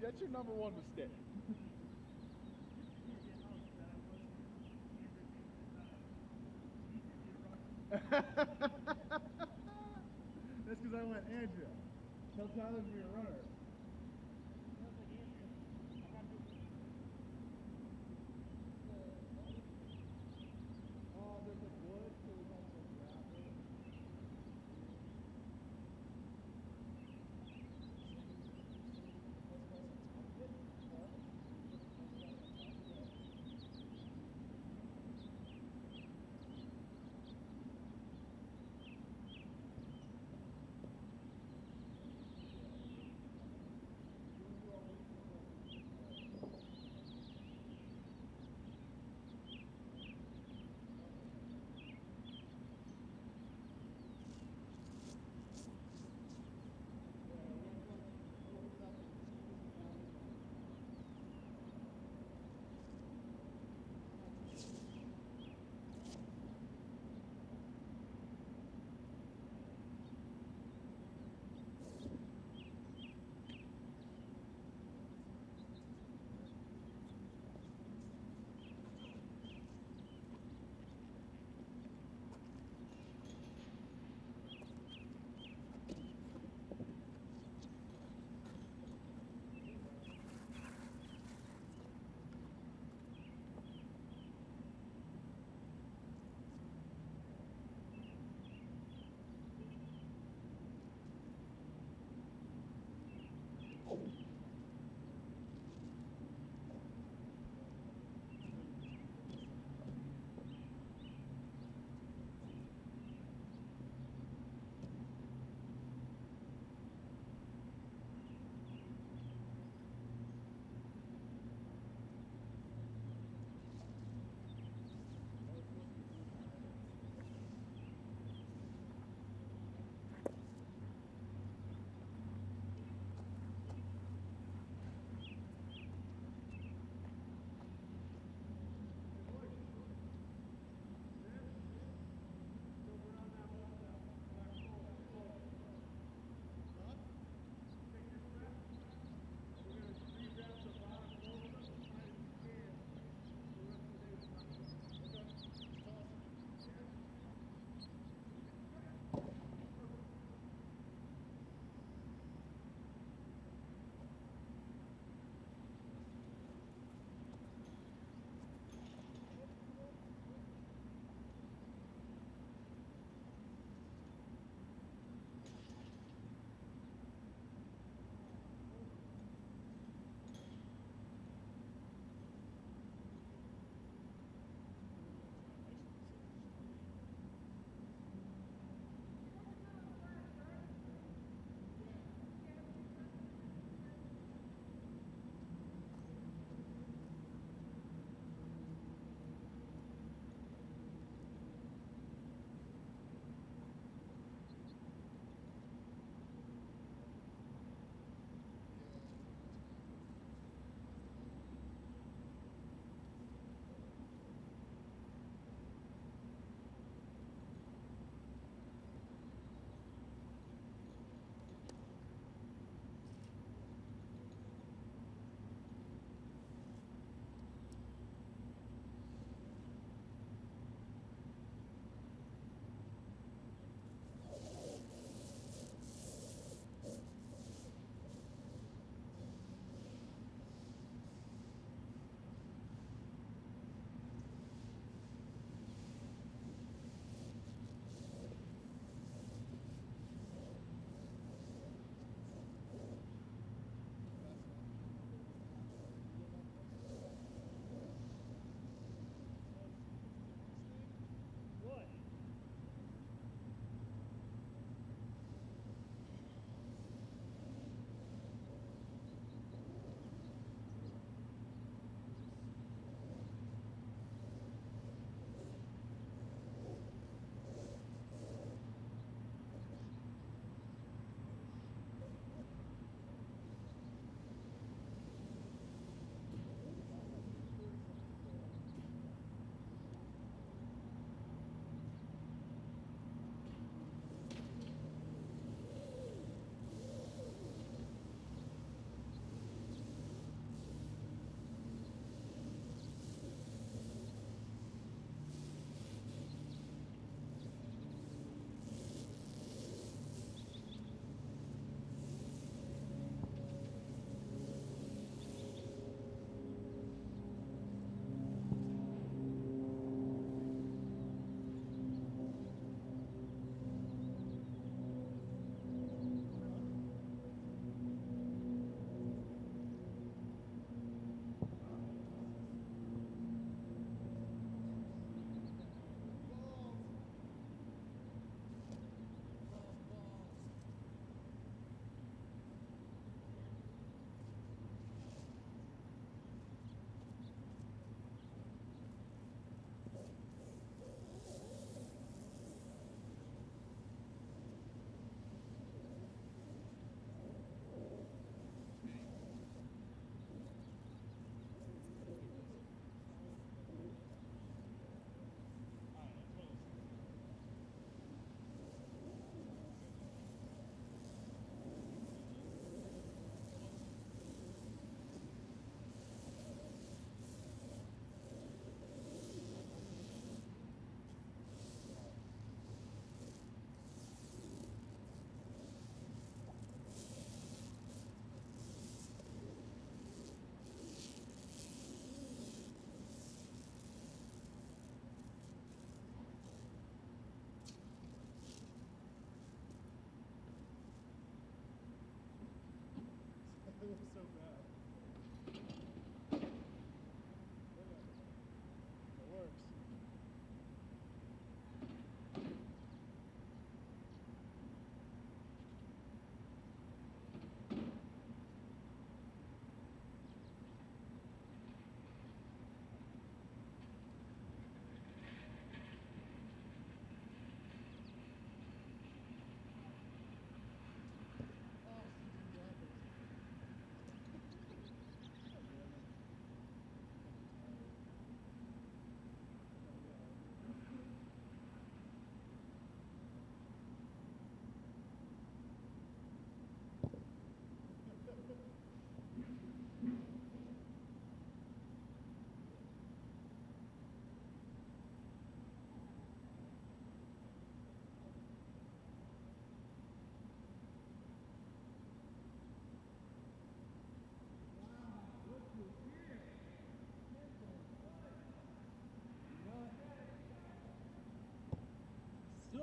That's your number one mistake. That's because I went, Andrea, tell Tyler to be a runner. Oh, there's like wood, so we got some gravel.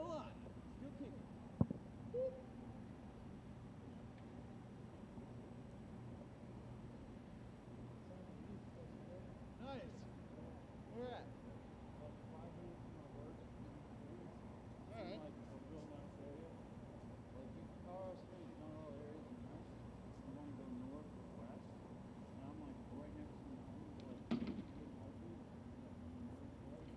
Still alive. Still kicking. Nice. Where at? Like 5 minutes from my work. All right. Like a real nice area. Like you can Colorado Springs, not all areas are nice. You want to go north or west. And I'm like right next to the mountains, like good heartbeat. Like, really,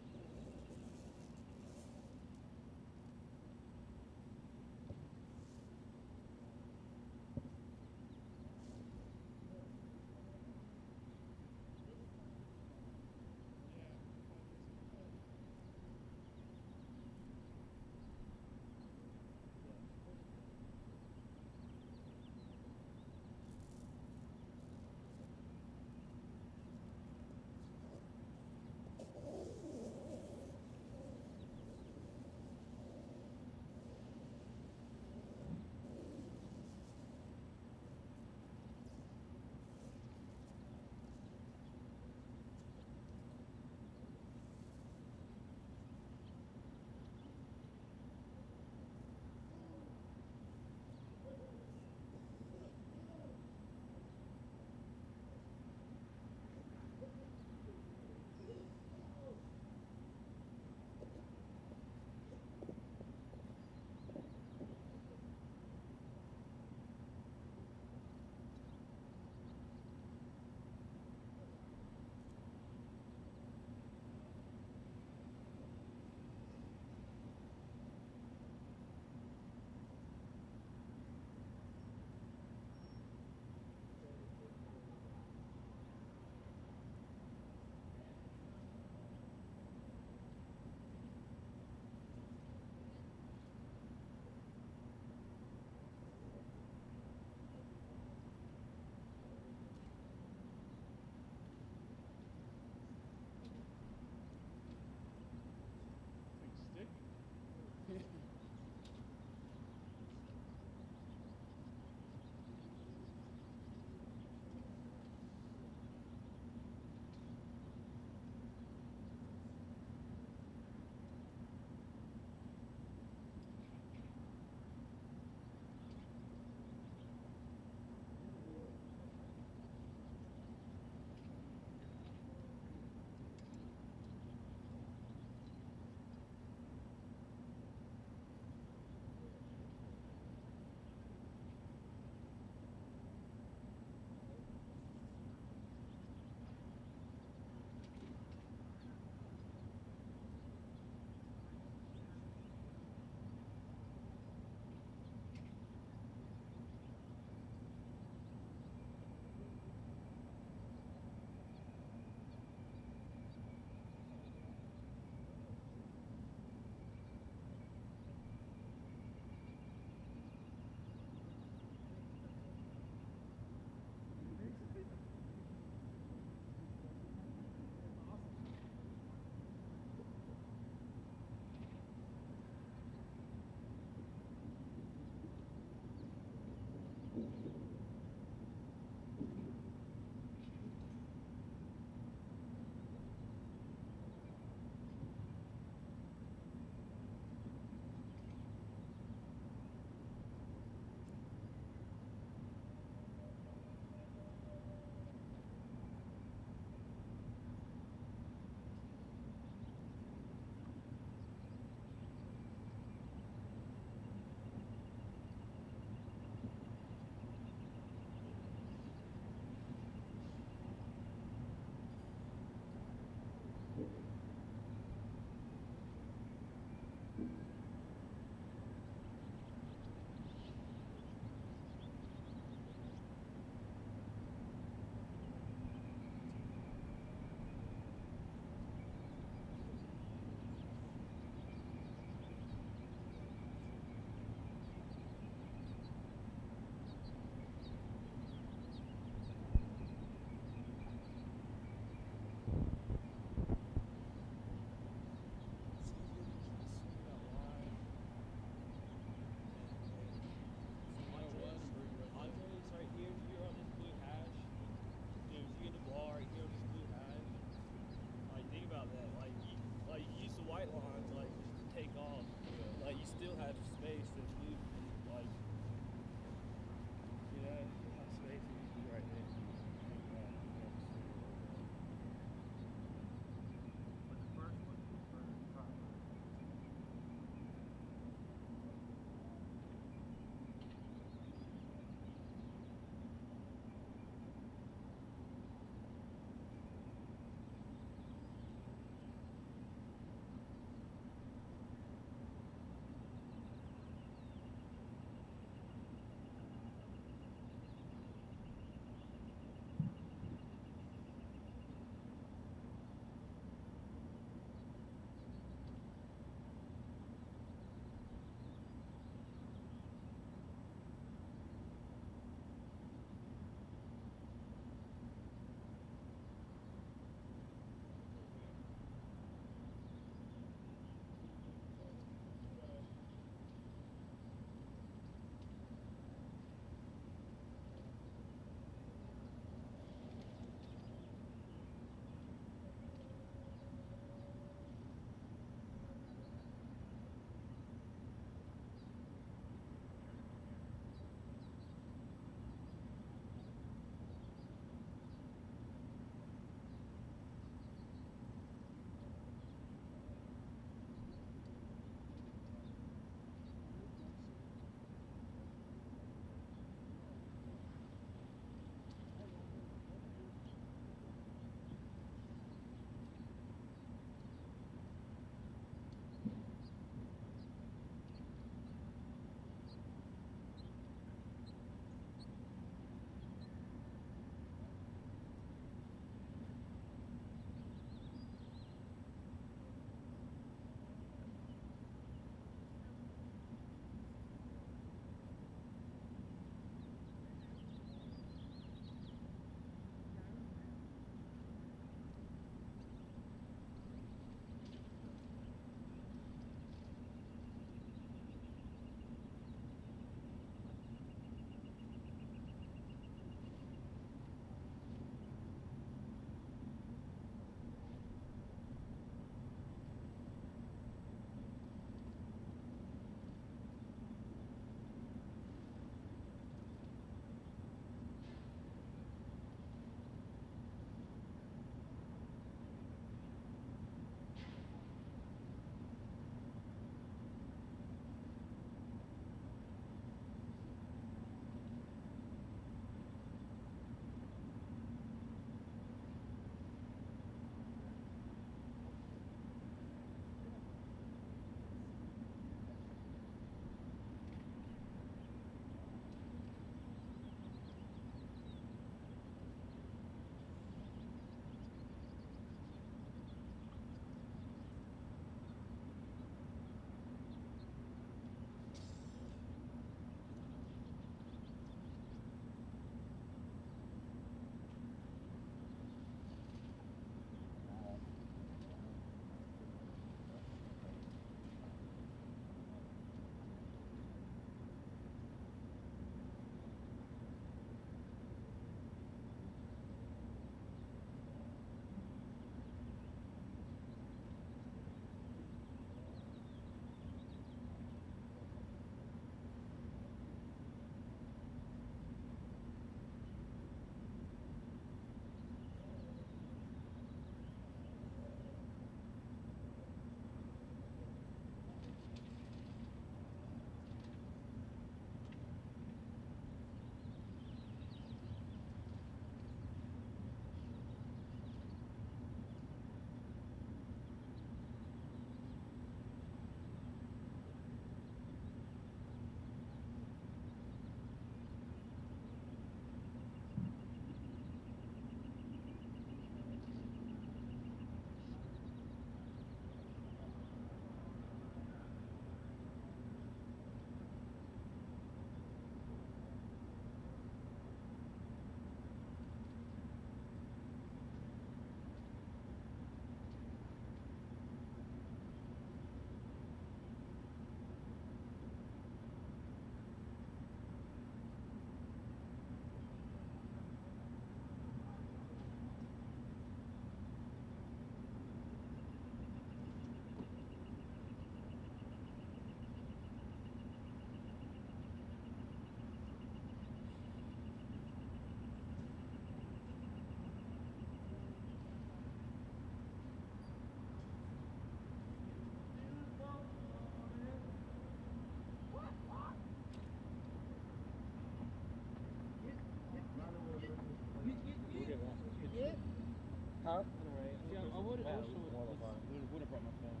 brought my phone.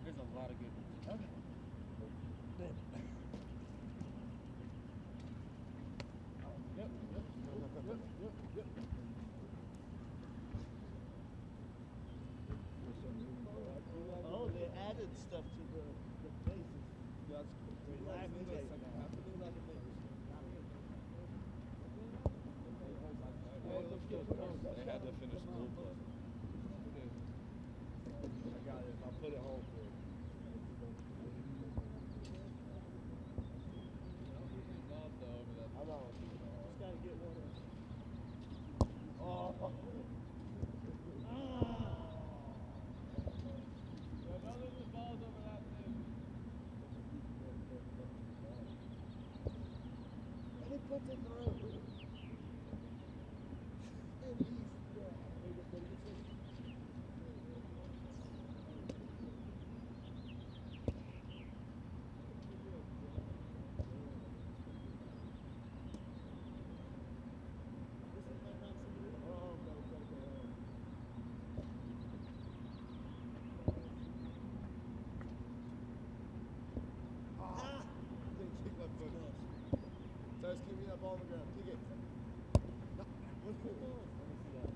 There's a lot of good ones. Okay. Yep. Oh, they added stuff to the places. That's they had to finish school play. I got it. I'll put it home for you. I'm on. Just gotta get one of. Oh. And he puts it through. And he's keep me that ball on the ground. Kick it. No. What's the ball? Let me see that.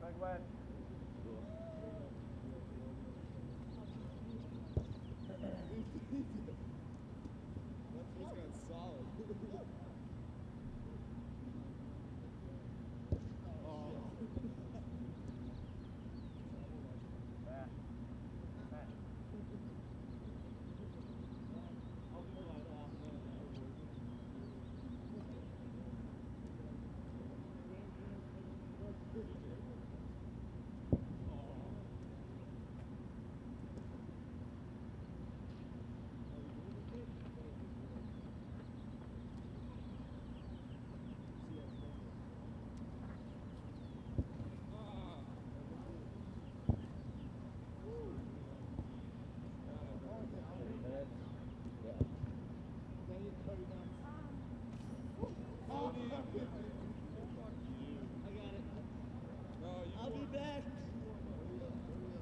Big win. That got solid.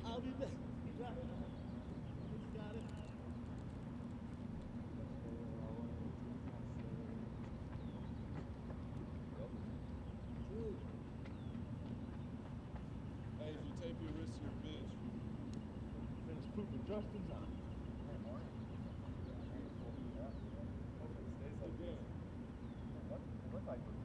I'll be back. Got it. Hey, if you tape your wrist to your fish. Finish pooping just in time. It looks like we're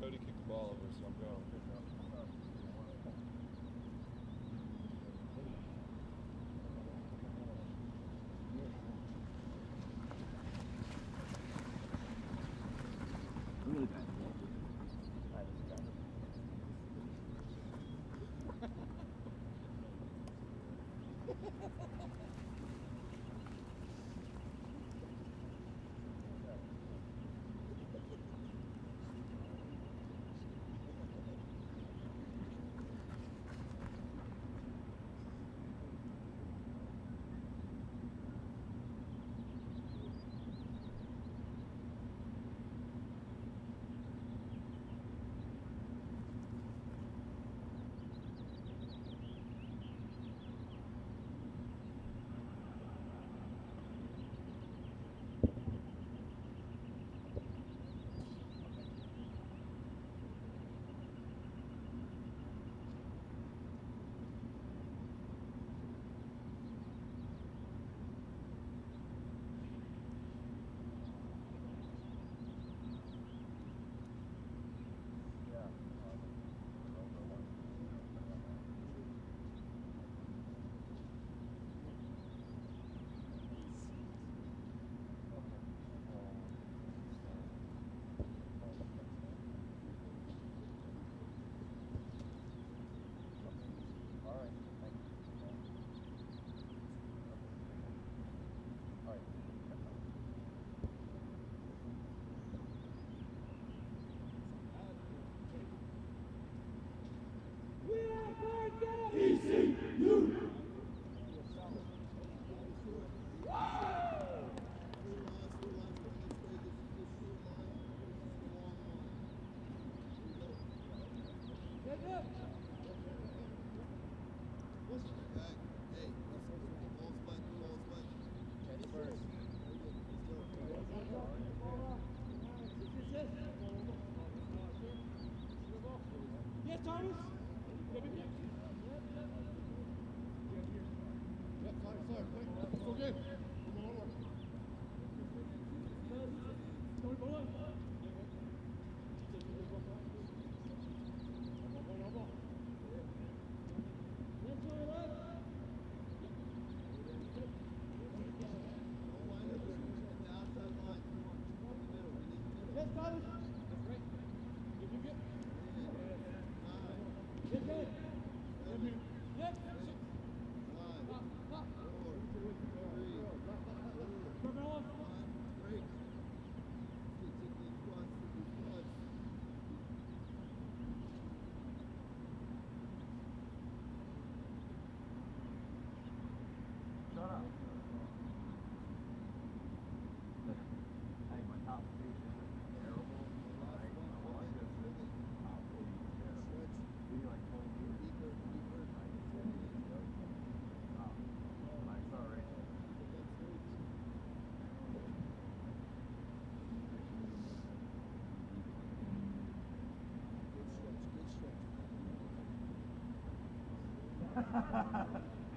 Cody kicked the ball over, so I'm going. really bad.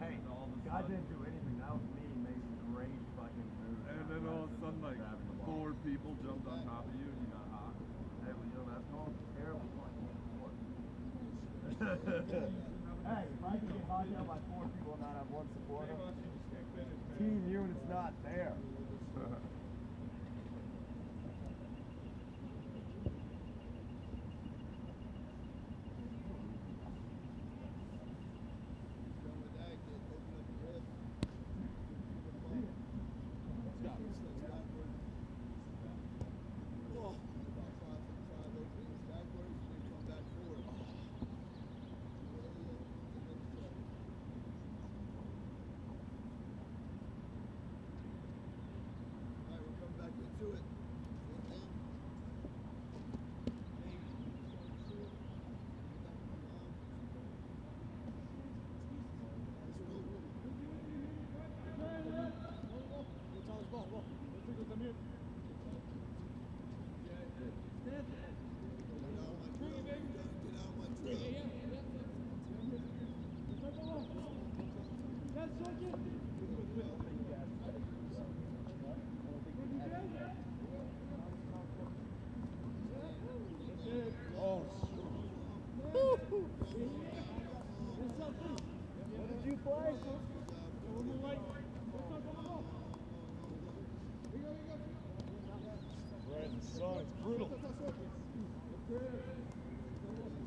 Hey, God didn't do anything. That was me making great fucking moves. And then all of a sudden, like, 4 people jumped on top of you and you got hot. Hey, well, you know, that's called terrible fucking sport. Hey, if I can get hot down by 4 people and not have one supporter, team unit's not there. It's brutal.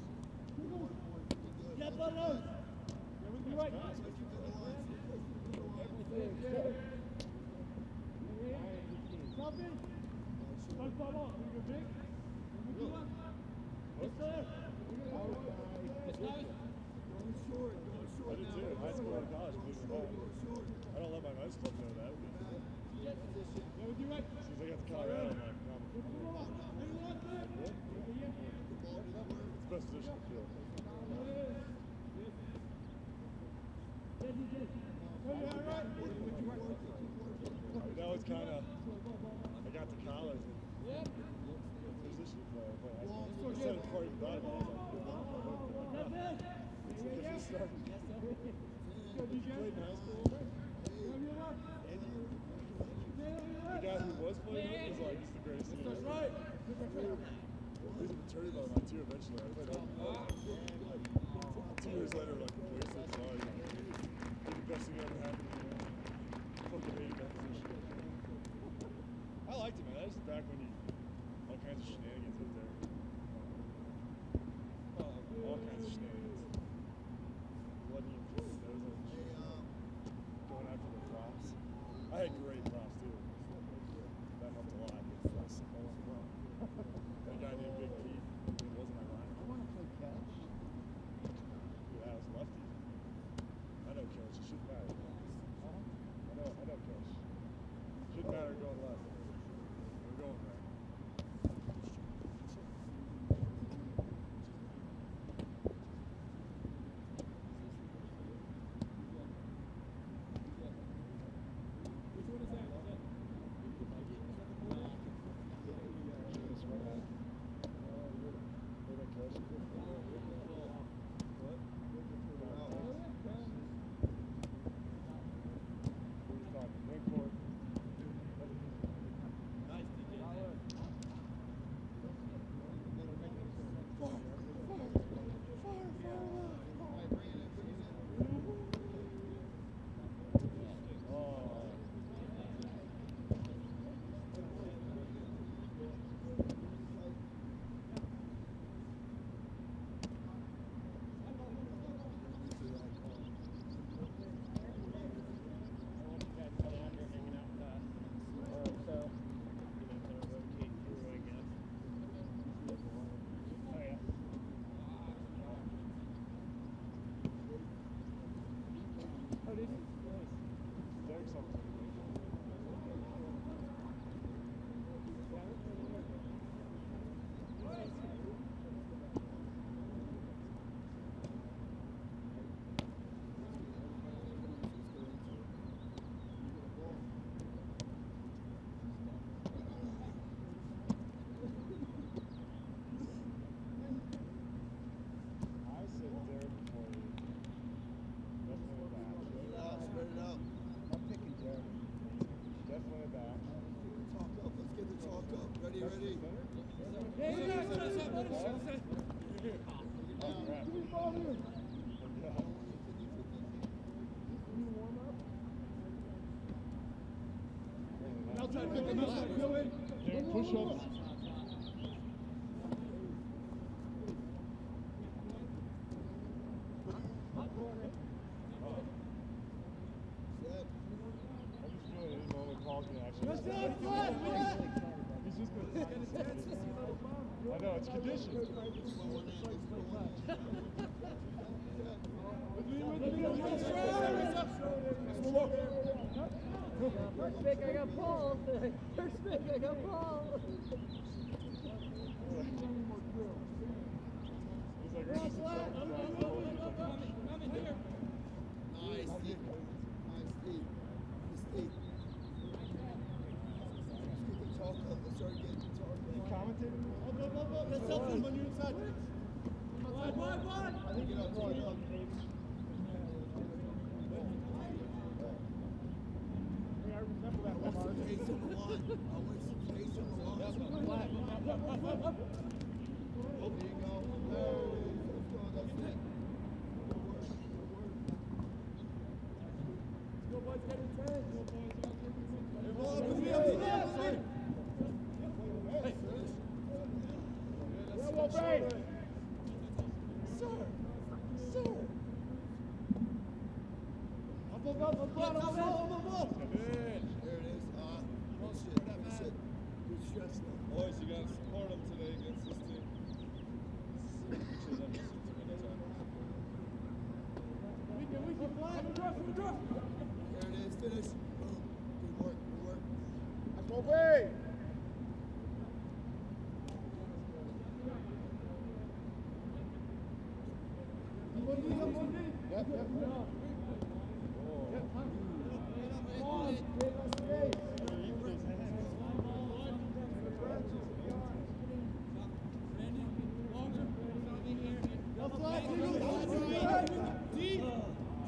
I did too. High school and college. I don't let my high school know that. As soon as I got to Colorado, I'm like, no, it's the best position to field. That was kind of, I got to college and position to play. I said it before I even thought about it. It's like, you played in high school? The guy who was playing was like, this is the greatest thing ever. He's a fraternity by my too eventually. I played like 2 years later, like, the place was like, the best thing ever happened to me. Fucking hated that position. I liked it, man. That was back when you, all kinds of shenanigans out there. All kinds of shenanigans. Wasn't even just those on the shit. Going after the props. I had great props too. That helped a lot. That guy named Big Keith. He wasn't my line. I want to play catch. Yeah, I was lefty. I know coach. It shouldn't matter. I know coach. Shouldn't matter going left. We're going right. Push-ups. I know, it's conditioned. First pick, I got Paul. First pick, I got Paul. Nice, Steve. Nice, Steve. Steve. Let's start getting Commentating? Let's help him on your inside. Wide. I think get up. I want some pace on the line. I want some pace on the line. There you go. Let's go. That's it. Go, boys. Get intense. Boys, you gotta support them today against this team. We can fly. There it is. Finish. Boom. Good work. That's my way.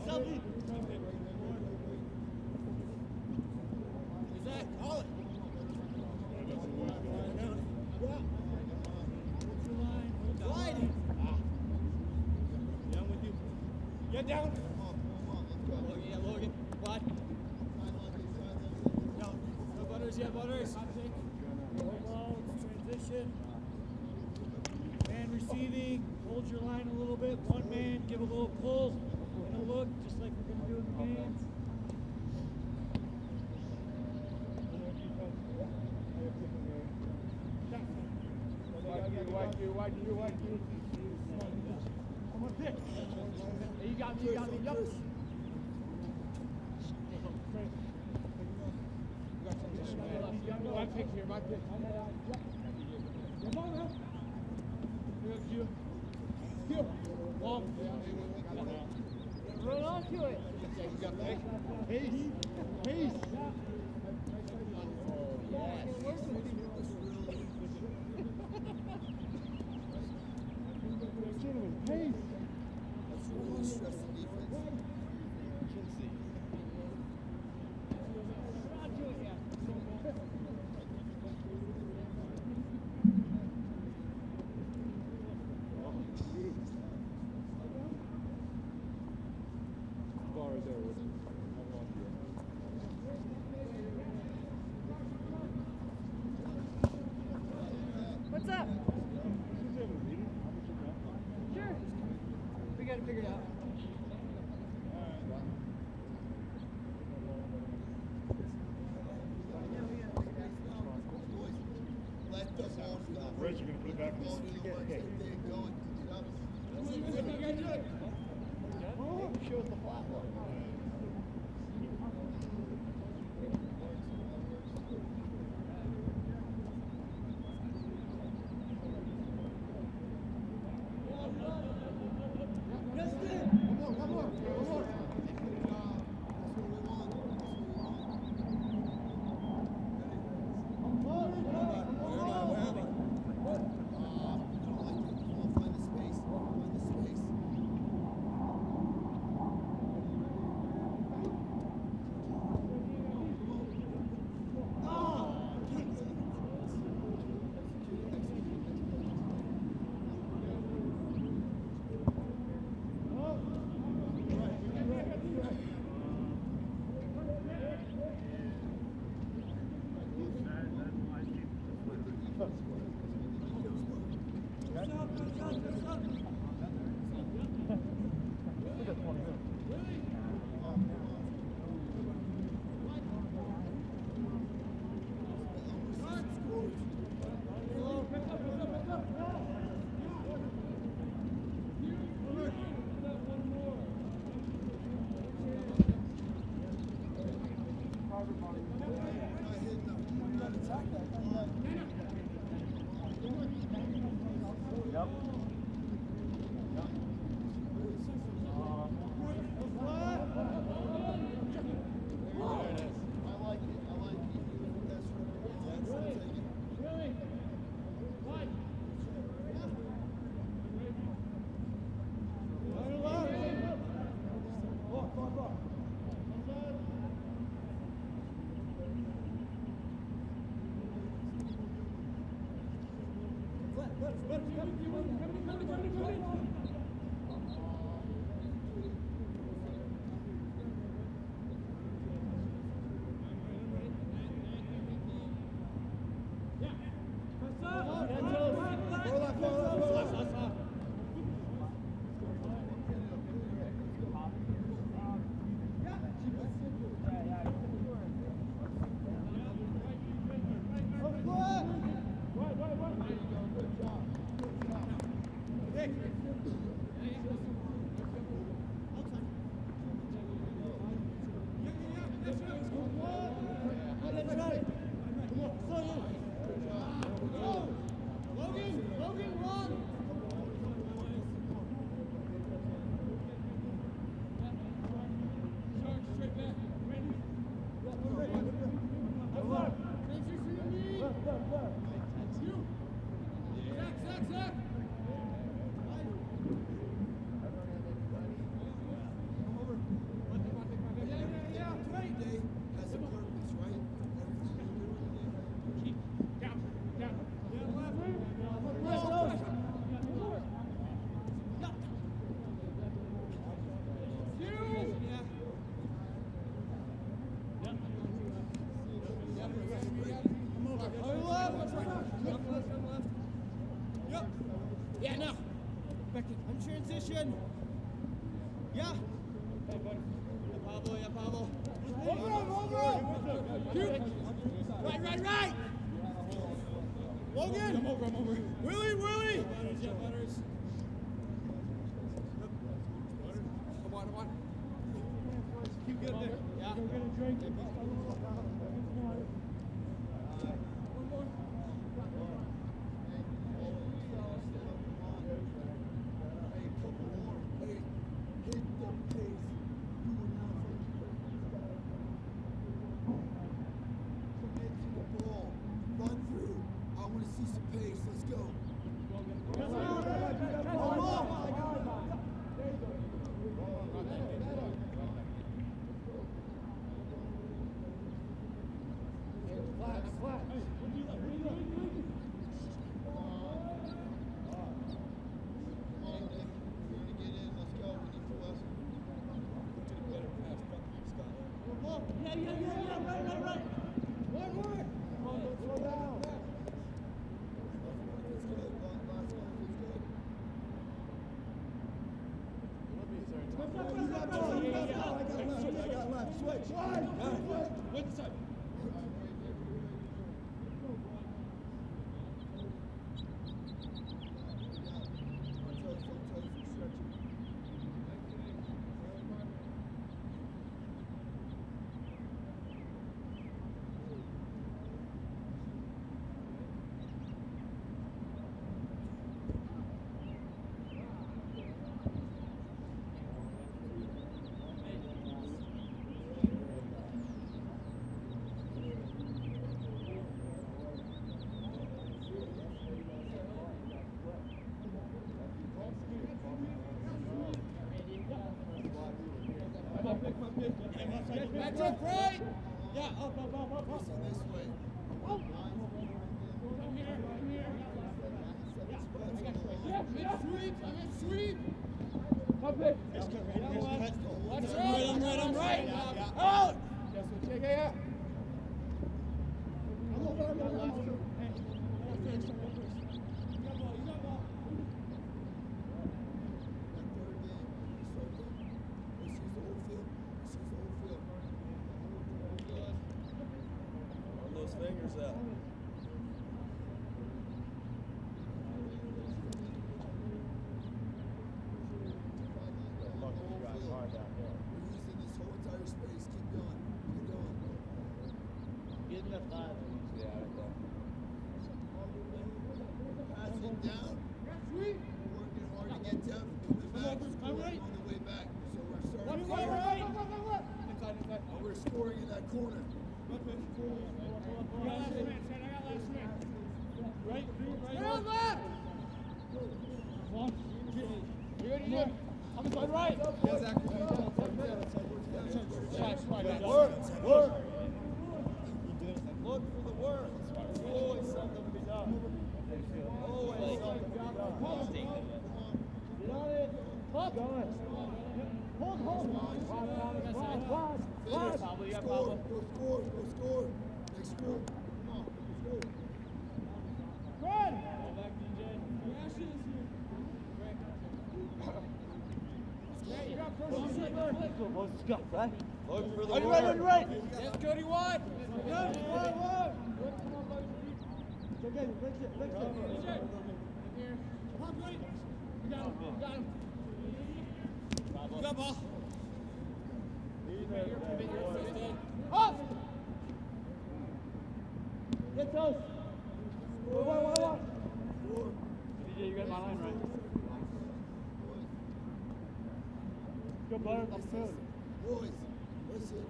Yep. Get down. Logan. What? No butters yet, butters. Transition. Man receiving. Hold your line a little bit. One man. Give a little pull and a look, just like we're going to do in the games. Why do you? Come on, pick. Hey, you got me. Yup. My pick here, my pick. Come on, man. You. Long. Run onto it. You got pace. Pace. Pace. That's really stressing defense. What's up? Sure. We got to figure it out. Let the ball fly. Rich, you're gonna put it back Ball on do the the work. Get there going. Show us the flat one. Yep. Yeah, now. I'm transition. Yeah. Yeah, Pablo. Over. Right. Logan. I'm over. Willie. Butters. Come on. Keep getting there. Yeah. Go get a drink. Back up, right? Yeah, up. This way. Come here. Sweep. Perfect. I'm right. Out. Yeah. I'm over. Fingers out. Hard down there. We're using this whole entire space. Keep going. scoring in that corner. Right. Down left! I'm inside right. Work. Look for the work. Always something to be done. Always something to be done. Get on it. Up. Going. Hold. Wide. Go score. Next score. Come on, let's go. Run. Back, DJ. Let's go, right? Look for the On your work. right, on your right. Yes, Cody Watt. It's okay, fix it. Good ball. Up. Get those. Whoa. DJ, you got my line right. Go, Barton. I'm good. Boys, listen.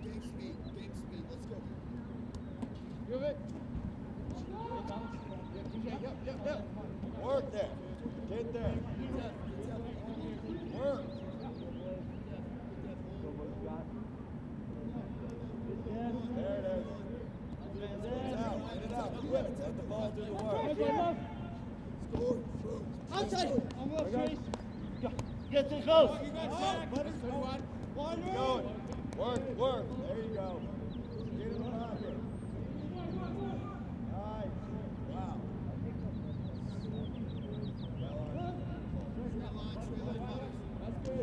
Game speed, let's go. Move it. Yep. Work there. Get there. Work. There it is. Get it out. Quit. Let the ball do the work. Score, boom. Outside. I'm up, Chase. Get too close. Keep going. Work. There you go. Get in the pocket. Nice. Wow.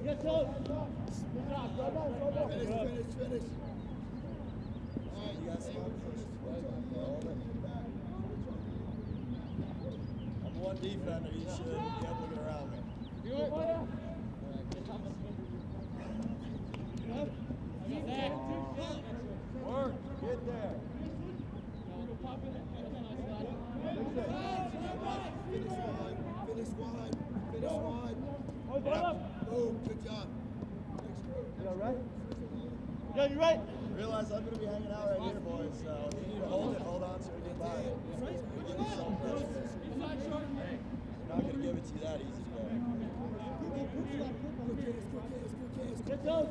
Get close. Good job. Go. Finish. You got small pushes. I'm one defender. You should be looking around me. Do it. Work. Get there. Finish wide. Boom, good job. You all right? Yeah, you right? Realize I'm going to be hanging out right here, boys. So if you need to hold on to it, get by it. Give yourself pressure. They're not going to give it to you that easy, bro. Get those.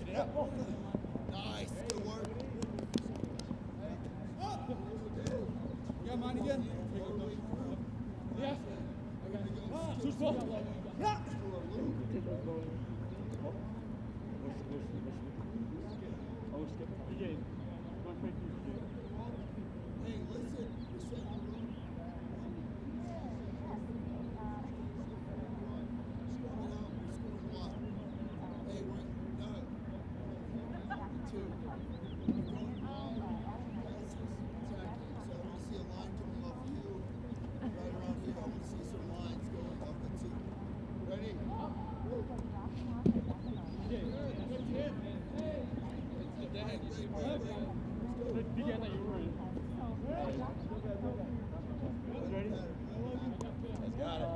Get it up. Nice, good work. You got mine again? Yeah. Switch ball. Yeah. Hey, listen. Got it.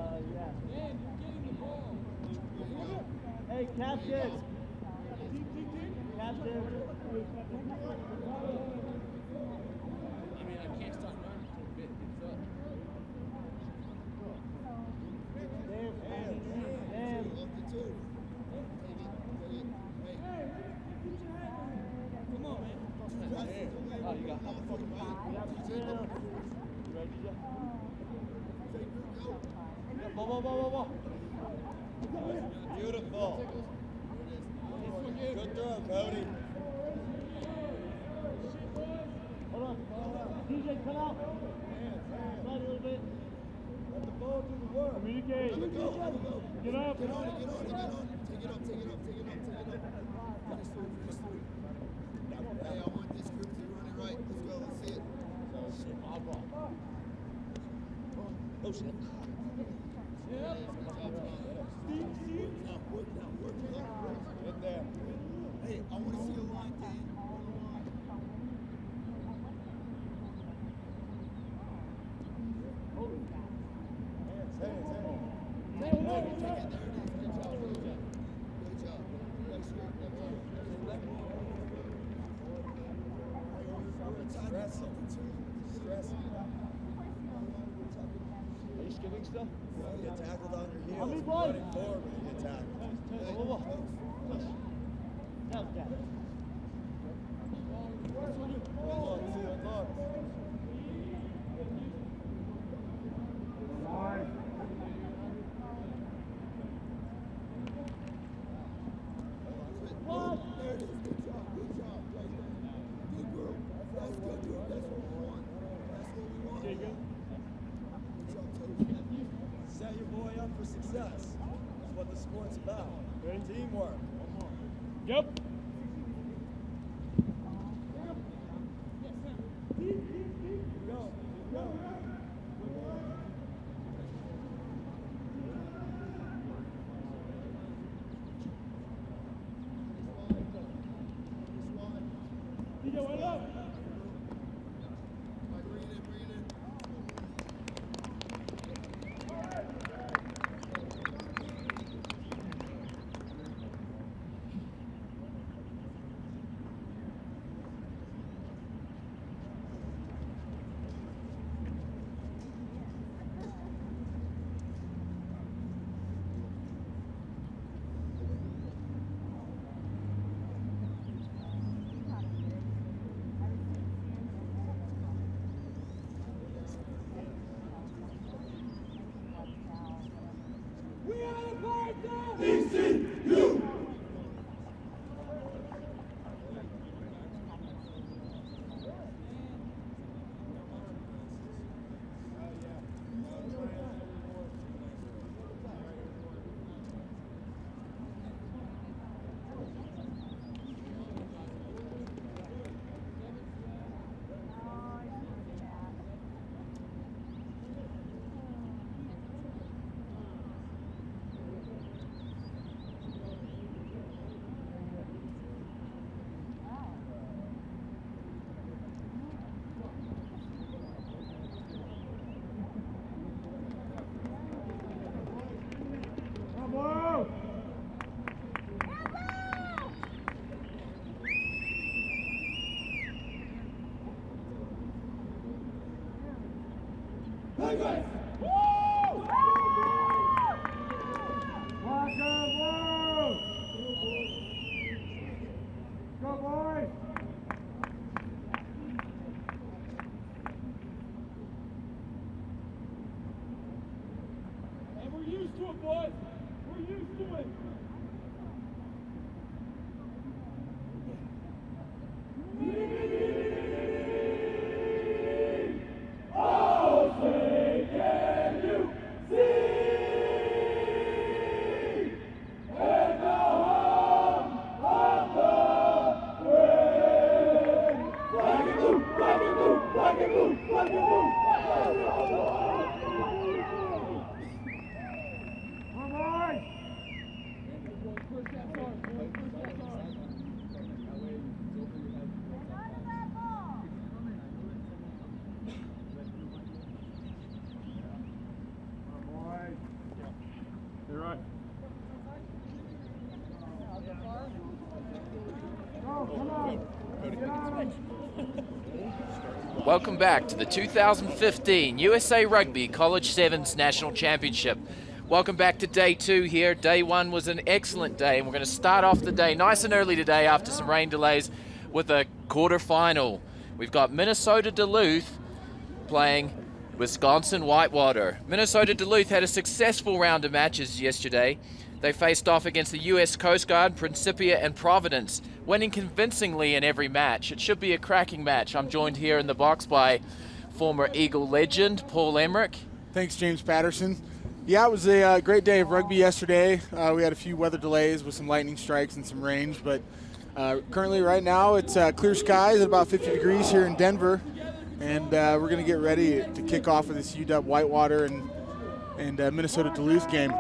Hey, Captain. Captain. I can't start running until a bit gets up. Come on, man. Oh, you got Ball. Beautiful. Good throw, Cody. Hold on. DJ, come out. Slide a little bit. Let the ball do the work. Communicate. Get up. Get up. Take it up. Finish through. Hey, I want this group to be running right. Let's go. Let's see it. Oh, shit. Get there. Hey, I want to see a line, Dan. Are you skipping still? You get tackled on your heels. I'll be You're blind. running forward when you get tackled. There it is. Good job. Good job. Good girl. That's good, girl. That's what we want. That's what we want. Good job, Toby. Set your boy up for success. That's what the sport's about. Teamwork. One more. Yep. Go. Go. Welcome back to the 2015 USA Rugby College Sevens National Championship. Welcome back to day 2 here. Day 1 was an excellent day, and we're going to start off the day nice and early today after some rain delays with a quarterfinal. We've got Minnesota Duluth playing Wisconsin Whitewater. Minnesota Duluth had a successful round of matches yesterday. They faced off against the U.S. Coast Guard, Principia, and Providence, winning convincingly in every match. It should be a cracking match. I'm joined here in the box by former Eagle legend, Paul Emmerich. Thanks, James Patterson. Yeah, it was a great day of rugby yesterday. We had a few weather delays with some lightning strikes and some rains, but currently right now it's clear skies at about 50 degrees here in Denver. and we're going to get ready to kick off with this UW Whitewater and Minnesota Duluth game.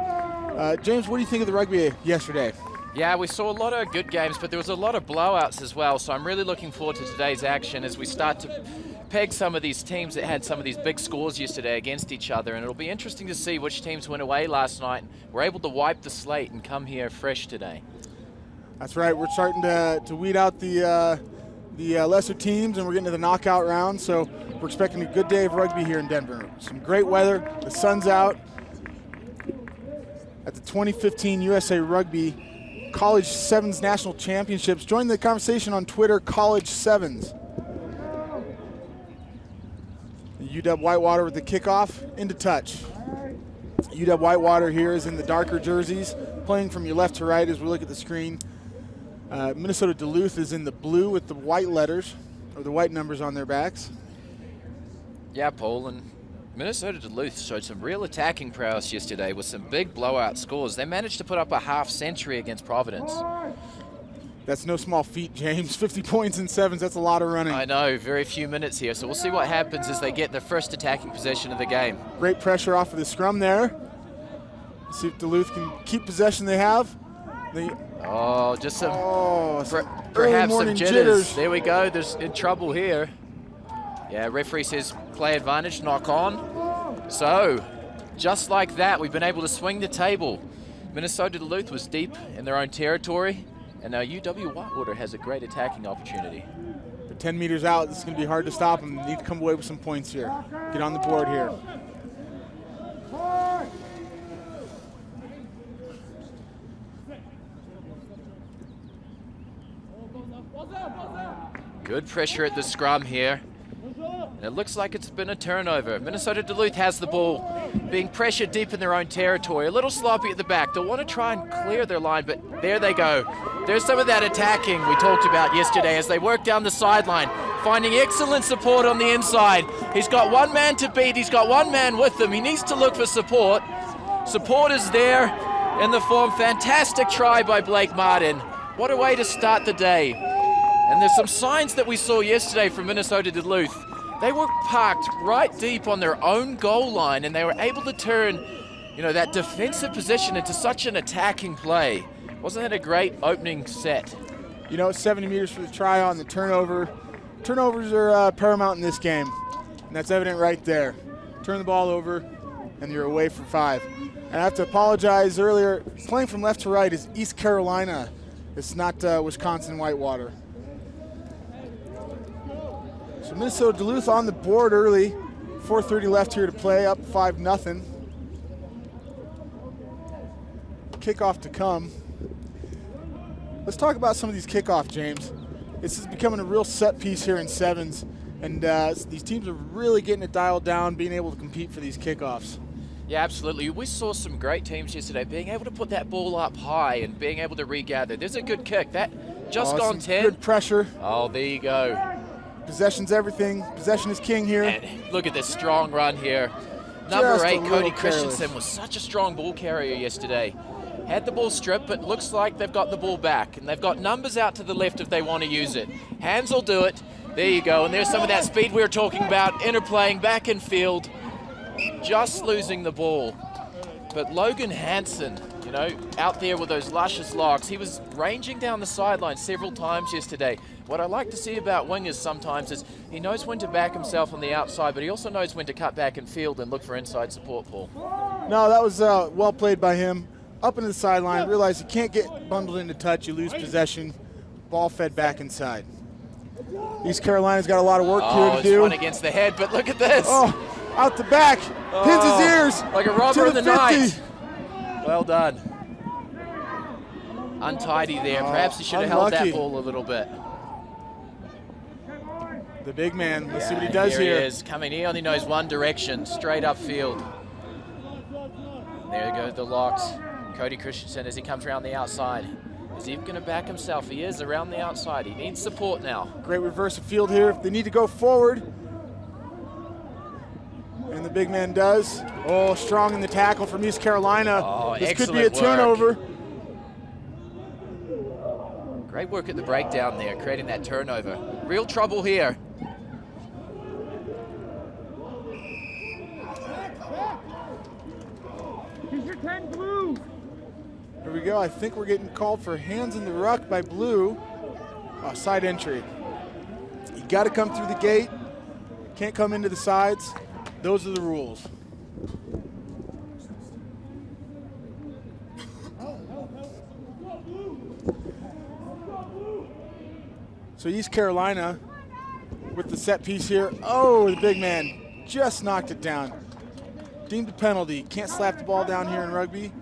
James, what do you think of the rugby yesterday? Yeah, we saw a lot of good games, but there was a lot of blowouts as well, so I'm really looking forward to today's action as we start to peg some of these teams that had some of these big scores yesterday against each other, and it'll be interesting to see which teams went away last night and were able to wipe the slate and come here fresh today. That's right. We're starting to weed out the lesser teams, and we're getting to the knockout round, so we're expecting a good day of rugby here in Denver. Some great weather. The sun's out. At the 2015 USA Rugby College Sevens National Championships. Join the conversation on Twitter, College Sevens. UW Whitewater with the kickoff into touch. UW Whitewater here is in the darker jerseys, playing from your left to right as we look at the screen. Minnesota Duluth is in the blue with the white letters, or the white numbers on their backs. Yeah, Paul, and Minnesota Duluth showed some real attacking prowess yesterday with some big blowout scores. They managed to put up a half century against Providence. That's no small feat, James. 50 points in sevens, that's a lot of running. I know, very few minutes here, so we'll see what happens as they get their first attacking possession of the game. Great pressure off of the scrum there. Let's see if Duluth can keep possession they have. Just some, some perhaps early some jitters. There we go, there's in trouble here. Yeah, referee says play advantage, knock on. So, just like that, we've been able to swing the table. Minnesota Duluth was deep in their own territory, and now UW Whitewater has a great attacking opportunity. They're 10 meters out, this is going to be hard to stop them. They need to come away with some points here. Get on the board here. Good pressure at the scrum here. And it looks like it's been a turnover. Minnesota Duluth has the ball, being pressured deep in their own territory. A little sloppy at the back. They'll want to try and clear their line, but there they go. There's some of that attacking we talked about yesterday as they work down the sideline, finding excellent support on the inside. He's got one man to beat. He's got one man with him. He needs to look for support. Support is there in the form. Fantastic try by Blake Martin. What a way to start the day. And there's some signs that we saw yesterday from Minnesota Duluth. They were parked right deep on their own goal line, and they were able to turn, that defensive position into such an attacking play. Wasn't that a great opening set? 70 meters for the try on the turnover. Turnovers are paramount in this game, and that's evident right there. Turn the ball over, and you're away for 5. And I have to apologize earlier. Playing from left to right is East Carolina. It's not Wisconsin Whitewater. So Minnesota Duluth on the board early. 4:30 left here to play, up 5-0. Kickoff to come. Let's talk about some of these kickoffs, James. This is becoming a real set piece here in sevens, and these teams are really getting it dialed down, being able to compete for these kickoffs. Yeah, absolutely. We saw some great teams yesterday being able to put that ball up high and being able to regather. There's a good kick. That just gone 10. Good pressure. Oh, there you go. Possession's everything. Possession is king here. And look at this strong run here. Number 8, Cody careless. Christensen, was such a strong ball carrier yesterday. Had the ball stripped, but looks like they've got the ball back. And they've got numbers out to the left if they want to use it. Hands will do it. There you go. And there's some of that speed we were talking about. Interplaying back in field. Just losing the ball. But Logan Hansen, out there with those luscious locks, he was ranging down the sideline several times yesterday. What I like to see about wingers sometimes is he knows when to back himself on the outside, but he also knows when to cut back in field and look for inside support, Paul. No, that was well played by him. Up into the sideline, realize you can't get bundled into touch, you lose possession. Ball fed back inside. East Carolina's got a lot of work here to do. It's one against the head, but look at this. Oh, out the back, pins his ears. Like a robber in the 50. night. Well done. Untidy there. Perhaps he should have held that ball a little bit. The big man, let's see what he does here. Here he is, coming. He only knows one direction, straight upfield. There go the locks. Cody Christensen as he comes around the outside. Is he going to back himself? He is around the outside. He needs support now. Great reverse of field here. If they need to go forward. And the big man does. Oh, strong in the tackle from East Carolina. Oh, this could be a excellent turnover. Great work at the breakdown there, creating that turnover. Real trouble here. 10 blue. Here we go. I think we're getting called for hands in the ruck by blue. Side entry. You got to come through the gate. Can't come into the sides. Those are the rules. So East Carolina with the set piece here. Oh, the big man just knocked it down. Deemed a penalty. Can't slap the ball down here in rugby.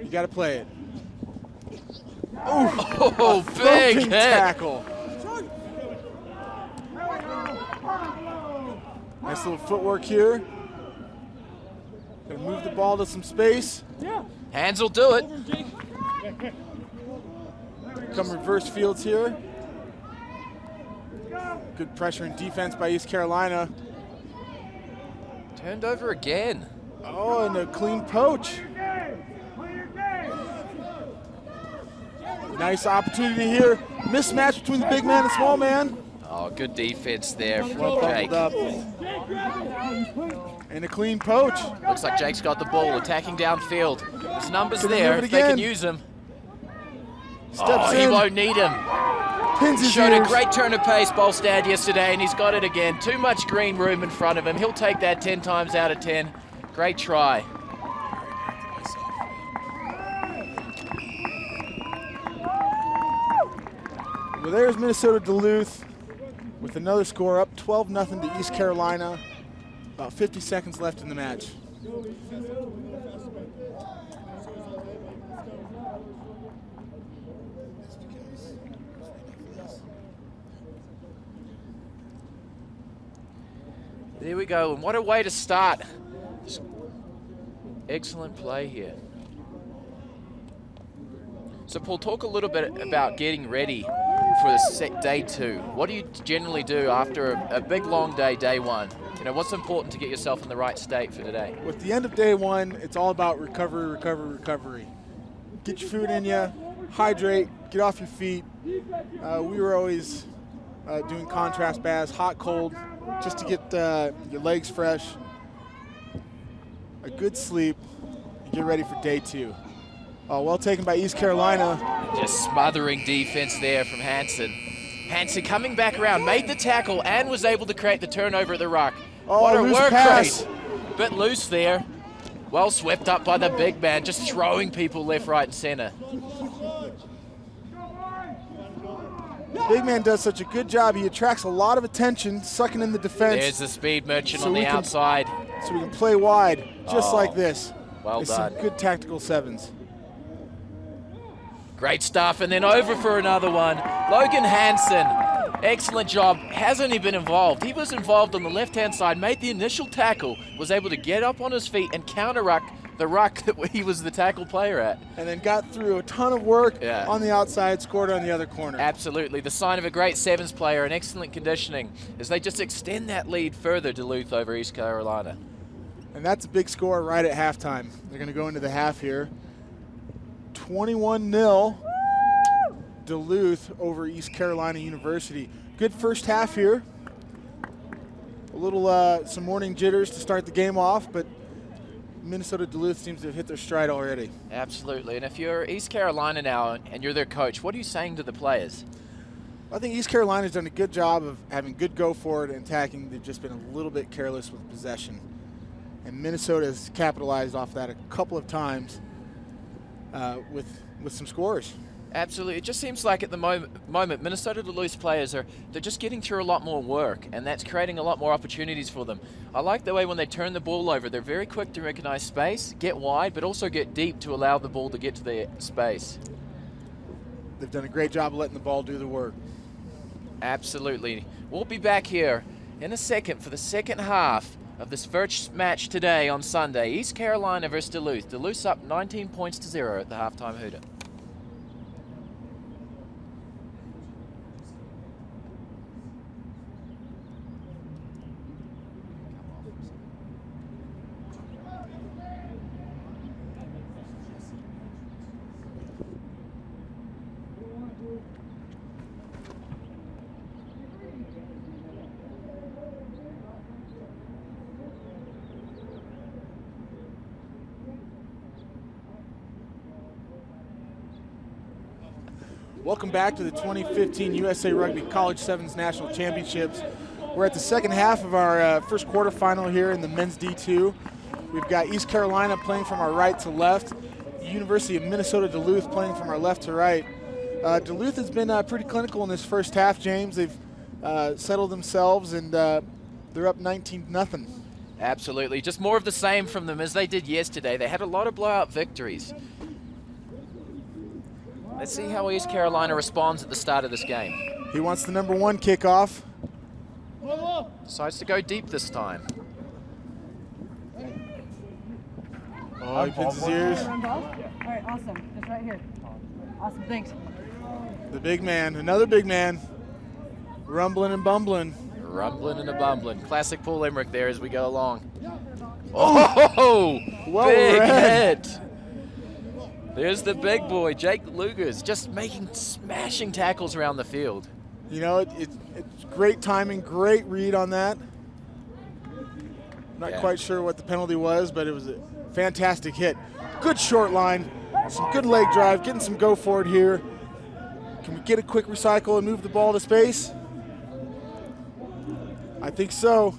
You got to play it. Oh, big hit. Tackle. Nice little footwork here. Gonna move the ball to some space. Hands will do it. Come reverse fields here. Good pressure and defense by East Carolina. Turned over again. Oh, and a clean poach. Nice opportunity here. Mismatch between the big man and small man. Oh, good defense there from Well Jake. bubbled up. And a clean poach. Looks like Jake's got the ball, attacking downfield. His numbers Gonna there, move it if they can again. use them. Steps He in. won't need him. Pins his Showed a ears. great turn of pace, Bolstad, yesterday, and he's got it again. Too much green room in front of him. He'll take that 10 times out of 10. Great try. Well, there's Minnesota Duluth with another score up 12-0 to East Carolina. About 50 seconds left in the match. There we go, and what a way to start. Excellent play here. So Paul, talk a little bit about getting ready for the day 2. What do you generally do after a big long day, day 1? You know, what's important to get yourself in the right state for today? With the end of day 1, it's all about recovery, recovery, recovery. Get your food in you, hydrate, get off your feet. We were always doing contrast baths, hot, cold, just to get your legs fresh. A good sleep, and get ready for day 2. Well taken by East Carolina. Just smothering defense there from Hansen. Hansen coming back around, made the tackle and was able to create the turnover at the ruck. What a loose work pass. rate. Bit loose there. Well swept up by the big man, just throwing people left, right, and center. The big man does such a good job. He attracts a lot of attention, sucking in the defense. There's the speed merchant So on we the can- outside. So we can play wide, just like this. Well It's done. some good tactical 7s. Great stuff, and then over for another one. Logan Hansen, excellent job. Hasn't he been involved? He was involved on the left-hand side, made the initial tackle, was able to get up on his feet and counter-ruck the ruck that he was the tackle player at. And then got through a ton of work Yeah. on the outside, scored on the other corner. Absolutely, the sign of a great 7s player and excellent conditioning as they just extend that lead further, Duluth over East Carolina. And that's a big score right at halftime. They're going to go into the half here. 21-0 Duluth over East Carolina University. Good first half here. A little some morning jitters to start the game off, but Minnesota Duluth seems to have hit their stride already. Absolutely, and if you're East Carolina now and you're their coach, what are you saying to the players? I think East Carolina's done a good job of having good go forward and attacking. They've just been a little bit careless with possession. And Minnesota has capitalized off that a couple of times with some scores. Absolutely. It just seems like at the moment Minnesota Duluth players they're just getting through a lot more work, and that's creating a lot more opportunities for them. I like the way when they turn the ball over, they're very quick to recognize space, get wide, but also get deep to allow the ball to get to the space. They've done a great job of letting the ball do the work. Absolutely. We'll be back here in a second for the second half of this first match today on Sunday. East Carolina versus Duluth. Duluth's up 19 points to 0 at the halftime hooter. Welcome back to the 2015 USA Rugby College Sevens National Championships. We're at the second half of our first quarterfinal here in the men's D2. We've got East Carolina playing from our right to left, University of Minnesota Duluth playing from our left to right. Duluth has been pretty clinical in this first half, James. They've settled themselves, and they're up 19-0. Absolutely. Just more of the same from them as they did yesterday. They had a lot of blowout victories. Let's see how East Carolina responds at the start of this game. He wants the number 1 kickoff. Decides to go deep this time. Oh, he pins his ears. All right, awesome. Just right here. Awesome, thanks. The big man, another big man, rumbling and bumbling. Rumbling and a bumbling. Classic Paul Emmerich there as we go along. Oh, well big read. hit. There's the big boy, Jake Lugers, just making smashing tackles around the field. You know, it's great timing, great read on that. Not quite sure what the penalty was, but it was a fantastic hit. Good short line, some good leg drive, getting some go forward here. Can we get a quick recycle and move the ball to space? I think so.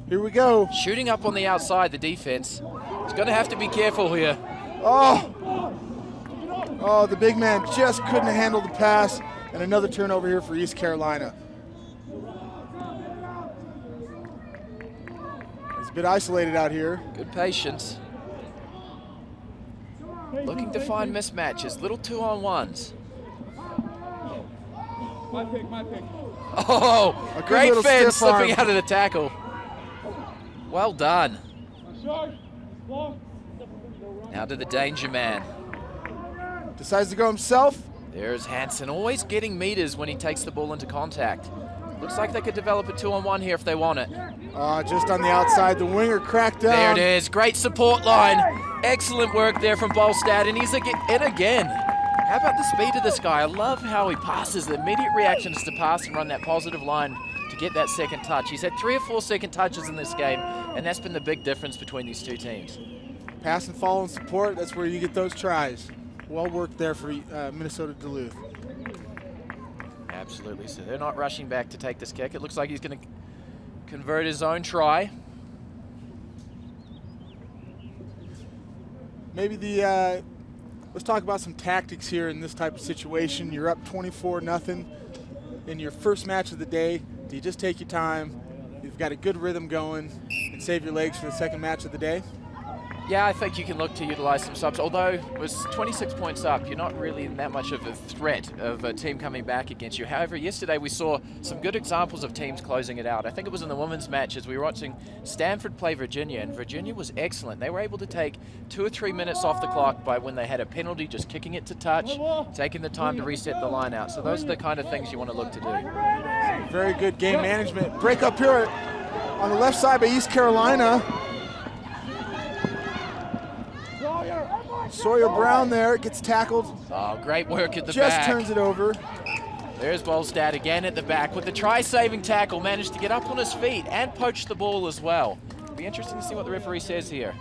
Here we go. Shooting up on the outside, the defense. He's going to have to be careful here. Oh, the big man just couldn't handle the pass, and another turnover here for East Carolina. He's a bit isolated out here. Good patience. Looking to find mismatches, little 2-on-1s. My pick. Oh, A good great little fin stiff slipping arm. out of the tackle. Well done. Now to the danger man. Decides to go himself. There's Hansen, always getting meters when he takes the ball into contact. Looks like they could develop a 2-on-1 here if they want it. Just on the outside, the winger cracked down. There it is, great support line. Excellent work there from Bolstad, and he's in again. How about the speed of this guy? I love how he passes. The immediate reaction is to pass and run that positive line to get that second touch. He's had 3 or 4 second touches in this game, and that's been the big difference between these two teams. Pass and follow and support, that's where you get those tries. Well worked there for Minnesota Duluth. Absolutely, so they're not rushing back to take this kick. It looks like he's going to convert his own try. Maybe let's talk about some tactics here in this type of situation. You're up 24-0 in your first match of the day. Do you just take your time? You've got a good rhythm going and save your legs for the second match of the day? Yeah, I think you can look to utilize some subs, although it was 26 points up. You're not really in that much of a threat of a team coming back against you. However, yesterday we saw some good examples of teams closing it out. I think it was in the women's matches. We were watching Stanford play Virginia, and Virginia was excellent. They were able to take 2 or 3 minutes off the clock by when they had a penalty, just kicking it to touch, taking the time to reset the line out. So those are the kind of things you want to look to do. Very good game management. Break up here on the left side by East Carolina. Sawyer Brown there gets tackled. Oh, great work at the Just back. turns it over. There's Bolstad again at the back with the try-saving tackle. Managed to get up on his feet and poach the ball as well. It'll be interesting to see what the referee says here.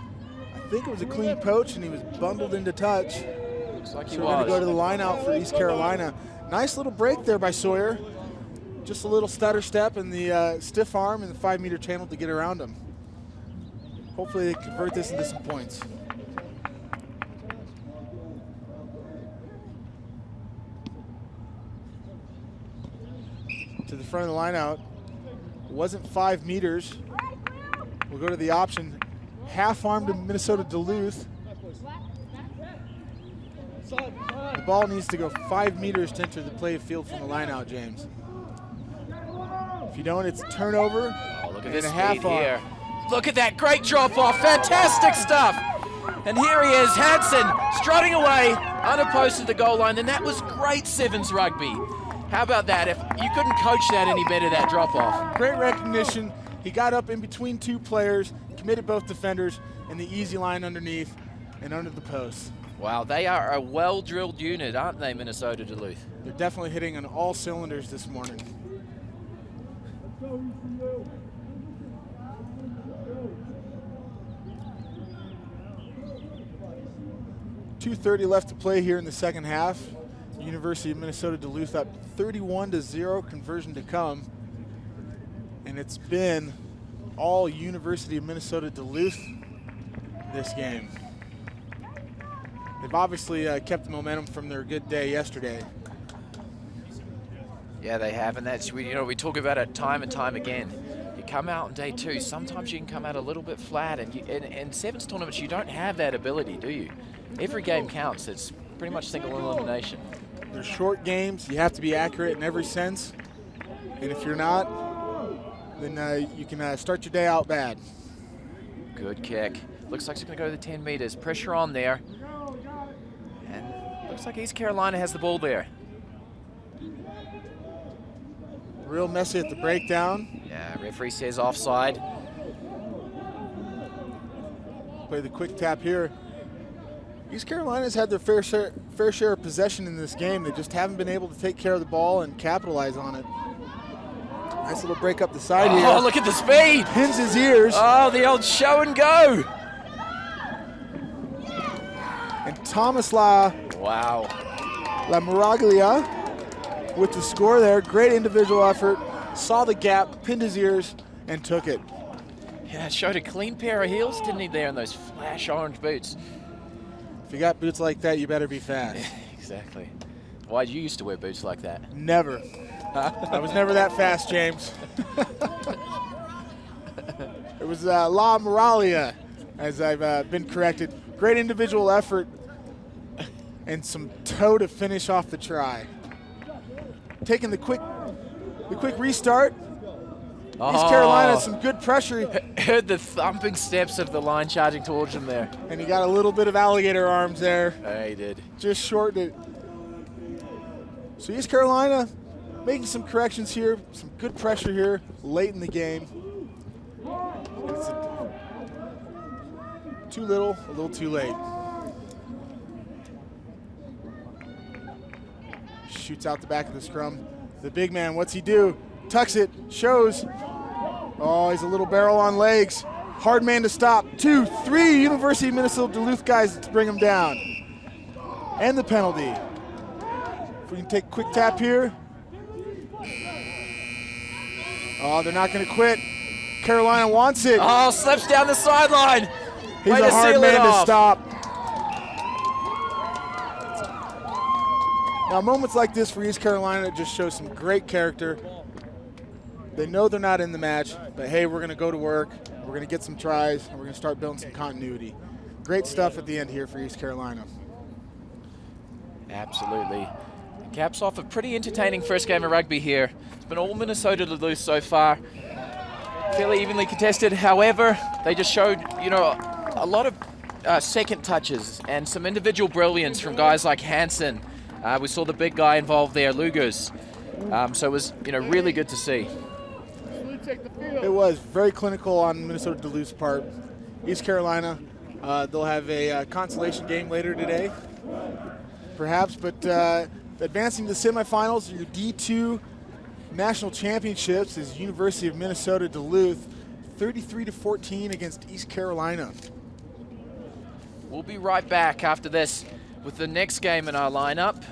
I think it was a clean poach, and he was bundled into touch. Looks like he So we're going was. to go to the line out for East Carolina. Nice little break there by Sawyer. Just a little stutter step and the stiff arm and the 5-meter channel to get around him. Hopefully they convert this into some points. To the front of the line out. It wasn't 5 meters. We'll go to the option. Half arm to Minnesota Duluth. The ball needs to go 5 meters to enter the play field from the line out, James. If you don't, it's a turnover. Oh, look at and this a speed half arm. here. Look at that great drop off. Fantastic stuff. And here he is, Hansen, strutting away, unopposed to the goal line. And that was great sevens rugby. How about that? If you couldn't coach that any better, that drop off. Great recognition. He got up in between 2 players, committed both defenders, and the easy line underneath and under the post. Wow, they are a well-drilled unit, aren't they, Minnesota Duluth? They're definitely hitting on all cylinders this morning. .230 left to play here in the second half. University of Minnesota Duluth up 31-0, conversion to come. And it's been all University of Minnesota Duluth this game. They've obviously kept the momentum from their good day yesterday. Yeah, they have, and that's, you know, we talk about it time and time again. You come out on day 2, sometimes you can come out a little bit flat, and in sevens tournaments you don't have that ability, do you? Every game counts. It's pretty much single elimination. They're short games. You have to be accurate in every sense, and if you're not, then you can start your day out bad. Good kick. Looks like it's going to go to the 10 meters. Pressure on there. And looks like East Carolina has the ball there. Real messy at the breakdown. Yeah, referee says offside. Play the quick tap here. East Carolina's had their fair share of possession in this game. They just haven't been able to take care of the ball and capitalize on it. Nice little break up the side here. Oh, look at the speed. Pins his ears. Oh, the old show and go. And Thomas La Miraglia with the score there. Great individual effort. Saw the gap, pinned his ears, and took it. Yeah, showed a clean pair of heels, didn't he, there in those flash orange boots. If you got boots like that, you better be fast. Exactly. Why did you used to wear boots like that? Never. I was never that fast, James. It was La Moralia, as I've been corrected. Great individual effort and some toe to finish off the try. Taking the quick restart. East Carolina, some good pressure. Heard the thumping steps of the line charging towards him there. And he got a little bit of alligator arms there. Yeah, he did. Just shortened it. So East Carolina making some corrections here, some good pressure here late in the game. It's too little, a little too late. Shoots out the back of the scrum. The big man, what's he do? Tucks it, shows. Oh, he's a little barrel on legs. Hard man to stop. 2, 3 University of Minnesota Duluth guys to bring him down. And the penalty. If we can take a quick tap here. Oh, they're not going to quit. Carolina wants it. Oh, slips down the sideline. He's Way a to hard seal it man to off. stop. Now, moments like this for East Carolina just show some great character. They know they're not in the match, but hey, we're going to go to work. We're going to get some tries, and we're going to start building some continuity. Great stuff at the end here for East Carolina. Absolutely. Caps off a pretty entertaining first game of rugby here. It's been all Minnesota Duluth so far. Fairly evenly contested. However, they just showed, you know, a lot of second touches and some individual brilliance from guys like Hansen. We saw the big guy involved there, Lugas. So it was, you know, really good to see. It was very clinical on Minnesota Duluth's part. East Carolina, they'll have a consolation game later today, perhaps, but advancing to the semifinals, your D2 national championships is University of Minnesota Duluth, 33-14 against East Carolina. We'll be right back after this with the next game in our lineup.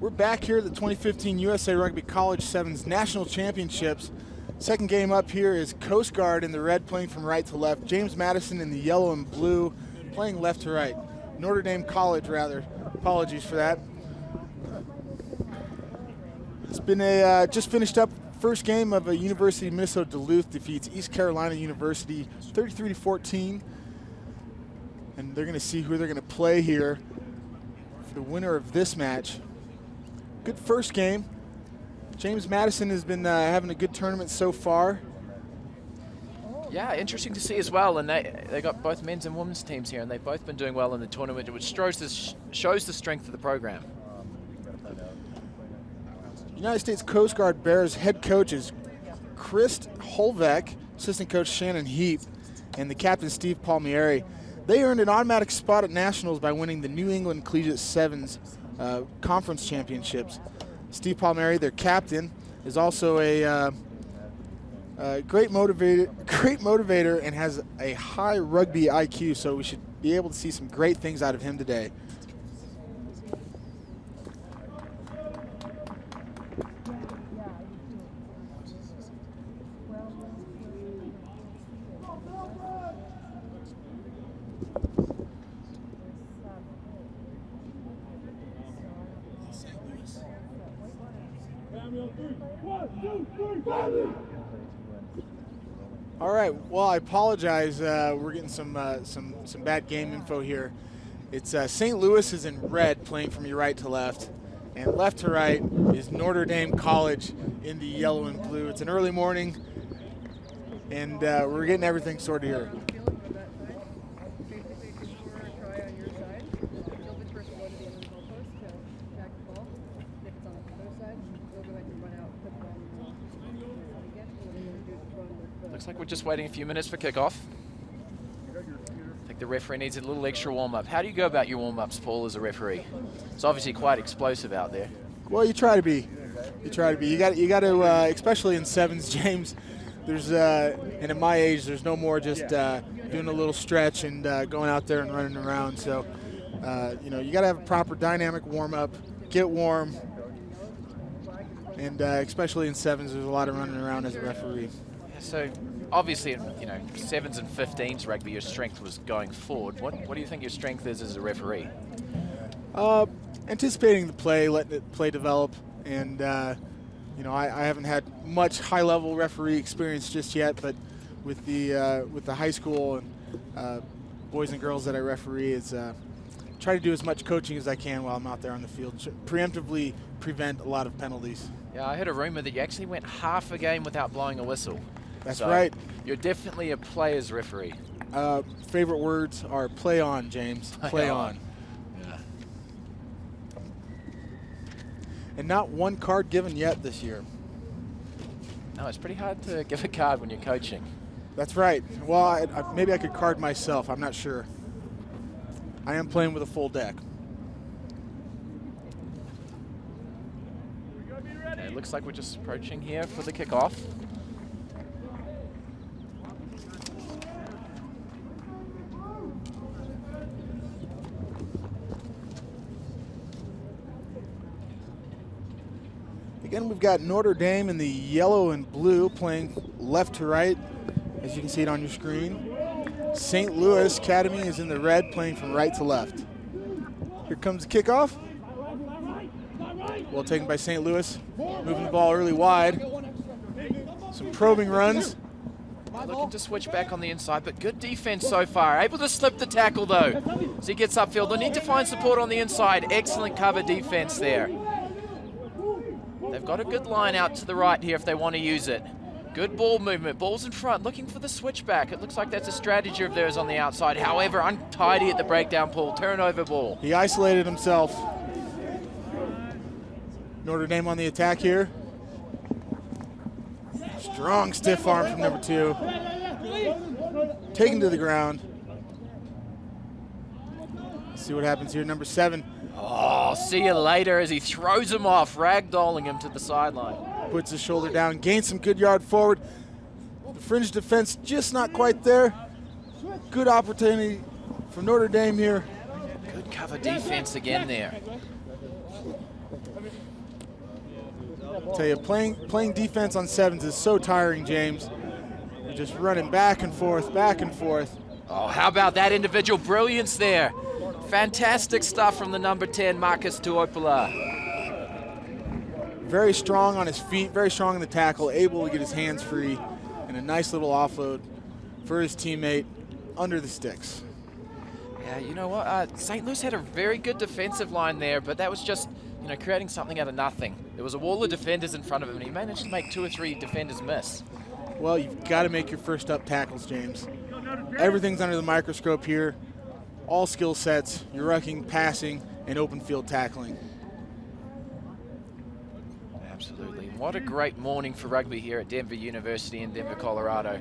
We're back here at the 2015 USA Rugby College Sevens National Championships. Second game up here is Coast Guard in the red playing from right to left. James Madison in the yellow and blue playing left to right. Notre Dame College, rather. Apologies for that. It's been a just finished up first game of a University of Minnesota Duluth defeats East Carolina University 33-14. And they're going to see who they're going to play here for the winner of this match. Good first game. James Madison has been having a good tournament so far. Yeah, interesting to see as well. And they got both men's and women's teams here, and they've both been doing well in the tournament, which shows the strength of the program. United States Coast Guard Bears head coaches Chris Holbeck, assistant coach Shannon Heap, and the captain Steve Palmieri. They earned an automatic spot at Nationals by winning the New England Collegiate Sevens Conference Championships. Steve Palmieri, their captain, is also a great motivator and has a high rugby IQ, so we should be able to see some great things out of him today. All right. Well, I apologize. We're getting some bad game info here. It's St. Louis is in red, playing from your right to left, and left to right is Notre Dame College in the yellow and blue. It's an early morning, and we're getting everything sorted here. Looks like we're just waiting a few minutes for kickoff. I think the referee needs a little extra warm-up. How do you go about your warm-ups, Paul, as a referee? It's obviously quite explosive out there. Well, you try to be. You got to, especially in sevens, James. There's and at my age, there's no more just doing a little stretch and going out there and running around. So, you got to have a proper dynamic warm-up, get warm, and especially in sevens, there's a lot of running around as a referee. So obviously, sevens and 15s rugby, your strength was going forward. What do you think your strength is as a referee? Anticipating the play, letting the play develop, and I haven't had much high-level referee experience just yet, but with the high school and boys and girls that I referee, it's try to do as much coaching as I can while I'm out there on the field, preemptively prevent a lot of penalties. Yeah, I heard a rumor that you actually went half a game without blowing a whistle. That's right. You're definitely a player's referee. Favorite words are play on, James. Play on. Yeah. And not one card given yet this year. No, it's pretty hard to give a card when you're coaching. That's right. Well, maybe I could card myself. I'm not sure. I am playing with a full deck. Okay, it looks like we're just approaching here for the kickoff. Again, we've got Notre Dame in the yellow and blue playing left to right, as you can see it on your screen. St. Louis Academy is in the red playing from right to left. Here comes the kickoff. Well taken by St. Louis, moving the ball early wide. Some probing runs. Looking to switch back on the inside, but good defense so far. Able to slip the tackle though as he gets upfield. They need to find support on the inside. Excellent cover defense there. They've got a good line out to the right here if they want to use it. Good ball movement. Ball's in front, looking for the switchback. It looks like that's a strategy of theirs on the outside. However, untidy at the breakdown pull. Turnover ball. He isolated himself. Notre Dame on the attack here. Strong stiff arm from number 2. Taken to the ground. Let's see what happens here. Number 7. Oh, see you later as he throws him off, ragdolling him to the sideline. Puts his shoulder down, gains some good yard forward. The fringe defense just not quite there. Good opportunity for Notre Dame here. Good cover defense again there. Tell you, playing defense on sevens is so tiring, James. You're just running back and forth, back and forth. Oh, how about that individual brilliance there? Fantastic stuff from the number 10, Marcus Tuopula. Very strong on his feet, very strong in the tackle, able to get his hands free, and a nice little offload for his teammate under the sticks. Yeah, you know what? St. Louis had a very good defensive line there, but that was just, you know, creating something out of nothing. There was a wall of defenders in front of him, and he managed to make 2 or 3 defenders miss. Well, you've got to make your first up tackles, James. Everything's under the microscope here. All skill sets, you're rucking, passing, and open field tackling. Absolutely. What a great morning for rugby here at Denver University in Denver, Colorado.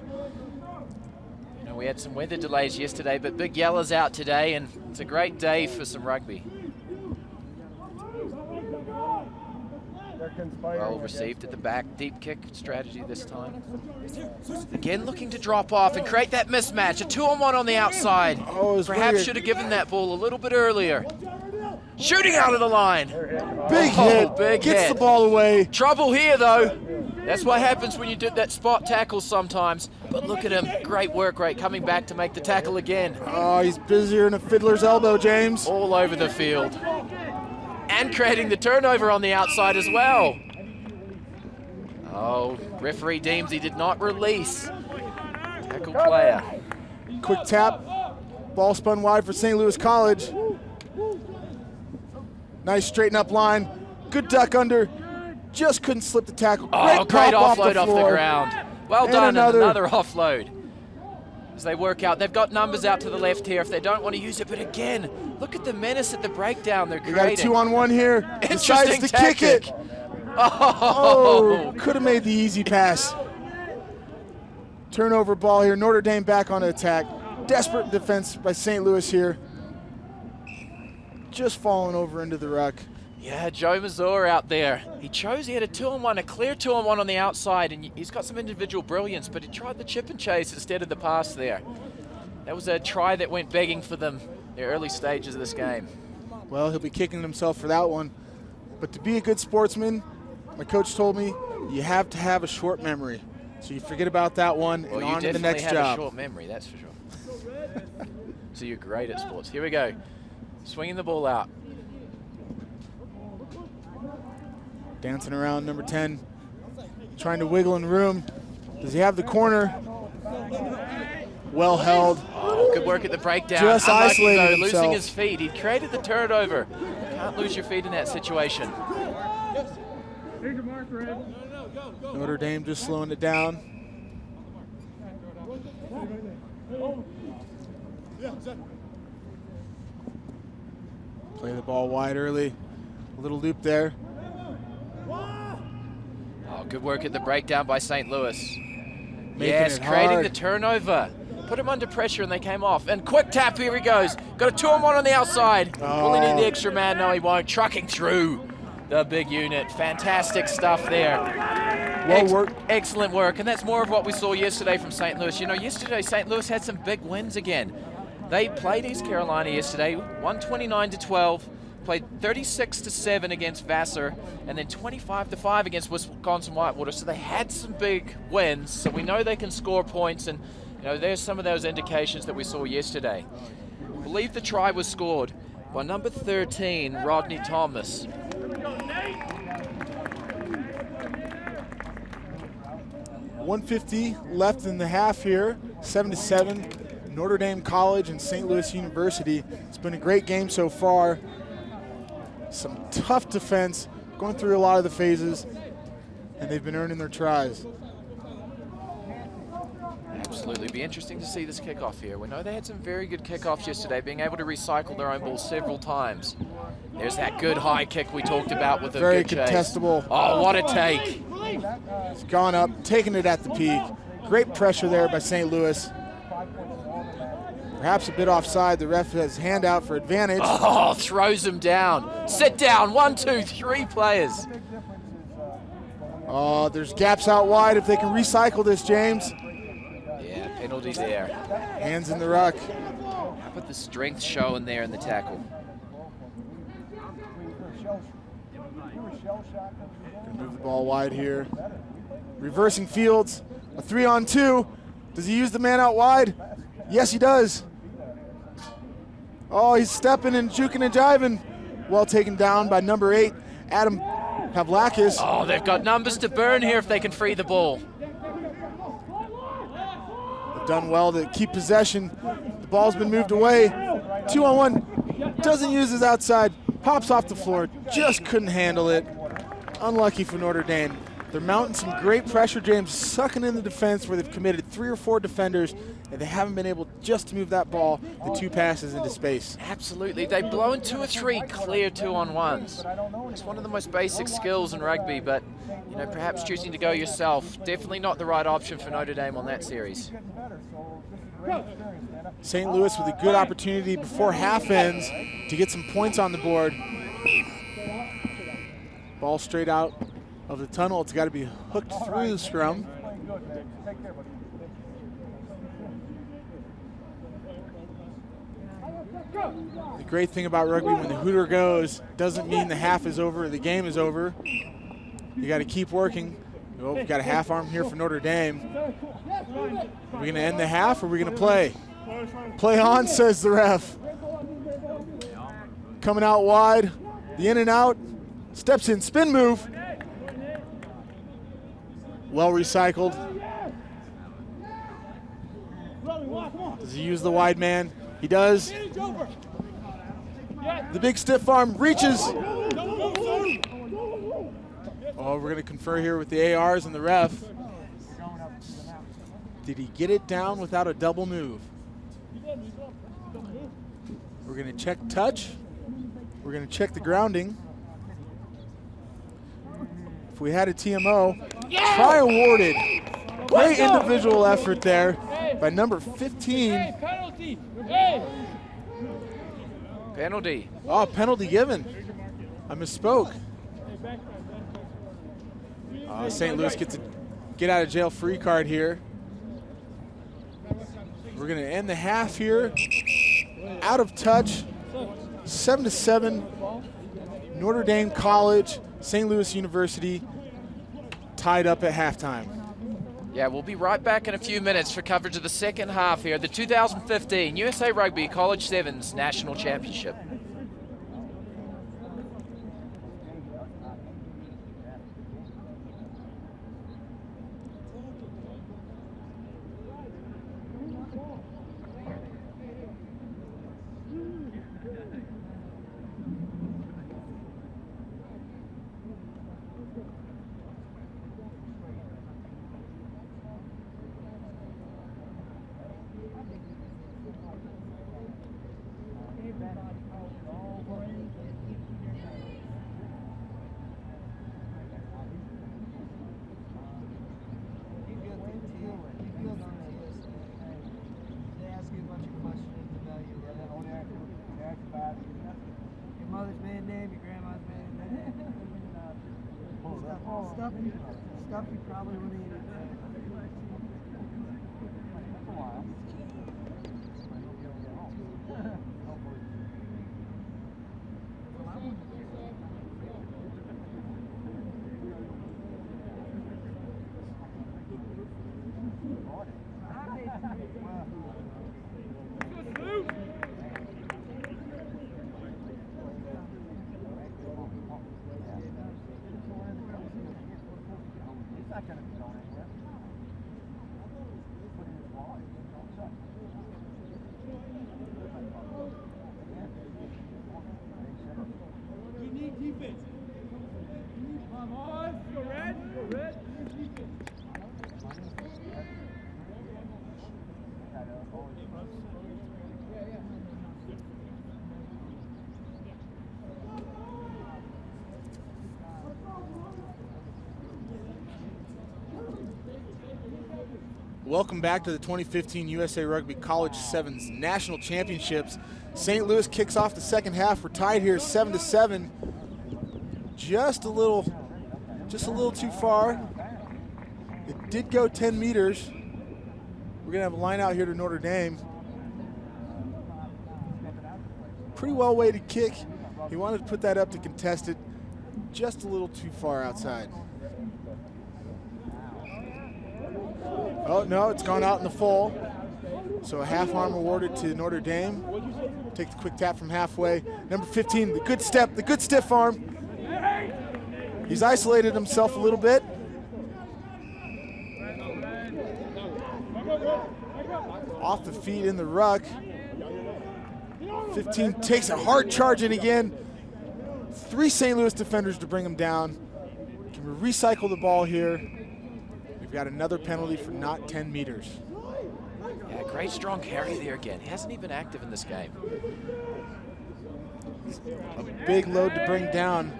You know, we had some weather delays yesterday, but Big Yella's out today, and it's a great day for some rugby. Well received at the back, deep kick strategy this time. Again looking to drop off and create that mismatch. A 2-on-1 on the outside. Oh, perhaps weird. should have given that ball a little bit earlier. Shooting out of the line. Big hit, big gets hit. the ball away. Trouble here though. That's what happens when you do that spot tackle sometimes. But look at him, great work rate coming back to make the tackle again. Oh, he's busier than a fiddler's elbow, James. All over the field. And creating the turnover on the outside as well. Oh, referee deems he did not release. Tackle player. Quick tap, ball spun wide for St. Louis College. Nice straighten up line, good duck under, just couldn't slip the tackle. Oh, great pop offload off the ground. Well done, and another offload. As they work out, they've got numbers out to the left here if they don't want to use it, but again, look at the menace at the breakdown they're We creating. got a 2-on-1 here, decides Interesting to kick tactic. it. Oh, Could have made the easy pass. Turnover ball here, Notre Dame back on attack. Desperate defense by St. Louis here. Just falling over into the ruck. Yeah, Joe Mazur out there. He had a 2-on-1, a clear 2-on-1 on the outside, and he's got some individual brilliance, but he tried the chip and chase instead of the pass there. That was a try that went begging for them in the early stages of this game. Well, he'll be kicking himself for that one. But to be a good sportsman, my coach told me, you have to have a short memory. So you forget about that one Well, and you on to the definitely next have job. a short memory, that's for sure. So you're great at sports. Here we go. Swinging the ball out. Dancing around number 10, trying to wiggle in room. Does he have the corner? Well held. Oh, good work at the breakdown. Just Unlucky, isolated though, himself. losing his feet. He created the turnover. Can't lose your feet in that situation. Notre Dame just slowing it down. Play the ball wide early. A little loop there. Oh, good work at the breakdown by St. Louis. Yes, it creating hard. the turnover. Put him under pressure and they came off. And quick tap, here he goes. Got a 2-on-1 on the outside. Will he need the extra man? No, he won't. Trucking through the big unit. Fantastic stuff there. Well worked. Excellent work, and that's more of what we saw yesterday from St. Louis. You know, yesterday St. Louis had some big wins again. They played East Carolina yesterday, 129-12. Played 36-7 against Vassar, and then 25-5 against Wisconsin Whitewater. So they had some big wins. So we know they can score points, and you know there's some of those indications that we saw yesterday. I believe the try was scored by number 13, Rodney Thomas. .150 left in the half here, 7-7. Notre Dame College and St. Louis University. It's been a great game so far. Some tough defense, going through a lot of the phases, and they've been earning their tries. Absolutely, be interesting to see this kickoff here. We know they had some very good kickoffs yesterday, being able to recycle their own ball several times. There's that good high kick we talked about with a Very good chase. contestable. Oh, what a take. It's gone up, taking it at the peak. Great pressure there by St. Louis. Perhaps a bit offside. The ref has hand out for advantage. Oh, throws him down. Sit down, 1, 2, 3 players. Oh, there's gaps out wide if they can recycle this, James. Yeah, penalty there. Hands in the ruck. How about the strength showing there in the tackle? Move the ball wide here. Reversing Fields, a 3-on-2. Does he use the man out wide? Yes, he does. Oh, he's stepping and juking and jiving. Well taken down by number 8, Adam Pavlakis. Oh, they've got numbers to burn here if they can free the ball. They've done well to keep possession. The ball's been moved away. 2-on-1. Doesn't use his outside. Pops off the floor. Just couldn't handle it. Unlucky for Notre Dame. They're mounting some great pressure, James, sucking in the defense where they've committed 3 or 4 defenders, and they haven't been able just to move that ball, the 2 passes into space. Absolutely. They've blown 2 or 3 clear 2-on-1s. It's one of the most basic skills in rugby, but you know, perhaps choosing to go yourself, definitely not the right option for Notre Dame on that series. St. Louis with a good opportunity before half ends to get some points on the board. Ball straight out of the tunnel. It's got to be hooked through the scrum. The great thing about rugby, when the hooter goes, doesn't mean the half is over, the game is over. You got to keep working. Oh, we've got a half arm here for Notre Dame. Are we going to end the half or are we going to play? Play on, says the ref. Coming out wide, the in and out, steps in, spin move. Well recycled. Does he use the wide man? He does. The big stiff arm reaches. Oh, we're going to confer here with the ARs and the ref. Did he get it down without a double move? We're going to check touch. We're going to check the grounding. If we had a TMO, try awarded. Great individual effort there by number 15. Penalty. Oh, penalty given. I misspoke. St. Louis gets a get out of jail free card here. We're going to end the half here. Out of touch. 7-7. Notre Dame College, St. Louis University tied up at halftime. Yeah, we'll be right back in a few minutes for coverage of the second half here, the 2015 USA Rugby College Sevens National Championship. Stuff you probably wouldn't eat. Welcome back to the 2015 USA Rugby College Sevens National Championships. St. Louis kicks off the second half. We're tied here 7-7. Just a little too far. It did go 10 meters. We're gonna have a line out here to Notre Dame. Pretty well weighted kick. He wanted to put that up to contest it. just a little too far outside. Oh, no, it's gone out in the full. So a half arm awarded to Notre Dame. Take the quick tap from halfway. Number 15, the good step, the good stiff arm. He's isolated himself a little bit. Off the feet in the ruck. 15 takes a hard charge in again. 3 St. Louis defenders to bring him down. Can we recycle the ball here? We've got another penalty for not 10 meters. Yeah, great strong carry there again. He hasn't even been active in this game. A big load to bring down.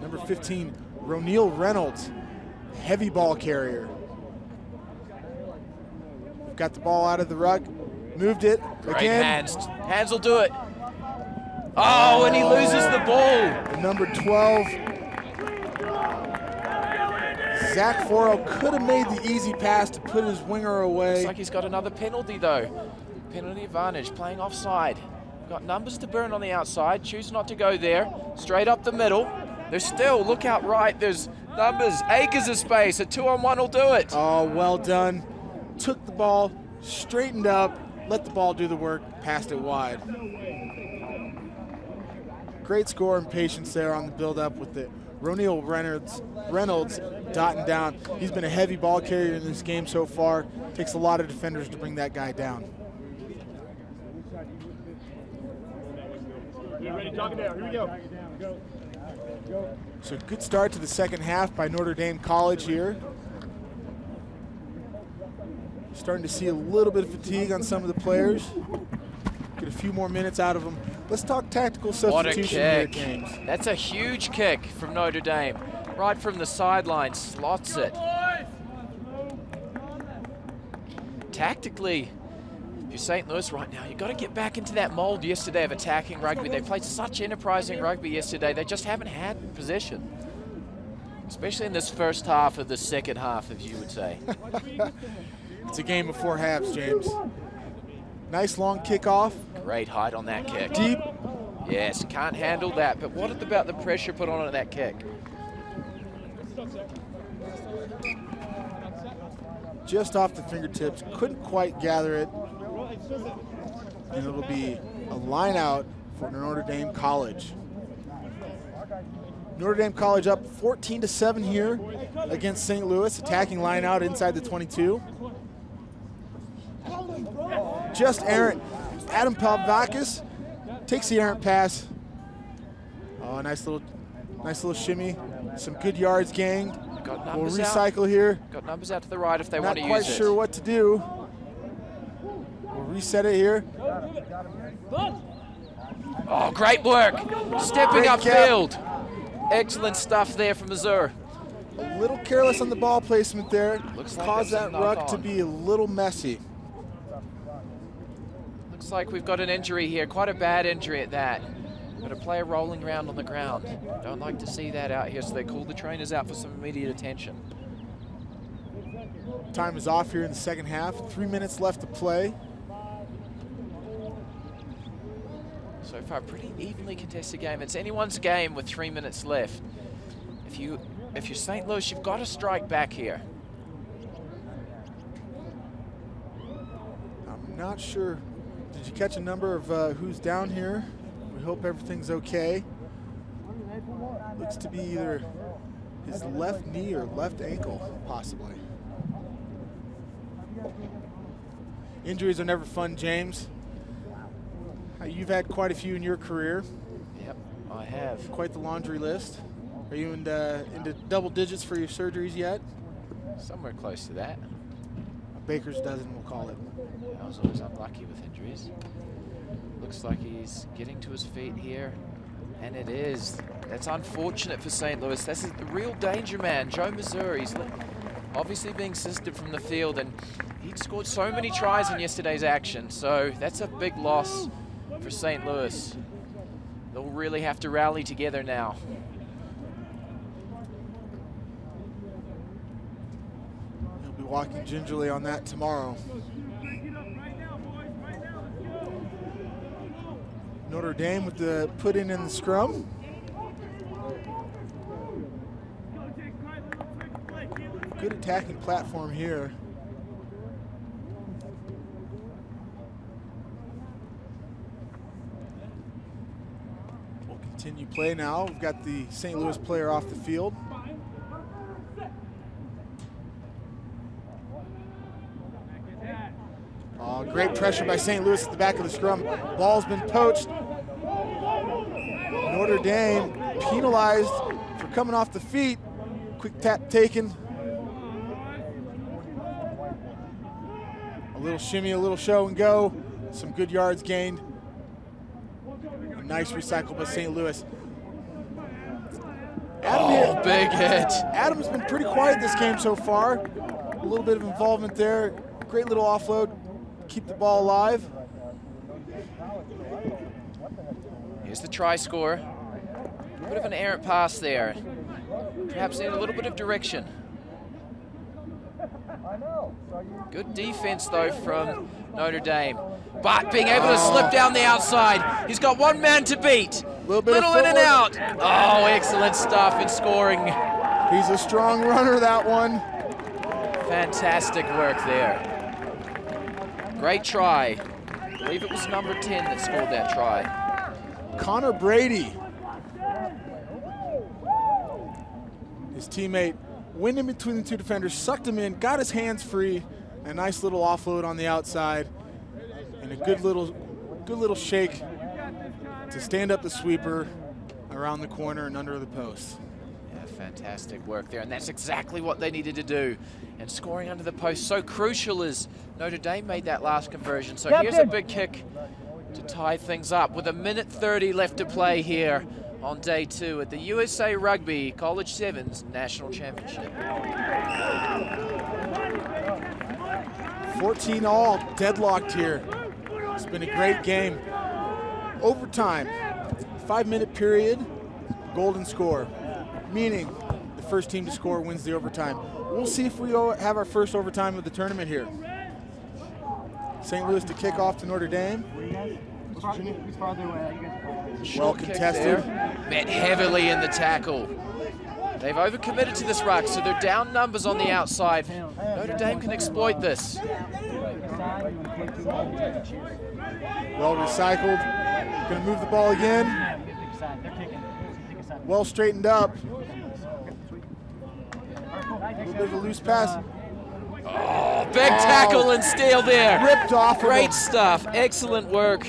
Number 15, Roneel Reynolds, heavy ball carrier. We've got the ball out of the ruck, moved it Great again. hands. Hands will do it. Oh, and he loses the ball. The number 12, Zach Forrell could have made the easy pass to put his winger away. Looks like he's got another penalty though. Penalty advantage, playing offside. Got numbers to burn on the outside, choose not to go there. Straight up the middle. There's still, look out right, there's numbers, acres of space. A 2-on-1 will do it. Oh, well done. Took the ball, straightened up, let the ball do the work, passed it wide. Great score and patience there on the build-up with the Roneel Reynolds dotting down. He's been a heavy ball carrier in this game so far. Takes a lot of defenders to bring that guy down. Get ready, talk it down. Here we go. So good start to the second half by Notre Dame College here. Starting to see a little bit of fatigue on some of the players. Get a few more minutes out of them. Let's talk tactical substitution here, James. That's a huge kick from Notre Dame. Right from the sideline, slots it. Tactically, if you're St. Louis right now, you've got to get back into that mold yesterday of attacking rugby. They played such enterprising rugby yesterday. They just haven't had possession. Especially in this first half of the second half, as you would say. It's a game of 4 halves, James. Nice long kickoff. Great height on that kick. Deep. Yes, can't handle that. But what about the pressure put on that kick? Just off the fingertips. Couldn't quite gather it. And it'll be a line out for Notre Dame College. Notre Dame College up 14-7 here against St. Louis. Attacking line out inside the 22. Just errant. Adam Pavlakis takes the errant pass. Oh, nice little shimmy. Some good yards gained. Got We'll numbers recycle out. here. Got numbers out to the right if they want to Not use it. quite sure what to do. We'll reset it here. Oh, great work. Stepping Great upfield. Excellent stuff there from Missouri. A little careless on the ball placement there. Looks like Caused that's a that ruck knock to on. be a little messy. Looks like we've got an injury here, quite a bad injury at that. Got a player rolling around on the ground. Don't like to see that out here, so they call the trainers out for some immediate attention. Time is off here in the second half. 3 minutes left to play. So far, pretty evenly contested game. It's anyone's game with 3 minutes left. If you're St. Louis, you've got to strike back here. I'm not sure. Did you catch a number of who's down here? We hope everything's okay. Looks to be either his left knee or left ankle, possibly. Injuries are never fun, James. You've had quite a few in your career. Yep, I have. Quite the laundry list. Are you into double digits for your surgeries yet? Somewhere close to that. A baker's dozen, we'll call it. I was always unlucky with injuries. Looks like he's getting to his feet here. And it is. That's unfortunate for St. Louis. This is the real danger man, Joe Missouri. He's obviously being assisted from the field, and he'd scored so many tries in yesterday's action. So that's a big loss for St. Louis. They'll really have to rally together now. He'll be walking gingerly on that tomorrow. Notre Dame with the put in the scrum. Good attacking platform here. We'll continue play now. We've got the St. Louis player off the field. Great pressure by St. Louis at the back of the scrum. Ball's been poached. Notre Dame penalized for coming off the feet. Quick tap taken. A little shimmy, a little show and go. Some good yards gained. A nice recycle by St. Louis. Oh, big hit. Adam's been pretty quiet this game so far. A little bit of involvement there. Great little offload. Keep the ball alive. Here's the try score. A bit of an errant pass there. Perhaps need a little bit of direction. Good defense though from Notre Dame. But being able to slip down the outside. He's got one man to beat. Little in and out. Oh, excellent stuff in scoring. He's a strong runner, that one. Fantastic work there. Great try. I believe it was number 10 that scored that try. Connor Brady. His teammate went in between the two defenders, sucked him in, got his hands free, and a nice little offload on the outside, and a good little shake to stand up the sweeper around the corner and under the post. Yeah, fantastic work there, and that's exactly what they needed to do. And scoring under the post, so crucial as Notre Dame made that last conversion. So here's a big kick to tie things up with 1:30 left to play here on day 2 at the USA Rugby College Sevens National Championship. 14 all, deadlocked here. It's been a great game. Overtime, 5-minute period, golden score, meaning the first team to score wins the overtime. We'll see if we have our first overtime of the tournament here. St. Louis to kick off to Notre Dame. Well contested. Met heavily in the tackle. They've overcommitted to this ruck, so they're down numbers on the outside. Notre Dame can exploit this. Well recycled. Going to move the ball again. Well straightened up. A little bit of a loose pass. Oh, big tackle and steal there. Ripped off. Great stuff. Excellent work.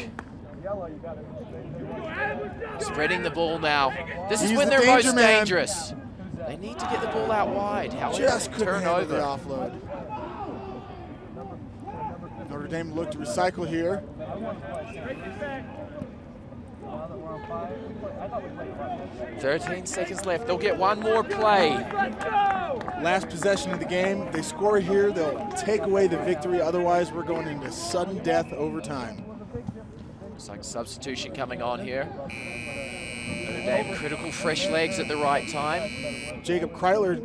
Spreading the ball now. This is when they're most dangerous. They need to get the ball out wide. However, just couldn't handle the turnover. offload. Notre Dame looked to recycle here. 13 seconds left. They'll get one more play. Last possession of the game. If they score here, they'll take away the victory. Otherwise, we're going into sudden death overtime. Looks like substitution coming on here. Notre Dame, critical fresh legs at the right time. Jacob Kreitler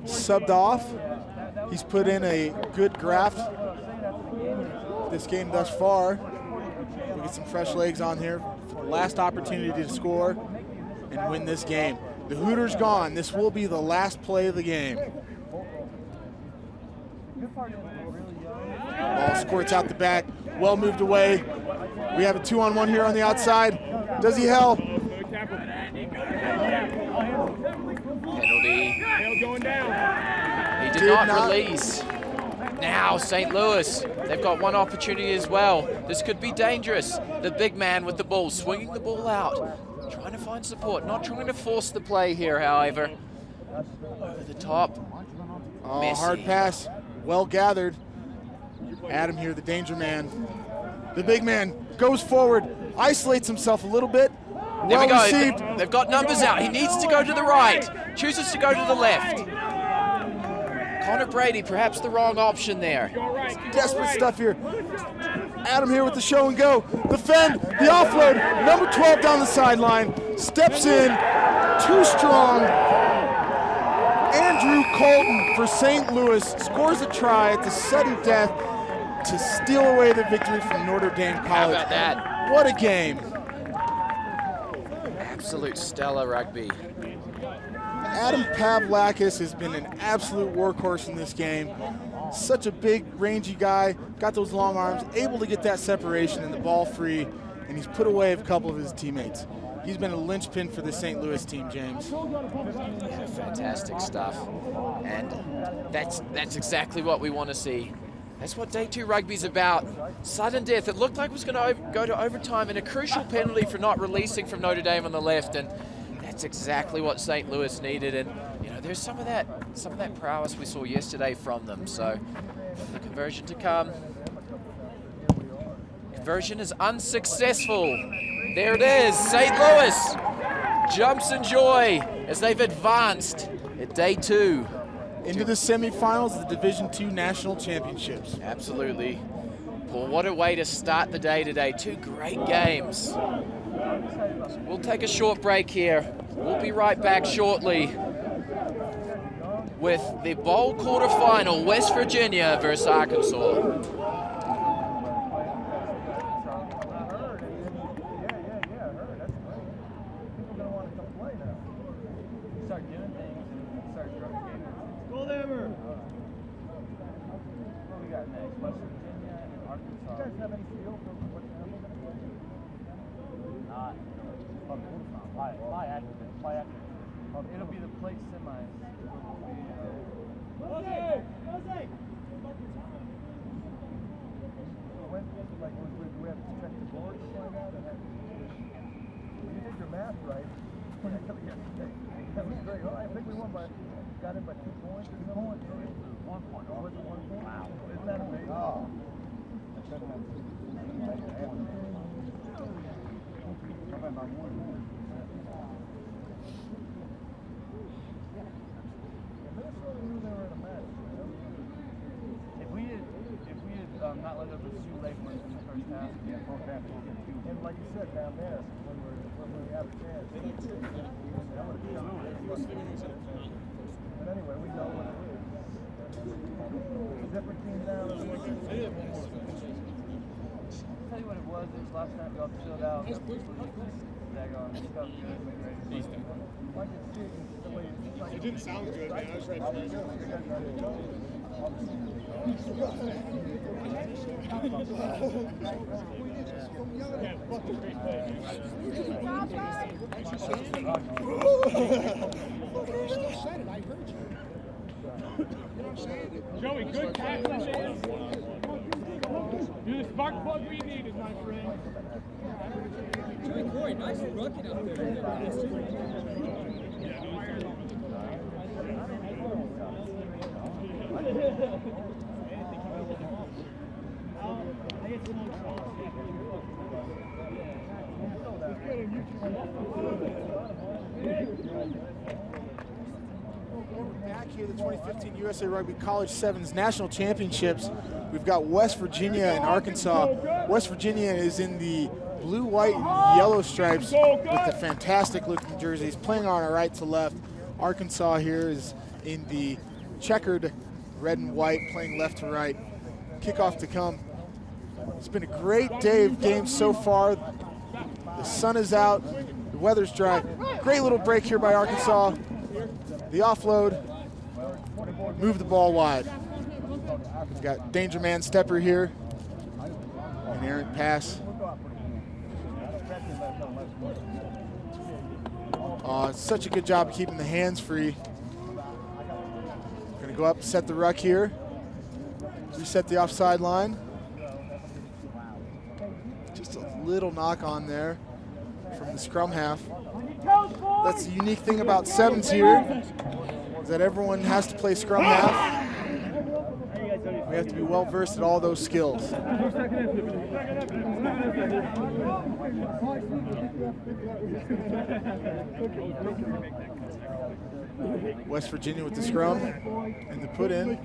subbed off. He's put in a good graft this game thus far. We'll get some fresh legs on here for the last opportunity to score and win this game. The Hooters gone. This will be the last play of the game. Ball squirts out the back. Well moved away. We have a 2-on-1 here on the outside. Does he help? Penalty. He did not release. Now St. Louis, they've got one opportunity as well. This could be dangerous. The big man with the ball, swinging the ball out. Trying to find support, not trying to force the play here, however. Over the top. Oh, Messy. hard pass. Well gathered. Adam here, the danger man. The big man goes forward, isolates himself a little bit. There we go. Received. They've got numbers out. He needs to go to the right. Chooses to go to the left. Connor Brady, perhaps the wrong option there. Desperate stuff here. Adam here with the show and go. Defend, the offload. Number 12 down the sideline. Steps in, too strong. Andrew Colton for St. Louis scores a try at the sudden death to steal away the victory from Notre Dame College. How about that? What a game. Absolute stellar rugby. Adam Pavlakis has been an absolute workhorse in this game. Such a big, rangy guy, got those long arms, able to get that separation and the ball free, and he's put away a couple of his teammates. He's been a linchpin for the St. Louis team, James. Yeah, fantastic stuff. And that's exactly what we want to see. That's what Day 2 rugby's about. Sudden death. It looked like it was going to go to overtime, and a crucial penalty for not releasing from Notre Dame on the left, and that's exactly what St. Louis needed. And you know, there's some of that prowess we saw yesterday from them. So the conversion to come. Conversion is unsuccessful. There it is. St. Louis jumps in joy as they've advanced at Day 2. Into the semifinals of the Division II National Championships. Absolutely. Paul, what a way to start the day today. 2 great games. We'll take a short break here. We'll be right back shortly with the bowl quarterfinal, West Virginia versus Arkansas. It'll be the plate semis. Do we have to check the board to find out? You did your math right. That was great. Oh, I think we won by, got it by 2 points. 2 points. 1 point. Oh, was it 1 point? Wow. Isn't that amazing? Oh. If we had not let up a few late ones in the first half, and like you said down there, when we have a chance, but anyway, we know what it is. Different team now. Tell you what it was last night. We all chilled out. It didn't sound good, man. I was ready to Joey, good tackle, man. You're the spark plug we needed, my friend. Joey Corey, nice rucking out there. Back here, the 2015 USA Rugby College Sevens National Championships. We've got West Virginia and Arkansas. West Virginia is in the blue, white, and yellow stripes with the fantastic looking jerseys, playing on our right to left. Arkansas here is in the checkered red and white, playing left to right. Kickoff to come. It's been a great day of games so far. The sun is out, the weather's dry. Great little break here by Arkansas. The offload, move the ball wide. We've got danger man stepper here. An errant pass. Such a good job of keeping the hands free. Gonna go up, set the ruck here. Reset the offside line. Just a little knock on there from the scrum half. That's the unique thing about sevens here, is that everyone has to play scrum half. We have to be well versed at all those skills. West Virginia with the scrum and the put in.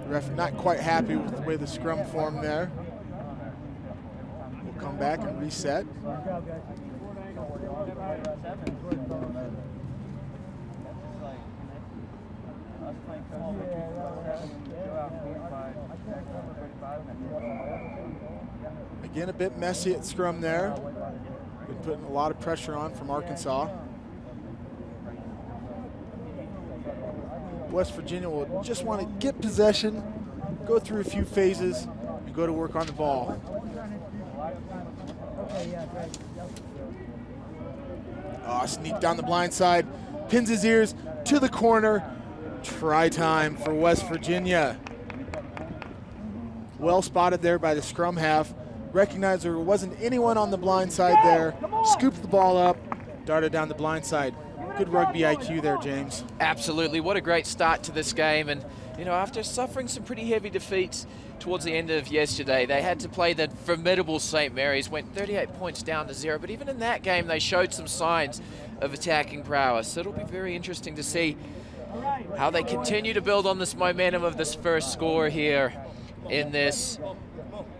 The ref not quite happy with the way the scrum formed there. We'll come back and reset. Again, a bit messy at scrum there. Been putting a lot of pressure on from Arkansas. West Virginia will just want to get possession, go through a few phases, and go to work on the ball. Oh, sneak down the blind side, pins his ears to the corner. Try time for West Virginia. Well spotted there by the scrum half. Recognized there wasn't anyone on the blind side there. Scooped the ball up, darted down the blind side. Good rugby IQ there, James. Absolutely. What a great start to this game. And, you know, after suffering some pretty heavy defeats towards the end of yesterday, they had to play the formidable St. Mary's, went 38 points down to 0. But even in that game, they showed some signs of attacking prowess. So it'll be very interesting to see how they continue to build on this momentum of this first score here in this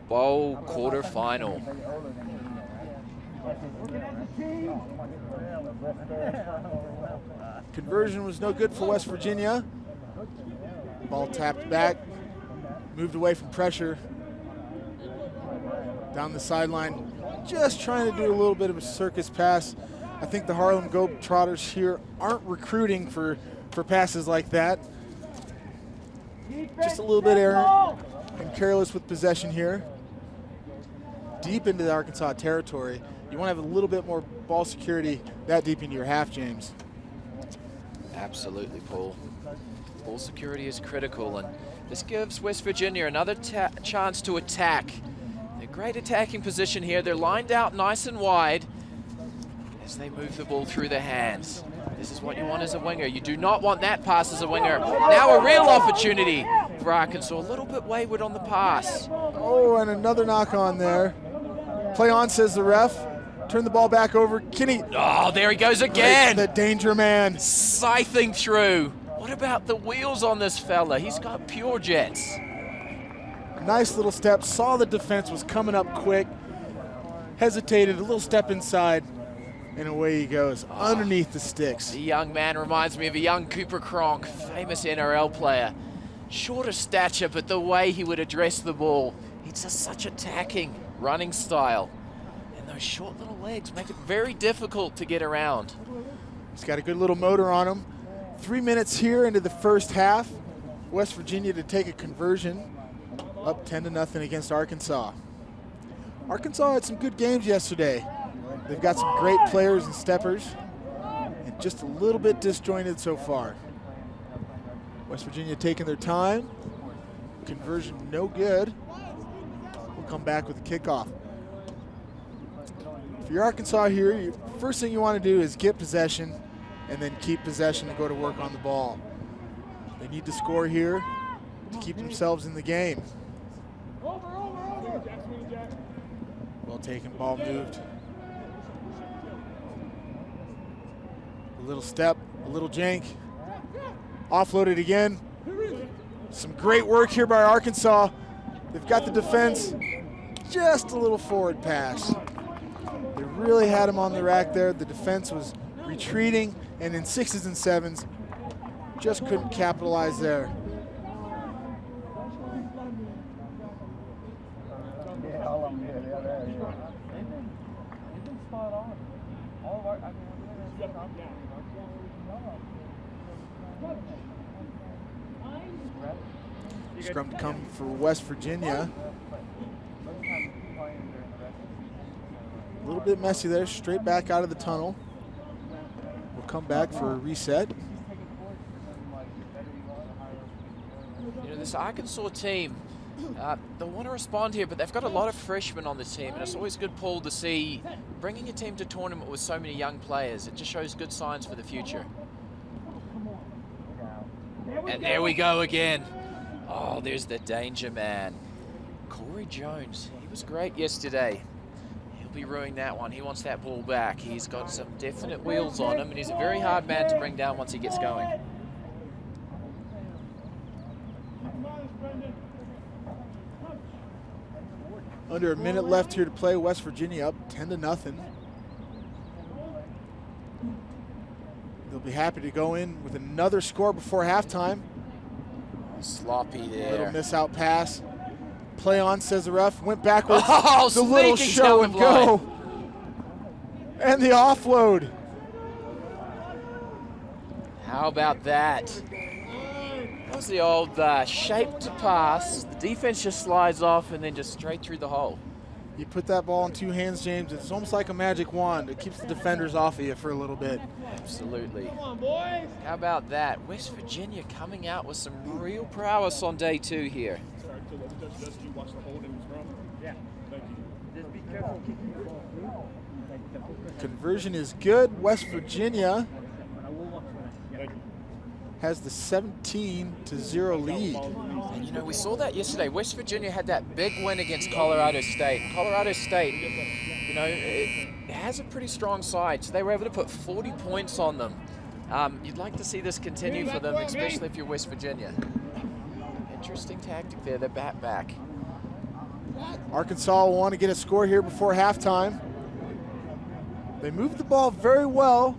bowl quarterfinal. Conversion was no good for West Virginia. Ball tapped back, moved away from pressure. Down the sideline, just trying to do a little bit of a circus pass. I think the Harlem Globetrotters here aren't recruiting for passes like that. Just a little bit errant and careless with possession here. Deep into the Arkansas territory. You want to have a little bit more ball security that deep into your half, James. Absolutely, Paul. Ball security is critical, and this gives West Virginia another chance to attack. They're great attacking position here. They're lined out nice and wide as they move the ball through their hands. This is what you want as a winger. You do not want that pass as a winger. Now a real opportunity for Arkansas. A little bit wayward on the pass. Oh, and another knock on there. Play on, says the ref. Turn the ball back over. Kenny. Oh, there he goes again. The danger man. Scything through. What about the wheels on this fella? He's got pure jets. Nice little step. Saw the defense was coming up quick. Hesitated, a little step inside, and away he goes, underneath the sticks. The young man reminds me of a young Cooper Cronk, famous NRL player. Shorter stature, but the way he would address the ball. It's such attacking running style. And those short little legs make it very difficult to get around. He's got a good little motor on him. 3 minutes here into the first half. West Virginia to take a conversion. Up 10-0 against Arkansas. Arkansas had some good games yesterday. They've got some great players and steppers, and just a little bit disjointed so far. West Virginia taking their time. Conversion no good. We'll come back with a kickoff. For your Arkansas here, first thing you want to do is get possession and then keep possession and go to work on the ball. They need to score here to keep themselves in the game. Well taken, ball moved. A little step, a little jank. Offloaded again. Some great work here by Arkansas. They've got the defense. Just a little forward pass. They really had him on the rack there. The defense was retreating, and in 6s and 7s, just couldn't capitalize there. Scrum to come for West Virginia. A little bit messy there, straight back out of the tunnel. We'll come back for a reset. You know, this Arkansas team, they want to respond here, but they've got a lot of freshmen on the team, and it's always good, Paul, to see bringing a team to tournament with so many young players. It just shows good signs for the future. And there we go again. Oh, there's the danger man. Corey Jones, he was great yesterday. He'll be ruining that one. He wants that ball back. He's got some definite wheels on him, and he's a very hard man to bring down once he gets going. Under a minute left here to play. West Virginia up 10-0. They'll be happy to go in with another score before halftime. Sloppy there. Little miss out pass. Play on, says the ref. Went backwards. Oh, the little sneaking show down and the line. go. And the offload. How about that? That was the old shape to pass. The defense just slides off and then just straight through the hole. You put that ball in 2 hands, James. It's almost like a magic wand. It keeps the defenders off of you for a little bit. Absolutely. Come on, boys. How about that? West Virginia coming out with some real prowess on day 2 here. Sorry, so let me just you watch the hold in the scrum. Yeah. Thank you. Just be careful kicking the ball through. Conversion is good. West Virginia I will watch that. Thank you. has the 17-0 lead. And you know, we saw that yesterday. West Virginia had that big win against Colorado State. Colorado State, you know, it has a pretty strong side, so they were able to put 40 points on them. You'd like to see this continue for them, especially if you're West Virginia. Interesting tactic there, the bat back. Arkansas will want to get a score here before halftime. They moved the ball very well.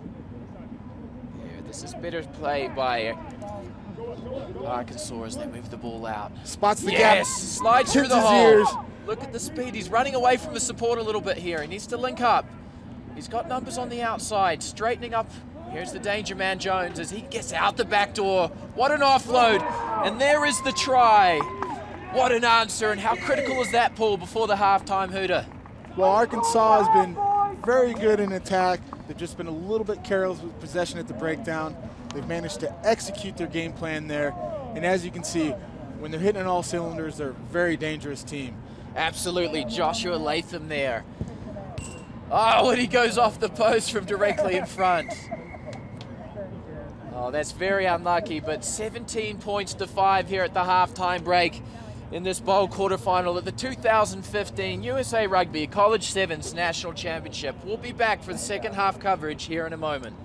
Yeah, this is better play by Arkansas as they move the ball out. Spots the Yes, gap. slides through Tips the his hole. ears. Look at the speed. He's running away from the support a little bit here. He needs to link up. He's got numbers on the outside, straightening up. Here's the danger man Jones as he gets out the back door. What an offload. And there is the try. What an answer, and how critical is that, Paul, before the halftime hooter? Well, Arkansas has been very good in attack. They've just been a little bit careless with possession at the breakdown. They've managed to execute their game plan there. And as you can see, when they're hitting on all cylinders, they're a very dangerous team. Absolutely, Joshua Latham there. Oh, when he goes off the post from directly in front. Oh, that's very unlucky, but 17 points to 5 here at the halftime break in this bowl quarterfinal at the 2015 USA Rugby College Sevens National Championship. We'll be back for the second half coverage here in a moment.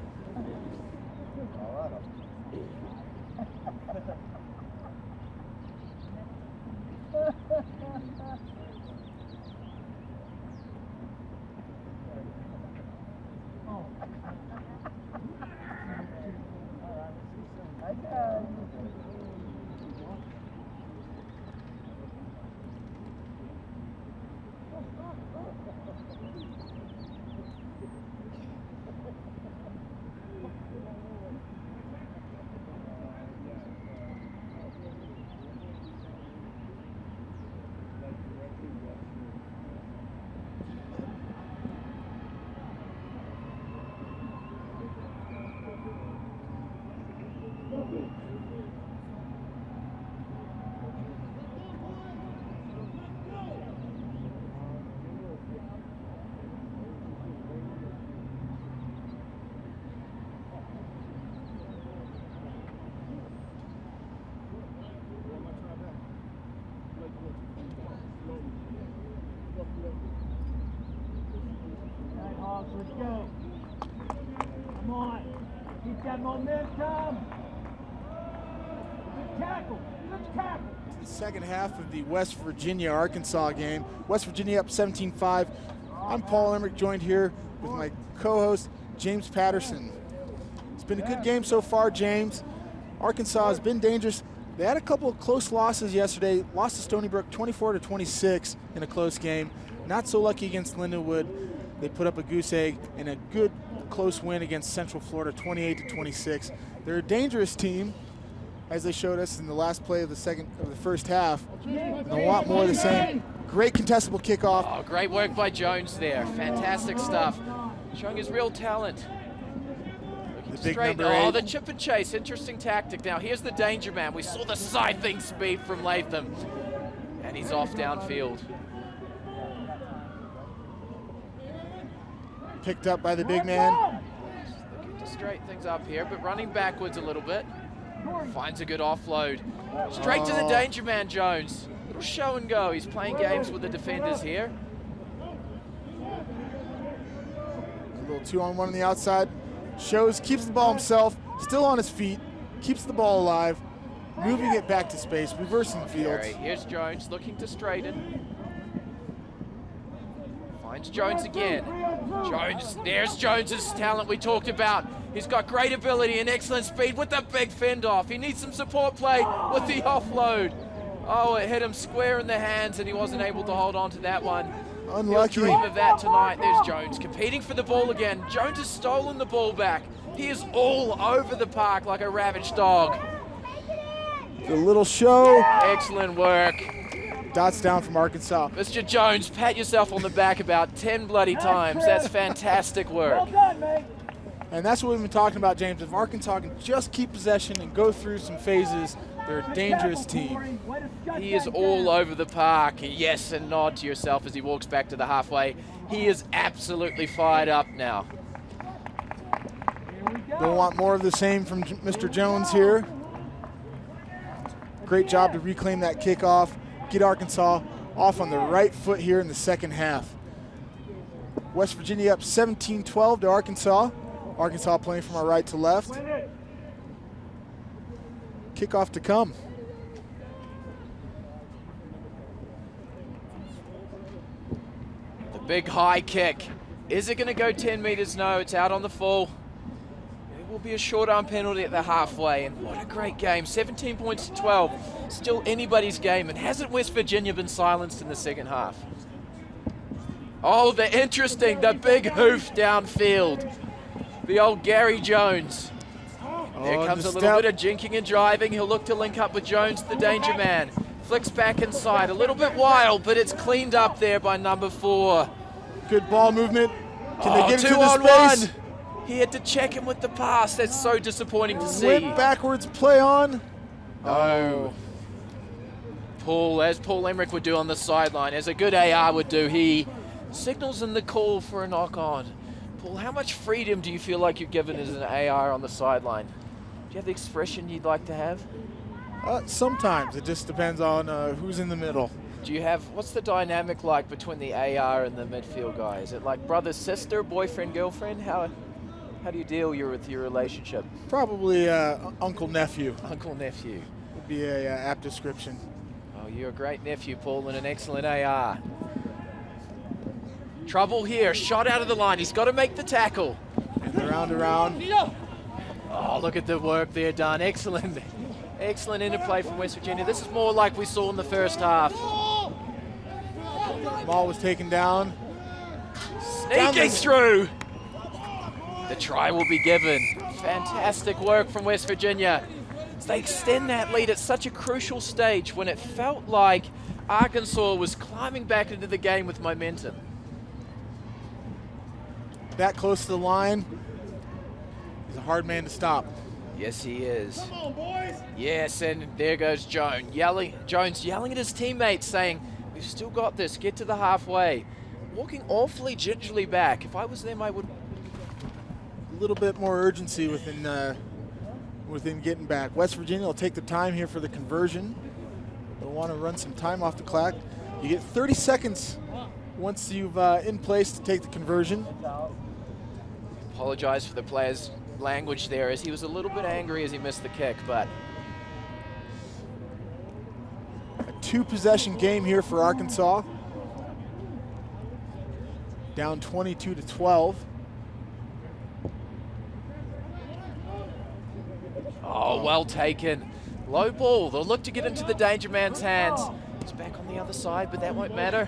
Let's go. Come on. Keep that momentum. Good tackle. Good tackle. The second half of the West Virginia-Arkansas game. West Virginia up 17-5. I'm Paul Emmerich, joined here with my co-host, James Patterson. It's been a good game so far, James. Arkansas has been dangerous. They had a couple of close losses yesterday. Lost to Stony Brook 24-26 in a close game. Not so lucky against Lindenwood. They put up a goose egg in a good close win against Central Florida 28-26. They're a dangerous team, as they showed us in the last play of the first half. And a lot more of the same. Great contestable kickoff. Oh, great work by Jones there. Fantastic stuff. Showing his real talent. The big Straight. number Oh, 8. the chip and chase. Interesting tactic. Now, here's the danger man. We saw the scything speed from Latham. And he's off downfield. Picked up by the big man. Looking to straighten things up here, but running backwards a little bit. Finds a good offload. Straight to the danger man, Jones. Little show and go. He's playing games with the defenders here. A little 2-on-1 on the outside. Shows, keeps the ball himself, still on his feet, keeps the ball alive, moving it back to space, reversing the field. Here's Jones looking to straighten. Finds Jones again. Jones, there's Jones's talent we talked about. He's got great ability and excellent speed with the big fend off. He needs some support play with the offload. Oh, it hit him square in the hands and he wasn't able to hold on to that one. Unlucky. He'll dream of that tonight. There's Jones competing for the ball again. Jones has stolen the ball back. He is all over the park like a ravaged dog. The little show. Excellent work. Dots down from Arkansas. Mr. Jones, pat yourself on the back about 10 bloody times. That's fantastic work. And that's what we've been talking about, James. If Arkansas can just keep possession and go through some phases, they're a dangerous team. He is all over the park. Yes, and nod to yourself as he walks back to the halfway. He is absolutely fired up now. They'll want more of the same from Mr. Jones here. Great job to reclaim that kickoff, get Arkansas off on the right foot here in the second half. West Virginia up 17-12 to Arkansas. Arkansas playing from our right to left. Kickoff to come. The big high kick. Is it going to go 10 meters? No, it's out on the full. It will be a short arm penalty at the halfway. And what a great game. 17 points to 12. Still anybody's game. And hasn't West Virginia been silenced in the second half? Oh, the big hoof downfield. The old Gary Jones. There comes a little bit of jinking and driving. He'll look to link up with Jones, the danger man. Flicks back inside. A little bit wild, but it's cleaned up there by number 4. Good ball movement. Can they get into the 2-on-1. space? He had to check him with the pass. That's so disappointing to see. Whip backwards, play on. Oh. Paul, as Paul Emmerich would do on the sideline, as a good AR would do, he signals in the call for a knock-on. Paul, how much freedom do you feel like you're given as an AR on the sideline? Do you have the expression you'd like to have? Sometimes. It just depends on who's in the middle. Do you have, what's the dynamic like between the AR and the midfield guy? Is it like brother, sister, boyfriend, girlfriend? How do you deal with your relationship? Probably uncle, nephew. Uncle, nephew. Would be a apt description. Oh, you're a great nephew, Paul, and an excellent AR. Trouble here, shot out of the line. He's got to make the tackle. And around. Oh, look at the work there done. Excellent. Excellent interplay from West Virginia. This is more like we saw in the first half. Ball was taken down. Sneaking through. The try will be given. Fantastic work from West Virginia. They extend that lead at such a crucial stage when it felt like Arkansas was climbing back into the game with momentum. That close to the line. He's a hard man to stop. Yes, he is. Come on, boys. Yes, and there goes Jones yelling at his teammates saying, we've still got this, get to the halfway. Walking awfully gingerly back. If I was them, I would... A little bit more urgency within getting back. West Virginia will take the time here for the conversion. They'll want to run some time off the clock. You get 30 seconds once you've in place to take the conversion. Apologize for the player's language there, as he was a little bit angry as he missed the kick, but... A 2-possession game here for Arkansas. Down 22-12. Oh, well taken. Low ball. They'll look to get into the danger man's hands. He's back on the other side, but that won't matter.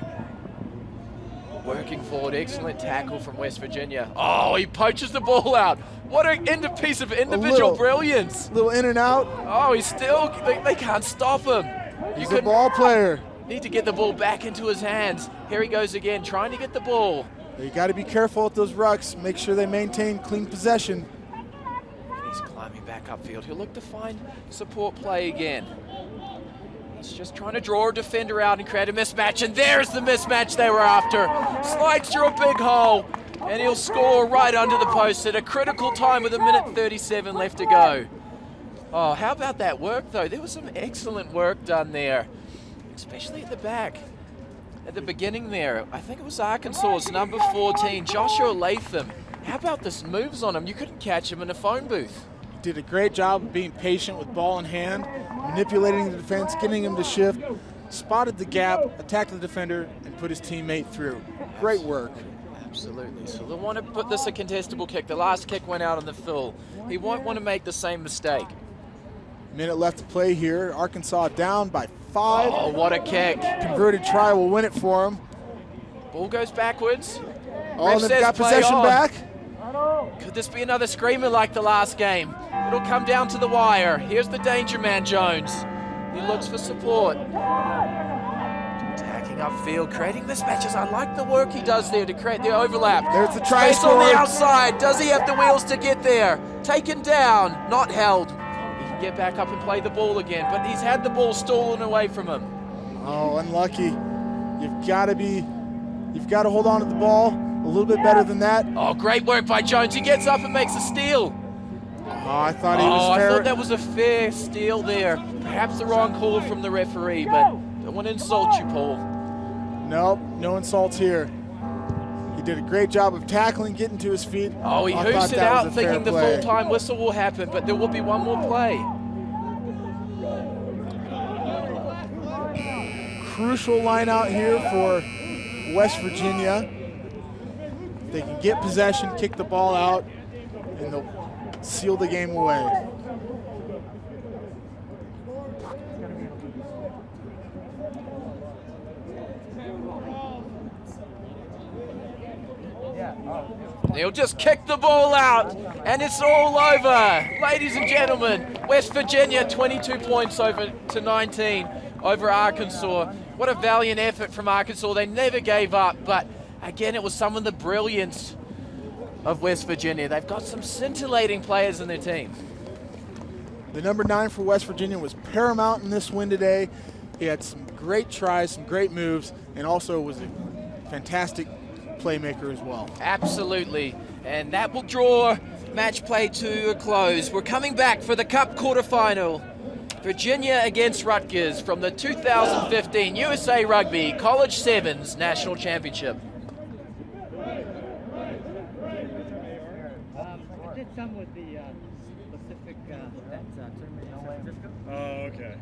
Working forward, excellent tackle from West Virginia. Oh, he poaches the ball out. What a piece of individual brilliance. Little in and out. Oh, he's still, they can't stop him. He's a ball player. Need to get the ball back into his hands. Here he goes again, trying to get the ball. You got to be careful with those rucks. Make sure they maintain clean possession. He's climbing back upfield. He'll look to find support play again. He's just trying to draw a defender out and create a mismatch, and there's the mismatch they were after. Slides through a big hole, and he'll score right under the post at a critical time with 1:37 left to go. Oh, how about that work, though? There was some excellent work done there, especially at the back. At the beginning there, I think it was Arkansas's number 14, Joshua Latham. How about the moves on him? You couldn't catch him in a phone booth. Did a great job of being patient with ball in hand, manipulating the defense, getting him to shift, spotted the gap, attacked the defender, and put his teammate through. Great work. Absolutely. So they'll want to put this a contestable kick. The last kick went out on the fill. He won't want to make the same mistake. Minute left to play here. Arkansas down by 5. Oh, what a kick. Converted try will win it for them. Ball goes backwards. Oh, Ref and they've says got play possession on. back. Could this be another screamer like the last game? It'll come down to the wire. Here's the danger man, Jones. He looks for support. Attacking upfield, creating mismatches. I like the work he does there to create the overlap. There's the try Space on scored. the outside. Does he have the wheels to get there? Taken down, not held. He can get back up and play the ball again, but he's had the ball stolen away from him. Oh, unlucky. You've got to hold on to the ball a little bit better than that. Oh, great work by Jones. He gets up and makes a steal. Oh, I thought he was fair. I thought that was a fair steal there. Perhaps the wrong call from the referee, but don't want to insult you, Paul. Nope, no insults here. He did a great job of tackling, getting to his feet. Oh, he I hoofs thought it that was out a fair thinking the play. full-time whistle will happen, but there will be one more play. Crucial line out here for West Virginia. If they can get possession, kick the ball out, and they'll seal the game away. He'll just kick the ball out, and it's all over. Ladies and gentlemen, West Virginia 22 points over to 19 over Arkansas. What a valiant effort from Arkansas. They never gave up, but again, it was some of the brilliance of West Virginia. They've got some scintillating players in their team. The number 9 for West Virginia was paramount in this win today. He had some great tries, some great moves, and also was a fantastic playmaker as well. Absolutely, and that will draw match play to a close. We're coming back for the Cup quarterfinal. Virginia against Rutgers from the 2015 USA Rugby College Sevens National Championship. I did some with the Pacific tournament in San Francisco. Oh, okay.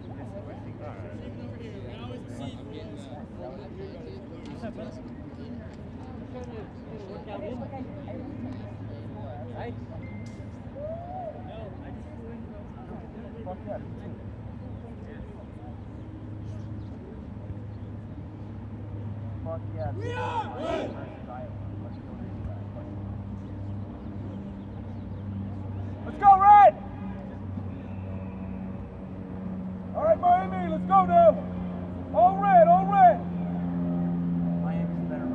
Right? Fuck yeah. Let's go, Red! All right, Miami, let's go now. All red, all red. Miami's better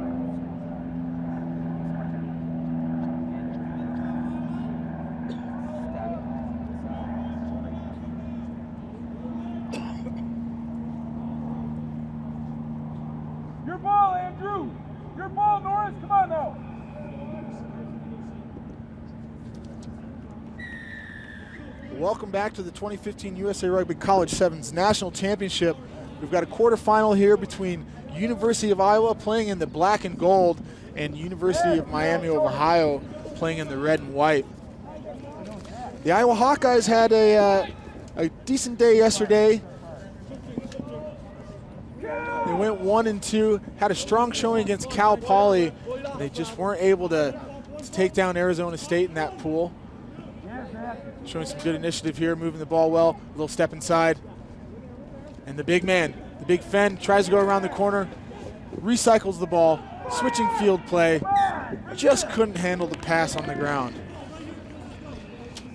Your ball, Andrew. Your ball, Norris. Come on now. Welcome back to the 2015 USA Rugby College Sevens National Championship. We've got a quarterfinal here between University of Iowa playing in the black and gold and University of Miami of Ohio playing in the red and white. The Iowa Hawkeyes had a decent day yesterday. They went 1-2, had a strong showing against Cal Poly. They just weren't able to take down Arizona State in that pool. Showing some good initiative here, moving the ball well, a little step inside. And the big man, the big Fen, tries to go around the corner, recycles the ball, switching field play, just couldn't handle the pass on the ground.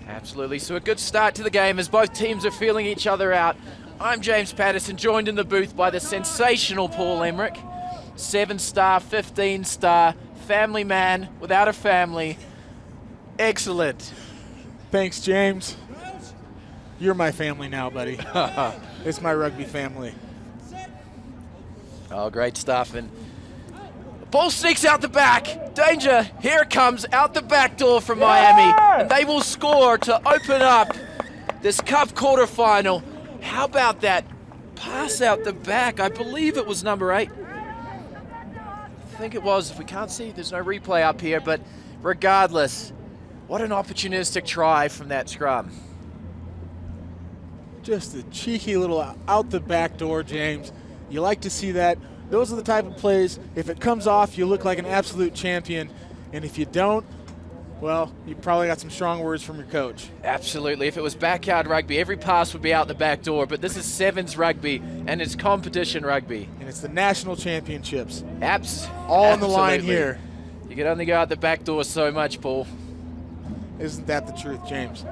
Absolutely, so a good start to the game as both teams are feeling each other out. I'm James Patterson, joined in the booth by the sensational Paul Emmerich. 7-star, 15-star, family man without a family. Excellent. Thanks, James. You're my family now, buddy. It's my rugby family. Oh, great stuff. And the ball sneaks out the back. Danger. Here it comes out the back door from Miami. And they will score to open up this Cup quarterfinal. How about that pass out the back? I believe it was number 8. I think it was. If we can't see, there's no replay up here. But regardless, what an opportunistic try from that scrum. Just a cheeky little out the back door, James. You like to see that. Those are the type of plays, if it comes off, you look like an absolute champion. And if you don't, Well, you probably got some strong words from your coach. Absolutely. If it was backyard rugby, every pass would be out the back door. But this is sevens rugby, and it's competition rugby. And it's the national championships. All on the line here. You can only go out the back door so much, Paul. Isn't that the truth, James?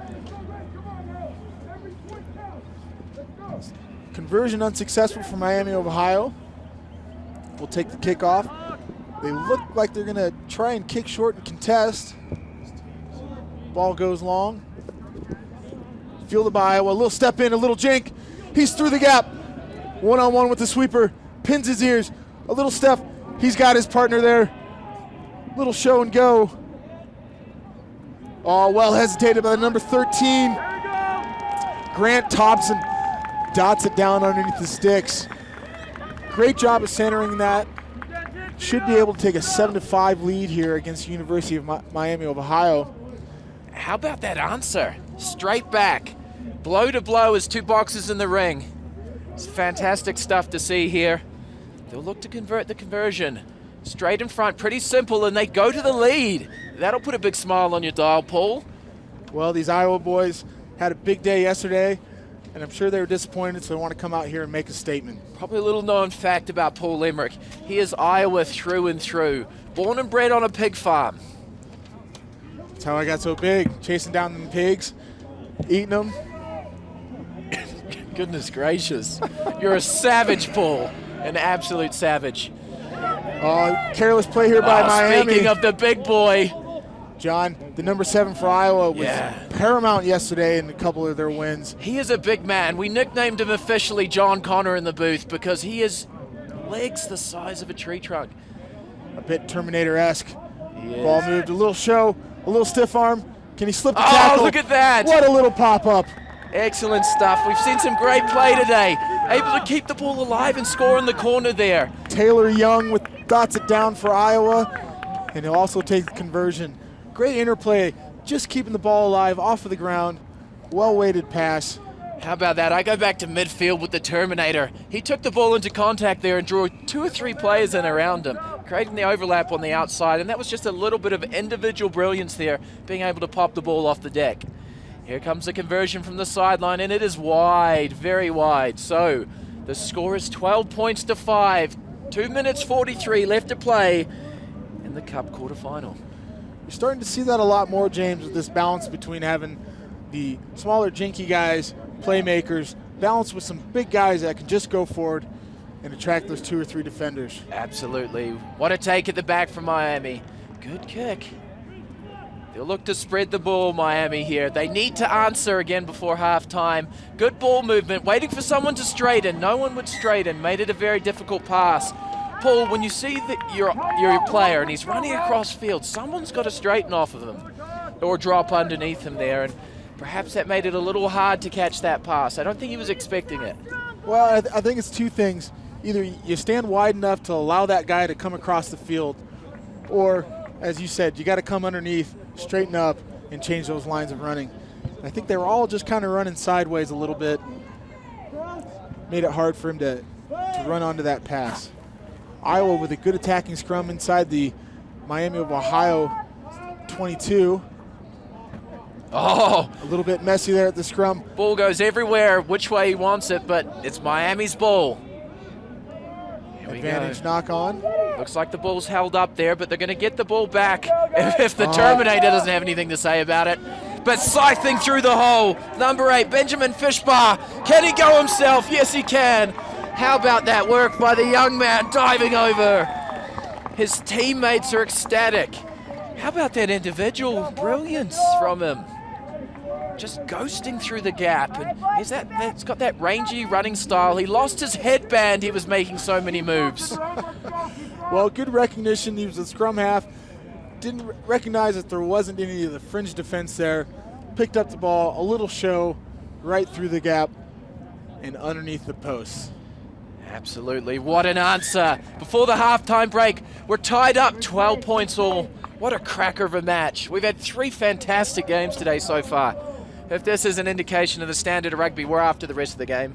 Conversion unsuccessful for Miami of Ohio. We'll take the kickoff. They look like they're going to try and kick short and contest. Ball goes long. Fielded by Iowa. A little step in, a little jink. He's through the gap. One-on-one with the sweeper. Pins his ears. A little step. He's got his partner there. Little show and go. Oh, well hesitated by the number 13. Grant Thompson dots it down underneath the sticks. Great job of centering that. Should be able to take a 7-5 lead here against the University of Miami of Ohio. How about that answer? Straight back. Blow to blow as 2 boxes in the ring. It's fantastic stuff to see here. They'll look to convert the conversion. Straight in front, pretty simple, and they go to the lead. That'll put a big smile on your dial, Paul. Well, these Iowa boys had a big day yesterday, and I'm sure they were disappointed, so they want to come out here and make a statement. Probably a little known fact about Paul Limerick. He is Iowa through and through. Born and bred on a pig farm. That's how I got so big, chasing down them pigs, eating them. Goodness gracious. You're a savage, Paul. An absolute savage. Careless play here by Miami. Speaking of the big boy. John, the number 7 for Iowa was paramount yesterday in a couple of their wins. He is a big man. We nicknamed him officially John Connor in the booth because he has legs the size of a tree trunk. A bit Terminator-esque. Ball moved, a little show, a little stiff arm. Can he slip the tackle? Oh, look at that. What a little pop-up. Excellent stuff. We've seen some great play today. Able to keep the ball alive and score in the corner there. Taylor Young dots it down for Iowa, and he'll also take the conversion. Great interplay, just keeping the ball alive off of the ground. Well-weighted pass. How about that? I go back to midfield with the Terminator. He took the ball into contact there and drew 2 or 3 players in around him, creating the overlap on the outside, and that was just a little bit of individual brilliance there, being able to pop the ball off the deck. Here comes the conversion from the sideline, and it is wide, very wide. So the score is 12 points to 5. 2 minutes 43 left to play in the Cup quarterfinal. You're starting to see that a lot more, James, with this balance between having the smaller, jinky guys, playmakers, balanced with some big guys that can just go forward and attract those 2 or 3 defenders. Absolutely. What a take at the back from Miami. Good kick. They'll look to spread the ball, Miami, here. They need to answer again before halftime. Good ball movement, waiting for someone to straighten. No one would straighten, made it a very difficult pass. Paul, when you see that you're your player and he's running across field, someone's got to straighten off of him or drop underneath him there, and perhaps that made it a little hard to catch that pass. I don't think he was expecting it. Well, I think it's 2 things. Either you stand wide enough to allow that guy to come across the field, or, as you said, you got to come underneath, straighten up, and change those lines of running. I think they were all just kind of running sideways a little bit. Made it hard for him to run onto that pass. Iowa with a good attacking scrum inside the Miami of Ohio 22. Oh! A little bit messy there at the scrum. Ball goes everywhere, which way he wants it, but it's Miami's ball. Here we Advantage go. knock on. Looks like the ball's held up there, but they're going to get the ball back if the Terminator doesn't have anything to say about it. But scything through the hole, number 8, Benjamin Fishbar. Can he go himself? Yes, he can. How about that work by the young man diving over? His teammates are ecstatic. How about that individual brilliance from him? Just ghosting through the gap. And it's got that rangy running style. He lost his headband. He was making so many moves. Well, good recognition. He was a scrum half. Didn't recognize that there wasn't any of the fringe defense there. Picked up the ball, a little show, right through the gap and underneath the posts. Absolutely. What an answer. Before the halftime break, we're tied up 12 points all. What a cracker of a match. We've had 3 fantastic games today so far. If this is an indication of the standard of rugby, we're after the rest of the game.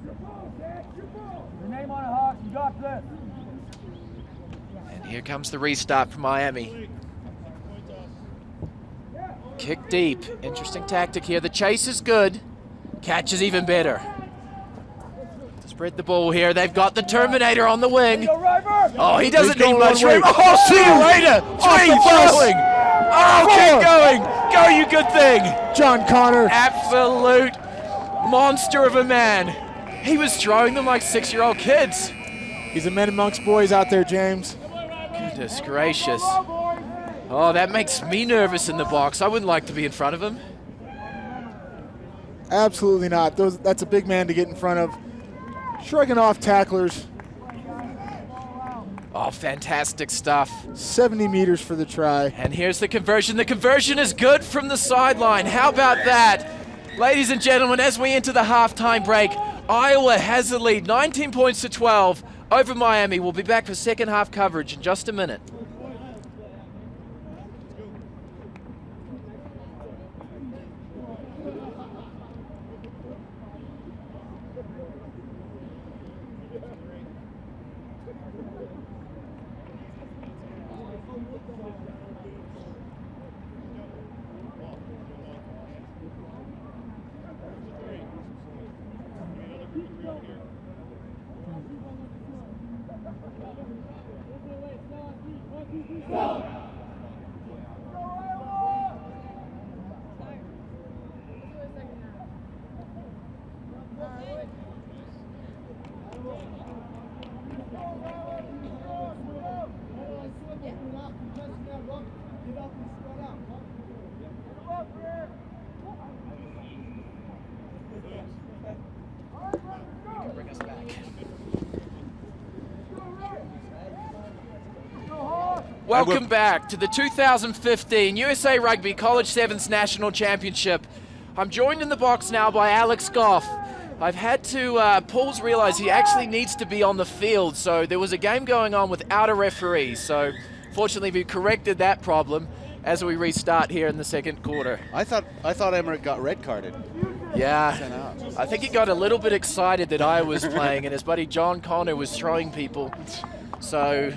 Your name on it, Hawks. You got this. And here comes the restart from Miami. Kick deep. Interesting tactic here. The chase is good. Catch is even better. Spread the ball here. They've got the Terminator on the wing. Oh, he doesn't need much room. Oh, see you later. Three throwing. Oh, keep going. Go, you good thing. John Connor. Absolute monster of a man. He was throwing them like 6-year-old kids. He's a man amongst boys out there, James. Goodness gracious. Oh, that makes me nervous in the box. I wouldn't like to be in front of him. Absolutely not. That's a big man to get in front of. Shrugging off tacklers. Oh, fantastic stuff. 70 meters for the try. And here's the conversion. The conversion is good from the sideline. How about that? Ladies and gentlemen, as we enter the halftime break, Iowa has the lead, 19 points to 12 over Miami. We'll be back for second half coverage in just a minute. Welcome back to the 2015 USA Rugby College Sevens National Championship. I'm joined in the box now by Alex Goff. I've had to, Paul's realized he actually needs to be on the field, so there was a game going on without a referee, so fortunately we corrected that problem as we restart here in the second quarter. I thought Emmerich got red carded. Yeah, I think he got a little bit excited that I was playing and his buddy John Connor was throwing people, so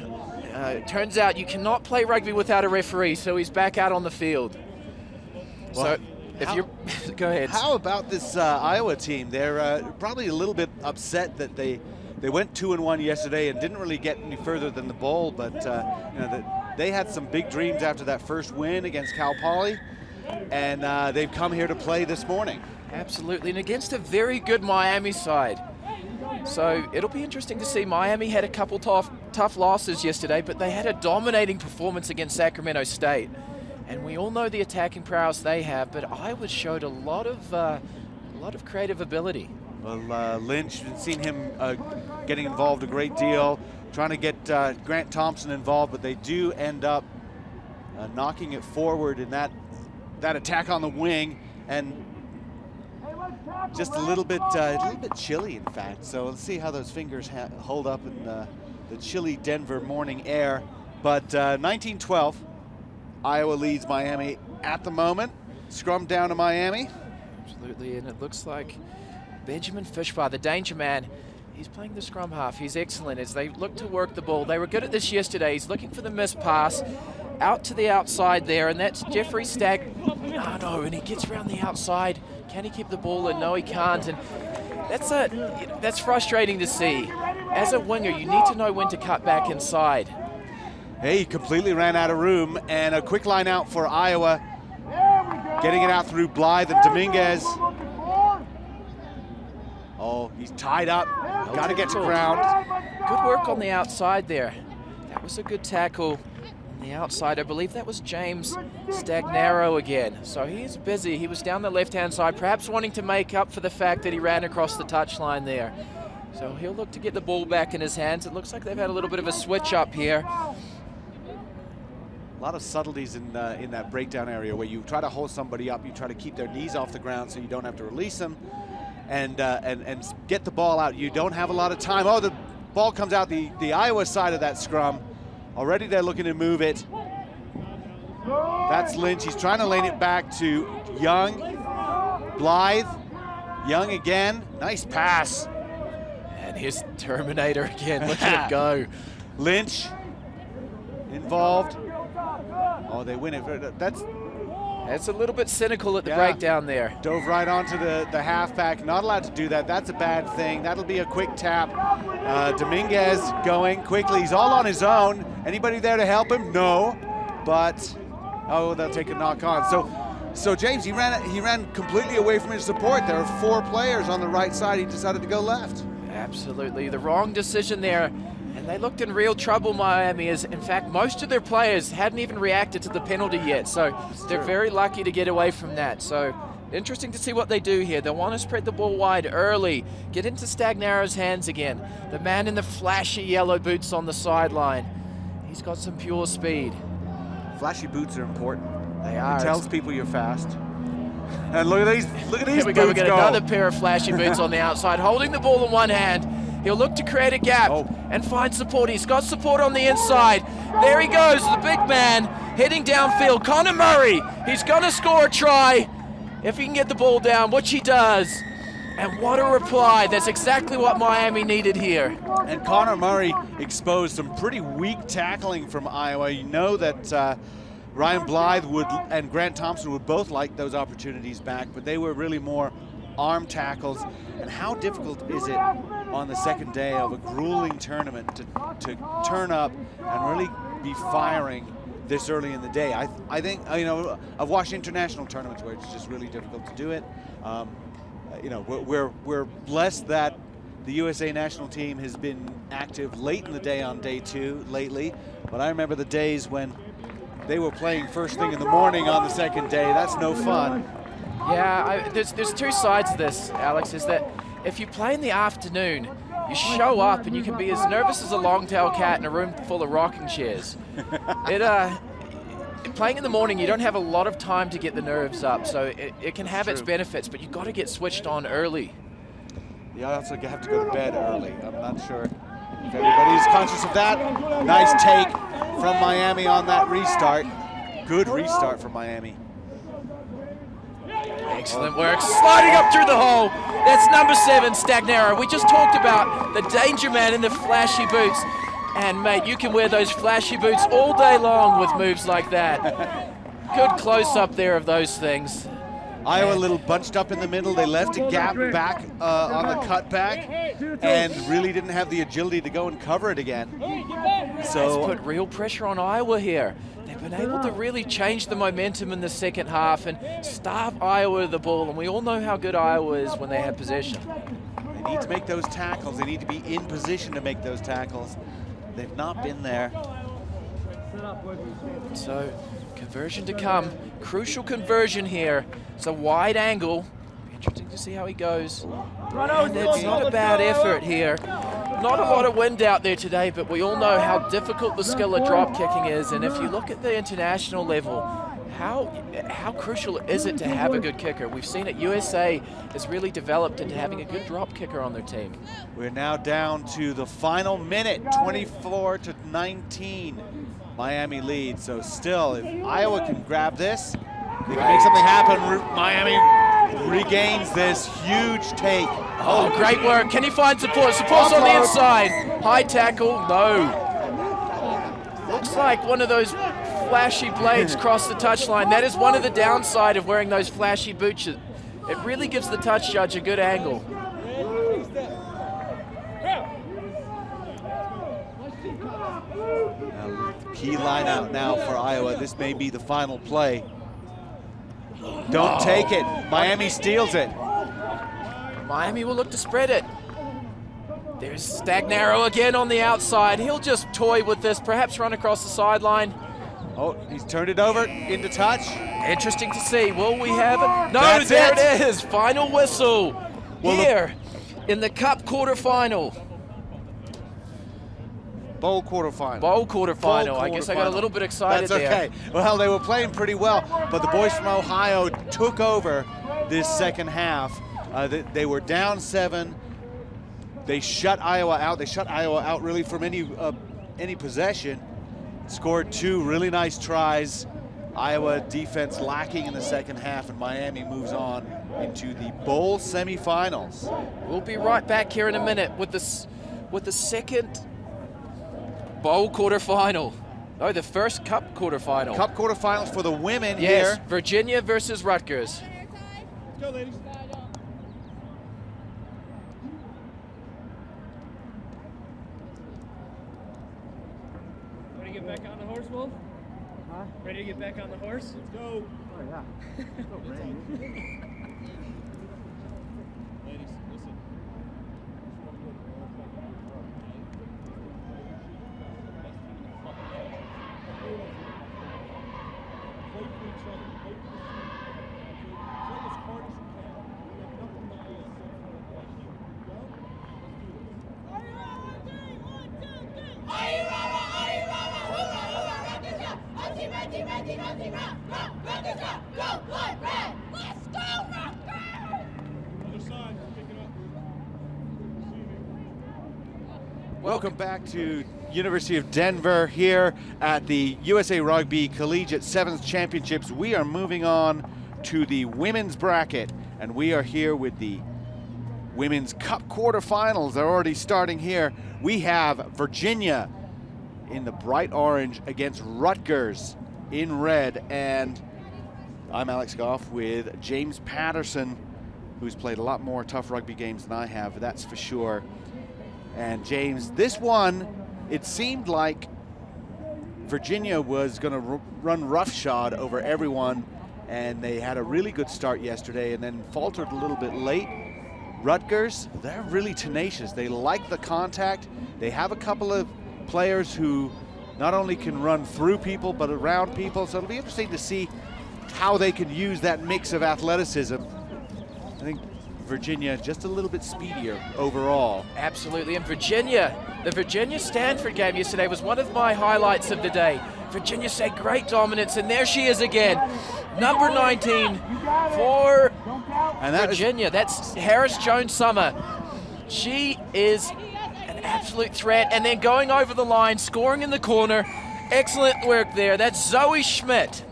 it turns out you cannot play rugby without a referee, so he's back out on the field. Well, so if you go ahead. How about this Iowa team? They're probably a little bit upset that they went 2-1 yesterday and didn't really get any further than the bowl, but they had some big dreams after that first win against Cal Poly, and they've come here to play this morning. Absolutely, and against a very good Miami side. So it'll be interesting to see. Miami had a couple tough losses yesterday, but they had a dominating performance against Sacramento State. And we all know the attacking prowess they have, but Iowa showed a lot of creative ability. Well, Lynch, we've seen him getting involved a great deal, trying to get Grant Thompson involved, but they do end up knocking it forward in that attack on the wing, and just a little bit chilly, in fact. So let's see how those fingers hold up in the chilly Denver morning air. But 19-12, Iowa leads Miami at the moment. Scrum down to Miami. Absolutely, and it looks like Benjamin Fishbar, the danger man, he's playing the scrum half. He's excellent as they look to work the ball. They were good at this yesterday. He's looking for the missed pass out to the outside there, and that's Jeffrey Stagg. Oh no, and he gets around the outside. Can he keep the ball in? No, he can't. And that's frustrating to see. As a winger, you need to know when to cut back inside. Hey, he completely ran out of room, and a quick line out for Iowa. Getting it out through Blythe and Dominguez. Oh, he's tied up. Got to get to ground. Good work on the outside there. That was a good tackle on the outside. I believe that was James Stagnaro again. So he's busy. He was down the left-hand side, perhaps wanting to make up for the fact that he ran across the touchline there. So he'll look to get the ball back in his hands. It looks like they've had a little bit of a switch up here. A lot of subtleties in that breakdown area where you try to hold somebody up, you try to keep their knees off the ground so you don't have to release them, and get the ball out. You don't have a lot of time. Oh, the ball comes out the Iowa side of that scrum. Already they're looking to move it. That's Lynch. He's trying to lane it back to Young. Blythe. Young again. Nice pass. And here's Terminator again. Look at him go. Lynch involved. Oh, they win it. It's a little bit cynical at the Yeah. breakdown there. Dove right onto the halfback. Not allowed to do that. That's a bad thing. That'll be a quick tap. Dominguez going quickly. He's all on his own. Anybody there to help him? No. But, oh, they'll take a knock on. So James, he ran completely away from his support. There are 4 players on the right side. He decided to go left. Absolutely, the wrong decision there. And they looked in real trouble, Miami, as in fact most of their players hadn't even reacted to the penalty yet. So they're very lucky to get away from that. So interesting to see what they do here. They want to spread the ball wide early, get into Stagnaro's hands again. The man in the flashy yellow boots on the sideline. He's got some pure speed. Flashy boots are important. They are. It tells people you're fast. And look at these Here we go, we boots got go. another pair of flashy boots on the outside, holding the ball in one hand. He'll look to create a gap and find support. He's got support on the inside. There he goes, the big man heading downfield. Connor Murray, he's going to score a try if he can get the ball down, which he does. And what a reply. That's exactly what Miami needed here. And Connor Murray exposed some pretty weak tackling from Iowa. You know that Ryan Blythe and Grant Thompson would both like those opportunities back, but they were really more arm tackles. And how difficult is it on the second day of a grueling tournament to turn up and really be firing this early in the day? I think, you know, I've watched international tournaments where it's just really difficult to do it. You know, we're blessed that the USA national team has been active late in the day on day 2 lately, but I remember the days when they were playing first thing in the morning on the second day. That's no fun. Yeah, there's 2 sides to this, Alex, is that if you play in the afternoon, you show up and you can be as nervous as a long-tailed cat in a room full of rocking chairs. Playing in the morning, you don't have a lot of time to get the nerves up, so it can have its benefits, but you've got to get switched on early. You also have to go to bed early. I'm not sure if everybody's conscious of that. Nice take from Miami on that restart. Good restart for Miami. Excellent work, sliding up through the hole. That's number 7, Stagnaro. We just talked about the danger man in the flashy boots. And mate, you can wear those flashy boots all day long with moves like that. Good close-up there of those things. Iowa a little bunched up in the middle. They left a gap back on the cutback and really didn't have the agility to go and cover it again. So That's put real pressure on Iowa here. They've been able to really change the momentum in the second half and starve Iowa the ball, and we all know how good Iowa is when they have possession. they need to make those tackles. They need to be in position to make those tackles. They've not been there. So, conversion to come. Crucial conversion here. It's a wide angle. Interesting to see how he goes. And it's not a bad effort here. Not a lot of wind out there today, but we all know how difficult the skill of drop kicking is. And if you look at the international level, how crucial is it to have a good kicker? We've seen it. USA has really developed into having a good drop kicker on their team. We're now down to the final minute, 24-19. Miami leads. So still, if Iowa can grab this, they can make something happen. Miami regains this huge take. Oh, great work. Can he find support? Support's on the inside. High tackle, no. Looks like one of those flashy blades crossed the touchline. That is one of the downside of wearing those flashy boots. It really gives the touch judge a good angle. Key line out now for Iowa. This may be the final play. Don't take it. Miami steals it. Miami will look to spread it. There's Stagnaro again on the outside. He'll just toy with this, perhaps run across the sideline. Oh, he's turned it over into touch. Interesting to see. Will we have it? No, That's there it. it is. Final whistle here in the Cup quarterfinal. Bowl quarterfinal. Bowl quarterfinal. I guess I got a little bit excited That's okay. there. Well, they were playing pretty well, but the boys from Ohio took over this second half. They were down 7. They shut Iowa out. They shut Iowa out really from any possession. Scored 2 really nice tries. Iowa defense lacking in the second half, and Miami moves on into the bowl semifinals. We'll be right back here in a minute with the second bowl quarterfinal Oh, the first Cup quarterfinal. Cup quarterfinals for the women yes, here. Virginia versus Rutgers. Let's go, ladies. Ready to get back on the horse, Wolf? Huh? Ready to get back on the horse? Let's go. Oh, yeah. So brand new. Ladies, listen. Play for each other. Play for the team. Play as hard as you can. We have nothing but this. Right here. Go. Let's do this. Other side. Pick it up. Welcome back to University of Denver here at the USA Rugby Collegiate Sevens Championships. We are moving on to the women's bracket, and we are here with the Women's Cup quarterfinals. They're already starting here. We have Virginia in the bright orange against Rutgers in red, and I'm Alex Goff with James Patterson, who's played a lot more tough rugby games than I have, that's for sure. And James, this one, it seemed like Virginia was going to run roughshod over everyone, and they had a really good start yesterday and then faltered a little bit late. Rutgers, they're really tenacious. They like the contact. They have a couple of players who not only can run through people but around people, so it'll be interesting to see how they can use that mix of athleticism. I think Virginia just a little bit speedier overall. Absolutely, and Virginia, the Virginia-Stanford game yesterday was one of my highlights of the day. Virginia said great dominance, and there she is again. Number 19 for Virginia. That's Harris Jones-Summer. She is an absolute threat, and then going over the line, scoring in the corner. Excellent work there. That's Zoe Schmidt.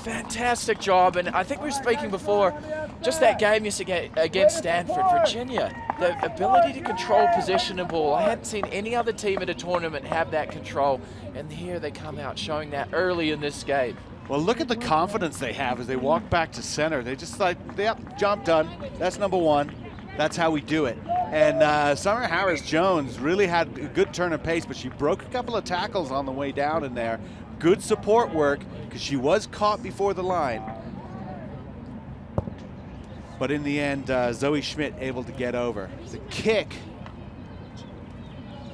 Fantastic job, and I think we were speaking before, just that game yesterday against Stanford. Virginia, the ability to control possession and ball. I hadn't seen any other team at a tournament have that control, and here they come out showing that early in this game. Well, look at the confidence they have as they walk back to center. They just like, yep, jump done. That's number one. That's how we do it. And Summer Harris-Jones really had a good turn of pace, but she broke a couple of tackles on the way down in there. Good support work, because she was caught before the line. But in the end, Zoe Schmidt able to get over. The kick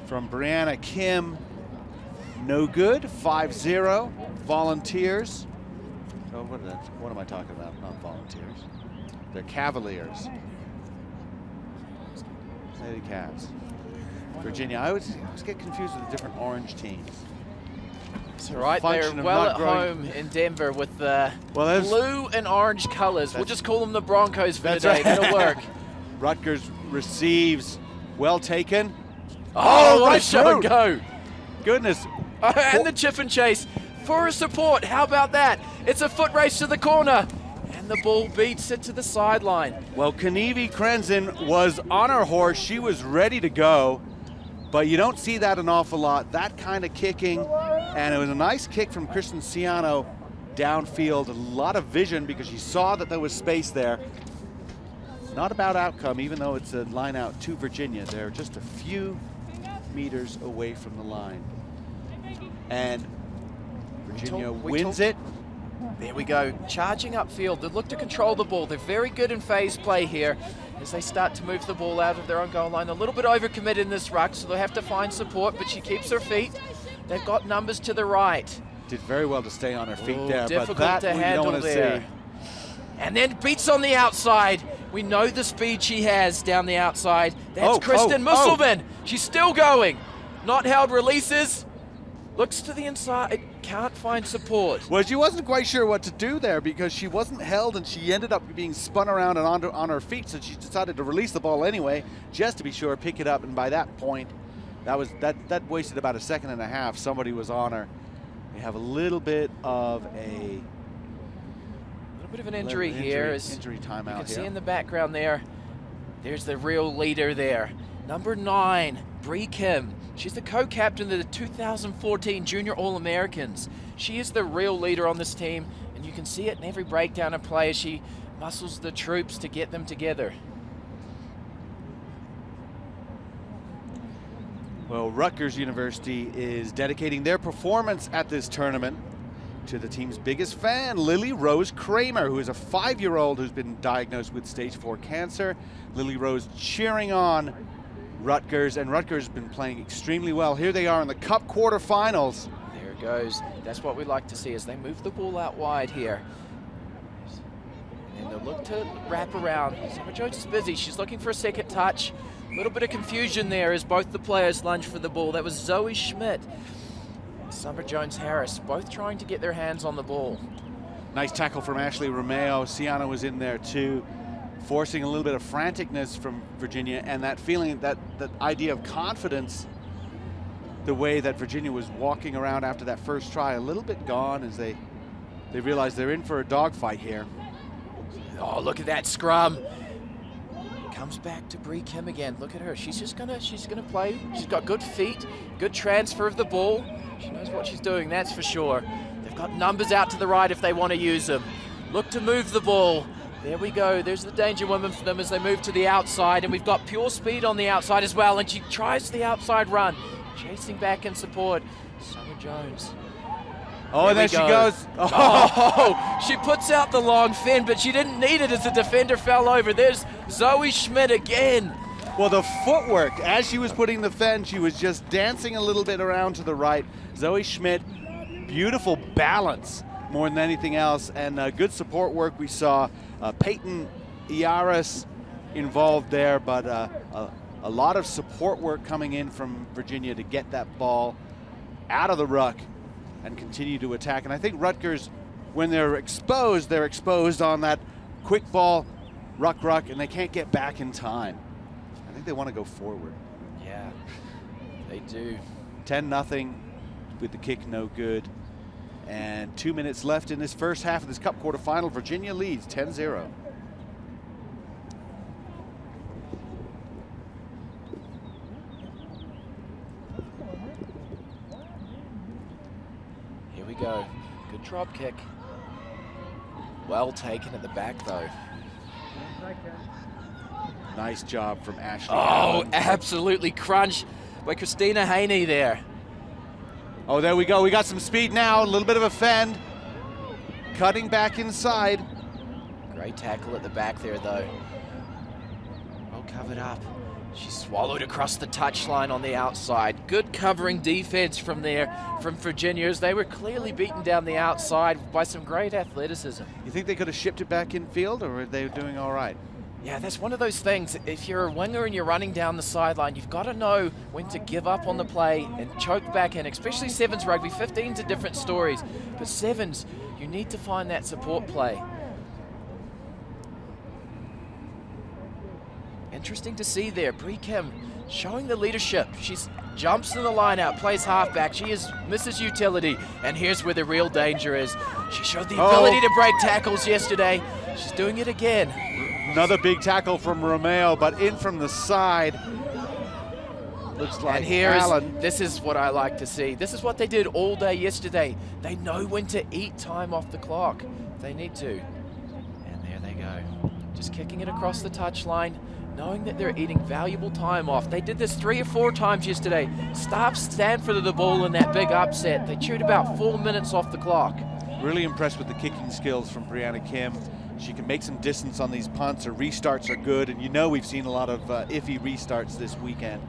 from Brianna Kim, no good, 5-0. Volunteers. Oh, what am I talking about? Not volunteers. They're Cavaliers. Lady Cavs. Virginia, I always get confused with the different orange teams. It's all right, they're Function of well not at growing- home in Denver with the Well, blue and orange colors. We'll just call them the Broncos for That's today. right. That'll work. Rutgers receives, well taken. Oh, what a right show and through. go. Goodness. And the chip and chase for a support. How about that? It's a foot race to the corner. And the ball beats it to the sideline. Well, Kanevi Krenzen was on her horse. She was ready to go, but you don't see that an awful lot. That kind of kicking, and it was a nice kick from Kristen Ciano downfield. A lot of vision because she saw that there was space there. Not about outcome, even though it's a line out to Virginia. They're just a few meters away from the line. And Virginia wins it. There we go, charging upfield. They look to control the ball. They're very good in phase play here as they start to move the ball out of their own goal line. A little bit overcommitted in this ruck, so they'll have to find support, but she keeps her feet. They've got numbers to the right. Did very well to stay on her feet there, Difficult but that to we handle don't want to there. see. And then beats on the outside. We know the speed she has down the outside. That's Kristen Musselman. She's still going. Not held releases. Looks to the inside, can't find support. Well, she wasn't quite sure what to do there because she wasn't held and she ended up being spun around and on her feet, so she decided to release the ball anyway, just to be sure, pick it up, and by that point, that wasted about a second and a half. Somebody was on her. We have a little bit of an injury here. Injury timeout You can here. see in the background there, there's the real leader there. Number 9, Bree Kim. She's the co-captain of the 2014 Junior All-Americans. She is the real leader on this team, and you can see it in every breakdown of play as she muscles the troops to get them together. Well, Rutgers University is dedicating their performance at this tournament to the team's biggest fan, Lily Rose Kramer, who is a 5-year-old who's been diagnosed with stage 4 cancer. Lily Rose cheering on Rutgers, and Rutgers has been playing extremely well. Here they are in the Cup quarterfinals. There it goes. That's what we like to see as they move the ball out wide here. And they'll look to wrap around. Ciber Jones is busy. She's looking for a second touch. A little bit of confusion there as both the players lunge for the ball. That was Zoe Schmidt and Ciber Jones-Harris, both trying to get their hands on the ball. Nice tackle from Ashley Romeo. Sienna was in there too, forcing a little bit of franticness from Virginia, and that feeling, that idea of confidence, the way that Virginia was walking around after that first try, a little bit gone as they realize they're in for a dogfight here. Oh, look at that scrum. Comes back to Bree Kim again. Look at her. She's gonna play. She's got good feet, good transfer of the ball. She knows what she's doing, that's for sure. They've got numbers out to the right if they want to use them. Look to move the ball. There we go. There's the danger woman for them as they move to the outside, and we've got pure speed on the outside as well, and she tries the outside run. Chasing back in support. Ciber Jones. Oh, there she goes. Oh, she puts out the long fin, but she didn't need it as the defender fell over. There's Zoe Schmidt again. Well, the footwork, as she was putting the fence, she was just dancing a little bit around to the right. Zoe Schmidt, beautiful balance more than anything else, and good support work we saw. Peyton Iaris involved there, but a lot of support work coming in from Virginia to get that ball out of the ruck and continue to attack. And I think Rutgers, when they're exposed on that quick ball, ruck, and they can't get back in time. I think they want to go forward. Yeah, they do. 10-0 with the kick no good. And 2 minutes left in this first half of this Cup quarterfinal. Virginia leads 10-0. Here we go. Good drop kick. Well taken at the back though. Nice job from Ashley. Oh, Allen. absolutely crunch by Christina Haney there. Oh, there we go. We got some speed now. A little bit of a fend. Cutting back inside. Great tackle at the back there, though. Well covered up. She swallowed across the touchline on the outside. Good covering defense from there from Virginia as they were clearly beaten down the outside by some great athleticism. You think they could have shipped it back in field, or are they doing all right? Yeah, that's one of those things. If you're a winger and you're running down the sideline, you've got to know when to give up on the play and choke back in, especially sevens rugby. 15's a different stories, but sevens, you need to find that support play. Interesting to see there, Bree Kim showing the leadership. She jumps in the line out, plays halfback. She is Mrs. Utility, and here's where the real danger is. She showed the ability to break tackles yesterday. She's doing it again. Another big tackle from Romeo, but in from the side. Looks like and here Allen. This is what I like to see. This is what they did all day yesterday. They know when to eat time off the clock. They need to. And there they go. Just kicking it across the touchline, knowing that they're eating valuable time off. They did this 3 or 4 times yesterday. Staff Stanford of the ball in that big upset. They chewed about 4 minutes off the clock. Really impressed with the kicking skills from Brianna Kim. She can make some distance on these punts. Her restarts are good, and you know we've seen a lot of iffy restarts this weekend.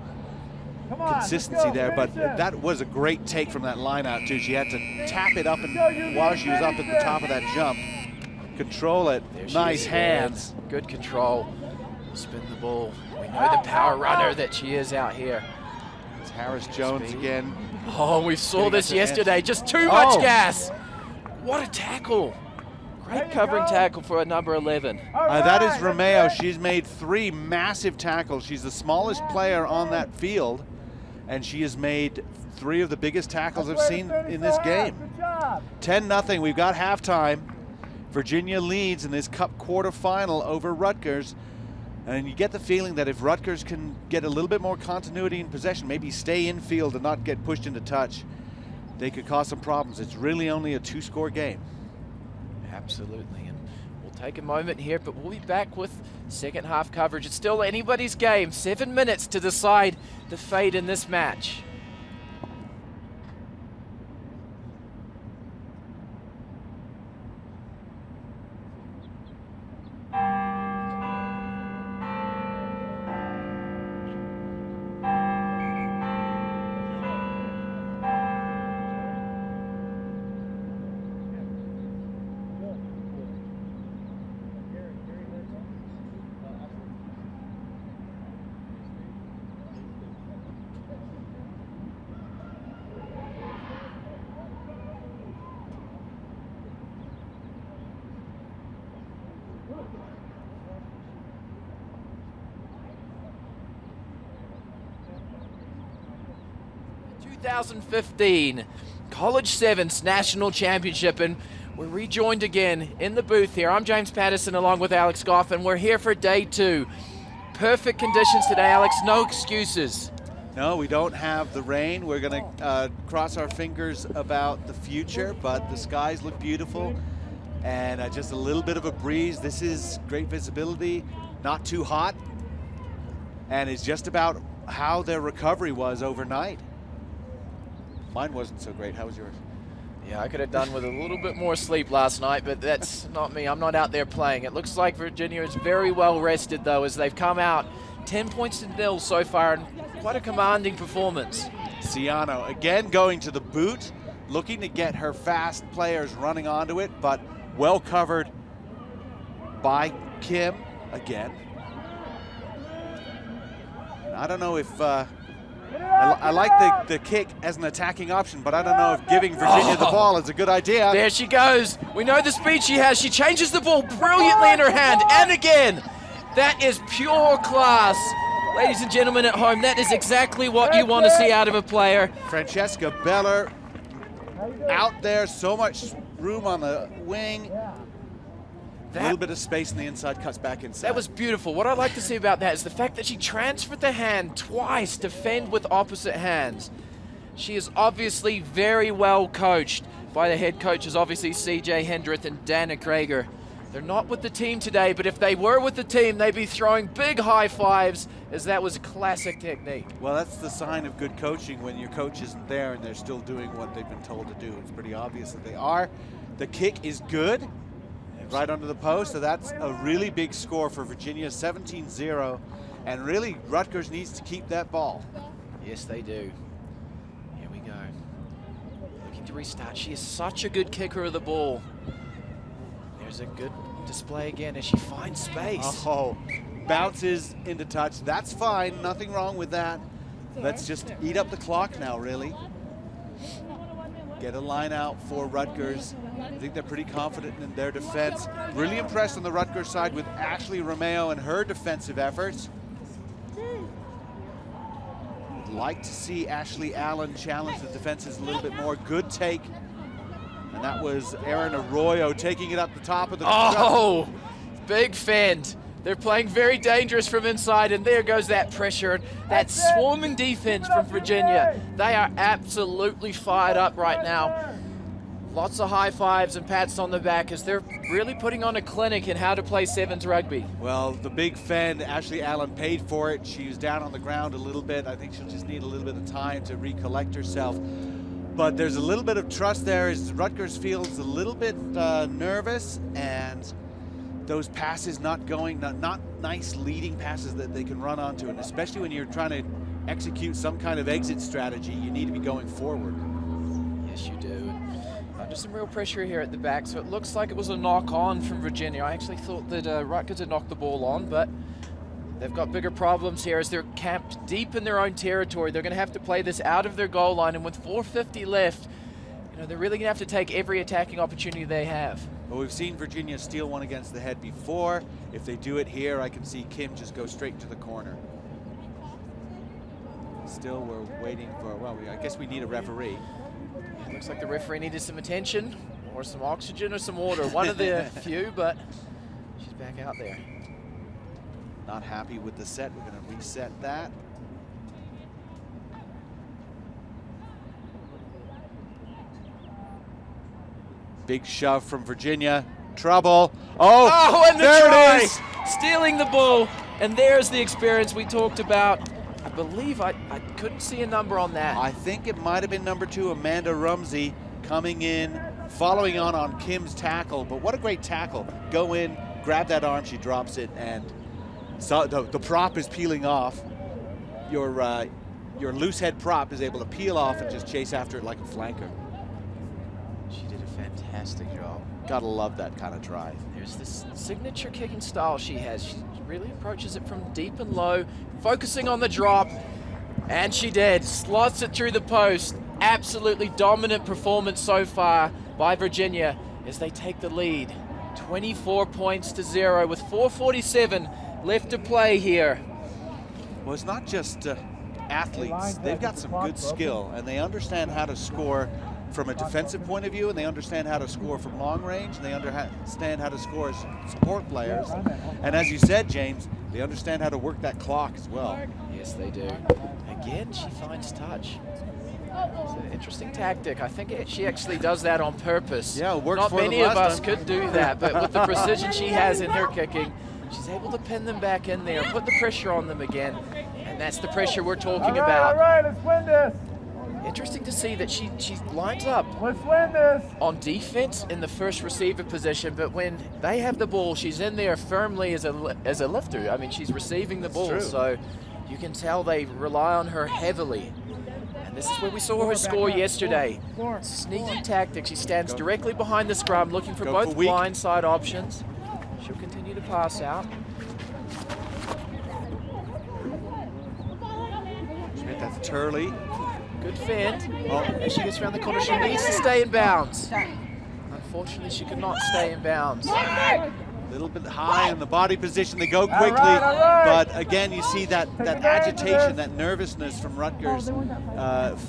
Consistency there, but that was a great take from that line out too. She had to tap it up and while she was up at the top of that jump. Control it, nice hands. Good control, spin the ball. We know the power runner that she is out here. It's Harris Jones again. Oh, we saw this yesterday, just too much gas. What a tackle. Great covering tackle for a number 11. That is Romeo. She's made 3 massive tackles. She's the smallest player on that field, and she has made 3 of the biggest tackles I've seen in this game. 10-0. We've got halftime. Virginia leads in this Cup quarterfinal over Rutgers. And you get the feeling that if Rutgers can get a little bit more continuity in possession, maybe stay in field and not get pushed into touch, they could cause some problems. It's really only a 2-score game. Absolutely, and we'll take a moment here, but we'll be back with second half coverage. It's still anybody's game. 7 minutes to decide the fate in this match. The 2015 College Sevens National Championship, and we're rejoined again in the booth here. I'm James Patterson along with Alex Goff, and we're here for day 2. Perfect conditions today, Alex, no excuses. No, we don't have the rain. We're going to cross our fingers about the future, but the skies look beautiful, and just a little bit of a breeze. This is great visibility, not too hot, and it's just about how their recovery was overnight. Mine wasn't so great. How was yours? Yeah, I could have done with a little bit more sleep last night, but that's not me. I'm not out there playing. It looks like Virginia is very well rested, though, as they've come out 10 points to 0 so far, and quite a commanding performance. Ciano again going to the boot, looking to get her fast players running onto it, but well covered by Kim again. And I don't know if I like the kick as an attacking option, but I don't know if giving Virginia the ball is a good idea. There she goes. We know the speed she has. She changes the ball brilliantly in her hand, and again. That is pure class. Ladies and gentlemen at home, that is exactly what you want to see out of a player. Francesca Beller out there, so much room on the wing. A little bit of space in the inside, cuts back inside. That was beautiful. What I like to see about that is the fact that she transferred the hand twice to fend with opposite hands. She is obviously very well coached by the head coaches, obviously CJ Hendrith and Dana Krager. They're not with the team today, but if they were with the team, they'd be throwing big high fives, as that was classic technique. Well, that's the sign of good coaching when your coach isn't there and they're still doing what they've been told to do. It's pretty obvious that they are. The kick is good, right under the post, so that's a really big score for Virginia, 17-0, and really Rutgers needs to keep that ball. Yes, they do. Here we go. Looking to restart. She is such a good kicker of the ball. There's a good display again as she finds space. Oh, bounces into touch. That's fine. Nothing wrong with that. Let's just eat up the clock now, really. Get a line out for Rutgers. I think they're pretty confident in their defense. Really impressed on the Rutgers side with Ashley Romeo and her defensive efforts. Would like to see Ashley Allen challenge the defenses a little bit more. Good take. And that was Erin Arroyo taking it up the top of the Oh, big fend. They're playing very dangerous from inside, and there goes that pressure, that swarming defense from Virginia. They are absolutely fired up right now. Lots of high fives and pats on the back as they're really putting on a clinic in how to play sevens rugby. Well, the big fend, Ashley Allen paid for it. She was down on the ground a little bit. I think she'll just need a little bit of time to recollect herself. But there's a little bit of trust there as Rutgers feels a little bit nervous, and those passes not nice leading passes that they can run onto, and especially when you're trying to execute some kind of exit strategy, you need to be going forward. Yes, you do. Under some real pressure here at the back, so it looks like it was a knock on from Virginia. I actually thought that Rutgers had knocked the ball on, but they've got bigger problems here as they're camped deep in their own territory. They're going to have to play this out of their goal line, and with 4:50 left, they're really going to have to take every attacking opportunity they have. Well, we've seen Virginia steal one against the head before. If they do it here, I can see Kim just go straight to the corner. Still, we're waiting for, well, I guess we need a referee. Yeah, looks like the referee needed some attention, or some oxygen, or some water. One of the few, but she's back out there. not happy with the set. We're going to reset that. Big shove from Virginia. Trouble. Oh, and the there try! it is. Stealing the ball, and there's the experience we talked about. I believe I couldn't see a number on that. I think it might have been number 2, Amanda Rumsey, coming in, following on Kim's tackle. But what a great tackle. Go in, grab that arm, she drops it, and so the prop is peeling off. Your loose head prop is able to peel off and just chase after it like a flanker. She did a fantastic job. Gotta love that kind of try. There's this signature kicking style she has. She really approaches it from deep and low, focusing on the drop, and she did. Slots it through the post. Absolutely dominant performance so far by Virginia as they take the lead. 24 points to 0 with 4:47 left to play here. Well, it's not just athletes. They've got some good skill, and they understand how to score from a defensive point of view, and they understand how to score from long range, and they understand how to score as support players. And as you said, James, they understand how to work that clock as well. Yes, they do. Again, she finds touch. It's an interesting tactic. I think she actually does that on purpose. Yeah, it worked Not for them many of last us time. could do that, but with the precision she has in her kicking, she's able to pin them back in there, put the pressure on them again, and that's the pressure we're talking about. All right, let's win this. Interesting to see that she lines up Let's win this. on defense in the first receiver position, but when they have the ball, she's in there firmly as a lifter. I mean, she's receiving the ball, true. so you can tell they rely on her heavily. And this is where we saw her score yesterday. Sneaky tactics. She stands directly behind the scrum, looking for Go both for weak. blind side options. She'll continue to pass out. That's Turley. Good fend. As she gets around the corner, she needs to stay in bounds. Unfortunately, she could not stay in bounds. A little bit high in the body position. They go quickly, right. but again, you see that agitation, that nervousness from Rutgers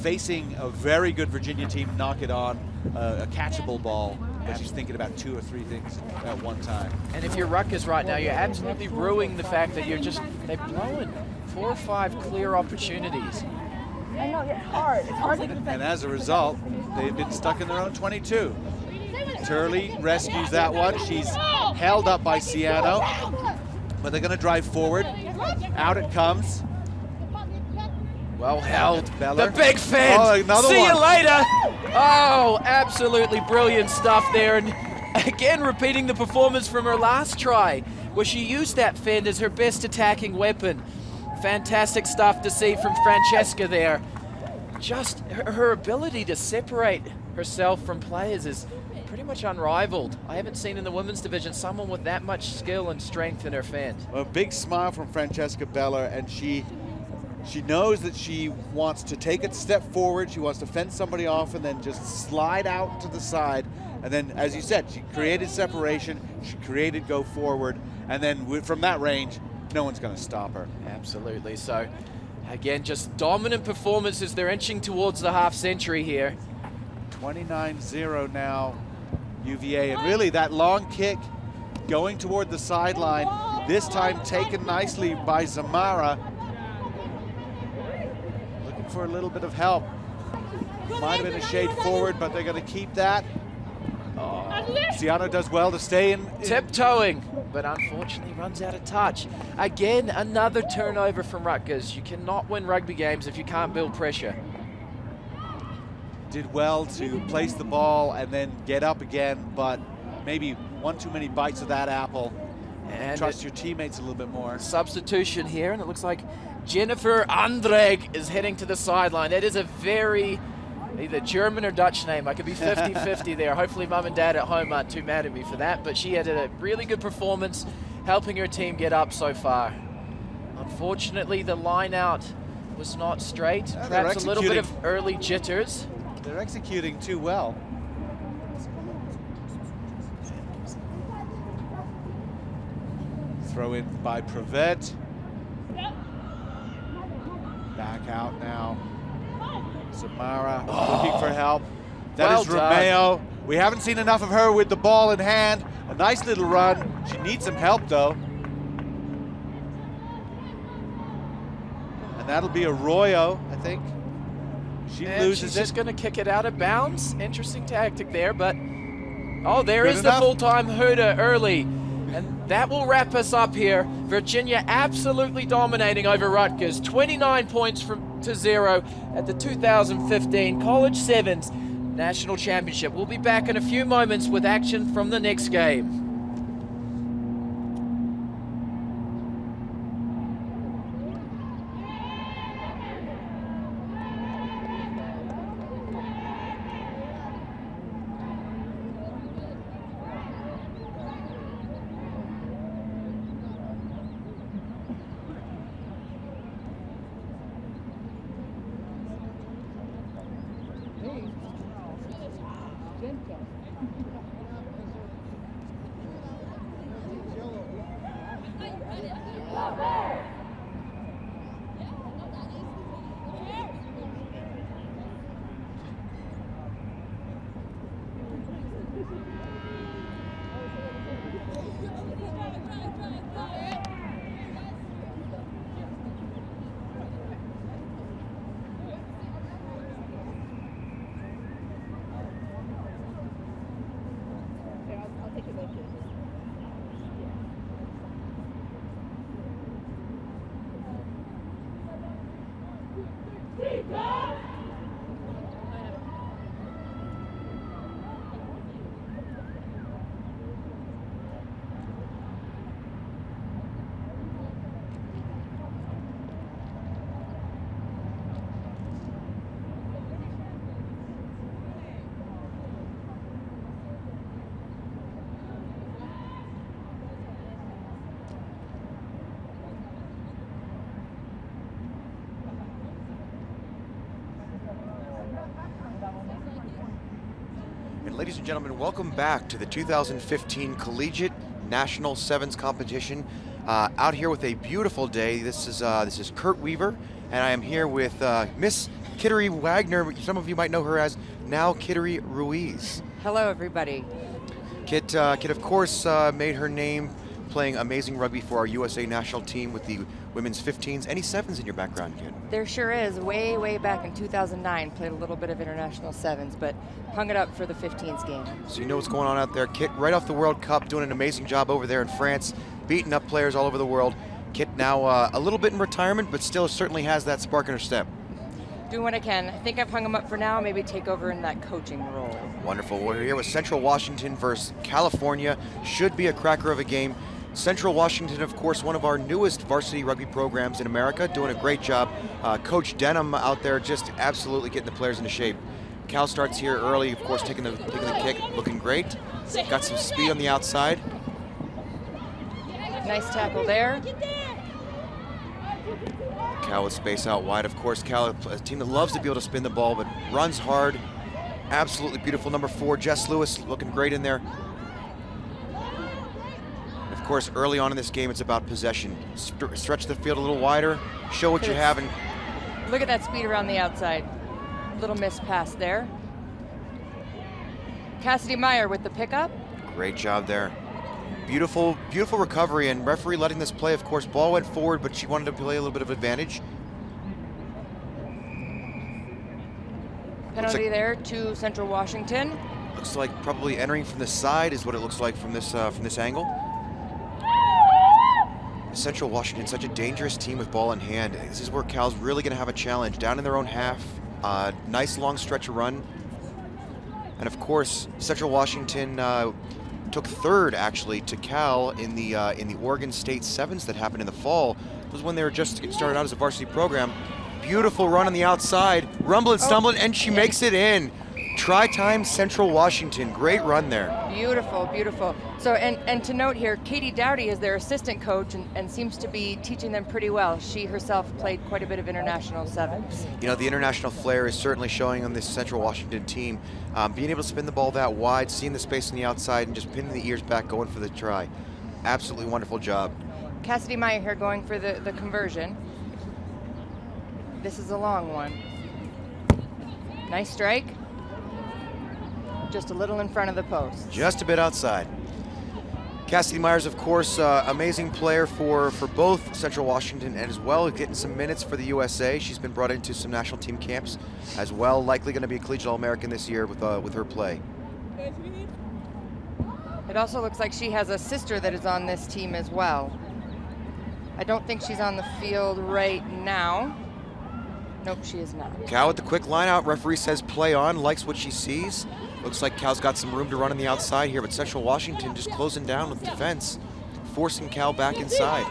facing a very good Virginia team knock it on a catchable ball, but she's thinking about 2 or 3 things at one time. And if you're Rutgers right now, you're absolutely ruining the fact that they're blowing 4 or 5 clear opportunities. I know, it's hard. It's hard to defend. And as a result, they've been stuck in their own 22. Turley rescues that one. She's held up by Ciano, but they're going to drive forward. Out it comes. Well held. Beller. The big fend. Oh, another See you one. later. Oh, absolutely brilliant stuff there. And again, repeating the performance from her last try, where she used that fend as her best attacking weapon. Fantastic stuff to see from Francesca there. Just her ability to separate herself from players is pretty much unrivaled. I haven't seen in the women's division someone with that much skill and strength in her fend. A big smile from Francesca Beller, and she knows that she wants to take a step forward. She wants to fend somebody off and then just slide out to the side. And then, as you said, she created separation. She created go forward. And then from that range, no one's going to stop her. Absolutely. So, again, just dominant performances. They're inching towards the half century here. 29-0 now, UVA. And really, that long kick going toward the sideline, this time taken nicely by Zamara. Looking for a little bit of help. Might have been a shade forward, but they're going to keep that. Ciano does well to stay in. Tiptoeing, but unfortunately runs out of touch. Again, another turnover from Rutgers. You cannot win rugby games if you can't build pressure. Did well to place the ball and then get up again, but maybe one too many bites of that apple. And trust your teammates a little bit more. Substitution here, and it looks like Jennifer Andreg is heading to the sideline. That is a very either German or Dutch name. I could be 50-50 there. Hopefully mum and dad at home aren't too mad at me for that, but she had a really good performance helping her team get up so far. Unfortunately, the line out was not straight. Yeah, perhaps a little bit of early jitters. They're executing too well. Throw in by Prevet. Back out now. Zamara looking for help. That is Well Romeo. We haven't seen enough of her with the ball in hand. A nice little run. She needs some help though. And that'll be Arroyo, I think. She And loses she's it. just going to kick it out of bounds. Interesting tactic there, but oh, there Good is enough. the full-time hooter early. And that will wrap us up here. Virginia absolutely dominating over Rutgers. 29 points to 0 at the 2015 College Sevens National Championship. We'll be back in a few moments with action from the next game. And ladies and gentlemen, welcome back to the 2015 Collegiate National Sevens competition. Out here with a beautiful day. This is Kurt Weaver, and I am here with Miss Kittery Wagner. Some of you might know her as now Kittery Ruiz. Hello, everybody. Kit, of course, made her name playing amazing rugby for our USA national team with the women's 15s. Any sevens in your background, Kit? There sure is. Way back in 2009, played a little bit of international sevens, but hung it up for the 15s game. So you know what's going on out there. Kit, right off the World Cup, doing an amazing job over there in France, beating up players all over the world. Kit now a little bit in retirement, but still certainly has that spark in her step. Doing what I can. I think I've hung them up for now, maybe take over in that coaching role. Wonderful. We're here with Central Washington versus California. Should be a cracker of a game. Central Washington, of course, one of our newest varsity rugby programs in America, doing a great job. Coach Denham out there just absolutely getting the players into shape. Cal starts here early, of course, taking the kick, looking great. Got some speed on the outside. Nice tackle there. Cal with space out wide, of course. Cal, a team that loves to be able to spin the ball, but runs hard. Absolutely beautiful. Number 4, Jess Lewis, looking great in there. Of course, early on in this game, it's about possession. Stretch the field a little wider, show what you have. And look at that speed around the outside. Little missed pass there. Cassidy Meyer with the pickup. Great job there. Beautiful recovery, and referee letting this play. Of course, ball went forward, but she wanted to play a little bit of advantage. Penalty there to Central Washington. Looks like probably entering from the side is what it looks like from this angle. Central Washington, such a dangerous team with ball in hand. This is where Cal's really going to have a challenge. Down in their own half, nice long stretch of run. And of course, Central Washington took third actually to Cal in the Oregon State Sevens that happened in the fall. It was when they were just getting started out as a varsity program. Beautiful run on the outside, rumbling, stumbling, and she makes it in. Tri-time Central Washington, great run there. Beautiful, beautiful. So, and to note here, Katie Dowdy is their assistant coach and seems to be teaching them pretty well. She herself played quite a bit of international sevens. You know, the international flair is certainly showing on this Central Washington team. Being able to spin the ball that wide, seeing the space on the outside, and just pinning the ears back, going for the try. Absolutely wonderful job. Cassidy Meyer here going for the conversion. This is a long one. Nice strike. Just a little in front of the post. Just a bit outside. Cassidy Myers, of course, amazing player for both Central Washington and as well getting some minutes for the USA. She's been brought into some national team camps as well. Likely going to be a collegiate All-American this year with her play. It also looks like she has a sister that is on this team as well. I don't think she's on the field right now. Nope, she is not. Cal with the quick line out. Referee says play on, likes what she sees. Looks like Cal's got some room to run on the outside here, but Central Washington just closing down with defense, forcing Cal back inside.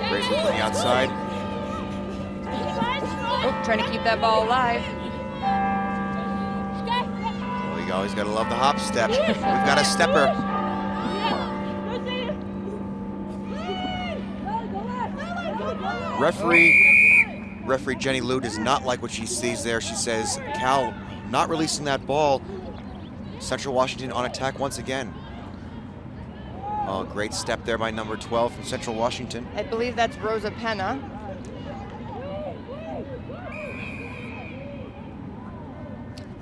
Great loop on the outside. Oh, trying to keep that ball alive. Well, you always gotta love the hop step. We've got a stepper. Referee Jenny Liu does not like what she sees there. She says Cal not releasing that ball. Central Washington on attack once again. Oh, great step there by number 12 from Central Washington. I believe that's Rosa Pena.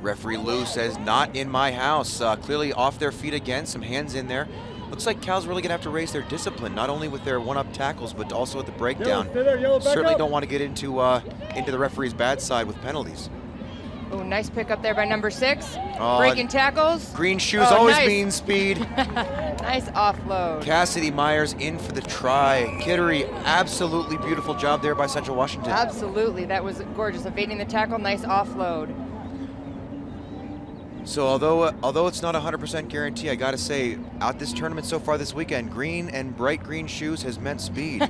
Referee Liu says not in my house. Clearly off their feet again, some hands in there. Looks like Cal's really gonna have to raise their discipline, not only with their one-up tackles, but also at the breakdown. Certainly don't want to get into the referee's bad side with penalties. Oh, nice pick up there by number 6. Oh, Breaking tackles. Green shoes Oh, always nice. mean speed. Nice offload. Cassidy Myers in for the try. Kittery, absolutely beautiful job there by Central Washington. Absolutely, that was gorgeous. Evading the tackle, nice offload. So although it's not a 100% guarantee, I gotta say, out this tournament so far this weekend, green and bright green shoes has meant speed.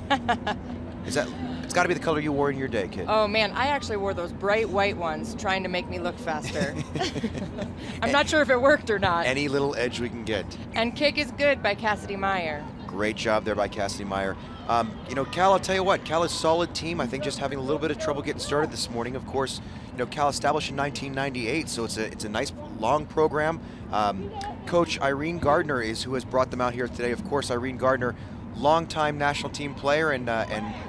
It's gotta be the color you wore in your day, kid. Oh man, I actually wore those bright white ones trying to make me look faster. I'm not sure if it worked or not. Any little edge we can get. And kick is good by Cassidy Meyer. Great job there by Cassidy Meyer. You know, Cal, I'll tell you what, Cal is a solid team. I think just having a little bit of trouble getting started this morning. Of course, you know, Cal established in 1998, so it's a nice long program. Coach Irene Gardner is who has brought them out here today. Of course, Irene Gardner, longtime national team player and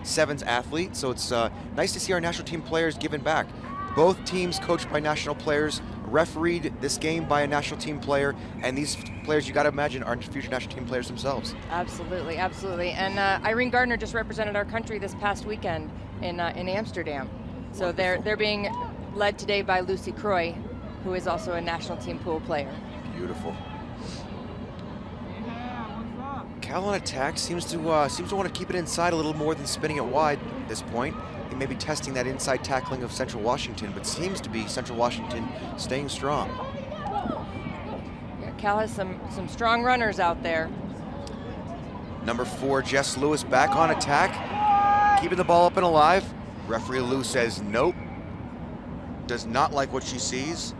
sevens athlete. So it's nice to see our national team players giving back. Both teams coached by national players, refereed this game by a national team player, and these players, you got to imagine, are future national team players themselves. Absolutely, absolutely. And Irene Gardner just represented our country this past weekend in Amsterdam. So they're being led today by Lucy Croy, who is also a national team pool player. Beautiful. Cal on attack seems to want to keep it inside a little more than spinning it wide at this point. He may be testing that inside tackling of Central Washington, but seems to be Central Washington staying strong. Yeah, Cal has some strong runners out there. Number 4, Jess Lewis back on attack, keeping the ball up and alive. Referee Lou says nope. Does not like what she sees.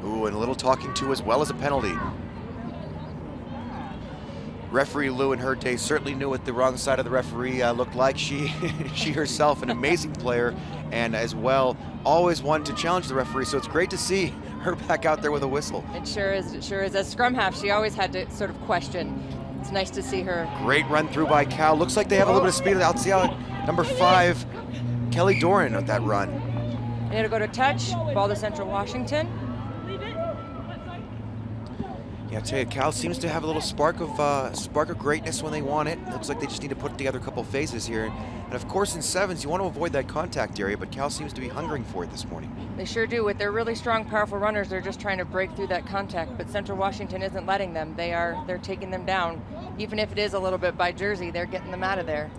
Ooh, and a little talking to as well as a penalty. Referee Lou in her day certainly knew what the wrong side of the referee looked like. She herself an amazing player, and as well always one to challenge the referee. So it's great to see her back out there with a whistle. It sure is. It sure is. As scrum half, she always had to sort of question. It's nice to see her. Great run through by Cal. Looks like they have a little bit of speed. I'll see how number 5, Kelly Doran with that run. And it'll go to touch. Ball to Central Washington. Yeah, I tell you, Cal seems to have a little spark of greatness when they want it. Looks like they just need to put together a couple phases here. And of course, in sevens, you want to avoid that contact area, but Cal seems to be hungering for it this morning. They sure do. With their really strong, powerful runners, they're just trying to break through that contact. But Central Washington isn't letting them. They're taking them down. Even if it is a little bit by jersey, they're getting them out of there.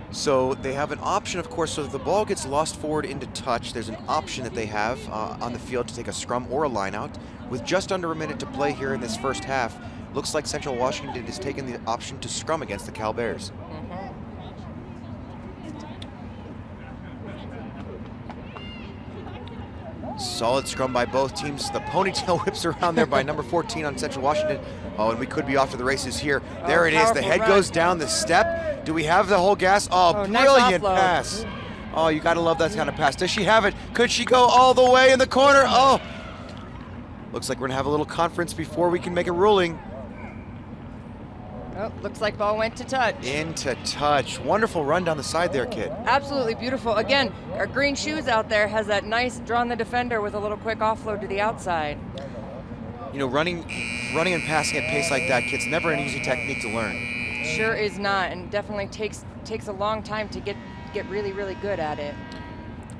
So they have an option, of course, so if the ball gets lost forward into touch, there's an option that they have on the field to take a scrum or a line out. With just under a minute to play here in this first half, looks like Central Washington is taking the option to scrum against the Cal Bears. Solid scrum by both teams. The ponytail whips around there by number 14 on Central Washington. Oh, and we could be off to the races here. There it is. The head goes down the step. Do we have the whole gas? Oh, brilliant pass. Oh, you got to love that kind of pass. Does she have it? Could she go all the way in the corner? Oh. Looks like we're going to have a little conference before we can make a ruling. Oh, looks like ball went to touch. Into touch. Wonderful run down the side there, kid. Absolutely beautiful. Again, our green shoes out there has that nice draw on the defender with a little quick offload to the outside. You know, running and passing at pace like that, kid's never an easy technique to learn. Sure is not, and definitely takes a long time to get really, really good at it.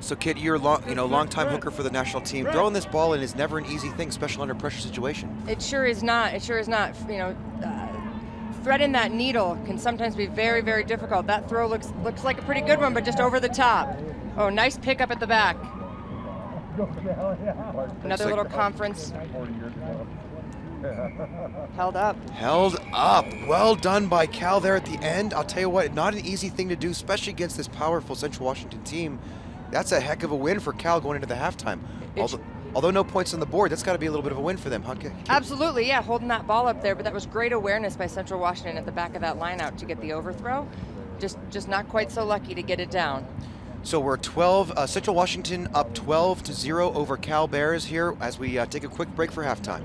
So, kid, you're long-time hooker for the national team. Throwing this ball in is never an easy thing, especially under pressure situation. It sure is not. It sure is not. You know, threading that needle can sometimes be very, very difficult. That throw looks like a pretty good one, but just over the top. Oh, nice pickup at the back. Another little conference. Held up. Held up. Well done by Cal there at the end. I'll tell you what, not an easy thing to do, especially against this powerful Central Washington team. That's a heck of a win for Cal going into the halftime. Although no points on the board, that's got to be a little bit of a win for them, huh? Absolutely, yeah, holding that ball up there, but that was great awareness by Central Washington at the back of that line out to get the overthrow. Just not quite so lucky to get it down. So we're Central Washington up 12-0 over Cal Bears here as we take a quick break for halftime.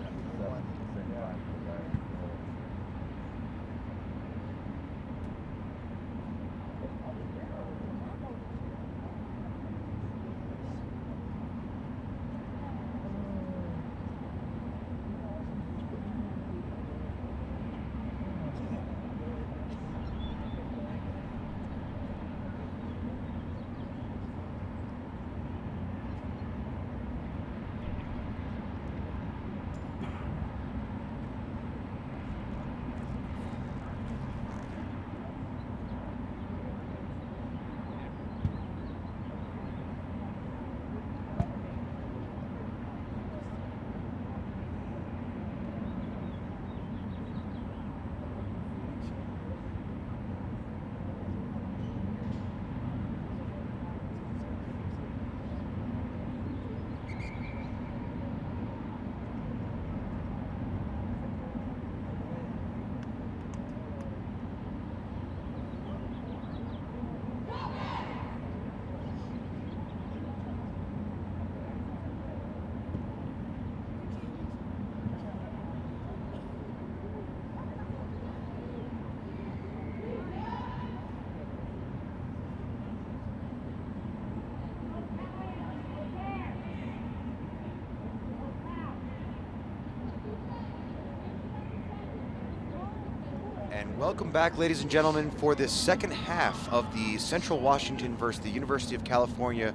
And welcome back, ladies and gentlemen, for this second half of the Central Washington versus the University of California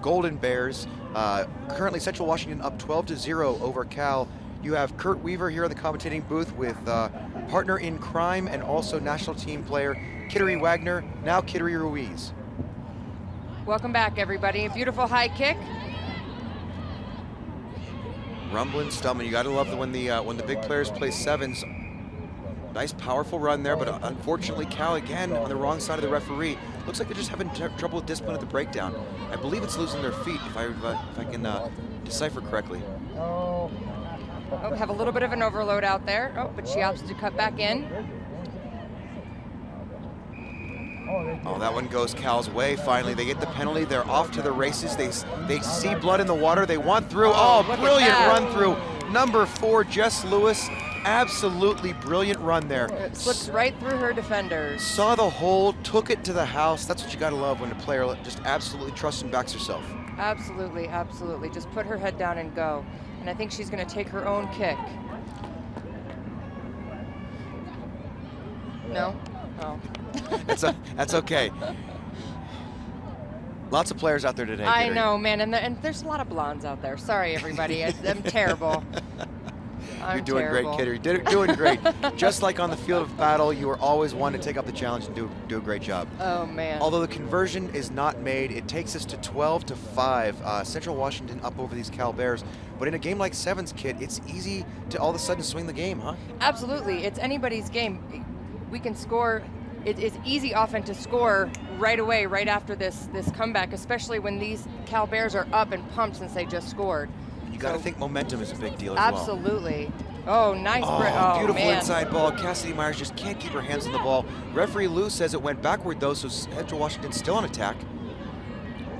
Golden Bears. Currently, Central Washington up 12-0 over Cal. You have Kurt Weaver here in the commentating booth with partner in crime and also national team player Kittery Wagner, now Kittery Ruiz. Welcome back, everybody. A beautiful high kick. Rumbling, stumbling. You got to love when the big players play sevens. Nice, powerful run there, but unfortunately, Cal again on the wrong side of the referee. Looks like they're just having trouble with discipline at the breakdown. I believe it's losing their feet, if I can decipher correctly. Oh, have a little bit of an overload out there. Oh, but she opts to cut back in. Oh, that one goes Cal's way. Finally, they get the penalty. They're off to the races. They see blood in the water. They want through. Oh, brilliant run through. Number 4, Jess Lewis. Absolutely brilliant run there. It slips right through her defenders. Saw the hole, took it to the house. That's what you got to love when a player just absolutely trusts and backs herself. Absolutely, absolutely. Just put her head down and go. And I think she's going to take her own kick. No? Oh. That's okay. Lots of players out there today. I know, man, and there's a lot of blondes out there. Sorry, everybody. I'm terrible. You're doing great, Kidder. You're doing great. Just like on the field of battle, you are always one to take up the challenge and do a great job. Oh, man. Although the conversion is not made, it takes us to 12-5. Central Washington up over these Cal Bears. But in a game like sevens, Kid, it's easy to all of a sudden swing the game, huh? Absolutely. It's anybody's game. We can score. It's easy often to score right away, right after this comeback, especially when these Cal Bears are up and pumped since they just scored. You got to think momentum is a big deal as absolutely. Well. Oh, nice. Beautiful inside ball. Cassidy Myers just can't keep her hands on the ball. Referee Lou says it went backward, though, so Central Washington's still on attack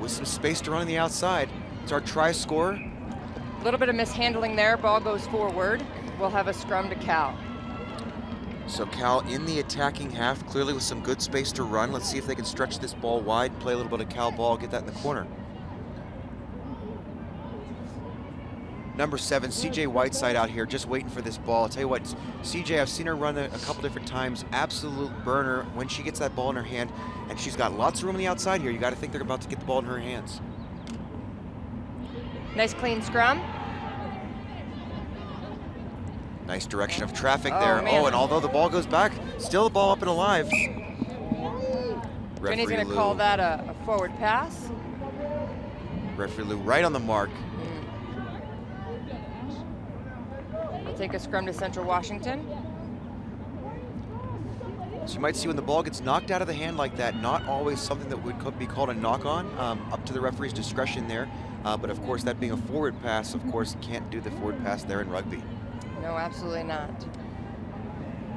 with some space to run on the outside. It's our try scorer. A little bit of mishandling there. Ball goes forward. We'll have a scrum to Cal. So Cal in the attacking half, clearly with some good space to run. Let's see if they can stretch this ball wide, play a little bit of Cal ball, get that in the corner. number 7, CJ Whiteside out here just waiting for this ball. I'll tell you what, CJ, I've seen her run a couple different times. Absolute burner when she gets that ball in her hand, and she's got lots of room on the outside here. You got to think they're about to get the ball in her hands. Nice clean scrum. Nice direction of traffic there. Man. Oh, and although the ball goes back, still the ball up and alive. Jenny's going to call that a forward pass. Referee Lou right on the mark. We'll take a scrum to Central Washington. So you might see when the ball gets knocked out of the hand like that, not always something that would be called a knock-on, up to the referee's discretion there. But of course, that being a forward pass, of course, can't do the forward pass there in rugby. No, absolutely not.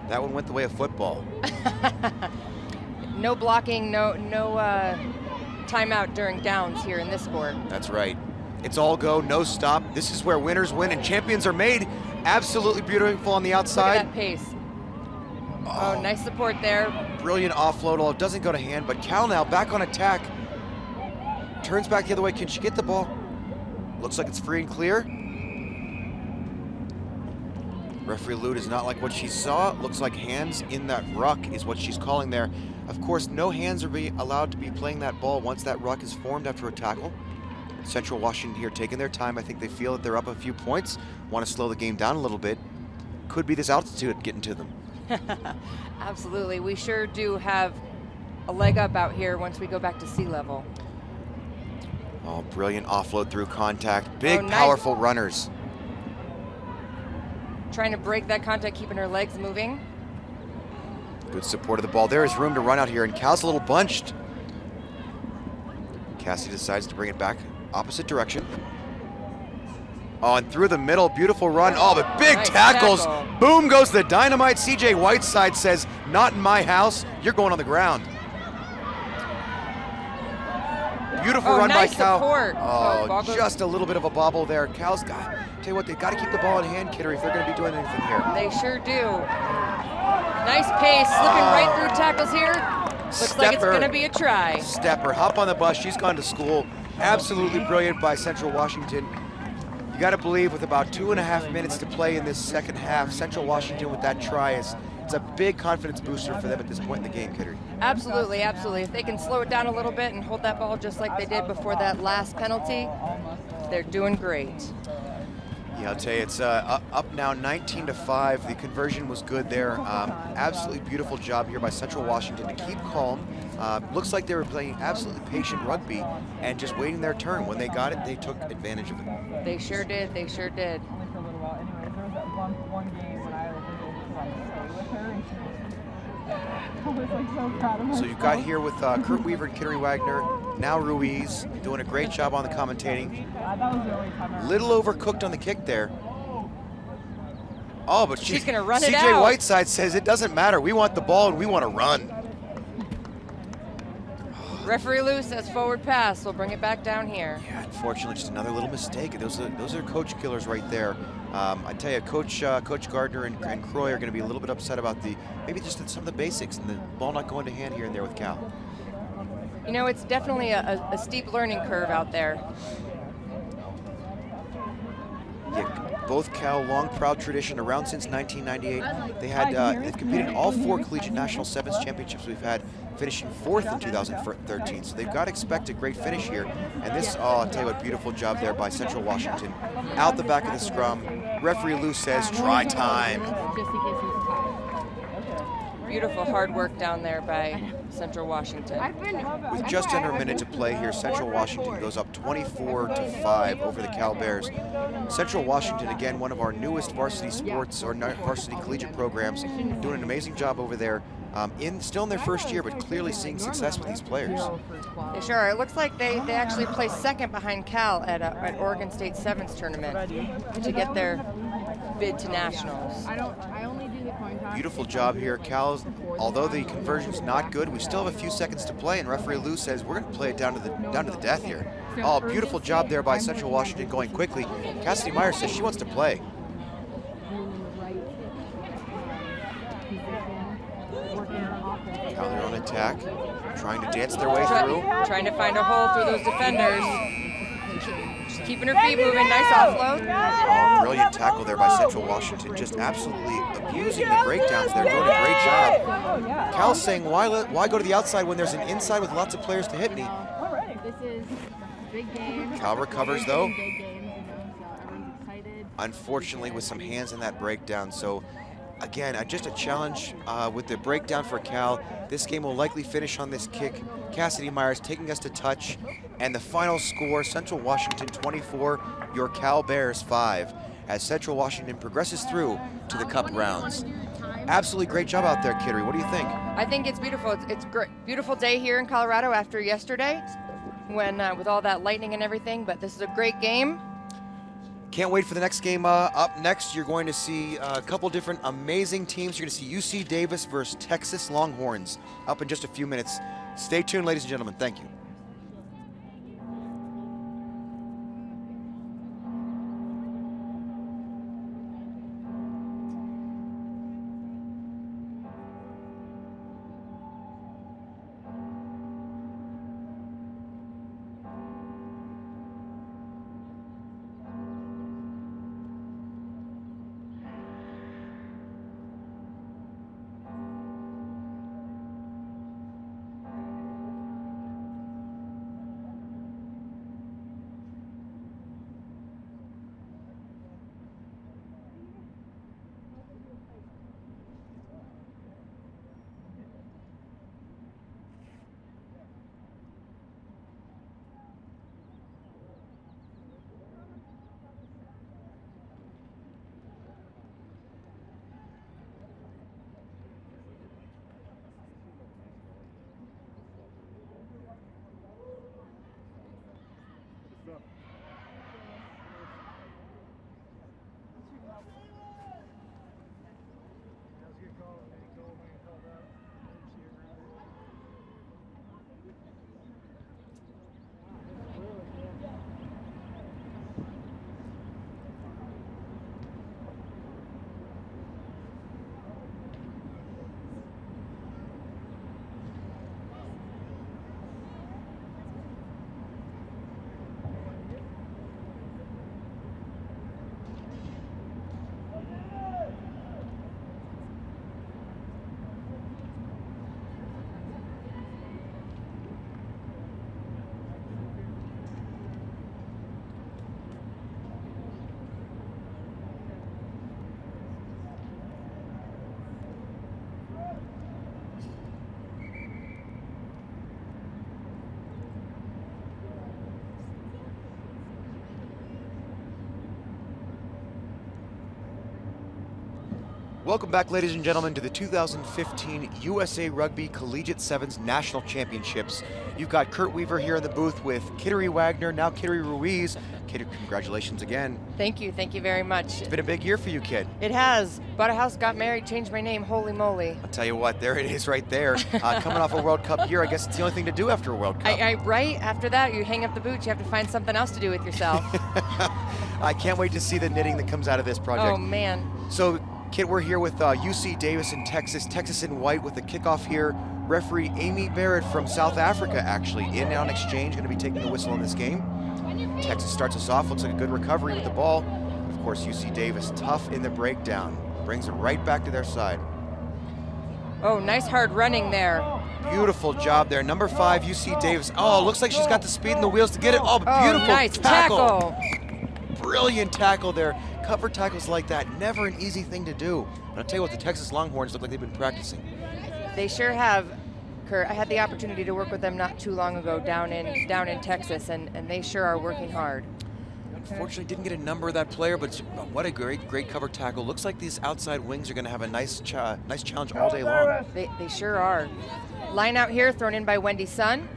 That one went the way of football. No blocking, no timeout during downs here in this sport. That's right. It's all go, no stop. This is where winners win and champions are made. Absolutely beautiful on the outside. Look at that pace. Oh, nice support there. Brilliant offload, although it doesn't go to hand, but Cal now back on attack. Turns back the other way. Can she get the ball? Looks like it's free and clear. Referee Lou does not like what she saw. Looks like hands in that ruck is what she's calling there. Of course, no hands are allowed to be playing that ball once that ruck is formed after a tackle. Central Washington here taking their time. I think they feel that they're up a few points, want to slow the game down a little bit. Could be this altitude getting to them. Absolutely. We sure do have a leg up out here once we go back to sea level. Oh, brilliant offload through contact. Big, nice. Powerful runners. Trying to break that contact, keeping her legs moving. Good support of the ball. There is room to run out here, and Cal's a little bunched. Cassie decides to bring it back opposite direction. Oh, and through the middle, beautiful run. Oh, but big nice tackles. Tackle. Boom goes the dynamite. CJ Whiteside says, not in my house. You're going on the ground. Beautiful run nice by Cal. Support. Oh, just a little bit of a bobble there. Cal's got, tell you what, they've got to keep the ball in hand, Kidder, if they're going to be doing anything here. They sure do. Nice pace, slipping right through tackles here. Looks like it's going to be a try. Stepper, hop on the bus. She's gone to school. Absolutely brilliant by Central Washington. You got to believe with about 2.5 minutes to play in this second half, Central Washington with that try is it's a big confidence booster for them at this point in the game, Kidder. Absolutely, absolutely. If they can slow it down a little bit and hold that ball just like they did before that last penalty, they're doing great. Yeah, I'll tell you, it's up now 19-5. The conversion was good there. Absolutely beautiful job here by Central Washington to keep calm. Looks like they were playing absolutely patient rugby and just waiting their turn. When they got it, they took advantage of it. They sure did, they sure did. So you've got here with Kurt Weaver and Kittery Wagner, now Ruiz, doing a great job on the commentating. Little overcooked on the kick there. Oh, but she's going to run it out. CJ Whiteside says it doesn't matter. We want the ball and we want to run. Referee Lou says forward pass. We'll bring it back down here. Yeah, unfortunately, just another little mistake. Those are coach killers right there. I tell you, Coach Gardner and Croy are going to be a little bit upset about maybe just some of the basics and the ball not going to hand here and there with Cal. You know, it's definitely a steep learning curve out there. Yeah, both Cal, long proud tradition, around since 1998. They've competed in all 4 collegiate national sevens championships we've had, finishing 4th in 2013. So they've got to expect a great finish here. And this, I'll tell you what, beautiful job there by Central Washington. Out the back of the scrum, referee Lou says, try time. Beautiful hard work down there by Central Washington. With just under a minute to play here, Central Washington goes up 24-5 over the Cal Bears. Central Washington, again, one of our newest varsity sports or varsity collegiate programs, doing an amazing job over there. Still in their first year, but clearly seeing success with these players. They sure are. It looks like they actually placed second behind Cal at Oregon State Sevens tournament to get their bid to nationals. Beautiful job here. Cal, although the conversion's not good, we still have a few seconds to play, and referee Lou says we're going to play it down to the death here. Oh, beautiful job there by Central Washington going quickly. Cassidy Meyer says she wants to play. Cal here on attack, trying to dance their way through. Trying to find a hole through those defenders. keeping her feet moving. Nice offload. Oh, brilliant tackle there by Central Washington, just absolutely abusing the breakdowns. They're doing a great job. Cal's saying, why go to the outside when there's an inside with lots of players to hit me? This is a big game. Cal recovers though. Big games, so everyone's excited. Unfortunately with some hands in that breakdown. So again, just a challenge with the breakdown for Cal. This game will likely finish on this kick. Cassidy Myers taking us to touch. And the final score, Central Washington 24, your Cal Bears 5, as Central Washington progresses through to the cup rounds. Absolutely great job out there, Kittery. What do you think? I think it's beautiful. It's great, beautiful day here in Colorado after yesterday, when with all that lightning and everything. But this is a great game. Can't wait for the next game. Up next, you're going to see a couple different amazing teams. You're going to see UC Davis versus Texas Longhorns up in just a few minutes. Stay tuned, ladies and gentlemen. Thank you. Welcome back, ladies and gentlemen, to the 2015 USA Rugby Collegiate Sevens National Championships. You've got Kurt Weaver here in the booth with Kittery Wagner, now Kittery Ruiz. Kittery, congratulations again. Thank you very much. It's been a big year for you, kid. It has. Bought a house, got married, changed my name, holy moly. I'll tell you what, there it is right there. Coming off a World Cup year, I guess it's the only thing to do after a World Cup. Right after that, you hang up the boots, you have to find something else to do with yourself. I can't wait to see the knitting that comes out of this project. Oh, man. So, Kit, we're here with UC Davis in Texas, Texas in white with the kickoff here. Referee Amy Barrett from South Africa, actually, in on exchange, going to be taking the whistle in this game. Texas starts us off, looks like a good recovery with the ball. Of course, UC Davis tough in the breakdown, brings it right back to their side. Oh, nice hard running there. Beautiful job there. Number 5, UC Davis. Oh, looks like she's got the speed and the wheels to get it. Oh, beautiful nice tackle. Brilliant tackle there. Cover tackles like that, never an easy thing to do. But I'll tell you what, the Texas Longhorns look like they've been practicing. They sure have, Kurt. I had the opportunity to work with them not too long ago down in Texas, and they sure are working hard. Unfortunately, didn't get a number of that player, but what a great cover tackle. Looks like these outside wings are going to have a nice challenge all day long. They sure are. Line out here, thrown in by Wendy Sun.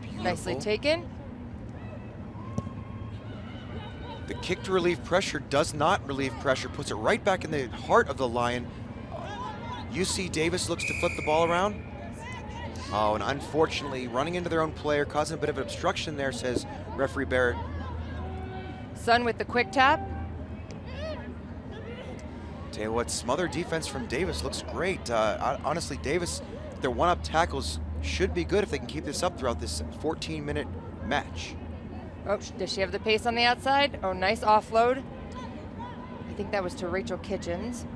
Beautiful. Nicely taken. The kick to relieve pressure does not relieve pressure, puts it right back in the heart of the Lion. UC Davis looks to flip the ball around. Oh, and unfortunately, running into their own player, causing a bit of an obstruction there, says referee Barrett. Sun with the quick tap. Tell you what, smothered defense from Davis looks great. Honestly, Davis, their one-up tackles should be good if they can keep this up throughout this 14-minute match. Oh, does she have the pace on the outside? Oh, nice offload. I think that was to Rachel Kitchens.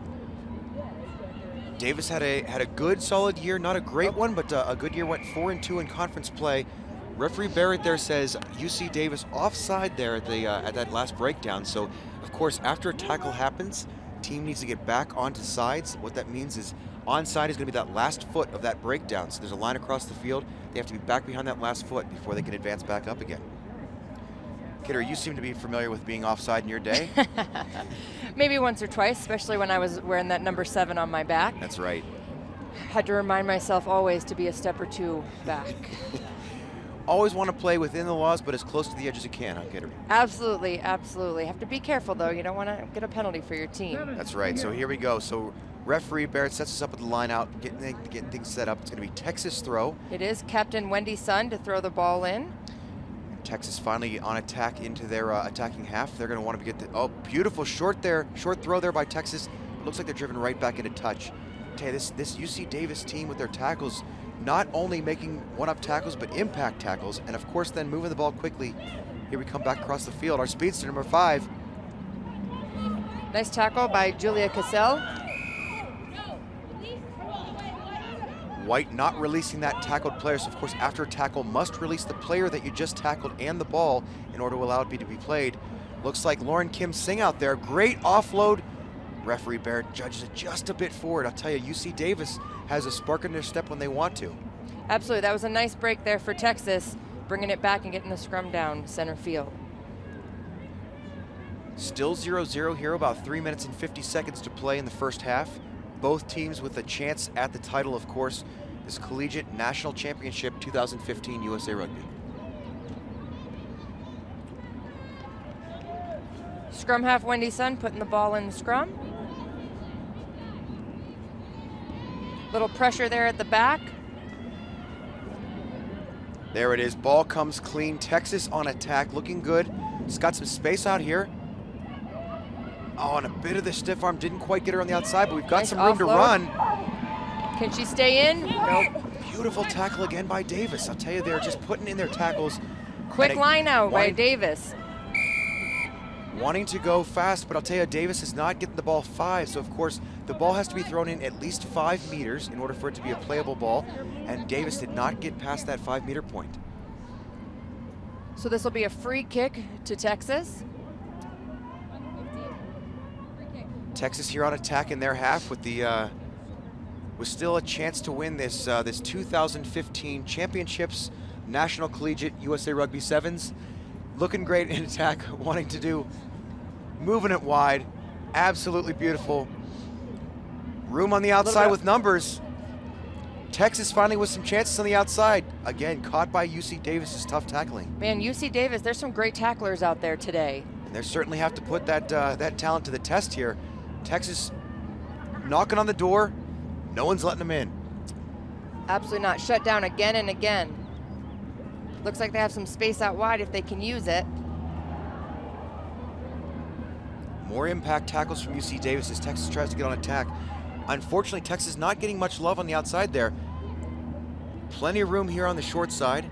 Davis had a good, solid year, not a great one, but a good year. Went 4-2 in conference play. Referee Barrett there says UC Davis offside there at the at that last breakdown. So, of course, after a tackle happens, team needs to get back onto sides. What that means is onside is going to be that last foot of that breakdown. So there's a line across the field. They have to be back behind that last foot before they can advance back up again. Kidder, you seem to be familiar with being offside in your day. Maybe once or twice, especially when I was wearing that number 7 on my back. That's right. Had to remind myself always to be a step or two back. Always want to play within the laws, but as close to the edge as you can, huh, Kidder? Absolutely, absolutely. Have to be careful, though. You don't want to get a penalty for your team. That's right. So here we go. So referee Barrett sets us up with the line out, getting things set up. It's going to be Texas throw. It is Captain Wendy Sun to throw the ball in. Texas finally on attack into their attacking half. They're going to want to get the, oh, beautiful short throw there by Texas. It looks like they're driven right back into touch. Tell you, this UC Davis team with their tackles, not only making one-up tackles, but impact tackles, and of course then moving the ball quickly. Here we come back across the field. Our speedster, number 5. Nice tackle by Julia Cassell. White not releasing that tackled player, so of course after a tackle must release the player that you just tackled and the ball in order to allow it to be played. Looks like Lauren Kim Singh out there, great offload. Referee Barrett judges it just a bit forward. I'll tell you, UC Davis has a spark in their step when they want to. Absolutely, that was a nice break there for Texas, bringing it back and getting the scrum down center field. Still 0-0 here, about 3 minutes and 50 seconds to play in the first half. Both teams with a chance at the title, of course, this Collegiate National Championship 2015 USA Rugby. Scrum half Wendy Sun putting the ball in the scrum. Little pressure there at the back. There it is, ball comes clean. Texas on attack, looking good. It's got some space out here. Oh, and a bit of the stiff arm, didn't quite get her on the outside, but we've got Nice some room to offload. run. Can she stay in? Nope. Beautiful tackle again by Davis. I'll tell you, they're just putting in their tackles. Quick line out by Davis. Wanting to go fast, but I'll tell you, Davis is not getting the ball 5, so of course the ball has to be thrown in at least 5 meters in order for it to be a playable ball, and Davis did not get past that 5-meter point. So this will be a free kick to Texas. Texas here on attack in their half with the with still a chance to win this this 2015 championships National Collegiate USA Rugby Sevens. Looking great in attack, wanting to do, moving it wide, absolutely beautiful. Room on the outside with numbers. Texas finally with some chances on the outside. Again, caught by UC Davis's tough tackling. Man, UC Davis, there's some great tacklers out there today. And they certainly have to put that that talent to the test here. Texas knocking on the door, no one's letting them in. Absolutely not. Shut down again and again. Looks like they have some space out wide if they can use it. More impact tackles from UC Davis as Texas tries to get on attack. Unfortunately, Texas not getting much love on the outside there. Plenty of room here on the short side.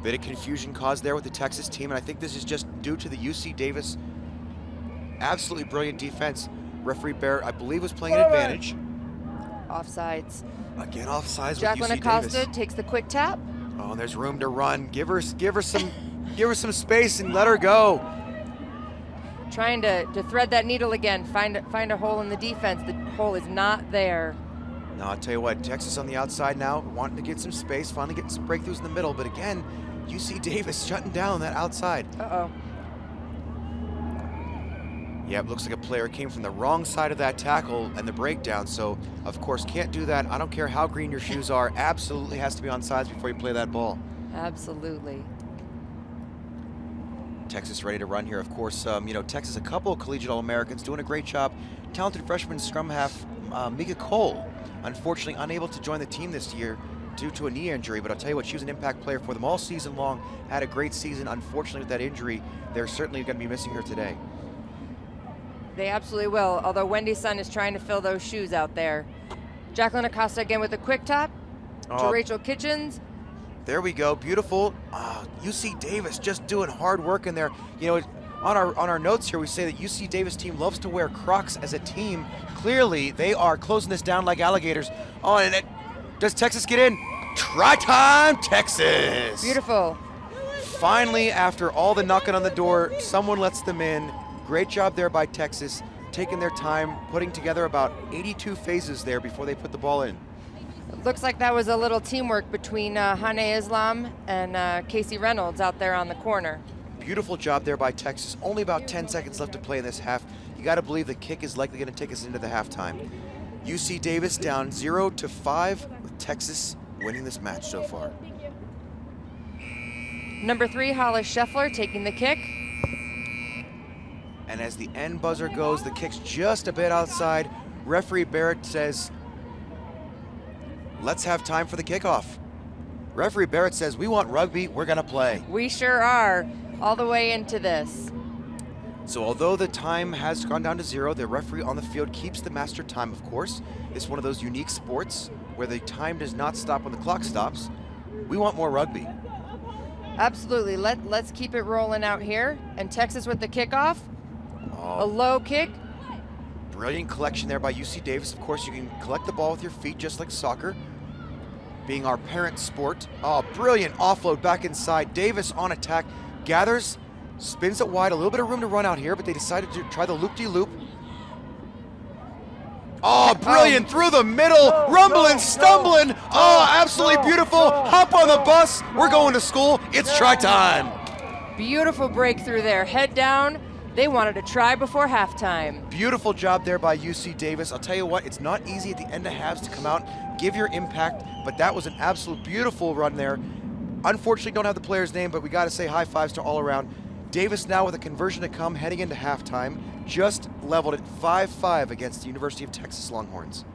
Bit of confusion caused there with the Texas team, and I think this is just due to the UC Davis absolutely brilliant defense. Referee Barrett, I believe, was playing an advantage. Offsides. Again, offsides with Jacqueline UC Acosta Davis. takes the quick tap. Oh, and there's room to run. Give her some space and let her go. Trying to thread that needle again. Find a hole in the defense. The hole is not there. No, I'll tell you what, Texas on the outside now, wanting to get some space, finally getting some breakthroughs in the middle, but again, UC Davis shutting down that outside. Uh-oh. Yeah, it looks like a player came from the wrong side of that tackle and the breakdown, so of course can't do that. I don't care how green your shoes are, absolutely has to be on sides before you play that ball. Absolutely. Texas ready to run here, of course. You know, Texas, a couple of collegiate All-Americans doing a great job. Talented freshman scrum half, Mika Cole, unfortunately unable to join the team this year due to a knee injury, but I'll tell you what, she was an impact player for them all season long, had a great season. Unfortunately with that injury, they're certainly going to be missing her today. They absolutely will, although Wendy Sun is trying to fill those shoes out there. Jacqueline Acosta again with a quick tap to Rachel Kitchens. There we go, beautiful. UC Davis just doing hard work in there. You know, on our notes here, we say that UC Davis team loves to wear Crocs as a team. Clearly, they are closing this down like alligators. Oh, and does Texas get in? Try time, Texas! Beautiful. Finally, after all the knocking on the door, someone lets them in. Great job there by Texas, taking their time, putting together about 82 phases there before they put the ball in. Looks like that was a little teamwork between Hane Islam and Casey Reynolds out there on the corner. Beautiful job there by Texas. Only about 10 seconds left to play in this half. You got to believe the kick is likely going to take us into the halftime. UC Davis down 0-5 with Texas winning this match so far. Number 3, Hollis Scheffler taking the kick. And as the end buzzer goes, the kick's just a bit outside. Referee Barrett says, let's have time for the kickoff. Referee Barrett says, we want rugby, we're gonna play. We sure are, all the way into this. So although the time has gone down to 0, the referee on the field keeps the master time, of course. It's one of those unique sports where the time does not stop when the clock stops. We want more rugby. Absolutely, let's keep it rolling out here. And Texas with the kickoff, a low kick. Brilliant collection there by UC Davis. Of course, you can collect the ball with your feet just like soccer, being our parent sport. Oh, brilliant offload back inside. Davis on attack, gathers, spins it wide, a little bit of room to run out here, but they decided to try the loop-de-loop. Oh, brilliant, through the middle, rumbling, stumbling. Oh, absolutely beautiful. Hop on the bus, we're going to school. It's try time. Beautiful breakthrough there, head down. They wanted to try before halftime. Beautiful job there by UC Davis. I'll tell you what, it's not easy at the end of halves to come out, give your impact, but that was an absolute beautiful run there. Unfortunately, don't have the player's name, but we got to say high fives to all around. Davis now with a conversion to come heading into halftime, just leveled at 5-5 against the University of Texas Longhorns.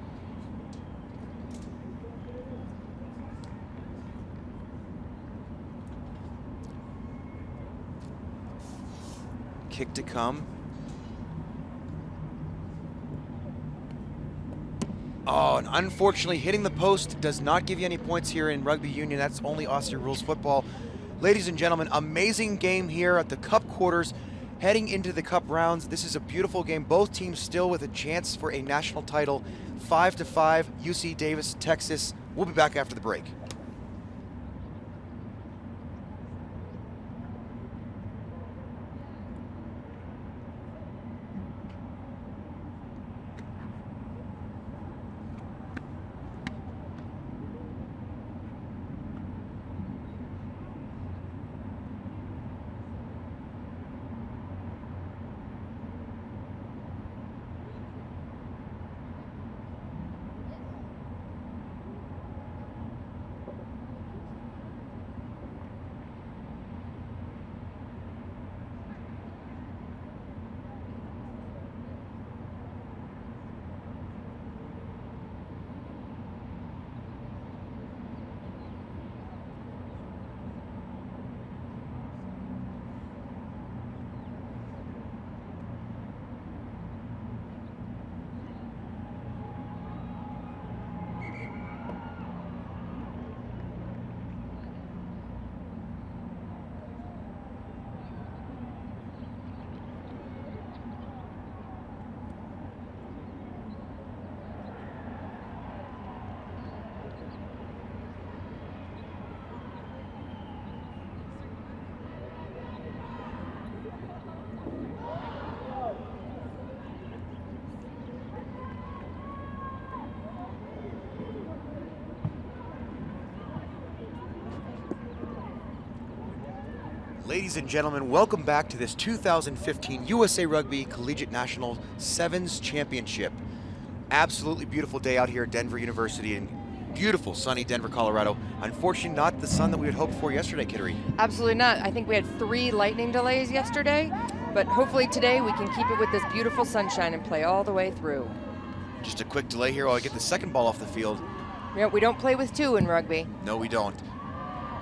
Kick to come. Oh, and unfortunately hitting the post does not give you any points here in rugby union. That's only Aussie rules football. Ladies and gentlemen, amazing game here at the Cup quarters, heading into the Cup rounds. This is a beautiful game. Both teams still with a chance for a national title. 5-5, UC Davis, Texas. We'll be back after the break. Ladies and gentlemen, welcome back to this 2015 USA Rugby Collegiate National Sevens Championship. Absolutely beautiful day out here at Denver University in beautiful sunny Denver, Colorado. Unfortunately, not the sun that we had hoped for yesterday, Kittery. Absolutely not. I think we had 3 lightning delays yesterday, but hopefully today we can keep it with this beautiful sunshine and play all the way through. Just a quick delay here while I get the second ball off the field. You know, we don't play with 2 in rugby. No, we don't.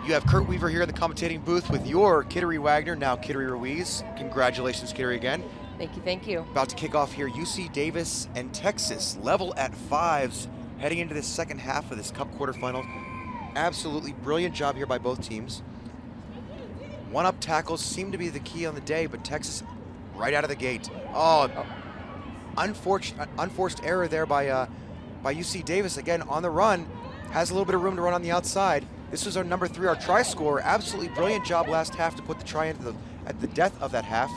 You have Kurt Weaver here in the commentating booth with your Kittery Wagner, now Kittery Ruiz. Congratulations, Kittery, again. Thank you, thank you. About to kick off here, UC Davis and Texas level at 5s, heading into the second half of this Cup quarterfinal. absolutely brilliant job here by both teams. One-up tackles seem to be the key on the day, but Texas right out of the gate. Oh, unforced error there by UC Davis. Again, on the run, has a little bit of room to run on the outside. This was our number 3, our try scorer. Absolutely brilliant job last half to put the try into at the death of that half.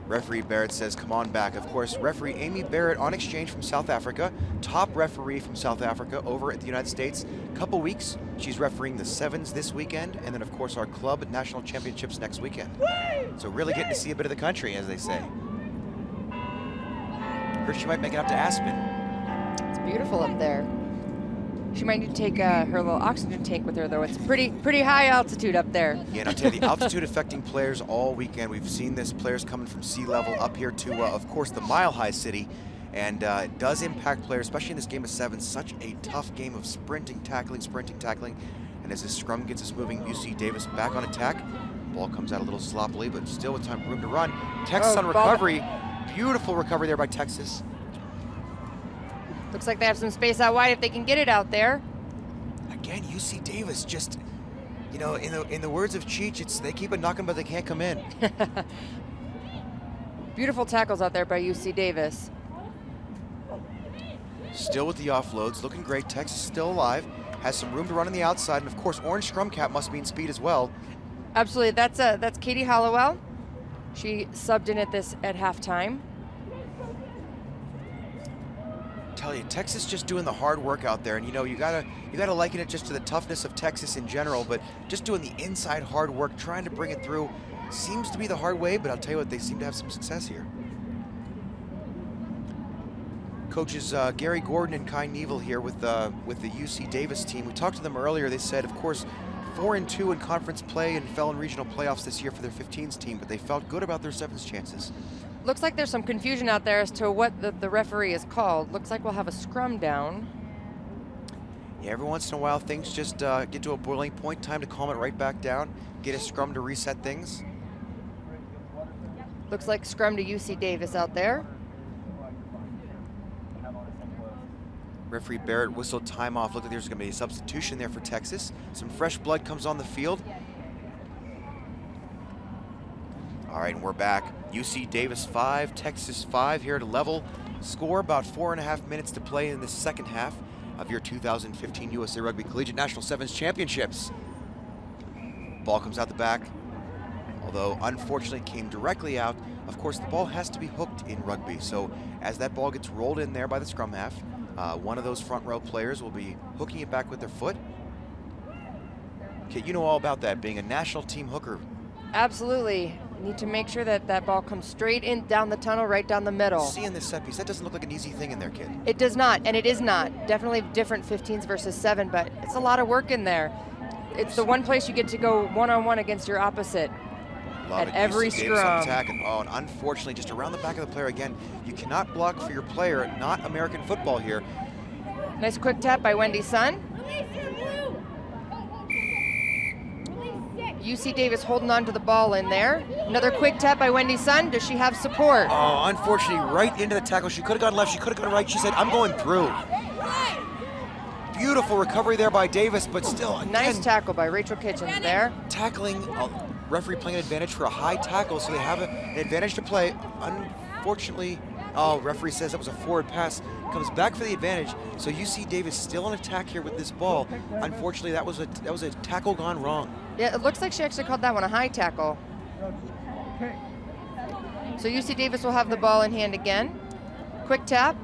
Referee Barrett says, come on back. Of course, referee Amy Barrett on exchange from South Africa, top referee from South Africa over at the United States. Couple weeks, she's refereeing the Sevens this weekend, and then of course our club national championships next weekend. So really getting to see a bit of the country, as they say. Heard she might make it up to Aspen. It's beautiful up there. She might need to take her little oxygen tank with her, though. It's pretty high altitude up there. Yeah, and I'll tell you, the altitude affecting players all weekend. We've seen this, players coming from sea level up here to, of course, the Mile High City. And it does impact players, especially in this game of 7. Such a tough game of sprinting, tackling. And as this scrum gets us moving, UC Davis back on attack. Ball comes out a little sloppily, but still with room to run. Texas on recovery. Beautiful recovery there by Texas. Looks like they have some space out wide if they can get it out there. Again, UC Davis just, you know, in the words of Cheech, it's they keep it knocking, but they can't come in. Beautiful tackles out there by UC Davis. Still with the offloads, looking great. Texas still alive, has some room to run on the outside, and of course, orange scrum cap must mean speed as well. Absolutely, that's Katie Hollowell. She subbed in at halftime. Tell you, Texas just doing the hard work out there, and you know you gotta liken it just to the toughness of Texas in general, but just doing the inside hard work, trying to bring it through, seems to be the hard way. But I'll tell you what, they seem to have some success here. Coaches Gary Gordon and Kai Neville here with the UC Davis team. We talked to them earlier. They said, of course, 4-2 in conference play and fell in regional playoffs this year for their 15s team, but they felt good about their 7s chances. Looks like there's some confusion out there as to what the referee is called. Looks like we'll have a scrum down. Yeah, every once in a while things just get to a boiling point. Time to calm it right back down. Get a scrum to reset things. Looks like scrum to UC Davis out there. Referee Barrett whistled time off. Look like there's going to be a substitution there for Texas. Some fresh blood comes on the field. All right, and we're back. UC Davis 5, Texas 5 here to level score. About 4.5 minutes to play in the second half of your 2015 USA Rugby Collegiate National Sevens Championships. Ball comes out the back, although unfortunately came directly out. Of course, the ball has to be hooked in rugby, so as that ball gets rolled in there by the scrum half, one of those front row players will be hooking it back with their foot. Kit, you know all about that, being a national team hooker. Absolutely. Need to make sure that that ball comes straight in down the tunnel, right down the middle. Seeing this set piece, that doesn't look like an easy thing in there, kid. It does not, and it is not. Definitely different 15s versus 7, but it's a lot of work in there. It's the one place you get to go one-on-one against your opposite at every scrum. Attack, and unfortunately, just around the back of the player again. You cannot block for your player, not American football here. Nice quick tap by Wendy Sun. UC Davis holding on to the ball in there. Another quick tap by Wendy Sun. Does she have support? Oh, unfortunately, right into the tackle. She could have gone left, she could have gone right. She said, I'm going through. Beautiful recovery there by Davis, but still, again, nice tackle by Rachel Kitchens there. Tackling, referee playing an advantage for a high tackle, so they have an advantage to play. Unfortunately, referee says that was a forward pass. Comes back for the advantage, so UC Davis still on attack here with this ball. Unfortunately, that was a tackle gone wrong. Yeah, it looks like she actually called that one a high tackle. So UC Davis will have the ball in hand again. Quick tap.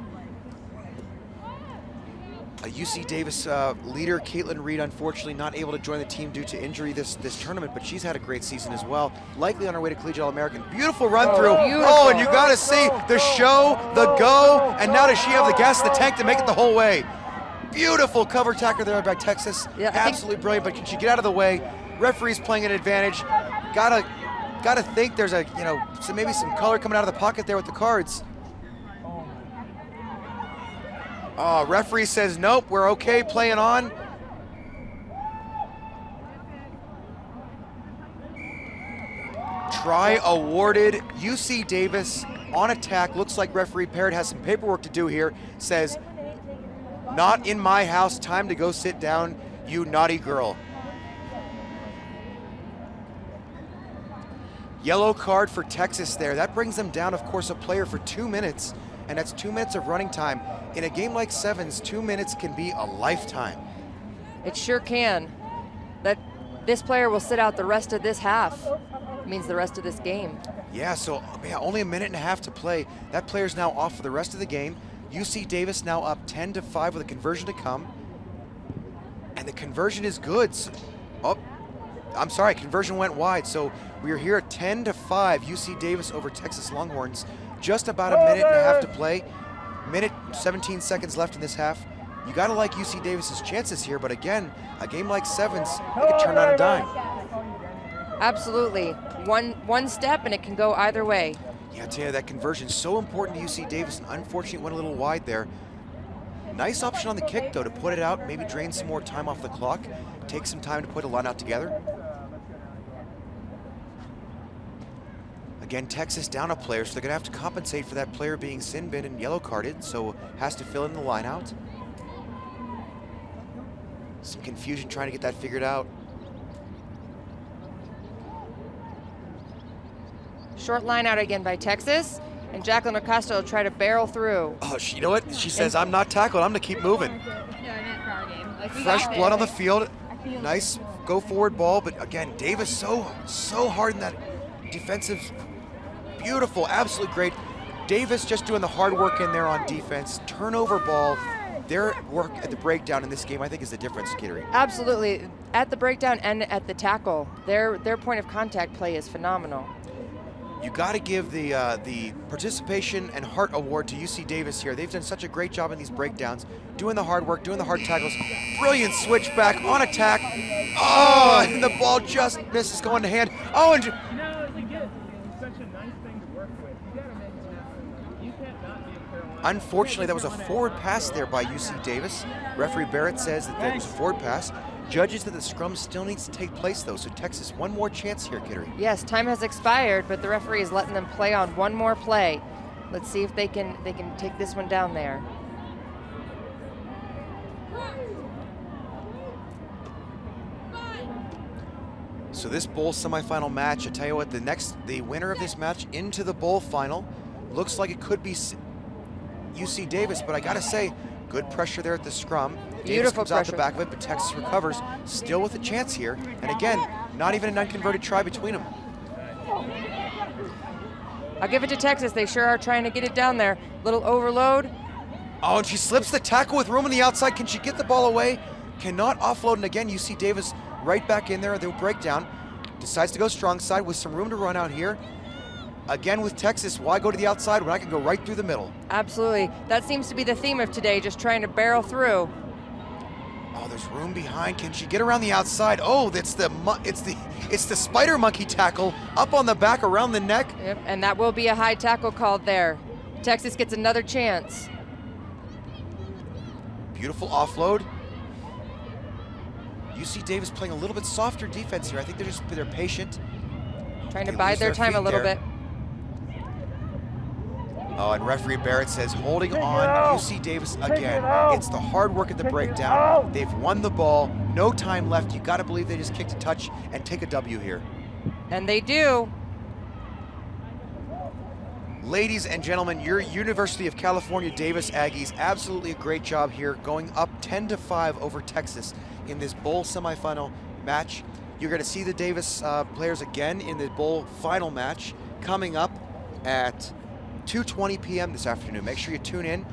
UC Davis leader Caitlin Reed, unfortunately not able to join the team due to injury this tournament, but she's had a great season as well. Likely on her way to Collegiate All-American. Beautiful run through. Oh, and you got to see the show, the go, and now does she have the gas in the tank to make it the whole way? Beautiful cover tackle there by Texas. Yeah, absolutely brilliant, but can she get out of the way? Referee's playing an advantage. Gotta think there's maybe some color coming out of the pocket there with the cards. Oh, referee says, nope, we're okay playing on. Try awarded. UC Davis on attack. Looks like referee Parrott has some paperwork to do here. Says, Not in my house. Time to go sit down, you naughty girl. Yellow card for Texas there. That brings them down, of course, a player for 2 minutes, and that's 2 minutes of running time. In a game like sevens, 2 minutes can be a lifetime. It sure can. This player will sit out the rest of this half. It means the rest of this game. Yeah, so only a minute and a half to play. That player's now off for the rest of the game. UC Davis now up 10-5 with a conversion to come. And the conversion is good. I'm sorry, conversion went wide. So we are here at 10-5, UC Davis over Texas Longhorns. Just about a minute and a half to play. Minute 17 seconds left in this half. You gotta like UC Davis's chances here, but again, a game like sevens, it could turn on a dime. Absolutely. One step and it can go either way. Yeah, I tell you, that conversion is so important to UC Davis, and unfortunately went a little wide there. Nice option on the kick, though, to put it out, maybe drain some more time off the clock, take some time to put a line out together. Again, Texas down a player, so they're gonna have to compensate for that player being sin bin and yellow carded, so has to fill in the line out. Some confusion trying to get that figured out. Short line out again by Texas, and Jacqueline Acosta will try to barrel through. Oh, you know what? She says, I'm not tackled, I'm gonna keep moving. Fresh blood on the field. Nice go forward ball, but again, Davis so hard in that defensive. Beautiful, absolutely great. Davis just doing the hard work in there on defense. Turnover ball. Their work at the breakdown in this game, I think, is the difference, Kittery. Absolutely. At the breakdown and at the tackle, their point of contact play is phenomenal. You got to give the participation and heart award to UC Davis here. They've done such a great job in these breakdowns, doing the hard work, doing the hard tackles. Brilliant switchback on attack. Oh, and the ball just misses going to hand. Oh, and unfortunately, that was a forward pass there by UC Davis. Referee Barrett says that was a forward pass. Judges that the scrum still needs to take place, though, so Texas, one more chance here, Kittery. Yes, time has expired, but the referee is letting them play on one more play. Let's see if they can take this one down there. So this bowl semifinal match, I tell you what, the winner of this match into the bowl final looks like it could be UC Davis, but I gotta say, good pressure there at the scrum. Davis comes out the back of it, but Texas recovers, still with a chance here. And again, not even an unconverted try between them. I'll give it to Texas. They sure are trying to get it down there. Little overload. Oh, and she slips the tackle with room on the outside. Can she get the ball away? Cannot offload, and again, UC Davis right back in there. They'll break down. Decides to go strong side with some room to run out here. Again with Texas, why go to the outside when I can go right through the middle? Absolutely. That seems to be the theme of today, just trying to barrel through. Oh, there's room behind. Can she get around the outside? Oh, it's the spider monkey tackle up on the back around the neck. Yep, and that will be a high tackle called there. Texas gets another chance. Beautiful offload. UC Davis playing a little bit softer defense here. I think they're patient. Trying to bide their time a little bit. Oh, and referee Barrett says holding on UC Davis again. It's the hard work at the breakdown. They've won the ball. No time left. You got to believe they just kicked a touch and take a W here. And they do. Ladies and gentlemen, your University of California Davis Aggies, absolutely a great job here, going up 10-5 over Texas in this bowl semifinal match. You're going to see the Davis players again in the bowl final match coming up at 2:20 p.m. this afternoon. Make sure you tune in.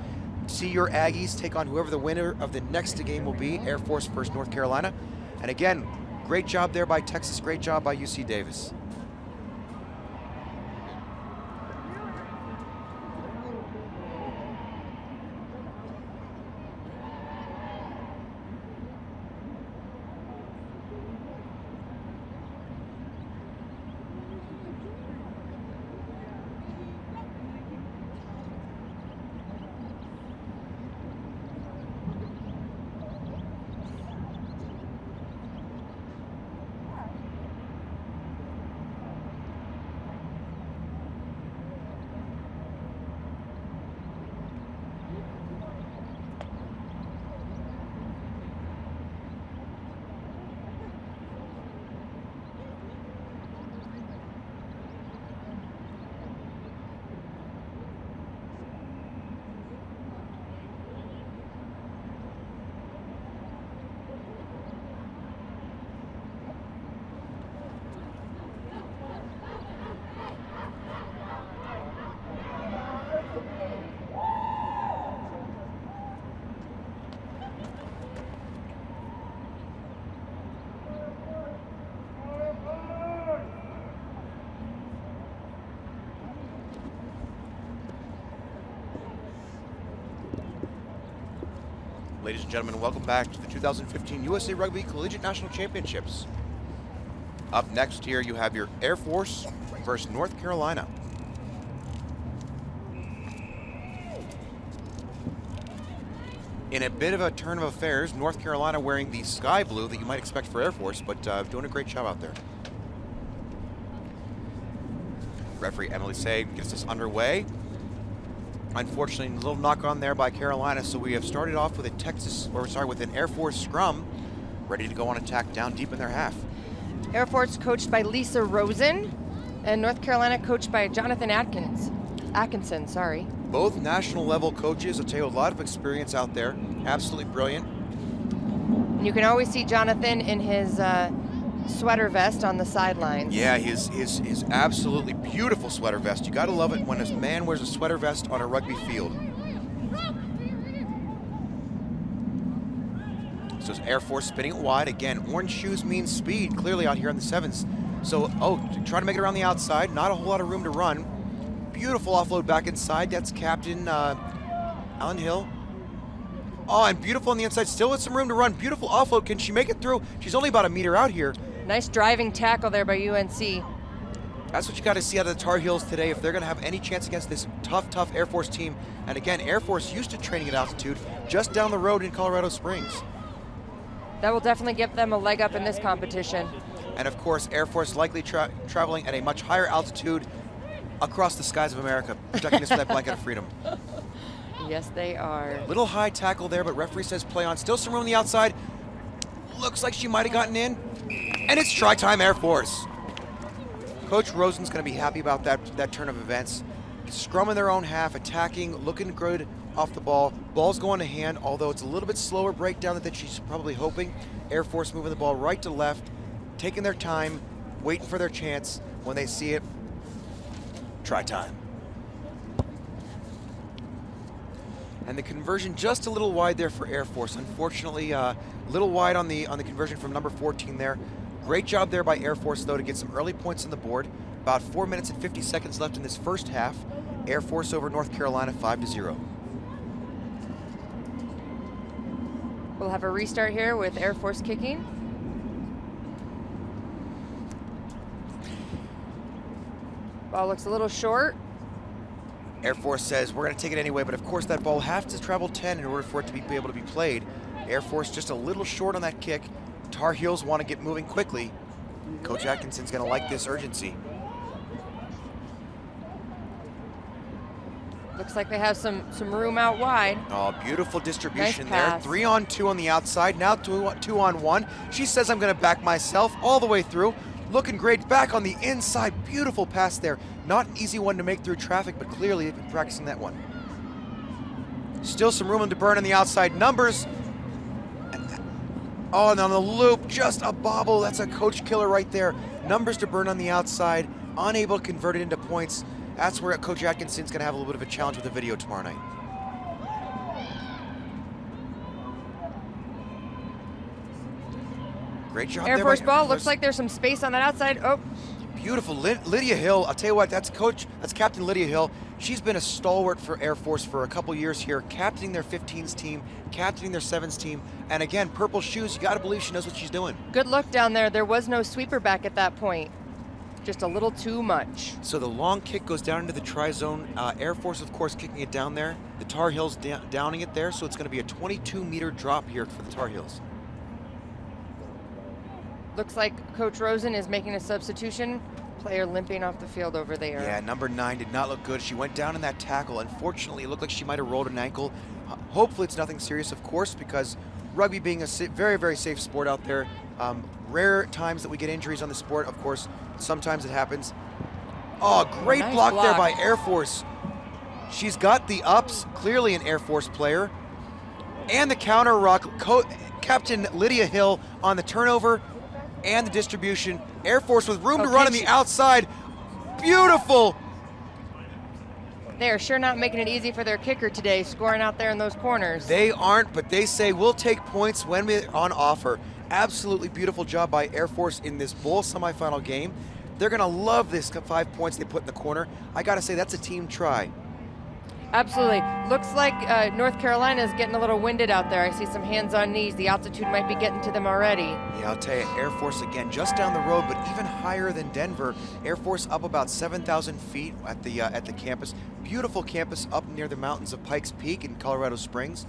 See your Aggies take on whoever the winner of the next game will be, Air Force versus North Carolina. And again, great job there by Texas, great job by UC Davis. Ladies and gentlemen, welcome back to the 2015 USA Rugby Collegiate National Championships. Up next here, you have your Air Force versus North Carolina. In a bit of a turn of affairs, North Carolina wearing the sky blue that you might expect for Air Force, but doing a great job out there. Referee Emily Say gets us underway. Unfortunately, a little knock on there by Carolina, so we have started off with with an Air Force scrum, ready to go on attack down deep in their half. Air Force coached by Lisa Rosen, and North Carolina coached by Jonathan Atkinson, sorry. Both national level coaches. I'll tell you, a lot of experience out there. Absolutely brilliant. And you can always see Jonathan in his sweater vest on the sidelines. Yeah, his absolutely beautiful sweater vest. You gotta love it when a man wears a sweater vest on a rugby field. So it's Air Force spinning it wide. Again, orange shoes mean speed, clearly out here on the sevens. So, trying to make it around the outside, not a whole lot of room to run. Beautiful offload back inside. That's Captain Alan Hill. Oh, and beautiful on the inside, still with some room to run. Beautiful offload. Can she make it through? She's only about a meter out here. Nice driving tackle there by UNC. That's what you got to see out of the Tar Heels today if they're going to have any chance against this tough Air Force team. And again, Air Force used to training at altitude just down the road in Colorado Springs. That will definitely give them a leg up in this competition. And of course, Air Force likely traveling at a much higher altitude across the skies of America, protecting us with that blanket of freedom. Yes, they are. Little high tackle there, but referee says play on. Still some room on the outside. Looks like she might have gotten in. And it's try time, Air Force. Coach Rosen's going to be happy about that turn of events. Scrum in their own half, attacking, looking good off the ball. Ball's going to hand, although it's a little bit slower breakdown than she's probably hoping. Air Force moving the ball right to left, taking their time, waiting for their chance. When they see it, try time. And the conversion just a little wide there for Air Force. Unfortunately, a little wide on the conversion from number 14 there. Great job there by Air Force, though, to get some early points on the board. About 4 minutes and 50 seconds left in this first half. Air Force over North Carolina 5-0. We'll have a restart here with Air Force kicking. Ball looks a little short. Air Force says we're going to take it anyway, but of course that ball has to travel 10 in order for it to be able to be played. Air Force just a little short on that kick. Tar Heels want to get moving quickly. Coach Atkinson's going to like this urgency. Looks like they have some room out wide. Oh, beautiful distribution Nice there. pass. 3-on-2 on the outside, now 2-on-1. She says I'm going to back myself all the way through. Looking great back on the inside. Beautiful pass there. Not an easy one to make through traffic, but clearly they've been practicing that one. Still some room to burn on the outside. Numbers. Oh, and on the loop, just a bobble. That's a coach killer right there. Numbers to burn on the outside. Unable to convert it into points. That's where Coach Atkinson's going to have a little bit of a challenge with the video tomorrow night. Great job Air there Force by ball. Air Looks Force. like there's some space on that outside. Oh, Beautiful. Lydia Hill, I'll tell you what, that's Captain Lydia Hill. She's been a stalwart for Air Force for a couple years here, captaining their 15s team, captaining their 7s team, and again, purple shoes, you gotta believe she knows what she's doing. good look down there. There was no sweeper back at that point. Just a little too much. So the long kick goes down into the try zone. Air Force, of course, kicking it down there. The Tar Heels downing it there, so it's gonna be a 22-meter drop here for the Tar Heels. Looks like Coach Rosen is making a substitution. Player limping off the field over there. Yeah, number 9 did not look good. She went down in that tackle. Unfortunately, it looked like she might have rolled an ankle. Hopefully it's nothing serious, of course, because rugby being a very, very safe sport out there. Rare times that we get injuries on the sport, of course. Sometimes it happens. Oh, great Nice block there block. by Air Force. She's got the ups, clearly an Air Force player. And the counter rock. Captain Lydia Hill on the turnover and the distribution. Air Force with room to run on the outside. Beautiful. They are sure not making it easy for their kicker today, scoring out there in those corners. They aren't, but they say we'll take points when we're on offer. Absolutely beautiful job by Air Force in this bowl semifinal game. They're gonna love this 5 points they put in the corner. I gotta say, that's a team try. Absolutely. Looks like North Carolina is getting a little winded out there. I see some hands on knees. The altitude might be getting to them already. Yeah, I'll tell you, Air Force again, just down the road, but even higher than Denver. Air Force up about 7,000 feet at the campus. Beautiful campus up near the mountains of Pikes Peak in Colorado Springs.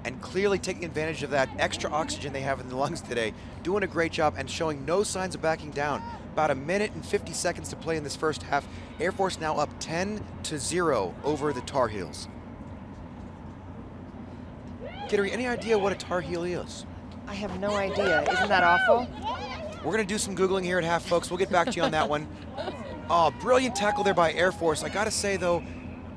And clearly taking advantage of that extra oxygen they have in the lungs today. Doing a great job and showing no signs of backing down. About 1 minute and 50 seconds to play in this first half. Air Force now up 10-0 over the Tar Heels. Kittery, any idea what a Tar Heel is? I have no idea. Isn't that awful? We're going to do some Googling here at half, folks. We'll get back to you on that one. Oh, brilliant tackle there by Air Force. I got to say, though,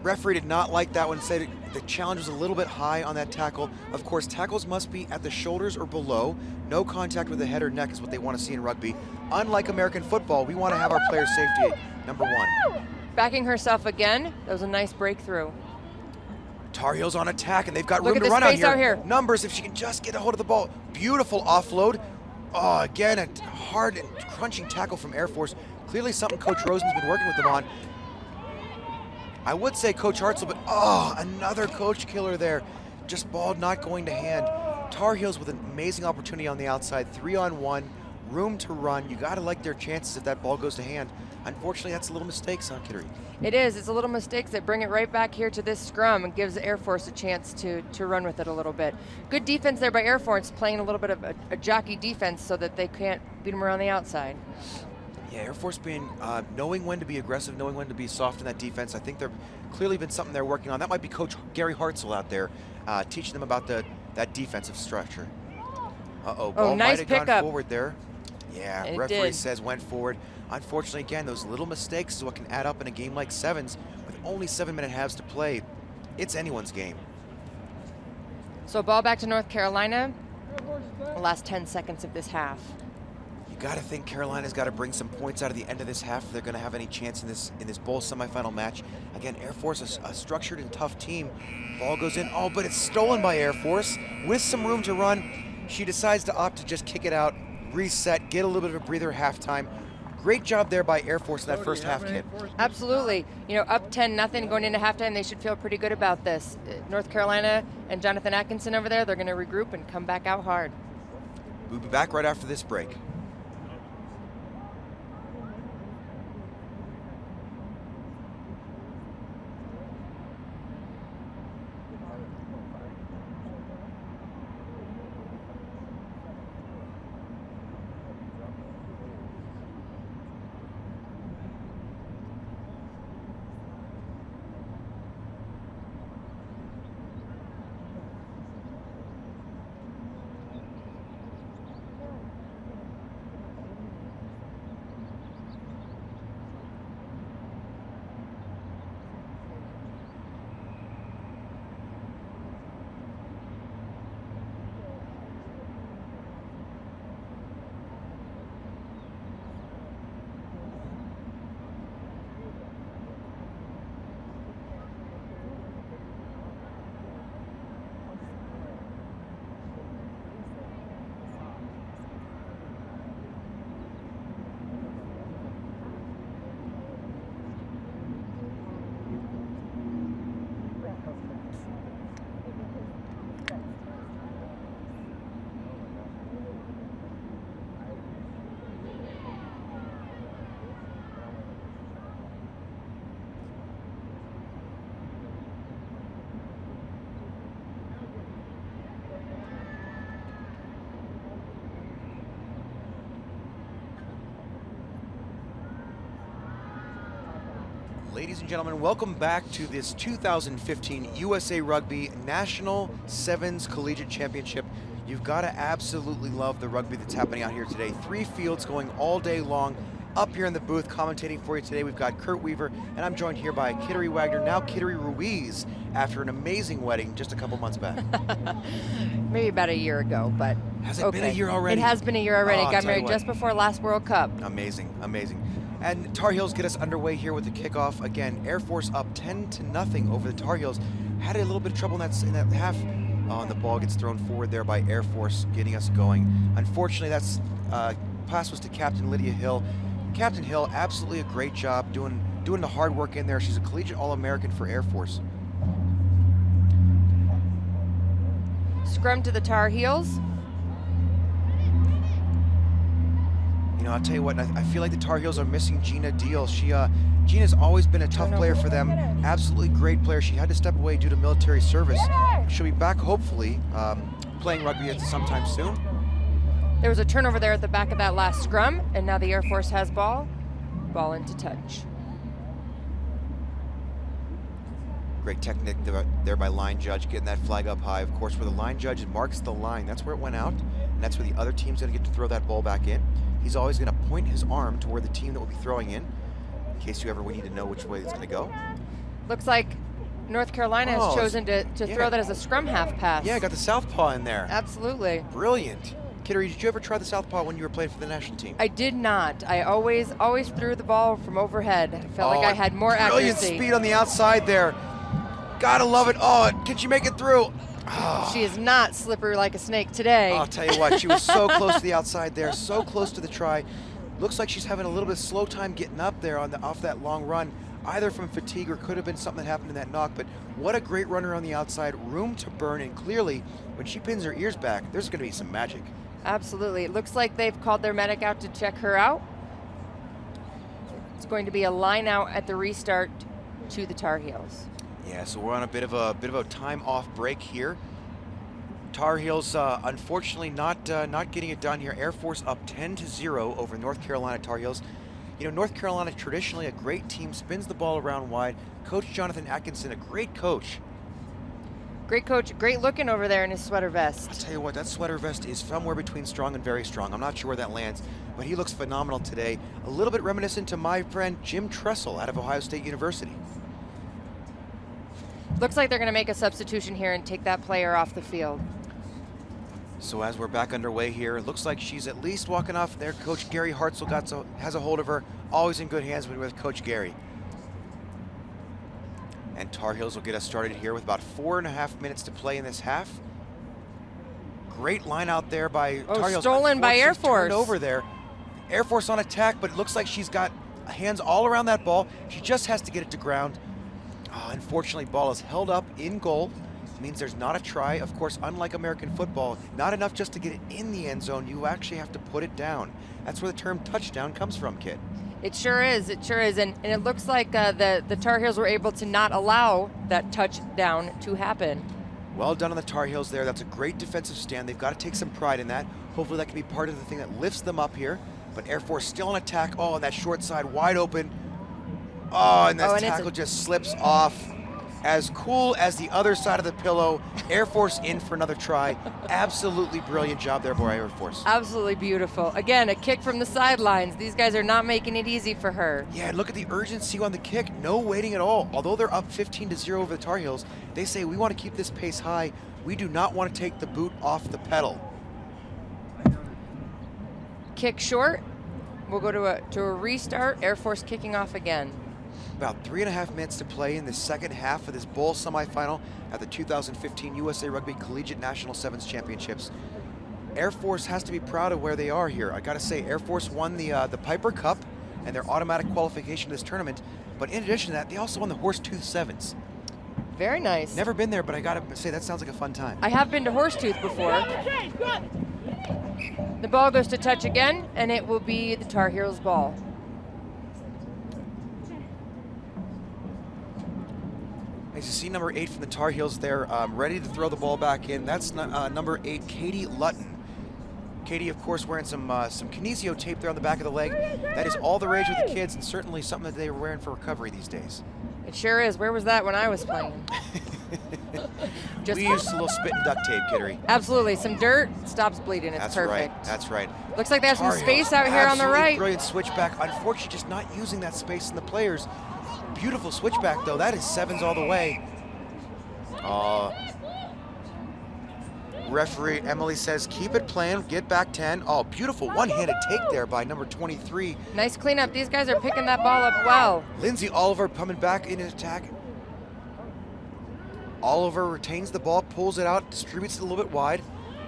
referee did not like that one. Said the challenge was a little bit high on that tackle. Of course, tackles must be at the shoulders or below. No contact with the head or neck is what they want to see in rugby. Unlike American football, we want to have our players' safety number one. Backing herself again. That was a nice breakthrough. Tar Heels on attack, and they've got Look room at to the run out space here. out here. Numbers, if she can just get a hold of the ball. Beautiful offload. Oh, again, a hard and crunching tackle from Air Force. Clearly something Coach Rosen's been working with them on. I would say Coach Hartzell, but another coach killer there. Just ball not going to hand. Tar Heels with an amazing opportunity on the outside, 3-on-1, room to run. You got to like their chances if that ball goes to hand. Unfortunately, that's a little mistake, son, Kittery. It is. It's a little mistakes that bring it right back here to this scrum and gives Air Force a chance to run with it a little bit. Good defense there by Air Force, playing a little bit of a jockey defense so that they can't beat them around the outside. Yeah, Air Force being knowing when to be aggressive, knowing when to be soft in that defense. I think there's clearly been something they're working on. That might be Coach Gary Hartzell out there teaching them about that defensive structure. Ball nice might have gone pickup. forward there. Yeah, It referee did. says went forward. Unfortunately, again, those little mistakes is what can add up in a game like sevens with only 7-minute halves to play. It's anyone's game. So ball back to North Carolina. The last 10 seconds of this half. You got to think Carolina's got to bring some points out of the end of this half if they're going to have any chance in this bowl semifinal match. Again, Air Force is a structured and tough team. Ball goes in. Oh, but it's stolen by Air Force with some room to run. She decides to opt to just kick it out, reset, get a little bit of a breather at halftime. Great job there by Air Force in that first half, Kit. Absolutely. You know, up 10-0 going into halftime, they should feel pretty good about this. North Carolina and Jonathan Atkinson over there, they're going to regroup and come back out hard. We'll be back right after this break. Ladies and gentlemen, welcome back to this 2015 USA Rugby National Sevens Collegiate Championship. You've got to absolutely love the rugby that's happening out here today. 3 fields going all day long. Up here in the booth commentating for you today, we've got Kurt Weaver, and I'm joined here by Kittery Wagner, now Kittery Ruiz, after an amazing wedding just a couple months back. Maybe about a year ago, but Has it been a year already? It has been a year already. Oh, I'll Got tell you married what. just before last World Cup. Amazing, amazing. And Tar Heels get us underway here with the kickoff. Again, Air Force up 10-0 over the Tar Heels. Had a little bit of trouble in that half. Oh, and the ball gets thrown forward there by Air Force, getting us going. Unfortunately, that's pass was to Captain Lydia Hill. Captain Hill, absolutely a great job doing doing the hard work in there. She's a collegiate All-American for Air Force. Scrum to the Tar Heels. You know, I'll tell you what, I feel like the Tar Heels are missing Gina Deal. Gina's always been a tough player for them. Absolutely great player. She had to step away due to military service. She'll be back, hopefully, playing rugby sometime soon. There was a turnover there at the back of that last scrum, and now the Air Force has ball. Ball into touch. Great technique there by line judge, getting that flag up high. Of course, where the line judge marks the line, that's where it went out, and that's where the other team's gonna get to throw that ball back in. He's always gonna point his arm toward the team that will be throwing in case you ever need to know which way it's gonna go. Looks like North Carolina has chosen to throw that as a scrum half pass. Yeah, got the southpaw in there. Absolutely. Brilliant. Kittery, did you ever try the southpaw when you were playing for the national team? I did not. I always threw the ball from overhead. I felt like I had more accuracy. Brilliant speed on the outside there. Gotta love it. Oh, can she make it through? Oh. She is not slippery like a snake today. I'll tell you what, she was so close to the outside there, so close to the try. Looks like she's having a little bit of slow time getting up there off that long run, either from fatigue or could have been something that happened in that knock, but what a great runner on the outside, room to burn, and clearly, when she pins her ears back, there's gonna be some magic. Absolutely. It looks like they've called their medic out to check her out. It's going to be a line out at the restart to the Tar Heels. Yeah, so we're on a bit of a time off break here. Tar Heels, unfortunately, not getting it done here. Air Force up 10-0 over North Carolina Tar Heels. You know, North Carolina, traditionally a great team, spins the ball around wide. Coach Jonathan Atkinson, a great coach. Great coach, great looking over there in his sweater vest. I'll tell you what, that sweater vest is somewhere between strong and very strong. I'm not sure where that lands, but he looks phenomenal today. A little bit reminiscent to my friend Jim Tressel out of Ohio State University. Looks like they're going to make a substitution here and take that player off the field. So as we're back underway here, it looks like she's at least walking off there. Coach Gary Hartzell has a hold of her. Always in good hands with Coach Gary. And Tar Heels will get us started here with about 4.5 minutes to play in this half. Great line out there by Tar Heels. Stolen by Air Force. Over there. Air Force on attack, but it looks like she's got hands all around that ball. She just has to get it to ground. Unfortunately, ball is held up in goal. Means there's not a try. Of course, unlike American football, not enough just to get it in the end zone. You actually have to put it down. That's where the term touchdown comes from, Kit. It sure is. It sure is. And it looks like the Tar Heels were able to not allow that touchdown to happen. Well done on the Tar Heels there. That's a great defensive stand. They've got to take some pride in that. Hopefully that can be part of the thing that lifts them up here. But Air Force still on attack. Oh, and that short side wide open. Oh, and that tackle just slips off. As cool as the other side of the pillow. Air Force in for another try. Absolutely brilliant job there by Air Force. Absolutely beautiful. Again, a kick from the sidelines. These guys are not making it easy for her. Yeah, look at the urgency on the kick. No waiting at all. Although they're up 15-0 over the Tar Heels, they say we want to keep this pace high. We do not want to take the boot off the pedal. Kick short. We'll go to a restart. Air Force kicking off again. About 3.5 minutes to play in the second half of this bowl semifinal at the 2015 USA Rugby Collegiate National Sevens Championships. Air Force has to be proud of where they are here. I gotta say, Air Force won the Piper Cup and their automatic qualification to this tournament. But in addition to that, they also won the Horsetooth Sevens. Very nice. Never been there, but I gotta say, that sounds like a fun time. I have been to Horsetooth before. The ball goes to touch again, and it will be the Tar Heels' ball. As you see, number 8 from the Tar Heels there, ready to throw the ball back in. That's number 8, Katie Lutton. Katie, of course, wearing some kinesio tape there on the back of the leg. That is all the rage with the kids, and certainly something that they were wearing for recovery these days. It sure is. Where was that when I was playing? We used a little spit and duct tape, Kittery. Absolutely. Some dirt stops bleeding. It's perfect. Right. That's right. Looks like they have some Tar space Heels, out here on the right. Brilliant switchback. Unfortunately, just not using that space in the players. Beautiful switchback, though. That is sevens all the way. Referee Emily says, keep it playing, get back 10. Oh, beautiful one-handed take there by number 23. Nice cleanup. These guys are picking that ball up well. Lindsay Oliver coming back in attack. Oliver retains the ball, pulls it out, distributes it a little bit wide.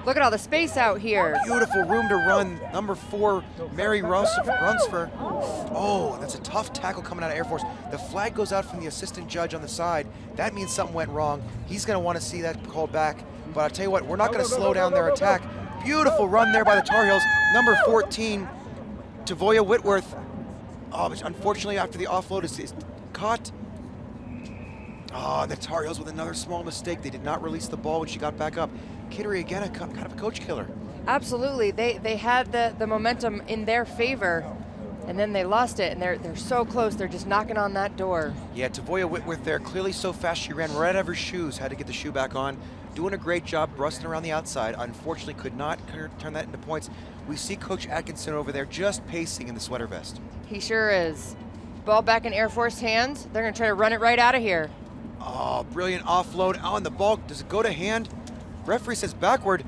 Look at all the space out here. Beautiful room to run. Number 4, Mary Runsfer. Oh, that's a tough tackle coming out of Air Force. The flag goes out from the assistant judge on the side. That means something went wrong. He's going to want to see that called back. But I'll tell you what, we're not going to slow down their attack. Beautiful run there by the Tar Heels. Number 14, Tavoya Whitworth. Oh, but unfortunately, after the offload is caught. Oh, the Tar Heels with another small mistake. They did not release the ball when she got back up. Kittery again, kind of a coach killer. Absolutely, they had the momentum in their favor, and then they lost it, and they're so close. They're just knocking on that door. Yeah, Tavoya Whitworth there, clearly so fast she ran right out of her shoes, had to get the shoe back on. Doing a great job rusting around the outside. Unfortunately, could not turn that into points. We see Coach Atkinson over there just pacing in the sweater vest. He sure is. Ball back in Air Force hands. They're gonna try to run it right out of here. Oh, brilliant offload. Oh, and the ball, does it go to hand? Referee says backward.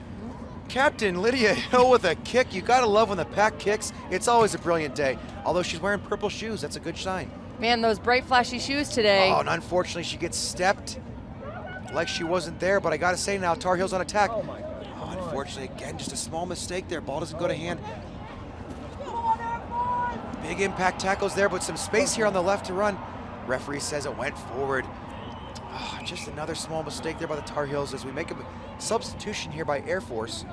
Captain Lydia Hill with a kick. You gotta love when the pack kicks. It's always a brilliant day. Although she's wearing purple shoes, that's a good sign. Man, those bright flashy shoes today. Oh, and unfortunately she gets stepped like she wasn't there, but I gotta say now, Tar Heels on attack. Oh, unfortunately, again, just a small mistake there. Ball doesn't go to hand. Big impact tackles there, but some space here on the left to run. Referee says it went forward. Oh, just another small mistake there by the Tar Heels as we make a substitution here by Air Force.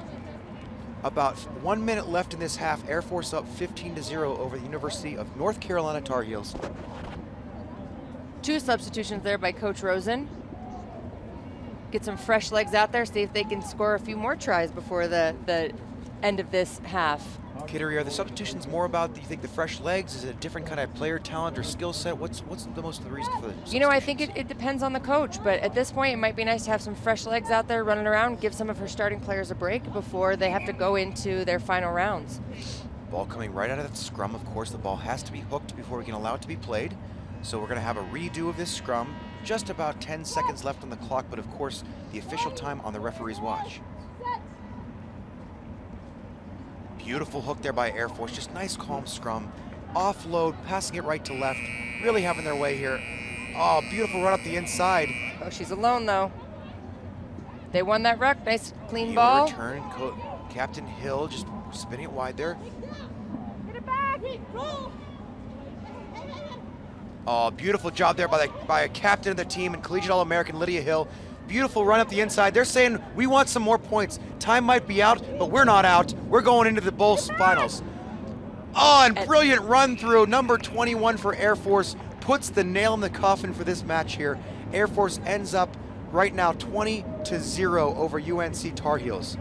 About 1 minute left in this half. Air Force up 15-0 over the University of North Carolina Tar Heels. 2 substitutions there by Coach Rosen. Get some fresh legs out there, see if they can score a few more tries before the end of this half. Kittery, are the substitutions more about, do you think, the fresh legs? Is it a different kind of player talent or skill set? What's the most of the reason for the You know, I think it depends on the coach, but at this point it might be nice to have some fresh legs out there running around, give some of her starting players a break before they have to go into their final rounds. Ball coming right out of the scrum. Of course, the ball has to be hooked before we can allow it to be played. So we're going to have a redo of this scrum. Just about 10 seconds left on the clock, but of course, the official time on the referee's watch. Beautiful hook there by Air Force. Just nice, calm scrum. Offload, passing it right to left. Really having their way here. Oh, beautiful run up the inside. Oh, she's alone, though. They won that ruck. Nice, clean ball. Return. Captain Hill just spinning it wide there. Get it back. Roll. Oh, beautiful job there by a captain of the team and collegiate All-American Lydia Hill. Beautiful run up the inside. They're saying we want some more points. Time might be out, but we're not out. We're going into the bowl finals. Oh, and brilliant run through. Number 21 for Air Force puts the nail in the coffin for this match here. Air Force ends up right now 20-0 over UNC Tar Heels.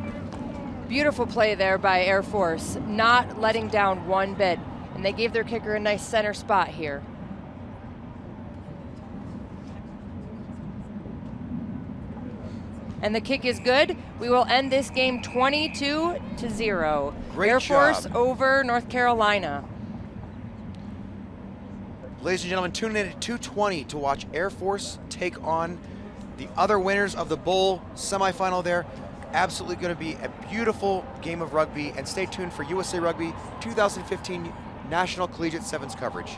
Beautiful play there by Air Force, not letting down one bit. And they gave their kicker a nice center spot here. And the kick is good. We will end this game 22-0. Great Air job. Force over North Carolina. Ladies and gentlemen, tune in at 2:20 to watch Air Force take on the other winners of the bowl semifinal there. Absolutely going to be a beautiful game of rugby, and stay tuned for USA Rugby 2015 National Collegiate Sevens coverage.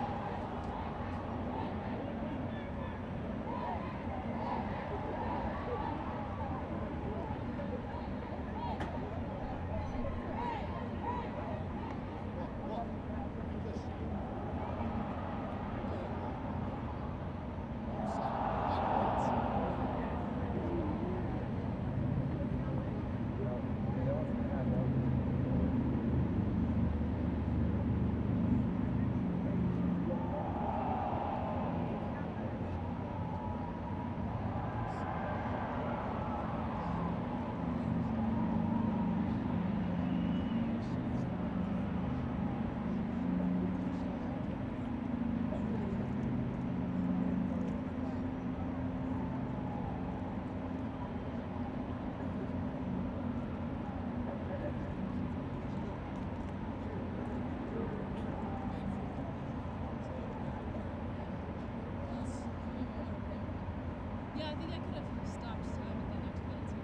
Yeah, I think I could have stopped time at the next minute.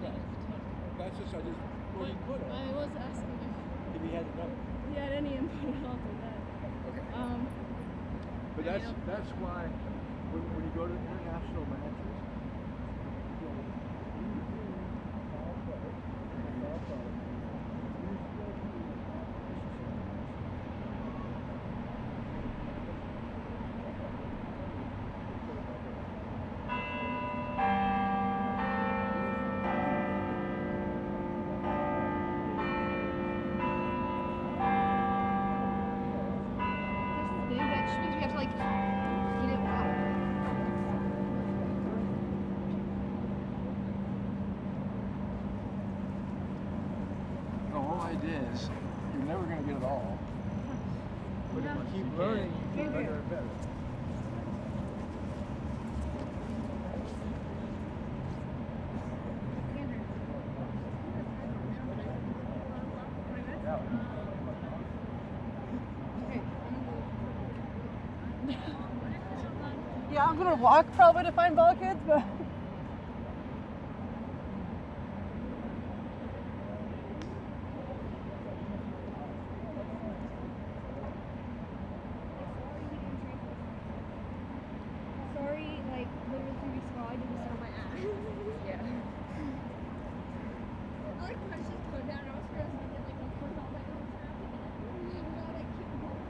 Yeah. That's just, I just, well, you could have. I was asking If he had enough. if he had any input at all for that. Okay. But I that's why when you go to international matches, idea is you're never going to get it all. But if you keep learning, you get better and better. Yeah, I'm gonna walk probably to find ball kids, but. Sorry, like literally 3 weeks ago, I did this on my ass. Yeah. I like when I just put down, I was stressed, and I did like a quick all like, oh, what's happening? You know, like keep going.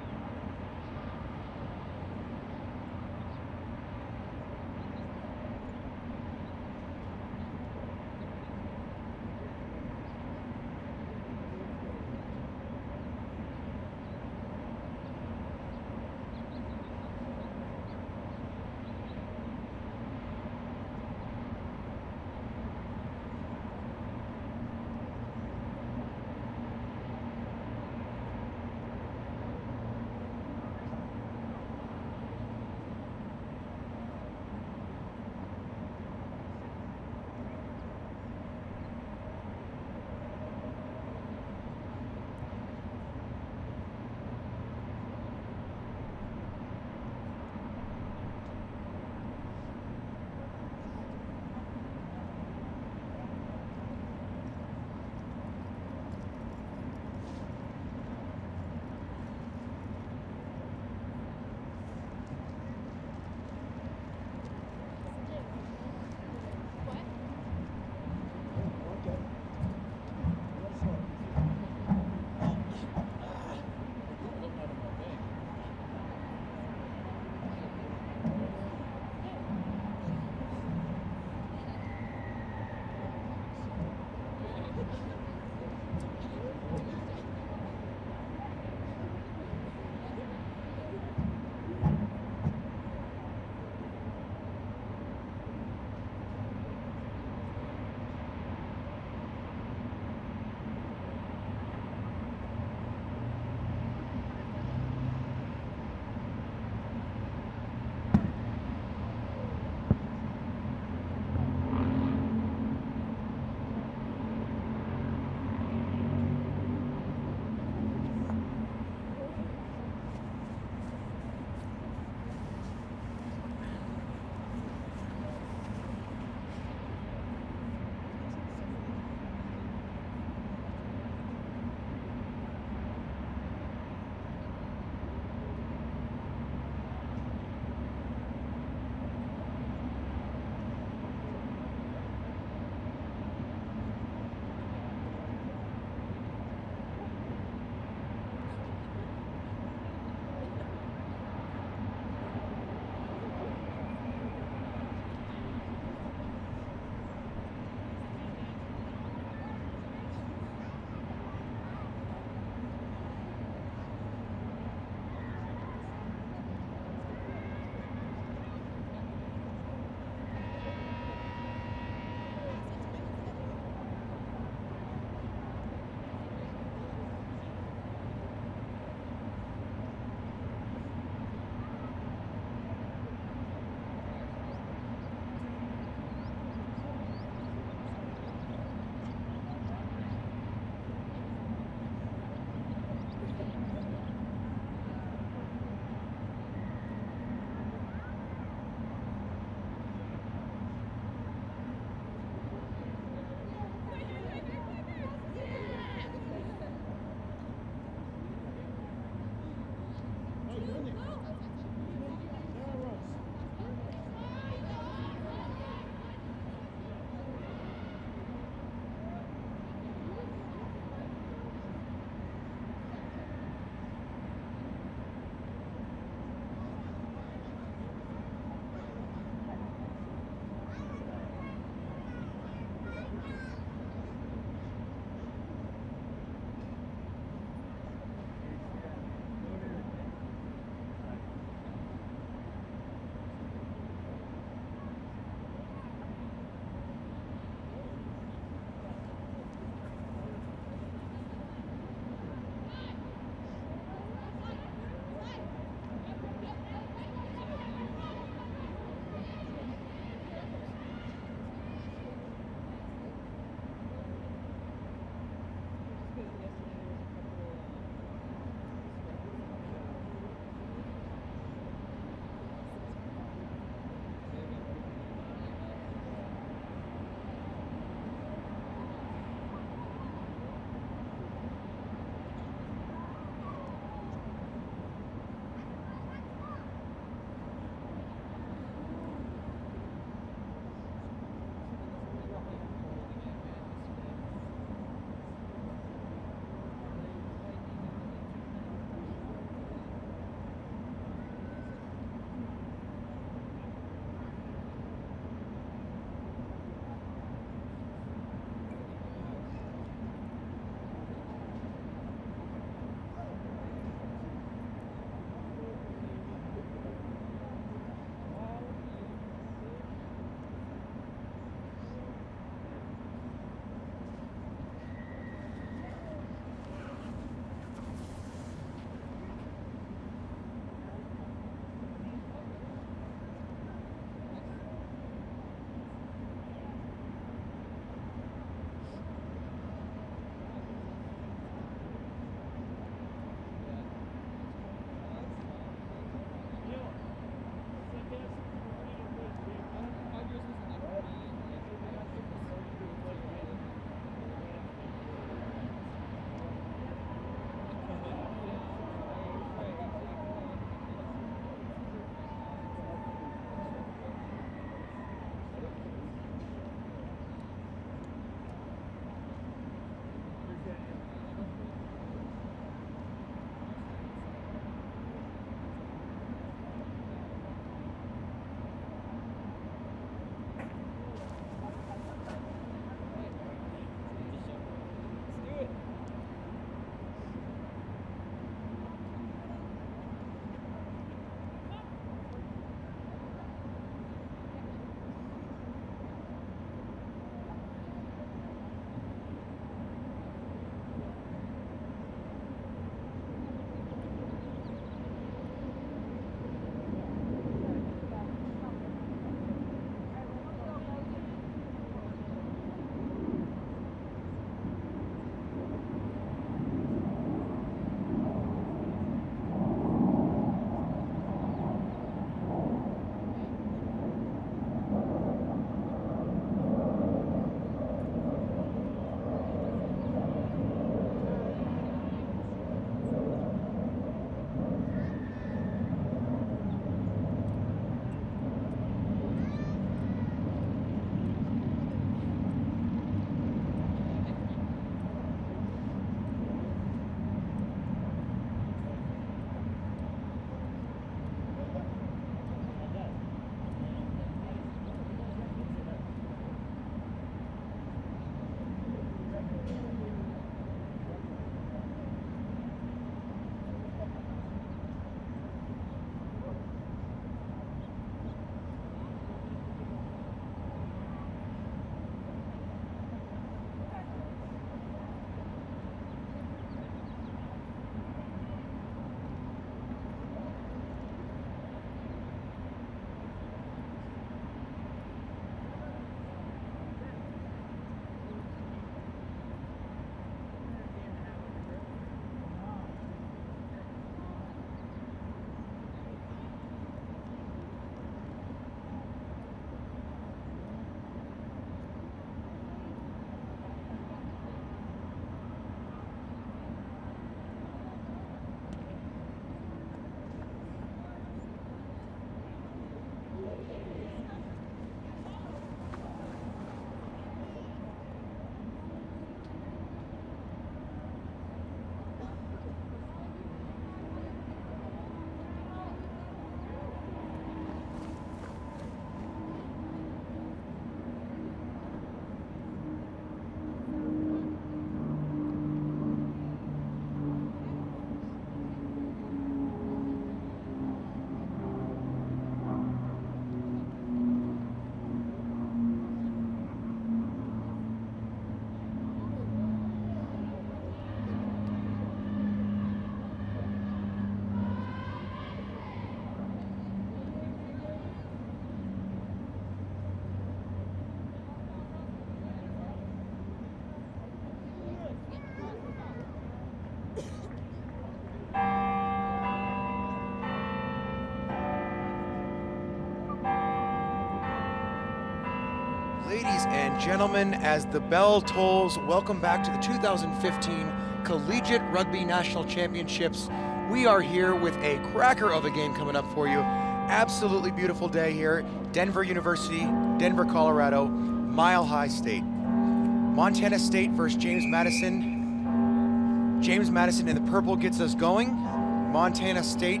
Ladies and gentlemen, as the bell tolls, welcome back to the 2015 Collegiate Rugby National Championships. We are here with a cracker of a game coming up for you. Absolutely beautiful day here. Denver University, Denver, Colorado, Mile High State. Montana State versus James Madison. James Madison in the purple gets us going. Montana State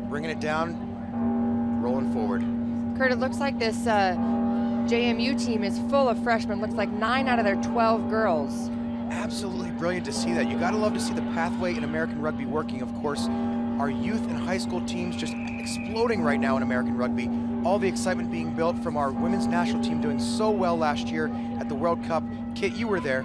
bringing it down, rolling forward. Kurt, it looks like this JMU team is full of freshmen. Looks like 9 out of their 12 girls. Absolutely brilliant to see that. You gotta love to see the pathway in American rugby working. Of course, our youth and high school teams just exploding right now in American rugby. All the excitement being built from our women's national team doing so well last year at the World Cup. Kit, you were there.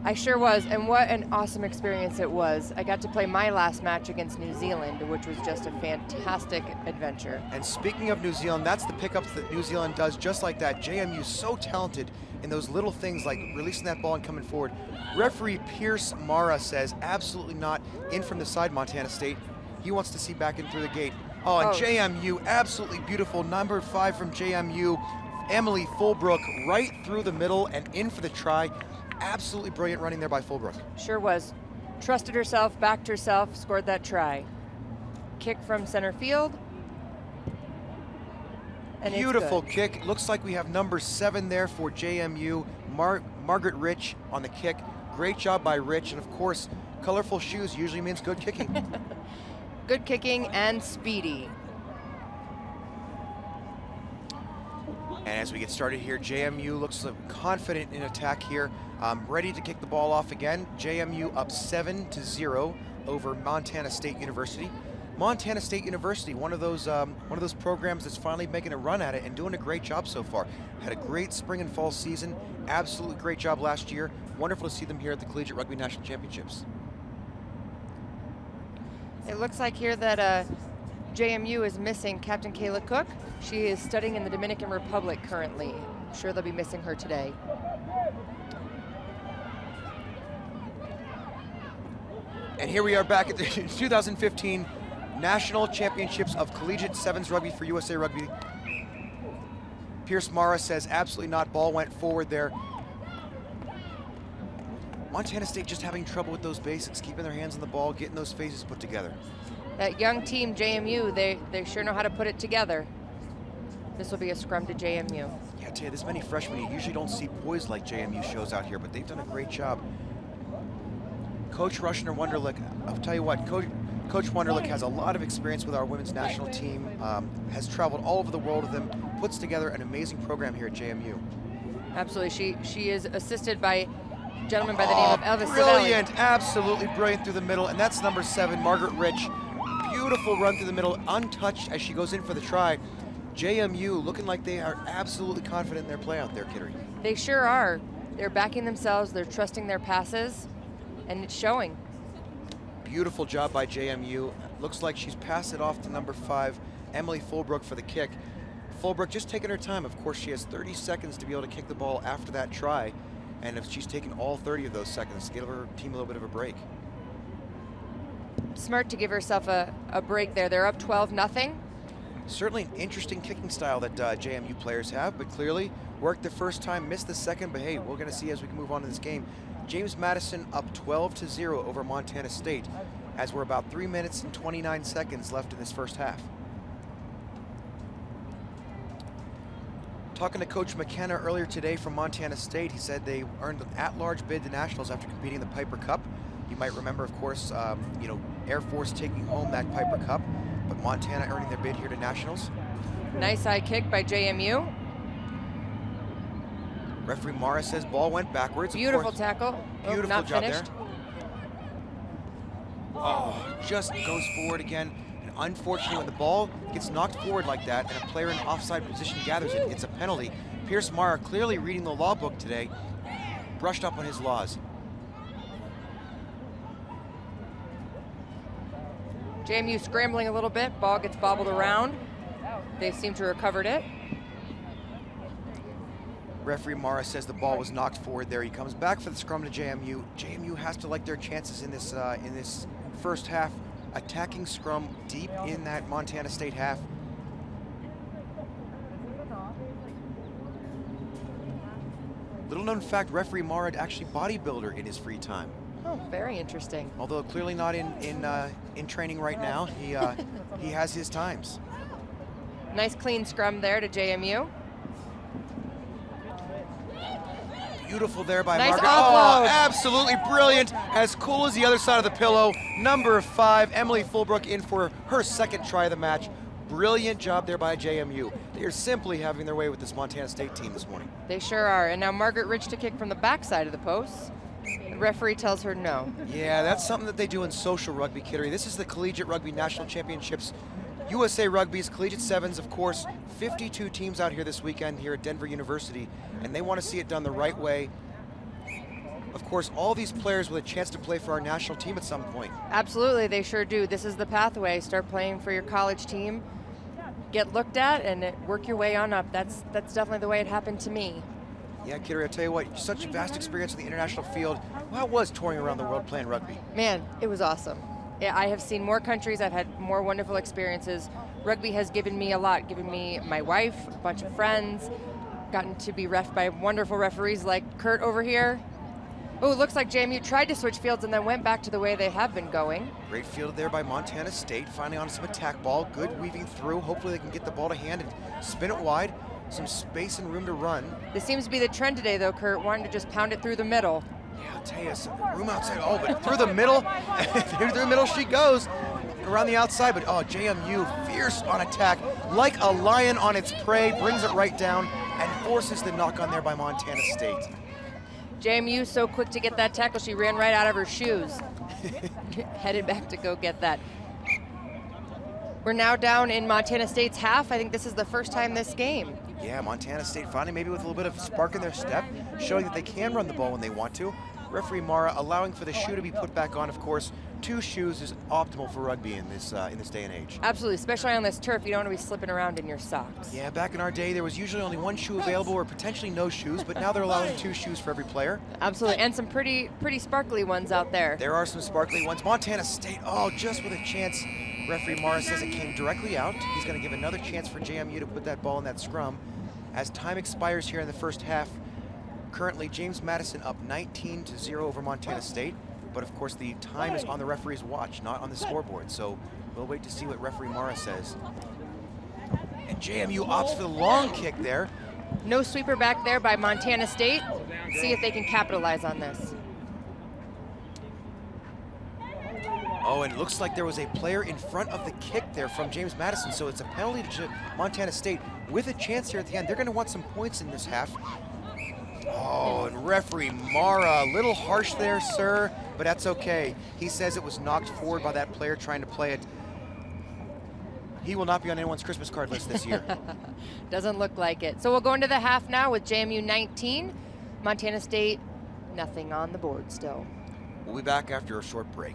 I sure was, and what an awesome experience it was. I got to play my last match against New Zealand, which was just a fantastic adventure. And speaking of New Zealand, that's the pickups that New Zealand does just like that. JMU is so talented in those little things like releasing that ball and coming forward. Referee Pierce Mara says absolutely not, in from the side, Montana State. He wants to see back in through the gate. Oh, and JMU, absolutely beautiful. Number 5 from JMU, Emily Fulbrook, right through the middle and in for the try. Absolutely brilliant running there by Fulbrook. Sure was. Trusted herself, backed herself, scored that try. Kick from center field. And beautiful kick. Looks like we have number 7 there for JMU. Margaret Rich on the kick. Great job by Rich. And of course, colorful shoes usually means good kicking. Good kicking and speedy. And as we get started here, JMU looks confident in attack here. Ready to kick the ball off again. JMU up 7-0 over Montana State University. Montana State University, one of those programs that's finally making a run at it and doing a great job so far. Had a great spring and fall season. Absolutely great job last year. Wonderful to see them here at the Collegiate Rugby National Championships. It looks like here that JMU is missing Captain Kayla Cook. She is studying in the Dominican Republic currently. I'm sure they'll be missing her today. And here we are back at the 2015 National Championships of Collegiate Sevens Rugby for USA Rugby. Pierce Mara says absolutely not. Ball went forward there. Montana State just having trouble with those basics, keeping their hands on the ball, getting those phases put together. That young team, JMU, they sure know how to put it together. This will be a scrum to JMU. Yeah, I tell you, this many freshmen, you usually don't see poise like JMU shows out here, but they've done a great job. Coach Rushner Wunderlich, I'll tell you what, Coach Wunderlich has a lot of experience with our women's national team, has traveled all over the world with them, puts together an amazing program here at JMU. Absolutely, she is assisted by a gentleman by the name of Elvis brilliant, Savelli. Absolutely brilliant through the middle, and that's number 7, Margaret Rich. Beautiful run through the middle, untouched as she goes in for the try. JMU looking like they are absolutely confident in their play out there, Kittery. They sure are. They're backing themselves, they're trusting their passes, and it's showing. Beautiful job by JMU. Looks like she's passed it off to number 5, Emily Fulbrook, for the kick. Fulbrook just taking her time. Of course, she has 30 seconds to be able to kick the ball after that try. And if she's taken all 30 of those seconds, give her team a little bit of a break. Smart to give herself a break there. They're up 12-0. Certainly an interesting kicking style that JMU players have, but clearly worked the first time, missed the second, but hey, we're gonna see as we can move on in this game. James Madison up 12-0 over Montana State, as we're about 3 minutes and 29 seconds left in this first half. Talking to Coach McKenna earlier today from Montana State, he said they earned an at-large bid to nationals after competing in the Piper Cup. You might remember, of course, Air Force taking home that Piper Cup, but Montana earning their bid here to nationals. Nice high kick by JMU. Referee Mara says ball went backwards. Beautiful tackle. Beautiful not job finished. there. Oh, just goes forward again. And unfortunately, when the ball gets knocked forward like that and a player in offside position gathers it, it's a penalty. Pierce Mara clearly reading the law book today, brushed up on his laws. JMU scrambling a little bit. Ball gets bobbled around. They seem to have recovered it. Referee Mara says the ball was knocked forward there. He comes back for the scrum to JMU. JMU has to like their chances in this first half. Attacking scrum deep in that Montana State half. Little known fact, referee Mara actually bodybuilder in his free time. Oh, very interesting. Although clearly not in training right now, he has his times. Nice clean scrum there to JMU. Beautiful there by Nice Margaret. offload. Oh, absolutely brilliant. As cool as the other side of the pillow. Number 5, Emily Fulbrook in for her second try of the match. Brilliant job there by JMU. They are simply having their way with this Montana State team this morning. They sure are. And now Margaret Rich to kick from the backside of the post. The referee tells her no. Yeah, that's something that they do in social rugby, Kittery. This is the Collegiate Rugby National Championships. USA Rugby's Collegiate Sevens, of course, 52 teams out here this weekend here at Denver University, and they want to see it done the right way. Of course, all these players with a chance to play for our national team at some point. Absolutely, they sure do. This is the pathway. Start playing for your college team, get looked at, and work your way on up. That's definitely the way it happened to me. Yeah, Kittery, I tell you what, such vast experience in the international field. How was touring around the world playing rugby? Man, it was awesome. Yeah, I have seen more countries, I've had more wonderful experiences. Rugby has given me a lot, given me my wife, a bunch of friends, gotten to be reffed by wonderful referees like Kurt over here. Oh, it looks like JMU tried to switch fields and then went back to the way they have been going. Great field there by Montana State, finally on some attack ball, good weaving through. Hopefully they can get the ball to hand and spin it wide. Some space and room to run. This seems to be the trend today though, Kurt, wanting to just pound it through the middle. Yeah, I'll tell you, some room outside. Oh, but through the middle, through the middle she goes. Around the outside, but oh, JMU fierce on attack, like a lion on its prey, brings it right down and forces the knock on there by Montana State. JMU so quick to get that tackle, she ran right out of her shoes. Headed back to go get that. We're now down in Montana State's half. I think this is the first time this game. Yeah, Montana State finally maybe with a little bit of spark in their step, showing that they can run the ball when they want to. Referee Mara allowing for the shoe to be put back on. Of course, 2 shoes is optimal for rugby in this day and age. Absolutely, especially on this turf, you don't want to be slipping around in your socks. Yeah, back in our day, there was usually only 1 shoe available or potentially no shoes, but now they're allowing 2 shoes for every player. Absolutely, and some pretty sparkly ones out there. There are some sparkly ones. Montana State, oh, just with a chance. Referee Mara says it came directly out. He's going to give another chance for JMU to put that ball in that scrum. As time expires here in the first half, currently James Madison up 19-0 over Montana State. But of course the time is on the referee's watch, not on the scoreboard. So we'll wait to see what referee Mara says. And JMU opts for the long kick there. No sweeper back there by Montana State. See if they can capitalize on this. Oh, and it looks like there was a player in front of the kick there from James Madison, so it's a penalty to Montana State with a chance here at the end. They're going to want some points in this half. Oh, and referee Mara, a little harsh there, sir, but that's okay. He says it was knocked forward by that player trying to play it. He will not be on anyone's Christmas card list this year. Doesn't look like it. So we'll go into the half now with JMU 19, Montana State, nothing on the board still. We'll be back after a short break.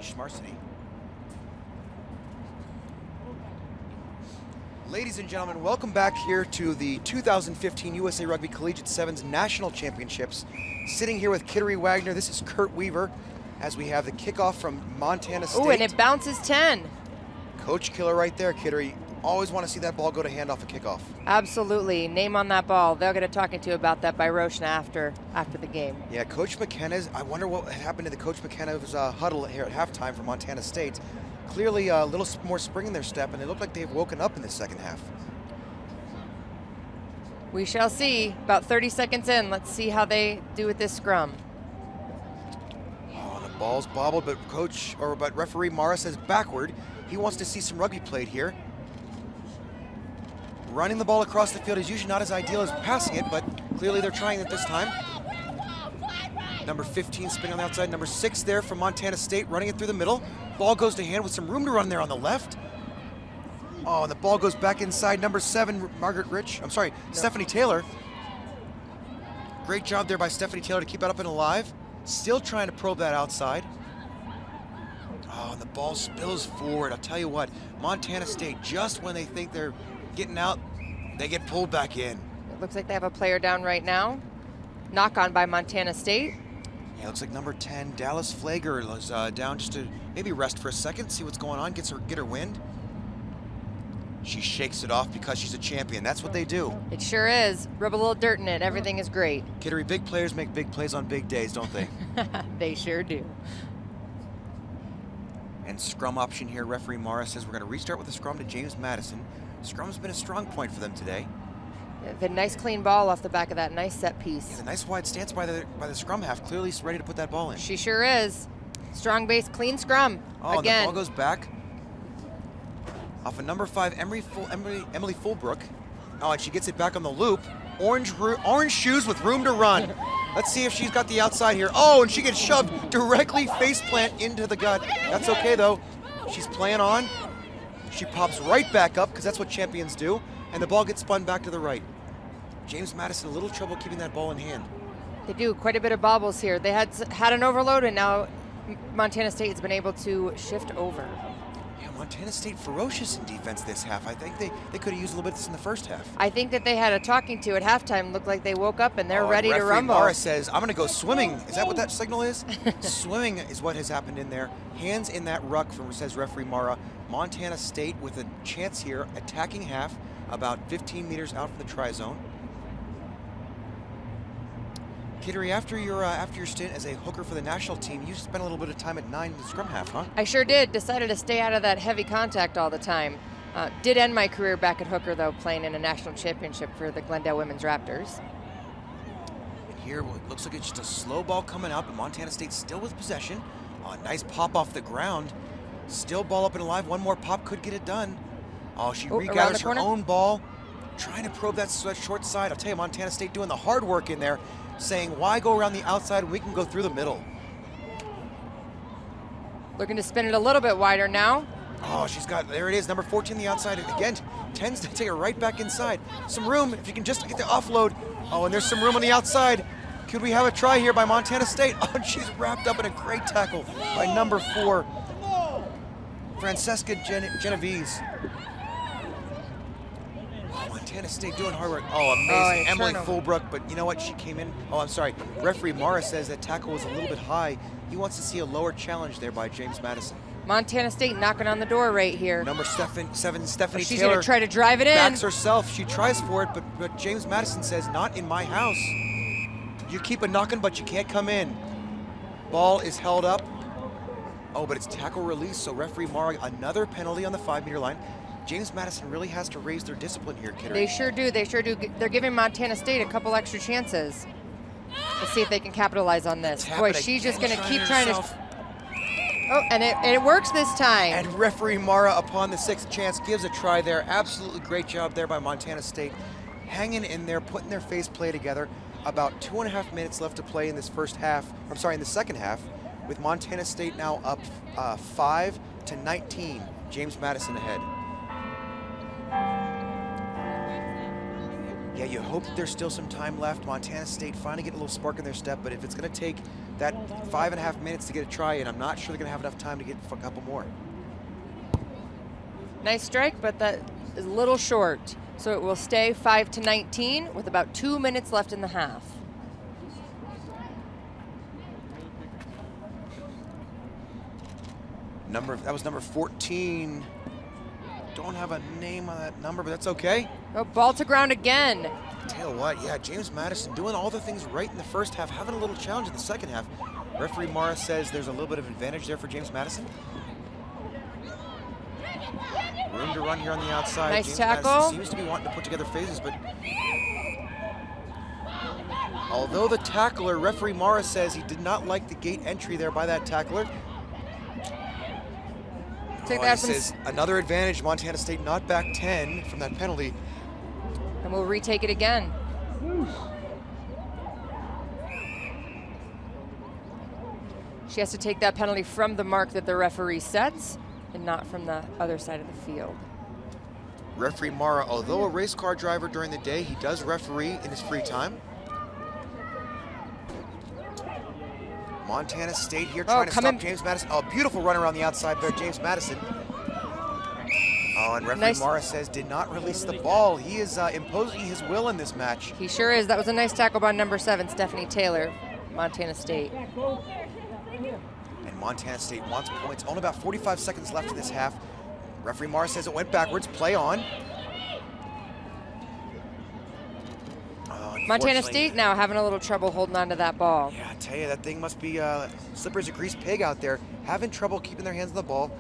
Schmarsity. Ladies and gentlemen, welcome back here to the 2015 USA Rugby Collegiate Sevens National Championships. Sitting here with Kittery Wagner, this is Kurt Weaver, as we have the kickoff from Montana State. Oh, and it bounces 10. Coach killer right there, Kittery. Always want to see that ball go to hand off a kickoff. Absolutely. Name on that ball. They'll get a talking to about that by Roshna after the game. Yeah, Coach McKenna's, I wonder what happened to the Coach McKenna's huddle here at halftime for Montana State. Clearly a little more spring in their step, and they look like they've woken up in the second half. We shall see. About 30 seconds in. Let's see how they do with this scrum. Oh, the ball's bobbled, but referee Mara says backward. He wants to see some rugby played here. Running the ball across the field is usually not as ideal as passing it, but clearly they're trying it this time. Number 15 spinning on the outside. Number 6 there from Montana State, running it through the middle. Ball goes to hand with some room to run there on the left. Oh, and the ball goes back inside. Number 7, Stephanie Taylor. Great job there by Stephanie Taylor to keep it up and alive. Still trying to probe that outside. Oh, and the ball spills forward. I'll tell you what, Montana State, just when they think they're getting out, they get pulled back in. It looks like they have a player down right now. Knock on by Montana State. Yeah, looks like number 10, Dallas Flager, was down just to maybe rest for a second, see what's going on, get her wind. She shakes it off because she's a champion. That's what they do. It sure is. Rub a little dirt in it. Everything is great. Kittery, big players make big plays on big days, don't they? They sure do. And scrum option here, referee Mara says we're going to restart with a scrum to James Madison. Scrum's been a strong point for them today. The nice clean ball off the back of that nice set piece. Yeah, a nice wide stance by the scrum half. Clearly ready to put that ball in. She sure is. Strong base, clean scrum. Oh, again. And the ball goes back off of number 5, Emily Fulbrook. Oh, and she gets it back on the loop. Orange shoes with room to run. Let's see if she's got the outside here. Oh, and she gets shoved directly face plant into the gut. That's okay though. She's playing on. She pops right back up because that's what champions do. And the ball gets spun back to the right. James Madison, a little trouble keeping that ball in hand. They do quite a bit of bobbles here. They had an overload, and now Montana State has been able to shift over. Yeah, Montana State ferocious in defense this half. I think they could have used a little bit of this in the first half. I think that they had a talking to at halftime. Looked like they woke up and they're ready to rumble. Mara says, I'm going to go swimming. Is that what that signal is? Swimming is what has happened in there. Hands in that ruck, says referee Mara. Montana State with a chance here, attacking half, about 15 meters out from the try-zone. Kittery, after your stint as a hooker for the national team, you spent a little bit of time at 9 in the scrum half, huh? I sure did. Decided to stay out of that heavy contact all the time. Did end my career back at hooker, though, playing in a national championship for the Glendale Women's Raptors. And here, it looks like it's just a slow ball coming out, but Montana State still with possession. Oh, nice pop off the ground. Still ball up and alive. One more pop could get it done. Oh, she regathers her own ball, trying to probe that short side. I'll tell you, Montana State doing the hard work in there, saying, why go around the outside when we can go through the middle? Looking to spin it a little bit wider now. Oh, there it is, number 14 the outside. Again, tends to take her right back inside. Some room, if you can just get the offload. Oh, and there's some room on the outside. Could we have a try here by Montana State? Oh, and she's wrapped up in a great tackle by number 4, Francesca Genovese. Montana State doing hard work. Oh, amazing. Emily Fulbrook, but you know what? She came in. Oh, I'm sorry. Referee Mara says that tackle was a little bit high. He wants to see a lower challenge there by James Madison. Montana State knocking on the door right here. Number 7, Stephanie She's Taylor. Going to try to drive it in. Backs herself. She tries for it, but James Madison says, not in my house. You keep a knocking, but you can't come in. Ball is held up. Oh, but it's tackle release, so referee Mara, another penalty on the 5-meter line. James Madison really has to raise their discipline here, Kittery. They sure do. They sure do. They're giving Montana State a couple extra chances. Let's see if they can capitalize on this. Boy, she's just going to keep trying to. Oh, and it works this time. And referee Mara, upon the 6th chance, gives a try there. Absolutely great job there by Montana State. Hanging in there, putting their face play together. About 2.5 minutes left to play in this in the second half, with Montana State now up 5-19. James Madison ahead. Yeah, you hope that there's still some time left. Montana State finally getting a little spark in their step, but if it's going to take that 5.5 minutes to get a try in, I'm not sure they're going to have enough time to get a couple more. Nice strike, but that is a little short. So it will stay 5-19 with about 2 minutes left in the half. That was number 14. Don't have a name on that number, but that's okay. Oh, ball to ground again. Tell you what, yeah, James Madison doing all the things right in the first half, having a little challenge in the second half. Referee Mara says there's a little bit of advantage there for James Madison. Room to run here on the outside. Nice James tackle. Madison seems to be wanting to put together phases, but although the tackler, referee Mara says he did not like the gate entry there by that tackler. Take He that from says another advantage, Montana State not back 10 from that penalty. and we'll retake it again. She has to take that penalty from the mark that the referee sets and not from the other side of the field. Referee Mara, although a race car driver during the day, he does referee in his free time. Montana State here trying to stop James Madison. Oh, beautiful run around the outside there, James Madison. Oh, and referee Mara says did not release the ball. He is imposing his will in this match. He sure is. That was a nice tackle by number 7, Stephanie Taylor, Montana State. And Montana State wants points. Only about 45 seconds left in this half. Referee Mara says it went backwards. Play on. Montana State now having a little trouble holding on to that ball. Yeah, I tell you, that thing must be slippery as a greased pig out there. Having trouble keeping their hands on the ball.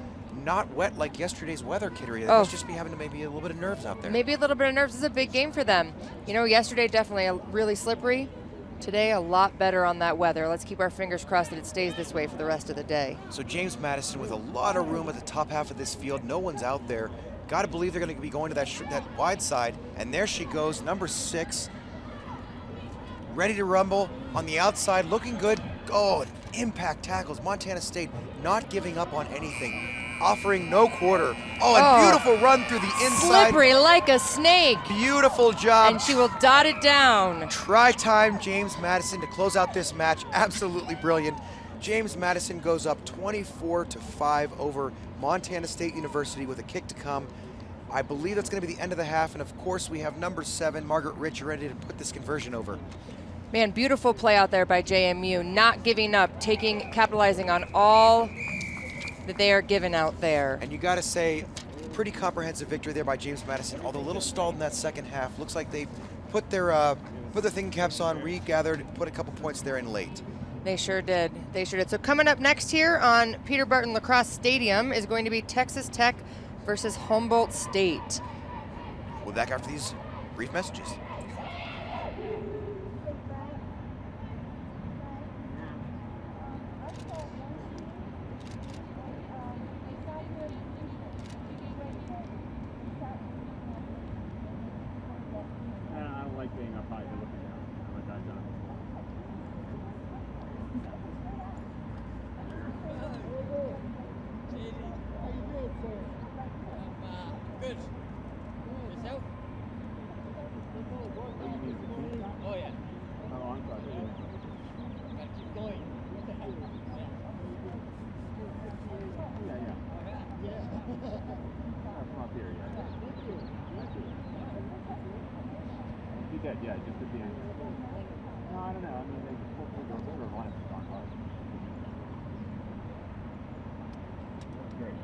Not wet like yesterday's weather, Kittery. They must just be having maybe a little bit of nerves out there. Maybe a little bit of nerves. Is a big game for them. You know, yesterday definitely really slippery. Today a lot better on that weather. Let's keep our fingers crossed that it stays this way for the rest of the day. So James Madison with a lot of room at the top half of this field. No one's out there. Got to believe they're going to be going to that wide side. And there she goes, number 6. Ready to rumble on the outside, looking good. Oh, impact tackles. Montana State not giving up on anything, offering no quarter. Oh, and beautiful run through the inside. Slippery like a snake. Beautiful job. And she will dot it down. Try time, James Madison, to close out this match. Absolutely brilliant. James Madison goes up 24-5 over Montana State University with a kick to come. I believe that's going to be the end of the half, and of course we have number 7, Margaret Rich, ready to put this conversion over. Man, beautiful play out there by JMU, not giving up, capitalizing on all that they are given out there. And you got to say, pretty comprehensive victory there by James Madison, although a little stalled in that second half. Looks like they put their thinking caps on, regathered, put a couple points there in late. They sure did. They sure did. So coming up next here on Peter Barton Lacrosse Stadium is going to be Texas Tech versus Humboldt State. We'll be back after these brief messages. I don't like being up high and looking down. I'm a guy down. Good. Yourself? Oh, yeah. Oh, I'm sorry. Gotta keep going. That's not here yet. You did, yeah, just at the end. No, I don't know. I mean, they just pulled the river line to talk about it. Great.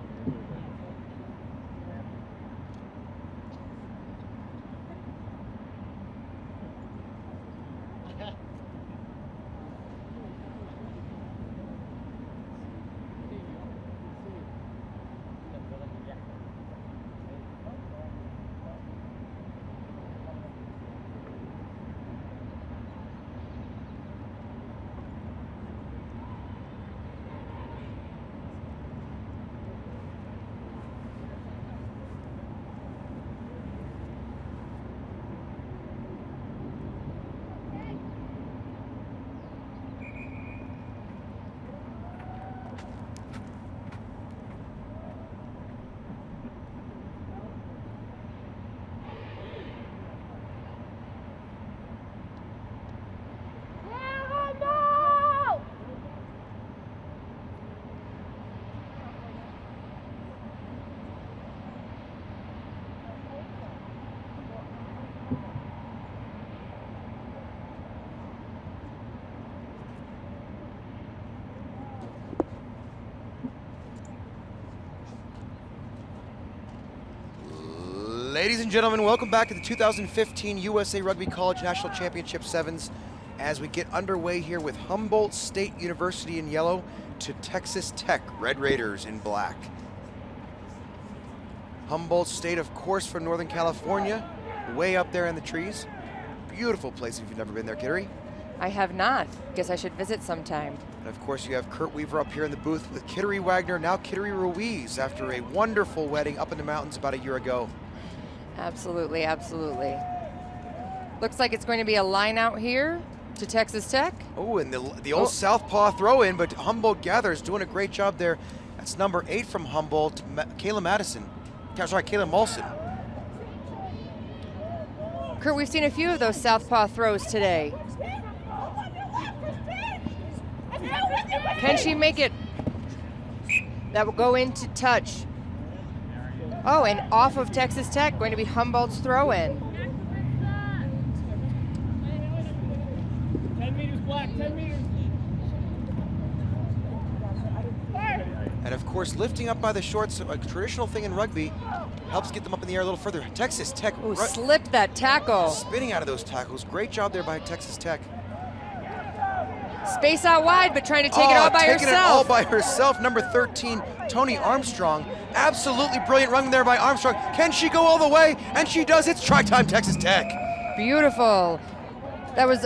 Ladies and gentlemen, welcome back to the 2015 USA Rugby College National Championship Sevens as we get underway here with Humboldt State University in yellow to Texas Tech, Red Raiders in black. Humboldt State, of course, from Northern California, way up there in the trees. Beautiful place if you've never been there, Kittery. I have not. Guess I should visit sometime. And of course, you have Kurt Weaver up here in the booth with Kittery Wagner, now Kittery Ruiz, after a wonderful wedding up in the mountains about a year ago. Absolutely, absolutely. Looks like it's going to be a line out here to Texas Tech. Oh, and the old southpaw throw in, but Humboldt gathers, doing a great job there. That's number 8 from Humboldt, Kayla Molson. Kurt, we've seen a few of those southpaw throws today. Can she make it? That will go into touch. Oh, and off of Texas Tech, going to be Humboldt's throw in. 10 meters black, 10 meters. And of course, lifting up by the shorts, a traditional thing in rugby, helps get them up in the air a little further. Texas Tech Slipped that tackle. spinning out of those tackles. Great job there by Texas Tech. Space out wide, but trying to take it all by taking herself. it all by herself. Number 13, Tony Armstrong. Absolutely brilliant run there by Armstrong. Can she go all the way? And she does. It's try time, Texas Tech. Beautiful. That was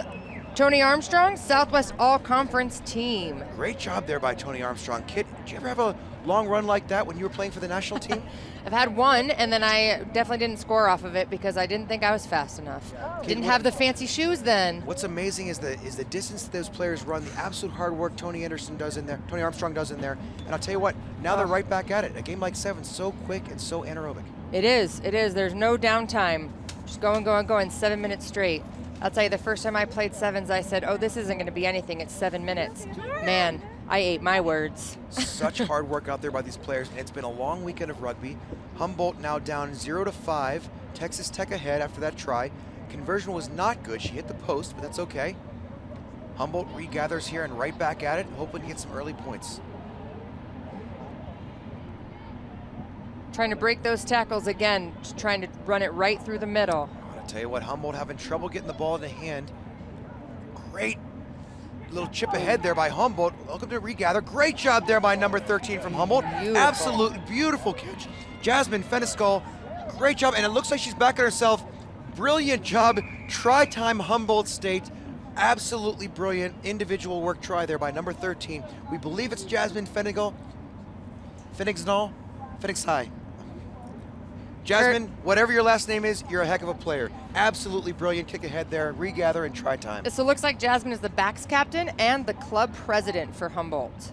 Tony Armstrong, Southwest All-Conference team. Great job there by Tony Armstrong. Kid, did you ever have a long run like that when you were playing for the national team? I've had one, and then I definitely didn't score off of it because I didn't think I was fast enough. Didn't have the fancy shoes then. What's amazing is the distance that those players run, the absolute hard work Tony Armstrong does in there, and I'll tell you what, now they're right back at it. A game like Sevens, so quick and so anaerobic. It is. There's no downtime. Just going, 7 minutes straight. I'll tell you, the first time I played Sevens, I said, oh, this isn't going to be anything. It's 7 minutes. Man, I ate my words. Such hard work out there by these players, and it's been a long weekend of rugby. Humboldt now down 0-5. Texas Tech ahead after that try. Conversion was not good. She hit the post, but that's okay. Humboldt regathers here and right back at it, hoping to get some early points. Trying to break those tackles again, just trying to run it right through the middle. I'll tell you what, Humboldt having trouble getting the ball in the hand. Great little chip ahead there by Humboldt. Welcome to regather. Great job there by number 13 from Humboldt. Beautiful. Absolutely beautiful catch. Jasmine Fenniskull, great job, and it looks like she's backing herself. Brilliant job. Try time Humboldt State. Absolutely brilliant individual work try there by number 13. We believe it's Jasmine Fennigal. Fenixhigh. Jasmine, whatever your last name is, you're a heck of a player. Absolutely brilliant kick ahead there, regather and try time. So it looks like Jasmine is the backs captain and the club president for Humboldt.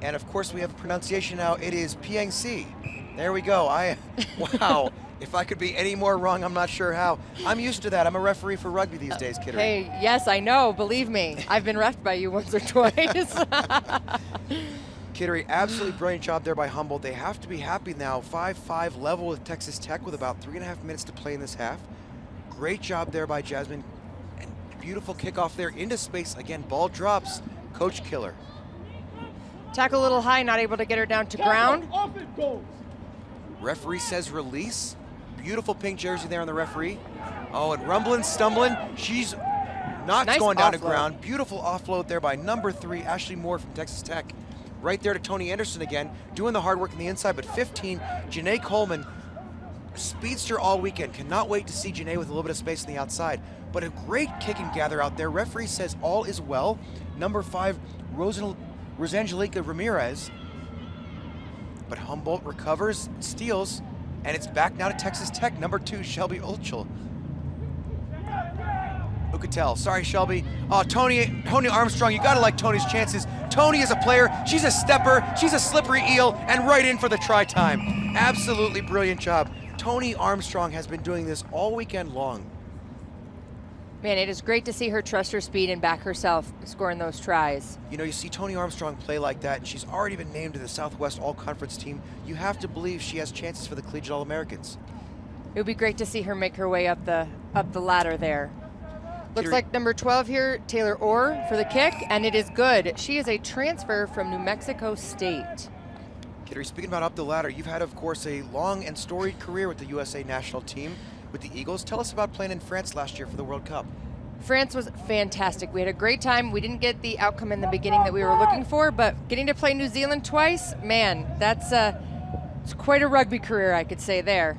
And of course we have a pronunciation now, it is PNC. There we go, wow. If I could be any more wrong, I'm not sure how. I'm used to that, I'm a referee for rugby these days, Kittery. Hey, yes, I know, believe me. I've been reffed by you once or twice. Kittery, absolutely brilliant job there by Humboldt. They have to be happy now. 5-5 level with Texas Tech with about 3.5 minutes to play in this half. Great job there by Jasmine. And beautiful kickoff there into space. Again, ball drops. Coach Killer. Tackle a little high, not able to get her down to ground. Off it goes. Referee says release. Beautiful pink jersey there on the referee. Oh, and rumbling, stumbling. She's not Nice going down to offload. ground. Beautiful offload there by number 3, Ashley Moore from Texas Tech. Right there to Tony Anderson again, doing the hard work on the inside, but 15, Janae Coleman, speedster all weekend. Cannot wait to see Janae with a little bit of space on the outside. But a great kick and gather out there. Referee says all is well. Number 5, Rosangelica Ramirez. But Humboldt recovers, steals, and it's back now to Texas Tech. Number 2, Shelby Olchel. Ucatel, sorry Shelby. Oh, Tony Armstrong, you gotta like Tony's chances. Tony is a player, she's a stepper, she's a slippery eel, and right in for the try time. Absolutely brilliant job. Tony Armstrong has been doing this all weekend long. Man, it is great to see her trust her speed and back herself scoring those tries. You know, you see Tony Armstrong play like that, and she's already been named to the Southwest All-Conference team. You have to believe she has chances for the Collegiate All-Americans. It would be great to see her make her way up the ladder there. Looks like number 12 here, Taylor Orr for the kick, and it is good. She is a transfer from New Mexico State. Kittery, speaking about up the ladder, you've had, of course, a long and storied career with the USA national team, with the Eagles. Tell us about playing in France last year for the World Cup. France was fantastic. We had a great time. We didn't get the outcome in the beginning that we were looking for, but getting to play New Zealand twice, man, that's it's quite a rugby career, I could say there.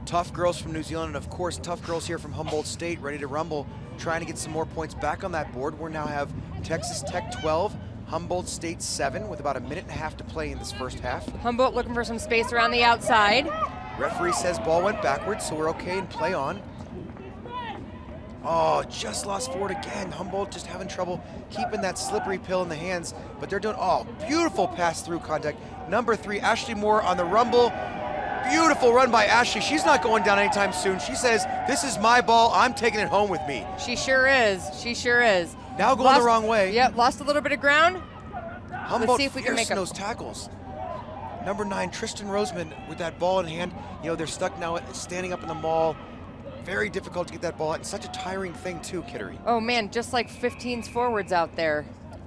Tough girls from New Zealand, and of course, tough girls here from Humboldt State, ready to rumble, trying to get some more points back on that board. We now have Texas Tech 12, Humboldt State 7, with about a minute and a half to play in this first half. Humboldt looking for some space around the outside. Referee says ball went backwards, so we're okay and play on. Oh, just lost forward again. Humboldt just having trouble keeping that slippery pill in the hands, but they're doing, oh, beautiful pass through contact. Number 3, Ashley Moore on the rumble. Beautiful run by Ashley. She's not going down anytime soon. She says, this is my ball, I'm taking it home with me. She sure is, she sure is. Now going the wrong way. Yep, lost a little bit of ground. Humboldt Let's see if we can make those tackles. Number 9, Tristan Roseman with that ball in hand. You know, they're stuck now standing up in the maul. Very difficult to get that ball out, and such a tiring thing too, Kittery. Oh man, just like 15s forwards out there.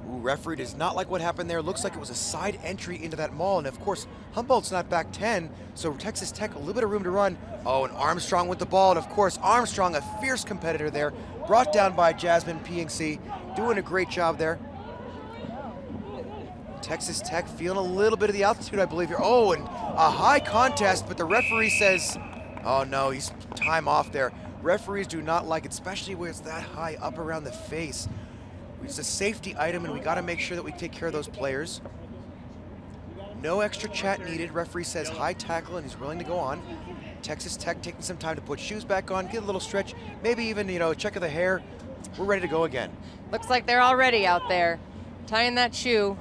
Ooh, referee does not like what happened there. Looks like it was a side entry into that maul, and of course, Humboldt's not back 10, so Texas Tech, a little bit of room to run. Oh, and Armstrong with the ball, and of course, Armstrong, a fierce competitor there, brought down by Jasmine P&C, doing a great job there. Texas Tech feeling a little bit of the altitude, I believe here. Oh, and a high contest, but the referee says, oh no, he's time off there. Referees do not like it, especially where it's that high up around the face. It's a safety item, and we got to make sure that we take care of those players. No extra chat needed. Referee says high tackle, and he's willing to go on. Texas Tech taking some time to put shoes back on, get a little stretch, maybe even, you know, a check of the hair. We're ready to go again. Looks like they're all ready out there, tying that shoe.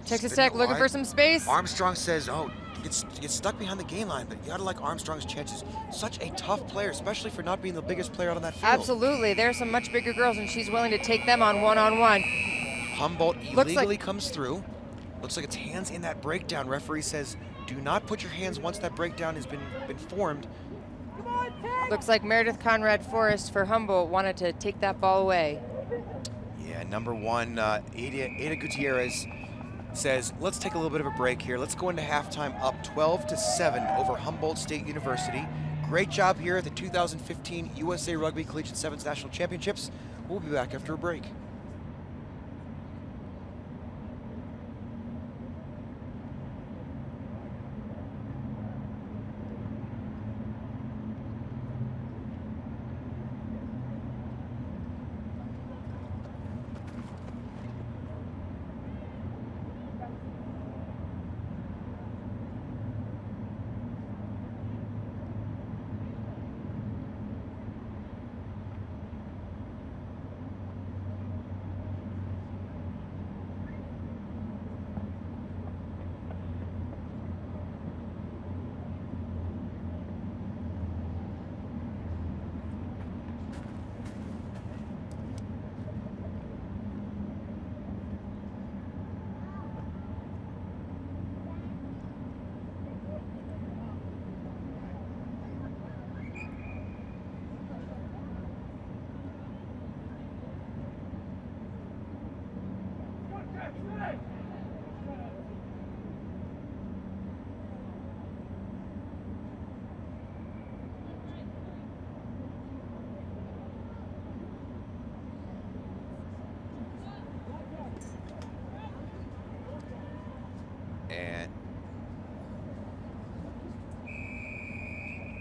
Texas Tech looking for some space. Armstrong says, oh, you get stuck behind the game line, but you gotta like Armstrong's chances. Such a tough player, especially for not being the biggest player out on that field. Absolutely, there's some much bigger girls, and she's willing to take them on one-on-one. Humboldt illegally comes through. Looks like it's hands in that breakdown. Referee says, do not put your hands once that breakdown has been formed. Looks like Meredith Conrad Forrest for Humboldt wanted to take that ball away. Yeah, number 1, Ada Gutierrez says, let's take a little bit of a break here. Let's go into halftime up 12-7 over Humboldt State University. Great job here at the 2015 USA Rugby Collegiate Sevens National Championships. We'll be back after a break.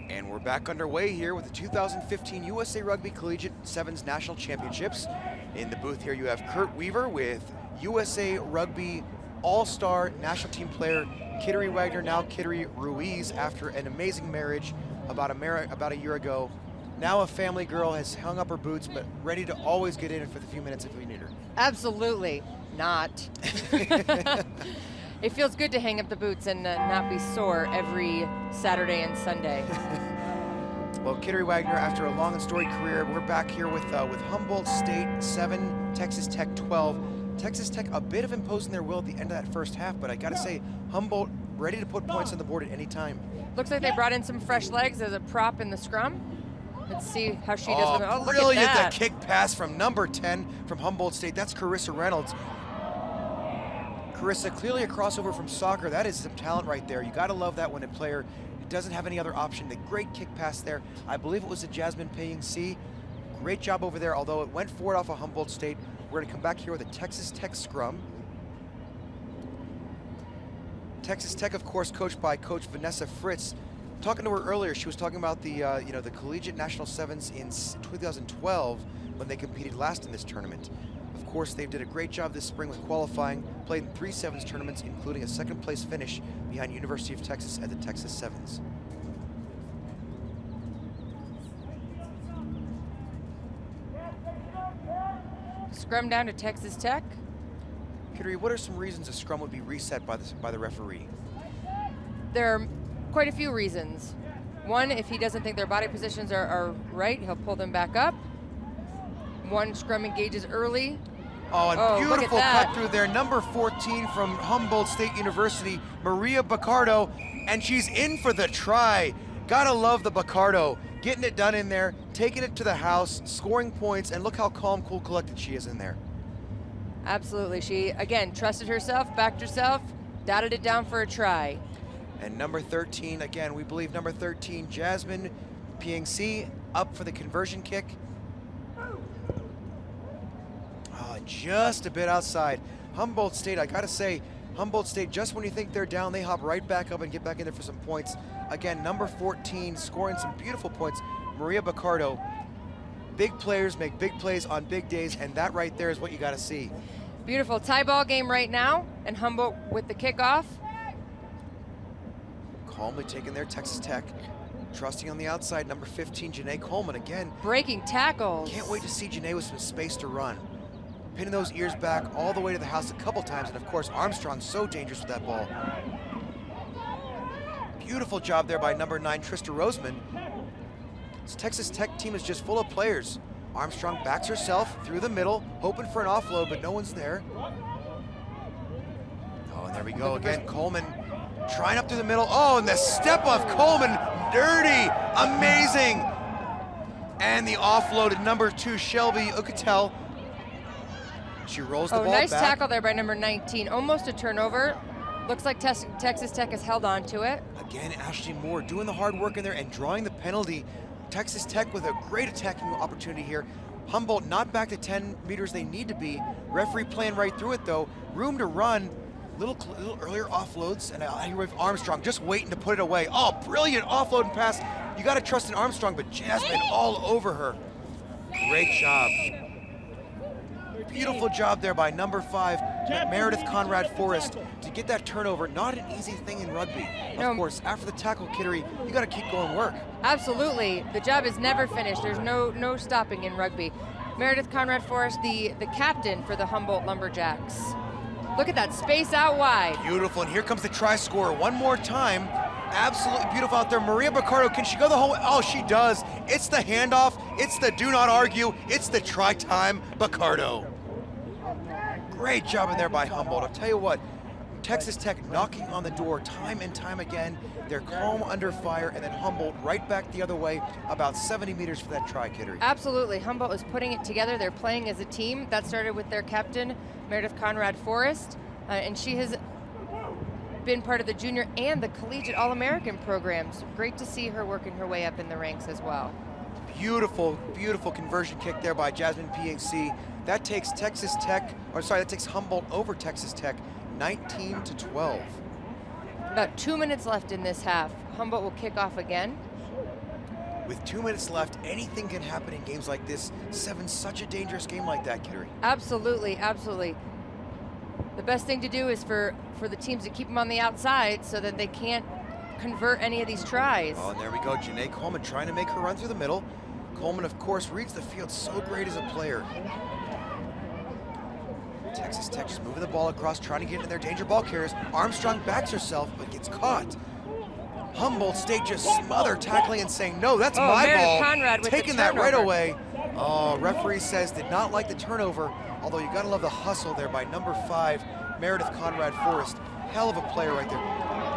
And we're back underway here with the 2015 USA Rugby Collegiate Sevens National Championships. In the booth here you have Kurt Weaver with USA Rugby All-Star National Team player Kittery Wagner, now Kittery Ruiz, after an amazing marriage about a year ago. Now a family girl, has hung up her boots, but ready to always get in for the few minutes if we need her. Absolutely not. It feels good to hang up the boots and not be sore every Saturday and Sunday. Well, Kittery Wagner, after a long and storied career, we're back here with Humboldt State 7, Texas Tech 12. Texas Tech a bit of imposing their will at the end of that first half, but I gotta say, Humboldt ready to put points on the board at any time. Looks like they brought in some fresh legs as a prop in the scrum. Let's see how she does with it. Oh, look brilliant, at that. That kick pass from number 10 from Humboldt State. That's Carissa Reynolds. Carissa, clearly a crossover from soccer. That is some talent right there. You got to love that when a player doesn't have any other option. The great kick pass there. I believe it was a Jasmine Paying-C. Great job over there, although it went forward off of Humboldt State. We're going to come back here with a Texas Tech scrum. Texas Tech, of course, coached by Coach Vanessa Fritz. Talking to her earlier, she was talking about the the Collegiate National Sevens in 2012 when they competed last in this tournament. Of course, they did a great job this spring with qualifying, played in 3 Sevens tournaments, including a second place finish behind University of Texas at the Texas Sevens. Scrum down to Texas Tech. Kittery, what are some reasons a scrum would be reset by the referee? There are quite a few reasons. One, if he doesn't think their body positions are right, he'll pull them back up. One, scrum engages early. Oh, and look at beautiful that. cut through there. Number 14 from Humboldt State University, Maria Bacardo, and she's in for the try. Gotta love the Bacardo. Getting it done in there, taking it to the house, scoring points, and look how calm, cool, collected she is in there. Absolutely. She, again, trusted herself, backed herself, dotted it down for a try. And number 13, again, we believe number 13, Jasmine Paying-C, up for the conversion kick. Oh, just a bit outside. Humboldt State, I gotta say, Humboldt State, just when you think they're down, they hop right back up and get back in there for some points. Again, number 14, scoring some beautiful points, Maria Bacardo. Big players make big plays on big days, and that right there is what you gotta see. Beautiful tie ball game right now, and Humboldt with the kickoff. Calmly taking their Texas Tech. Trusting on the outside, number 15, Janae Coleman again. Breaking tackles. Can't wait to see Janae with some space to run. Pinning those ears back all the way to the house a couple times, and of course, Armstrong so dangerous with that ball. Beautiful job there by number 9, Trista Roseman. This Texas Tech team is just full of players. Armstrong backs herself through the middle, hoping for an offload, but no one's there. Oh, and there we go again, Coleman trying up through the middle. Oh, and the step off Coleman, dirty, amazing. And the offload at number 2, Shelby Ukatel. She rolls the ball nice back. tackle there by number 19. Almost a turnover. Looks like Texas Tech has held on to it. Again, Ashley Moore doing the hard work in there and drawing the penalty. Texas Tech with a great attacking opportunity here. Humboldt not back to 10 meters they need to be. Referee playing right through it though. Room to run. Little earlier offloads, and here we have Armstrong just waiting to put it away. Oh, brilliant offload and pass. You got to trust in Armstrong, but Jasmine all over her. Great job. Beautiful job there by number 5, Meredith Conrad Forrest, to get that turnover. Not an easy thing in rugby. Of course, after the tackle, Kittery, you got to keep going work. Absolutely. The job is never finished. There's no stopping in rugby. Meredith Conrad Forrest, the captain for the Humboldt Lumberjacks. Look at that space out wide. Beautiful, and here comes the try scorer one more time. Absolutely beautiful out there. Maria Bacardo, can she go the whole way? Oh, she does. It's the handoff, it's the do not argue, it's the try time, Bacardo. Great job in there by Humboldt. I'll tell you what, Texas Tech knocking on the door time and time again. They're calm under fire, and then Humboldt right back the other way, about 70 meters for that try, Kittery. Absolutely, Humboldt is putting it together. They're playing as a team. That started with their captain, Meredith Conrad Forrest, and she has been part of the junior and the collegiate All-American programs. Great to see her working her way up in the ranks as well. Beautiful, beautiful conversion kick there by Jasmine Paying-C. That takes that takes Humboldt over Texas Tech, 19-12. About 2 minutes left in this half. Humboldt will kick off again. With 2 minutes left, anything can happen in games like this. 7's such a dangerous game like that, Kittery. Absolutely, absolutely. The best thing to do is for the teams to keep them on the outside so that they can't convert any of these tries. Oh, and there we go, Janae Coleman trying to make her run through the middle. Coleman, of course, reads the field so great as a player. Texas Tech just moving the ball across, trying to get into their danger ball carriers. Armstrong backs herself, but gets caught. Humboldt State just smothered tackling and saying, no, that's my Meredith ball. Conrad with Taking the that right turnover. away. Oh, referee says did not like the turnover, although you gotta love the hustle there by number 5, Meredith Conrad Forrest. Hell of a player right there.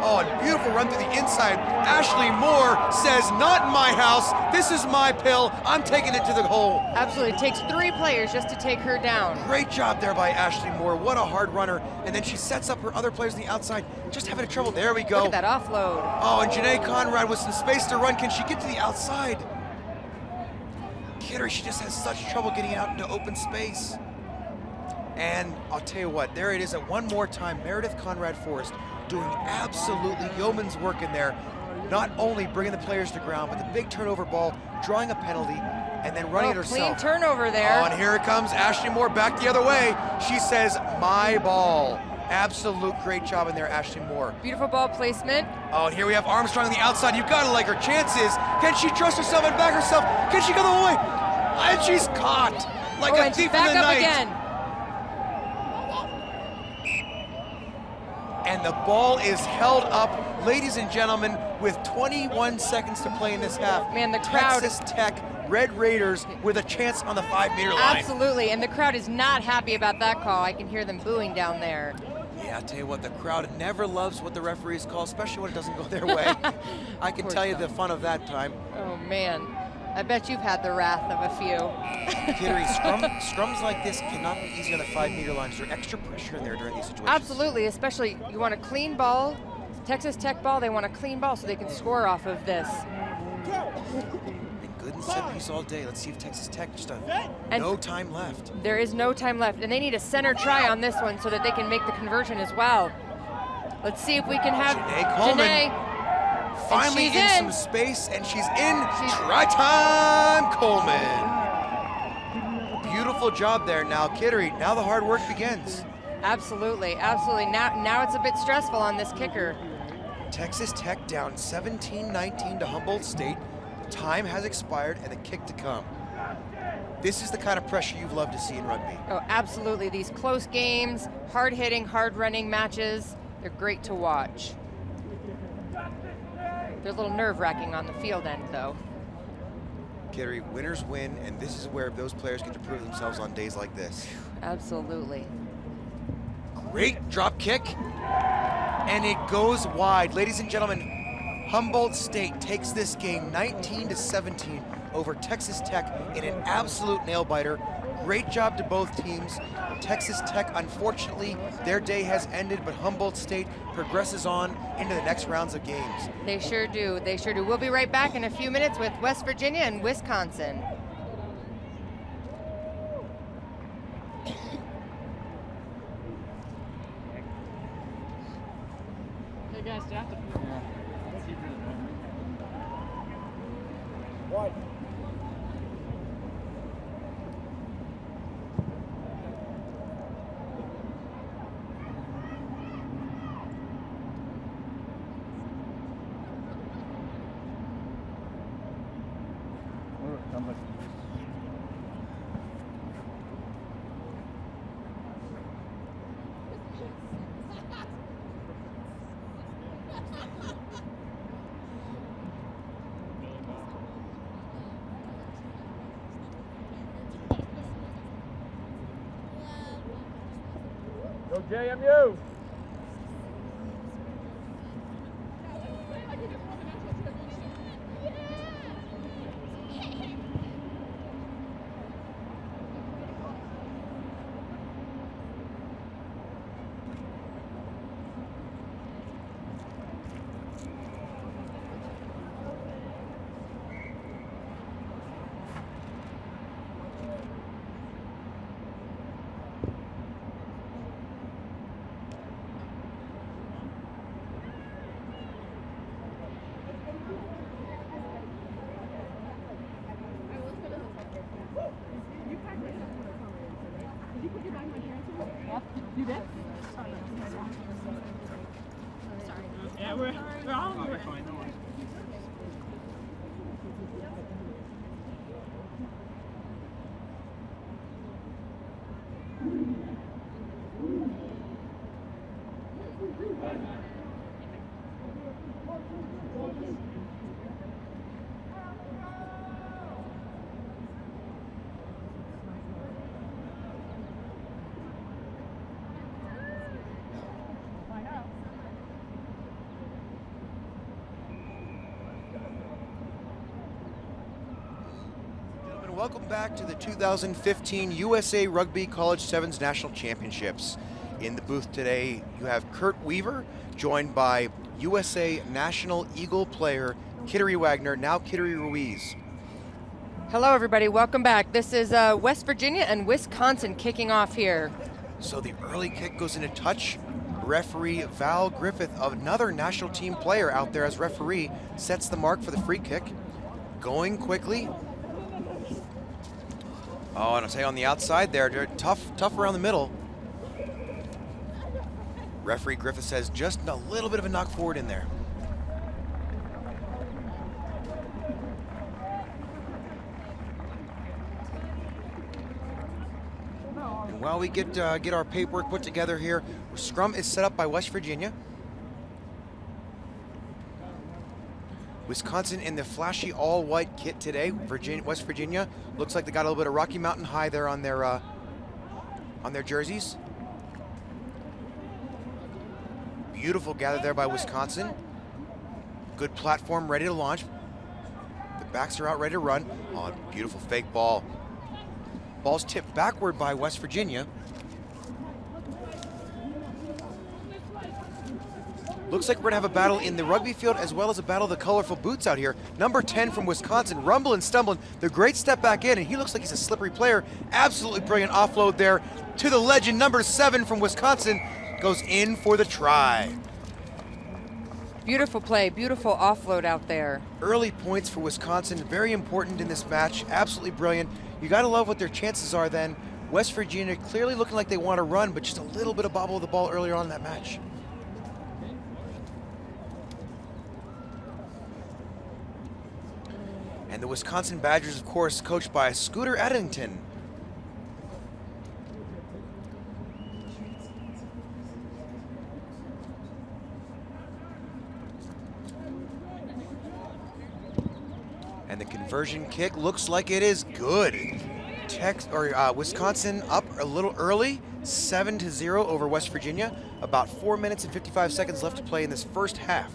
Oh, a beautiful run through the inside. Ashley Moore says, not in my house. This is my pill. I'm taking it to the hole. Absolutely. It takes 3 players just to take her down. Great job there by Ashley Moore. What a hard runner. And then she sets up her other players on the outside, just having trouble. There we go. Look at that offload. Oh, and Janae Conrad with some space to run. Can she get to the outside? Kidder, she just has such trouble getting out into open space. And I'll tell you what, there it is at one more time. Meredith Conrad Forrest doing absolutely yeoman's work in there. Not only bringing the players to ground, but the big turnover ball, drawing a penalty, and then running it herself. Clean turnover there. Oh, and here it comes, Ashley Moore back the other way. She says, my ball. Absolute great job in there, Ashley Moore. Beautiful ball placement. Oh, and here we have Armstrong on the outside. You've got to like her chances. Can she trust herself and back herself? Can she go the whole way? And she's caught like a thief in the night. Again. And the ball is held up, ladies and gentlemen, with 21 seconds to play in this half. Man, the crowd. Texas Tech Red Raiders with a chance on the 5-meter line. Absolutely, and the crowd is not happy about that call. I can hear them booing down there. Yeah, I'll tell you what, the crowd never loves what the referees call, especially when it doesn't go their way. I can tell you the fun of that time. Oh, man. I bet you've had the wrath of a few. Kittery, scrums like this cannot be easy on the 5-meter line. Is there extra pressure in there during these situations? Absolutely, especially you want a clean ball. Texas Tech ball, they want a clean ball so they can score off of this. Been good and set piece all day. Let's see if Texas Tech just no time left. There is no time left, and they need a center try on this one so that they can make the conversion as well. Let's see if we can have Janae Coleman. Janae. Finally in some space, and she's in. Try time, Coleman. Beautiful job there. Now, Kittery, now the hard work begins. Absolutely, absolutely. Now it's a bit stressful on this kicker. Texas Tech down 17-19 to Humboldt State. Time has expired, and the kick to come. This is the kind of pressure you've loved to see in rugby. Oh, absolutely. These close games, hard-hitting, hard-running matches, they're great to watch. They're a little nerve-wracking on the field end, though. Kittery, winners win, and this is where those players get to prove themselves on days like this. Absolutely. Great drop kick, and it goes wide. Ladies and gentlemen, Humboldt State takes this game 19-17 over Texas Tech in an absolute nail-biter. Great job to both teams. Texas Tech, unfortunately, their day has ended, but Humboldt State progresses on into the next rounds of games. They sure do, they sure do. We'll be right back in a few minutes with West Virginia and Wisconsin. Hey guys, do you have to... Wide. Go JMU! You did? Yeah, we're all on the way. welcome back to the 2015 USA Rugby College Sevens National Championships. In the booth today, you have Kurt Weaver, joined by USA National Eagle player Kittery Wagner, now Kittery Ruiz. Hello, everybody. Welcome back. This is West Virginia and Wisconsin kicking off here. So the early kick goes into touch. Referee Val Griffith, another national team player out there as referee, sets the mark for the free kick. Going quickly. Oh, and I'll tell you on the outside there, they're tough around the middle. Referee Griffith says just a little bit of a knock forward in there. And while we get our paperwork put together here, scrum is set up by West Virginia. Wisconsin in the flashy all-white kit today. West Virginia looks like they got a little bit of Rocky Mountain High there on their jerseys. Beautiful gather there by Wisconsin. Good platform, ready to launch. The backs are out, ready to run. Oh, beautiful fake ball. Ball's tipped backward by West Virginia. Looks like we're gonna have a battle in the rugby field as well as a battle of the colorful boots out here. Number 10 from Wisconsin, rumbling, stumbling. The great step back in, and he looks like he's a slippery player. Absolutely brilliant offload there to the legend. Number 7 from Wisconsin goes in for the try. Beautiful play, beautiful offload out there. Early points for Wisconsin, very important in this match. Absolutely brilliant. You gotta love what their chances are then. West Virginia clearly looking like they want to run, but just a little bit of bobble of the ball earlier on in that match. And the Wisconsin Badgers, of course, coached by Scooter Eddington. And the conversion kick looks like it is good. Wisconsin up a little early, 7-0 over West Virginia. About 4 minutes and 55 seconds left to play in this first half.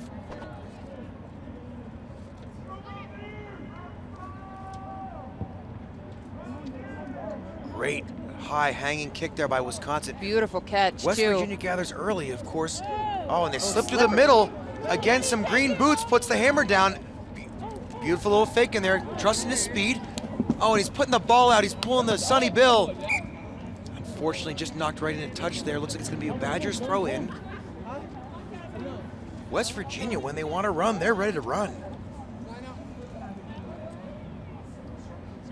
Great high hanging kick there by Wisconsin. Beautiful catch, West too. Virginia gathers early, of course. Oh, and they slip through the middle. Again, some green boots, puts the hammer down. Beautiful little fake in there, trusting his speed. Oh, and he's putting the ball out. He's pulling the Sonny Bill. Unfortunately, just knocked right into touch there. Looks like it's going to be a Badgers throw in. West Virginia, when they want to run, they're ready to run.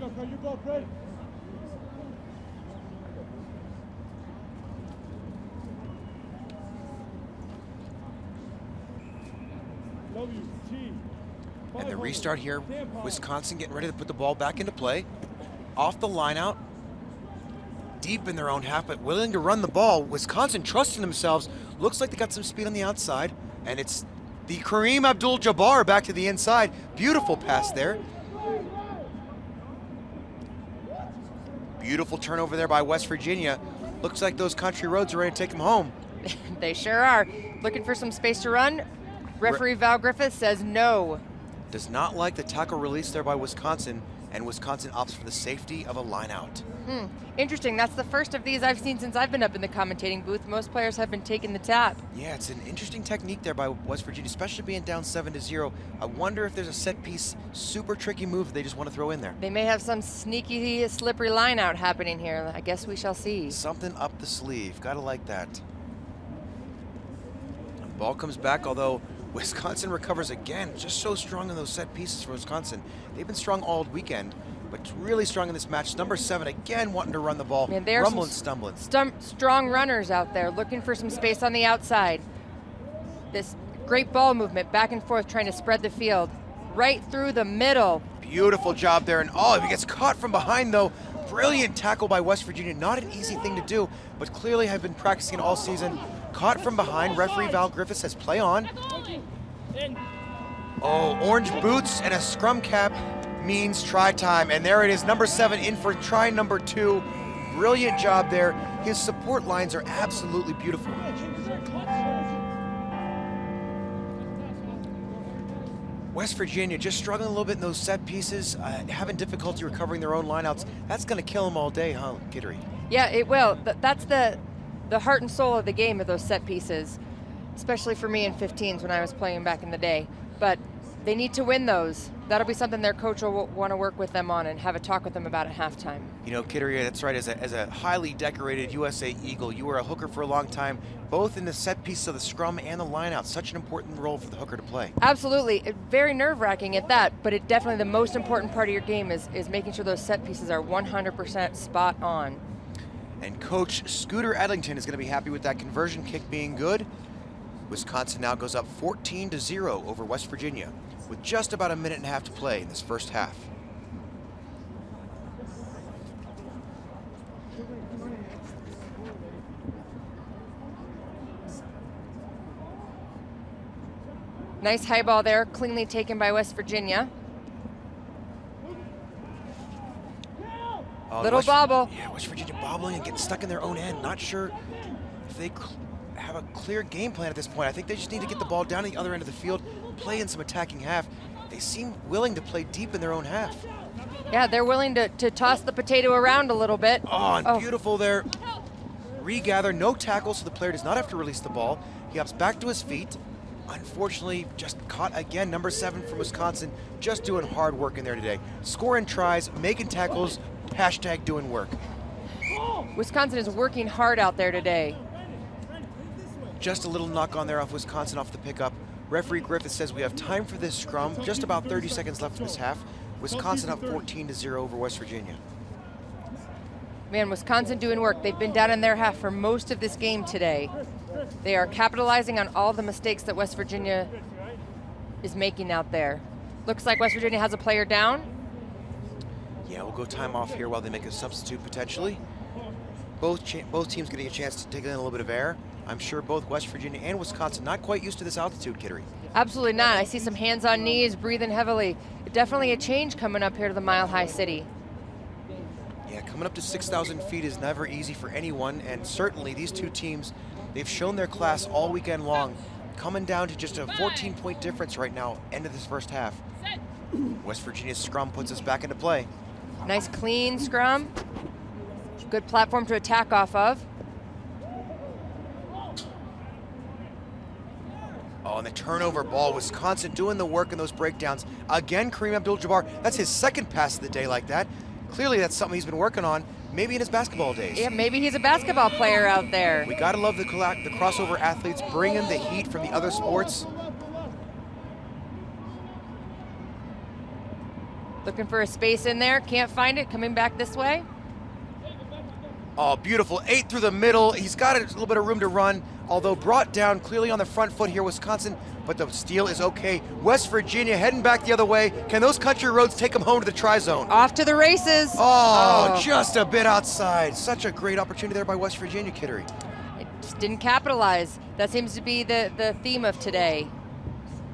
Let's go, Craig. Your ball, Craig. And the restart here, Wisconsin getting ready to put the ball back into play. Off the line out, deep in their own half, but willing to run the ball. Wisconsin trusting themselves. Looks like they got some speed on the outside, and it's the Kareem Abdul-Jabbar back to the inside. Beautiful pass there. Beautiful turnover there by West Virginia. Looks like those country roads are ready to take them home. They sure are. Looking for some space to run. Referee Val Griffith says no. Does not like the tackle release there by Wisconsin, and Wisconsin opts for the safety of a line out. Interesting. That's the first of these I've seen since I've been up in the commentating booth. Most players have been taking the tap. Yeah, it's an interesting technique there by West Virginia, especially being down 7-0. I wonder if there's a set piece, super tricky move they just want to throw in there. They may have some sneaky, slippery line out happening here. I guess we shall see. Something up the sleeve. Gotta like that. And ball comes back, although Wisconsin recovers again. Just so strong in those set pieces for Wisconsin. They've been strong all weekend, but really strong in this match. Number 7 again wanting to run the ball. Man, they're rumbling, stumbling. Strong runners out there looking for some space on the outside. This great ball movement back and forth trying to spread the field. Right through the middle. Beautiful job there. And oh, he gets caught from behind though. Brilliant tackle by West Virginia. Not an easy thing to do, but clearly have been practicing all season. Caught from behind. Referee Val Griffith says play on. Oh, orange boots and a scrum cap means try time. And there it is, number 7 in for try number 2. Brilliant job there. His support lines are absolutely beautiful. West Virginia just struggling a little bit in those set pieces, having difficulty recovering their own lineouts. That's going to kill them all day, huh, Kittery? Yeah, it will. That's the heart and soul of the game, of those set pieces, especially for me in 15s when I was playing back in the day. But they need to win those. That'll be something their coach will want to work with them on and have a talk with them about at halftime. You know, Kittery, that's right. As a highly decorated USA Eagle, you were a hooker for a long time, both in the set piece of the scrum and the lineout. Such an important role for the hooker to play. Absolutely. Very nerve-wracking at that, but it definitely the most important part of your game is making sure those set pieces are 100% spot on. And Coach Scooter Edlington is going to be happy with that conversion kick being good. Wisconsin now goes up 14-0 over West Virginia, with just about a minute and a half to play in this first half. Nice high ball there, cleanly taken by West Virginia. Little bobble. Yeah, West Virginia bobbling and getting stuck in their own end. Not sure if they have a clear game plan at this point. I think they just need to get the ball down to the other end of the field, play in some attacking half. They seem willing to play deep in their own half. Yeah, they're willing to toss the potato around a little bit. Oh, and beautiful there. Regather, no tackle, so the player does not have to release the ball. He hops back to his feet. Unfortunately, just caught again. Number 7 from Wisconsin, just doing hard work in there today. Scoring tries, making tackles, hashtag doing work. Wisconsin is working hard out there today. Just a little knock on there off Wisconsin off the pickup. Referee Griffith says we have time for this scrum. Just about 30 seconds left in this half. Wisconsin up 14-0 over West Virginia. Man, Wisconsin doing work. They've been down in their half for most of this game today. They are capitalizing on all the mistakes that West Virginia is making out there. Looks like West Virginia has a player down. Yeah, we'll go time off here while they make a substitute potentially. Both teams getting a chance to take in a little bit of air. I'm sure both West Virginia and Wisconsin not quite used to this altitude, Kittery. Absolutely not. I see some hands on knees, breathing heavily. Definitely a change coming up here to the Mile High City. Yeah, coming up to 6,000 feet is never easy for anyone, and certainly these two teams, they've shown their class all weekend long, coming down to just a 14-point difference right now, end of this first half. West Virginia's scrum puts us back into play. Nice clean scrum. Good platform to attack off of. Oh, and the turnover ball, Wisconsin doing the work in those breakdowns. Again, Kareem Abdul-Jabbar, that's his second pass of the day like that. Clearly that's something he's been working on, maybe in his basketball days. Yeah, maybe he's a basketball player out there. We gotta love the crossover athletes bringing the heat from the other sports. Looking for a space in there, can't find it, coming back this way. Oh, beautiful, 8 through the middle. He's got a little bit of room to run, although brought down clearly on the front foot here, Wisconsin, but the steal is okay. West Virginia heading back the other way. Can those country roads take them home to the tri-zone? Off to the races. Oh, just a bit outside. Such a great opportunity there by West Virginia, Kittery. It just didn't capitalize. That seems to be the theme of today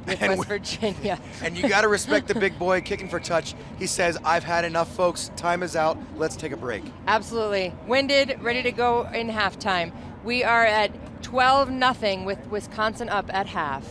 with West Virginia. And you got to respect the big boy kicking for touch. He says, I've had enough, folks. Time is out. Let's take a break. Absolutely. Winded, ready to go in halftime. We are at 12-0 with Wisconsin up at half.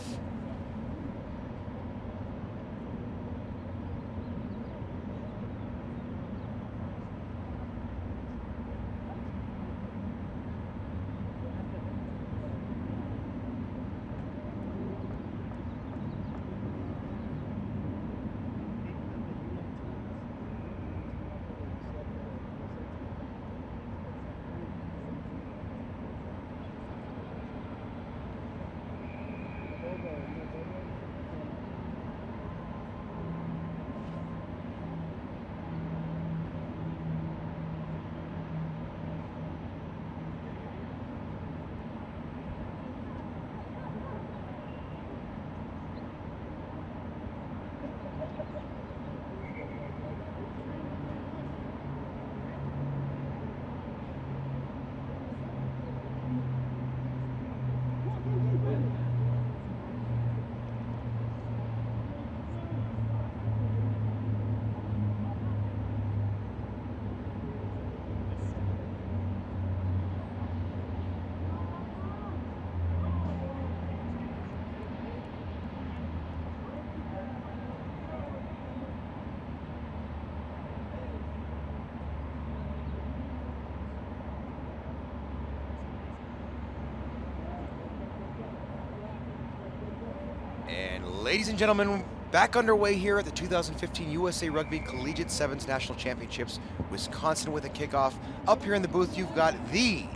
Ladies and gentlemen, back underway here at the 2015 USA Rugby Collegiate Sevens National Championships. Wisconsin with a kickoff. Up here in the booth, you've got the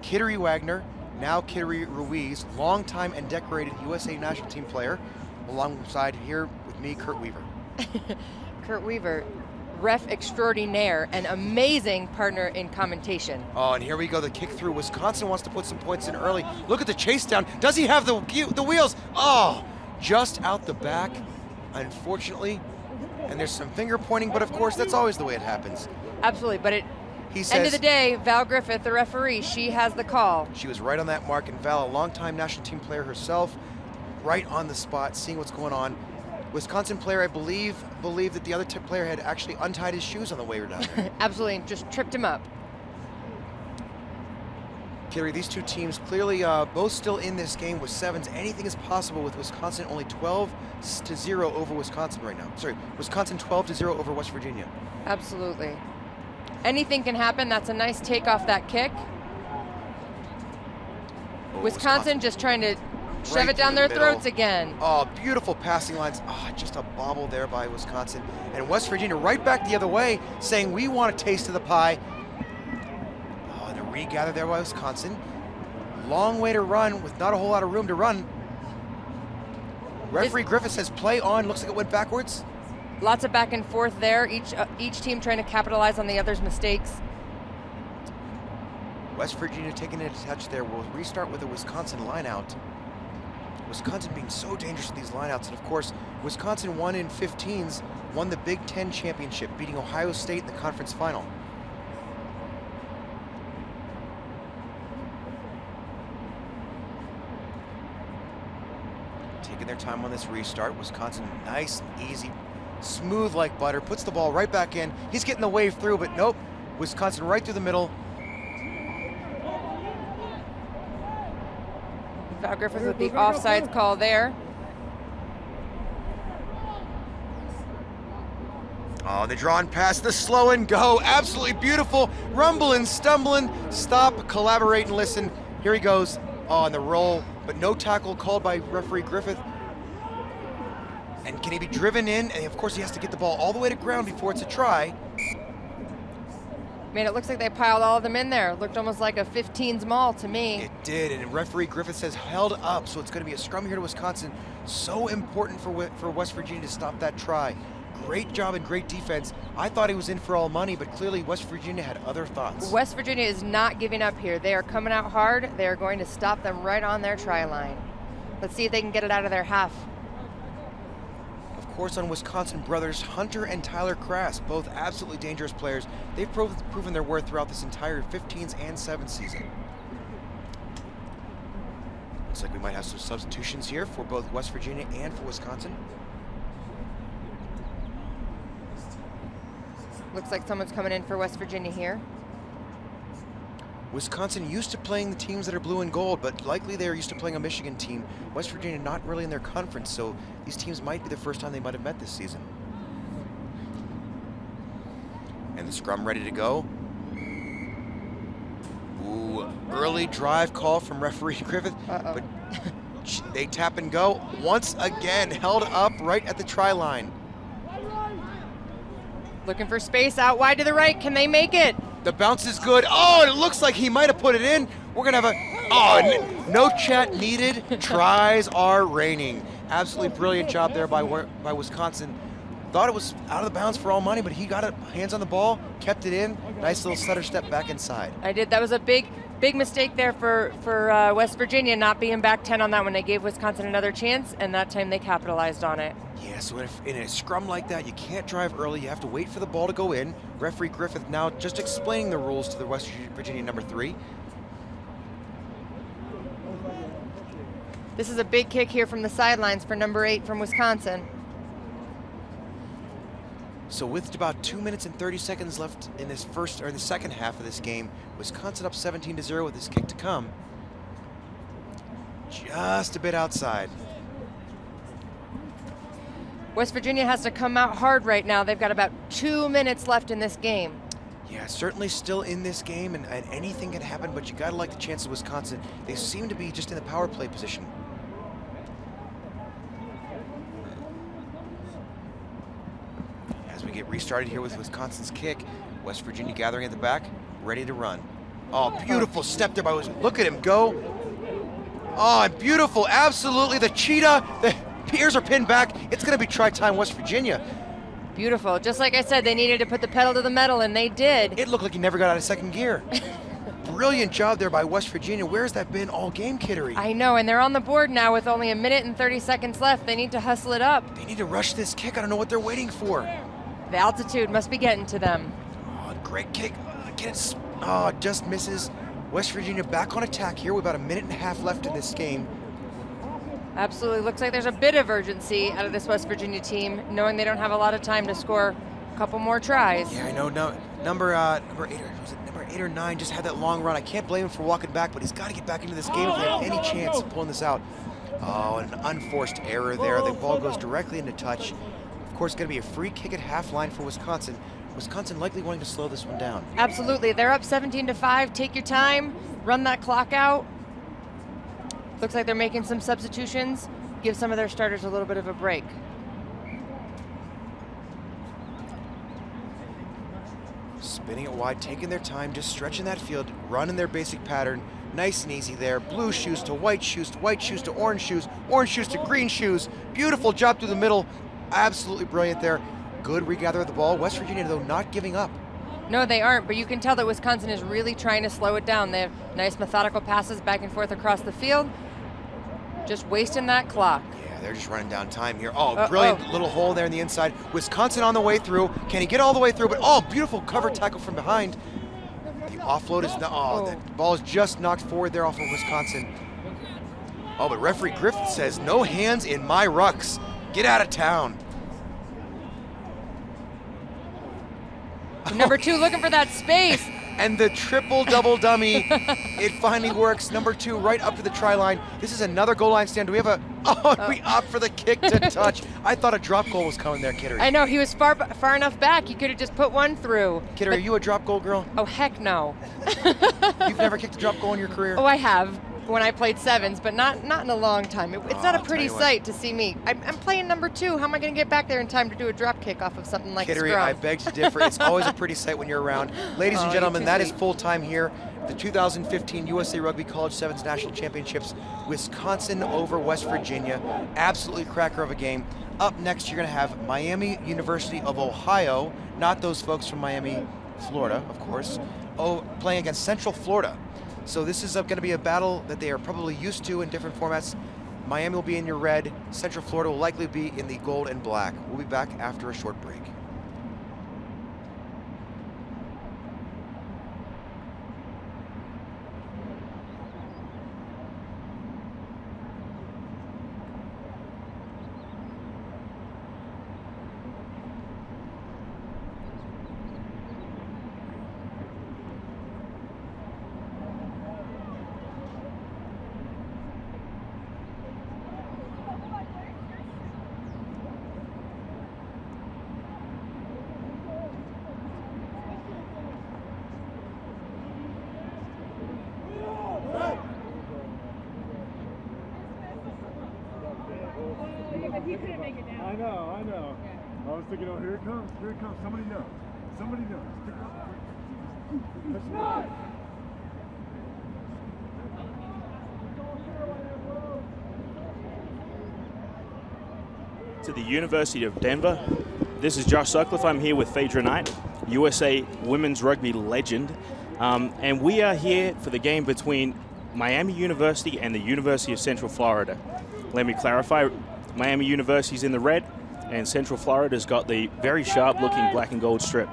Kittery Wagner, now Kittery Ruiz, longtime and decorated USA National Team player, alongside here with me, Kurt Weaver. Kurt Weaver, ref extraordinaire, an amazing partner in commentation. Oh, and here we go, the kick through. Wisconsin wants to put some points in early. Look at the chase down. Does he have the wheels? Oh, just out the back, unfortunately. And there's some finger pointing, but of course, that's always the way it happens. Absolutely, but He says, end of the day, Val Griffith, the referee, she has the call. She was right on that mark, and Val, a longtime national team player herself, right on the spot, seeing what's going on. Wisconsin player, I believe that the other player had actually untied his shoes on the way down there. Absolutely, just tripped him up. Kittery, these two teams clearly both still in this game with sevens. Anything is possible with Wisconsin only 12-0 over Wisconsin right now. Sorry, Wisconsin 12-0 over West Virginia. Absolutely. Anything can happen. That's a nice take off that kick. Oh, Wisconsin just trying to shove right it down through their the middle. throats again. Oh, beautiful passing lines. Oh, just a bobble there by Wisconsin. And West Virginia right back the other way, saying we want a taste of the pie. Oh, and a regather there by Wisconsin. Long way to run with not a whole lot of room to run. Referee Griffith says play on. Looks like it went backwards. Lots of back and forth there. Each team trying to capitalize on the other's mistakes. West Virginia taking it a touch there. We'll restart with a Wisconsin line out. Wisconsin being so dangerous with these lineouts, and of course, Wisconsin won in 15s, won the Big Ten championship, beating Ohio State in the conference final. Taking their time on this restart. Wisconsin, nice, easy, smooth like butter, puts the ball right back in. He's getting the wave through, but nope. Wisconsin right through the middle. Val Griffith with the offsides call there. Oh, the drawn pass, the slow and go, absolutely beautiful. Rumbling, stumbling, stop, collaborate, and listen. Here he goes on the roll, but no tackle called by referee Griffith. And can he be driven in? And of course he has to get the ball all the way to ground before it's a try. I mean, it looks like they piled all of them in there. Looked almost like a 15s maul to me. It did, and referee Griffith says held up, so it's going to be a scrum here to Wisconsin. So important for West Virginia to stop that try. Great job and great defense. I thought he was in for all money, but clearly West Virginia had other thoughts. West Virginia is not giving up here. They are coming out hard. They are going to stop them right on their try line. Let's see if they can get it out of their half. Of course, on Wisconsin brothers, Hunter and Tyler Krass, both absolutely dangerous players. They've proven their worth throughout this entire 15s and 7s season. Looks like we might have some substitutions here for both West Virginia and for Wisconsin. Looks like someone's coming in for West Virginia here. Wisconsin used to playing the teams that are blue and gold, but likely they're used to playing a Michigan team. West Virginia not really in their conference, so these teams might be the first time they might have met this season. And the scrum ready to go. Ooh, early drive call from referee Griffith, but they tap and go. Once again, held up right at the try line. Looking for space out wide to the right. Can they make it? The bounce is good. Oh, and it looks like he might have put it in. We're gonna have a, no chat needed. Tries are raining. Absolutely brilliant job there by Wisconsin. Thought it was out of the bounds for all money, but he got it, hands on the ball, kept it in. Nice little stutter step back inside. I did. That was a big mistake there for West Virginia, not being back 10 on that one. They gave Wisconsin another chance, and that time they capitalized on it. Yeah, so in a scrum like that, you can't drive early. You have to wait for the ball to go in. Referee Griffith now just explaining the rules to the West Virginia number 3. This is a big kick here from the sidelines for number 8 from Wisconsin. So with about 2 minutes and 30 seconds left in this the second half of this game, Wisconsin up 17-0 with this kick to come. Just a bit outside. West Virginia has to come out hard right now. They've got about 2 minutes left in this game. Yeah, certainly still in this game, and anything can happen, but you gotta like the chances of Wisconsin. They seem to be just in the power play position. As we get restarted here with Wisconsin's kick, West Virginia gathering at the back, ready to run. Oh, beautiful step there by Wisconsin. Look at him go. Oh, beautiful, absolutely. The cheetah, the ears are pinned back. It's gonna be try time, West Virginia. Beautiful. Just like I said, they needed to put the pedal to the metal, and they did. It looked like he never got out of second gear. Brilliant job there by West Virginia. Where's that been all game, Kittery? I know, and they're on the board now with only 1 minute and 30 seconds left. They need to hustle it up. They need to rush this kick. I don't know what they're waiting for. The altitude must be getting to them. Oh, great kick. Just misses. West Virginia back on attack here with about 1.5 minutes left in this game. Absolutely. Looks like there's a bit of urgency out of this West Virginia team, knowing they don't have a lot of time to score a couple more tries. Yeah, I know. No, number 8 or 9 just had that long run. I can't blame him for walking back, but he's got to get back into this game if they have any chance of pulling this out. Oh, an unforced error there. The ball goes directly into touch. Of course, going to be a free kick at half line for Wisconsin. Wisconsin likely wanting to slow this one down. Absolutely. They're up 17-5. Take your time. Run that clock out. Looks like they're making some substitutions. Give some of their starters a little bit of a break. Spinning it wide, taking their time, just stretching that field, running their basic pattern. Nice and easy there. Blue shoes to white shoes, to white shoes to orange shoes to green shoes. Beautiful job through the middle. Absolutely brilliant there. Good regather of the ball. West Virginia, though, not giving up. No, they aren't, but you can tell that Wisconsin is really trying to slow it down. They have nice methodical passes back and forth across the field. Just wasting that clock. Yeah, they're just running down time here. Oh, brilliant little hole there in the inside. Wisconsin on the way through. Can he get all the way through? But beautiful cover tackle from behind. The offload is the ball is just knocked forward there off of Wisconsin. Oh, but referee Griffith says no hands in my rucks. Get out of town. Number 2 looking for that space. And the triple double dummy, it finally works. Number 2 right up to the try line. This is another goal line stand. Do we have we opt for the kick to touch. I thought a drop goal was coming there, Kittery. I know, he was far enough back. He could have just put one through. Kittery, are you a drop goal girl? Oh, heck no. You've never kicked a drop goal in your career? Oh, I have. When I played sevens, but not in a long time. It's not a pretty sight to see me. I'm playing number 2. How am I going to get back there in time to do a drop kick off of something like Kittery, scrum? I beg to differ. It's always a pretty sight when you're around. Ladies and gentlemen, that is full time here. The 2015 USA Rugby College Sevens National Championships. Wisconsin over West Virginia. Absolutely cracker of a game. Up next, you're going to have Miami University of Ohio, not those folks from Miami, Florida, of course, playing against Central Florida. So this is going to be a battle that they are probably used to in different formats. Miami will be in your red. Central Florida will likely be in the gold and black. We'll be back after a short break. I know. I was thinking, here it comes. Somebody knows. Pick it up quick. To the University of Denver. This is Josh Sutcliffe. I'm here with Phaedra Knight, USA Women's Rugby legend. And we are here for the game between Miami University and the University of Central Florida. Let me clarify, Miami University's in the red, and Central Florida's got the very sharp-looking black and gold strip.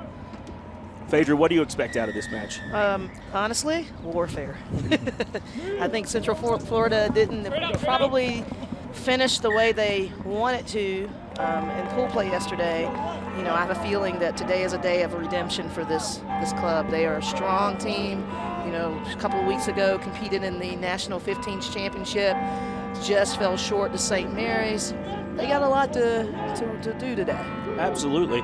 Phaedra, what do you expect out of this match? Honestly, warfare. I think Central Florida didn't probably finish the way they wanted to in pool play yesterday. You know, I have a feeling that today is a day of redemption for this club. They are a strong team. You know, a couple of weeks ago competed in the National 15s Championship, just fell short to St. Mary's. They got a lot to do today. Absolutely.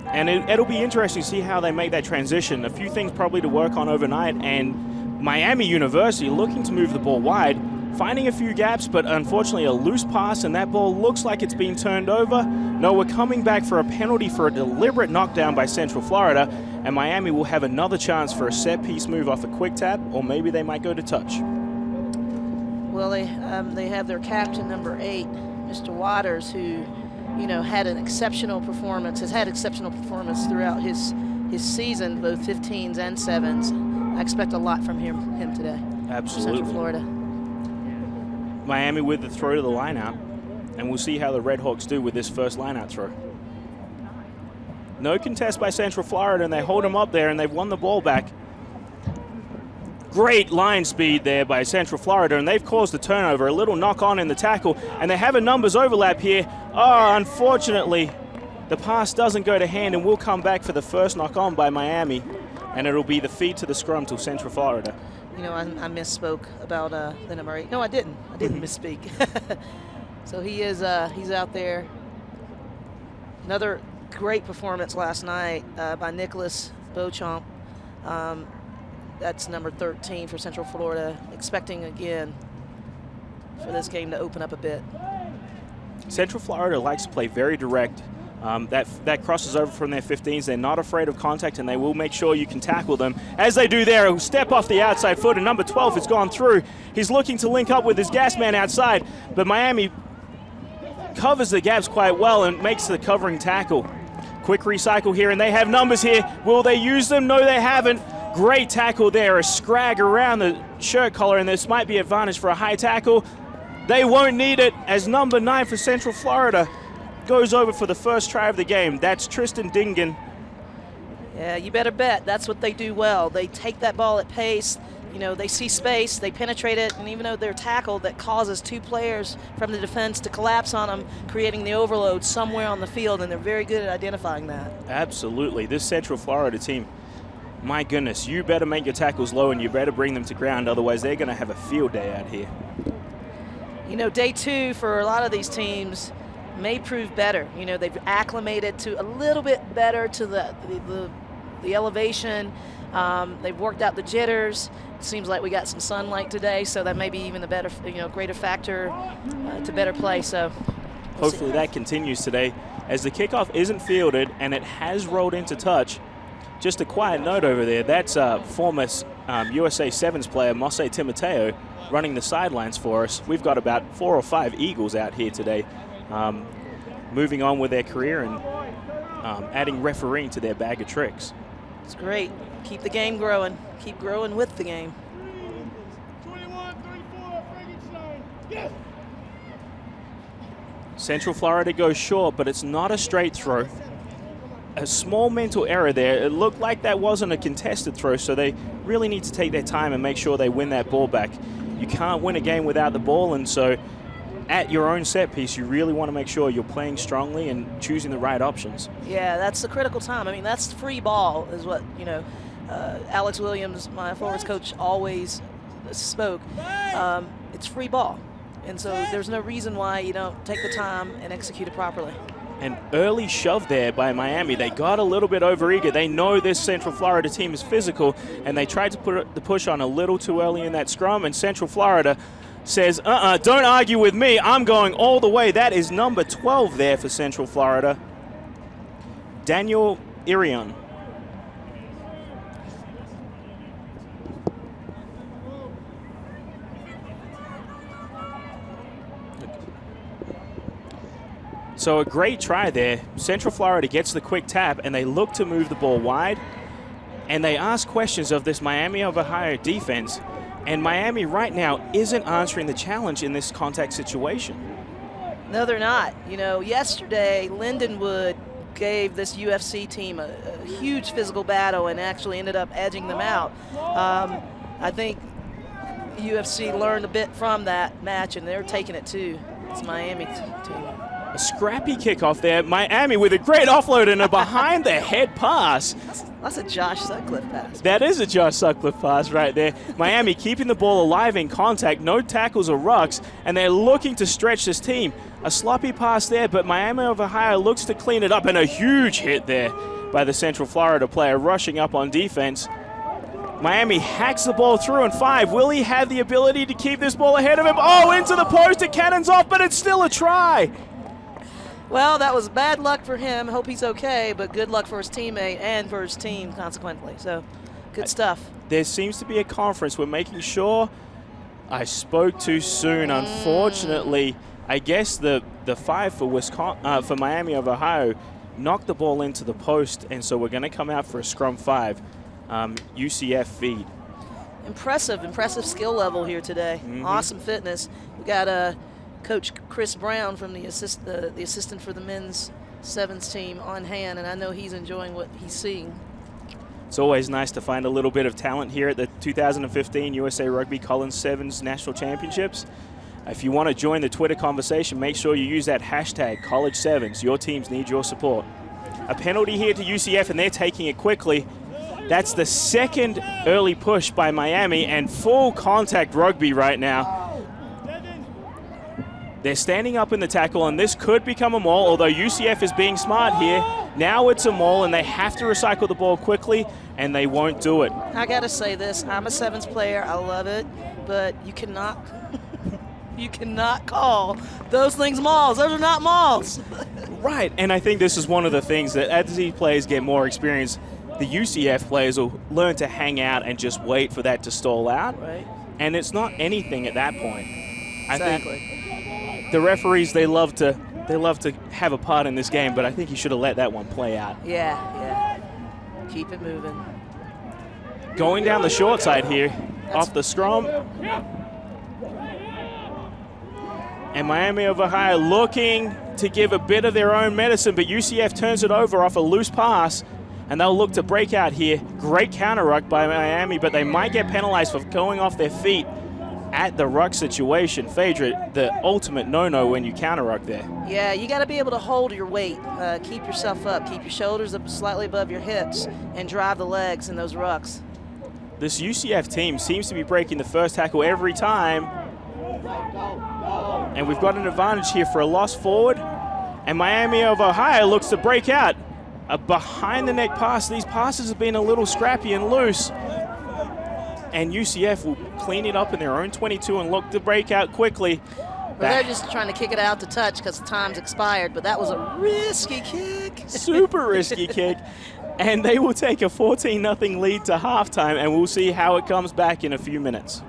And it'll be interesting to see how they make that transition. A few things probably to work on overnight, and Miami University looking to move the ball wide, finding a few gaps, but unfortunately a loose pass, and that ball looks like it's being turned over. No, we're coming back for a penalty for a deliberate knockdown by Central Florida, and Miami will have another chance for a set-piece move off a quick tap, or maybe they might go to touch. Well, they have their captain, number 8, Mr. Waters, who, you know, had an exceptional performance, has had exceptional performance throughout his season, both 15s and 7s. I expect a lot from him today. Absolutely. Central Florida. Miami with the throw to the line-out, and we'll see how the Red Hawks do with this first line-out throw. No contest by Central Florida, and they hold them up there, and they've won the ball back. Great line speed there by Central Florida, and they've caused a turnover, a little knock-on in the tackle, and they have a numbers overlap here. Oh, unfortunately, the pass doesn't go to hand, and we'll come back for the first knock-on by Miami, and it'll be the feed to the scrum to Central Florida. You know, I misspoke about the number 8. No, I didn't. I didn't misspeak. So he's out there. Another great performance last night by Nicholas Beauchamp. That's number 13 for Central Florida. Expecting again for this game to open up a bit. Central Florida likes to play very direct. That crosses over from their 15s. They're not afraid of contact, and they will make sure you can tackle them. As they do there, a step off the outside foot, and number 12 has gone through. He's looking to link up with his gas man outside, but Miami covers the gaps quite well and makes the covering tackle. Quick recycle here, and they have numbers here. Will they use them? No, they haven't. Great tackle there, a scrag around the shirt collar, and this might be advantage for a high tackle. They won't need it as number 9 for Central Florida goes over for the first try of the game. That's Tristan Dingen. Yeah, you better bet. That's what they do well. They take that ball at pace. You know, they see space, they penetrate it, and even though they're tackled, that causes 2 players from the defense to collapse on them, creating the overload somewhere on the field, and they're very good at identifying that. Absolutely. This Central Florida team, my goodness, you better make your tackles low and you better bring them to ground, otherwise they're going to have a field day out here. You know, day 2 for a lot of these teams may prove better. You know, they've acclimated to a little bit better to the elevation. They've worked out the jitters. It seems like we got some sunlight today, so that may be even a better, greater factor to better play. So hopefully that continues today as the kickoff isn't fielded and it has rolled into touch. Just a quiet note over there. That's former USA Sevens player Mose Timoteo running the sidelines for us. We've got about 4 or 5 Eagles out here today, moving on with their career and adding refereeing to their bag of tricks. It's great. Keep the game growing. Keep growing with the game. 21-34, Frankenstein. Yes! Central Florida goes short, but it's not a straight throw. A small mental error there. It looked like that wasn't a contested throw, so they really need to take their time and make sure they win that ball back. You can't win a game without the ball, and so at your own set piece, you really want to make sure you're playing strongly and choosing the right options. Yeah, that's the critical time. I mean, that's free ball is what, Alex Williams, my forwards coach, always spoke. It's free ball. And so there's no reason why you don't take the time and execute it properly. An early shove there by Miami. They got a little bit overeager. They know this Central Florida team is physical, and they tried to put the push on a little too early in that scrum, and Central Florida says, don't argue with me. I'm going all the way. That is number 12 there for Central Florida. Daniel Irion. So a great try there. Central Florida gets the quick tap, and they look to move the ball wide, and they ask questions of this Miami of Ohio defense. And Miami right now isn't answering the challenge in this contact situation. No, they're not. Yesterday, Lindenwood gave this UFC team a huge physical battle and actually ended up edging them out. I think UFC learned a bit from that match, and they're taking it to this Miami team. A scrappy kickoff there. Miami with a great offload and a behind-the-head pass. That's a Josh Sutcliffe pass. That is a Josh Sutcliffe pass right there. Miami keeping the ball alive in contact, no tackles or rucks, and they're looking to stretch this team. A sloppy pass there, but Miami of Ohio looks to clean it up, and a huge hit there by the Central Florida player rushing up on defense. Miami hacks the ball through in 5. Will he have the ability to keep this ball ahead of him? Oh, into the post, it cannons off, but it's still a try. Well, that was bad luck for him. Hope he's okay, but good luck for his teammate and for his team, consequently. So, good stuff. There seems to be a conference. We're making sure. I spoke too soon. Unfortunately, I guess the 5 for Miami of Ohio knocked the ball into the post, and so we're going to come out for a scrum 5. UCF feed. Impressive skill level here today. Awesome fitness. We got Coach Chris Brown from the assistant for the men's sevens team on hand, and I know he's enjoying what he's seeing. It's always nice to find a little bit of talent here at the 2015 USA Rugby Collins Sevens National Championships. If you want to join the Twitter conversation, make sure you use that hashtag College Sevens. Your teams need your support. A penalty here to UCF, and they're taking it quickly. That's the second early push by Miami, and full contact rugby right now. They're standing up in the tackle, and this could become a maul, although UCF is being smart here. Now it's a maul, and they have to recycle the ball quickly, and they won't do it. I got to say this. I'm a sevens player. I love it, but you cannot you cannot call those things mauls. Those are not mauls. Right, and I think this is one of the things that as these players get more experience, the UCF players will learn to hang out and just wait for that to stall out. Right. And it's not anything at that point. Exactly. I think the referees, they love to have a part in this game, but I think you should have let that one play out. Yeah. Keep it moving. Going down the short side here, off the scrum. And Miami of Ohio looking to give a bit of their own medicine, but UCF turns it over off a loose pass, and they'll look to break out here. Great counter ruck by Miami, but they might get penalized for going off their feet at the ruck situation. Phaedra, the ultimate no-no when you counter ruck there. Yeah, you got to be able to hold your weight, keep yourself up, keep your shoulders up slightly above your hips, and drive the legs in those rucks. This UCF team seems to be breaking the first tackle every time. And we've got an advantage here for a loss forward. And Miami of Ohio looks to break out. A behind-the-neck pass. These passes have been a little scrappy and loose. And UCF will clean it up in their own 22 and look to break out quickly. Well, they're just trying to kick it out to touch because time's expired, but that was a risky kick. Super risky kick. And they will take a 14-0 lead to halftime, and we'll see how it comes back in a few minutes.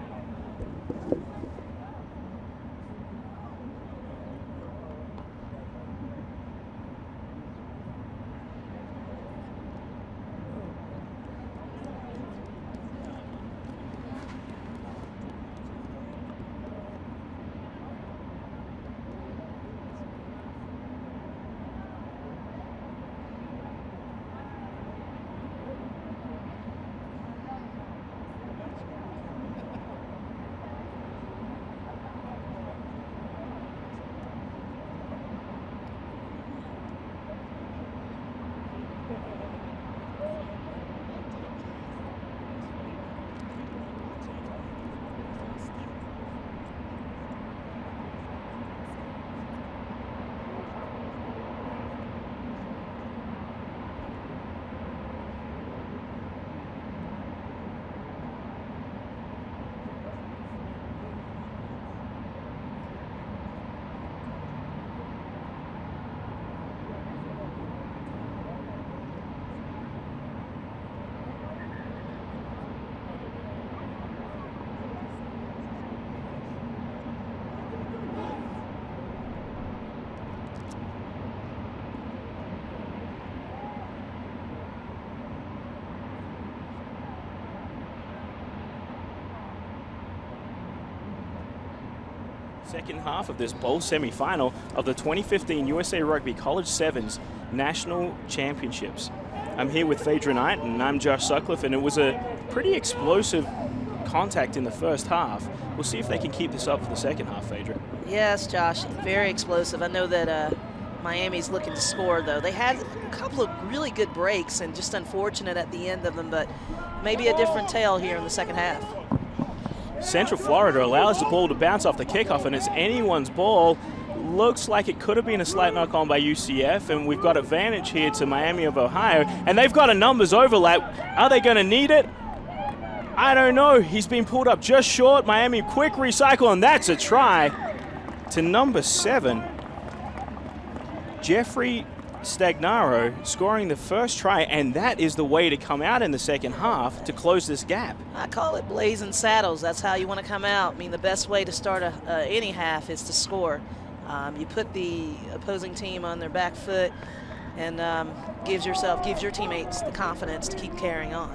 Second half of this bowl semi-final of the 2015 USA Rugby College Sevens National Championships. I'm here with Phaedra Knight, and I'm Josh Sutcliffe, and it was a pretty explosive contact in the first half. We'll see if they can keep this up for the second half, Phaedra. Yes, Josh, very explosive. I know that Miami's looking to score, though. They had a couple of really good breaks and just unfortunate at the end of them, but maybe a different tale here in the second half. Central Florida allows the ball to bounce off the kickoff, and it's anyone's ball. Looks like it could have been a slight knock on by UCF, and we've got advantage here to Miami of Ohio, and they've got a numbers overlap. Are they going to need it? I don't know. He's been pulled up just short. Miami quick recycle, and that's a try to number 7. Jeffrey Stagnaro scoring the first try, and that is the way to come out in the second half to close this gap. I call it blazing saddles. That's how you want to come out. I mean, the best way to start any half is to score. You put the opposing team on their back foot and gives your teammates the confidence to keep carrying on.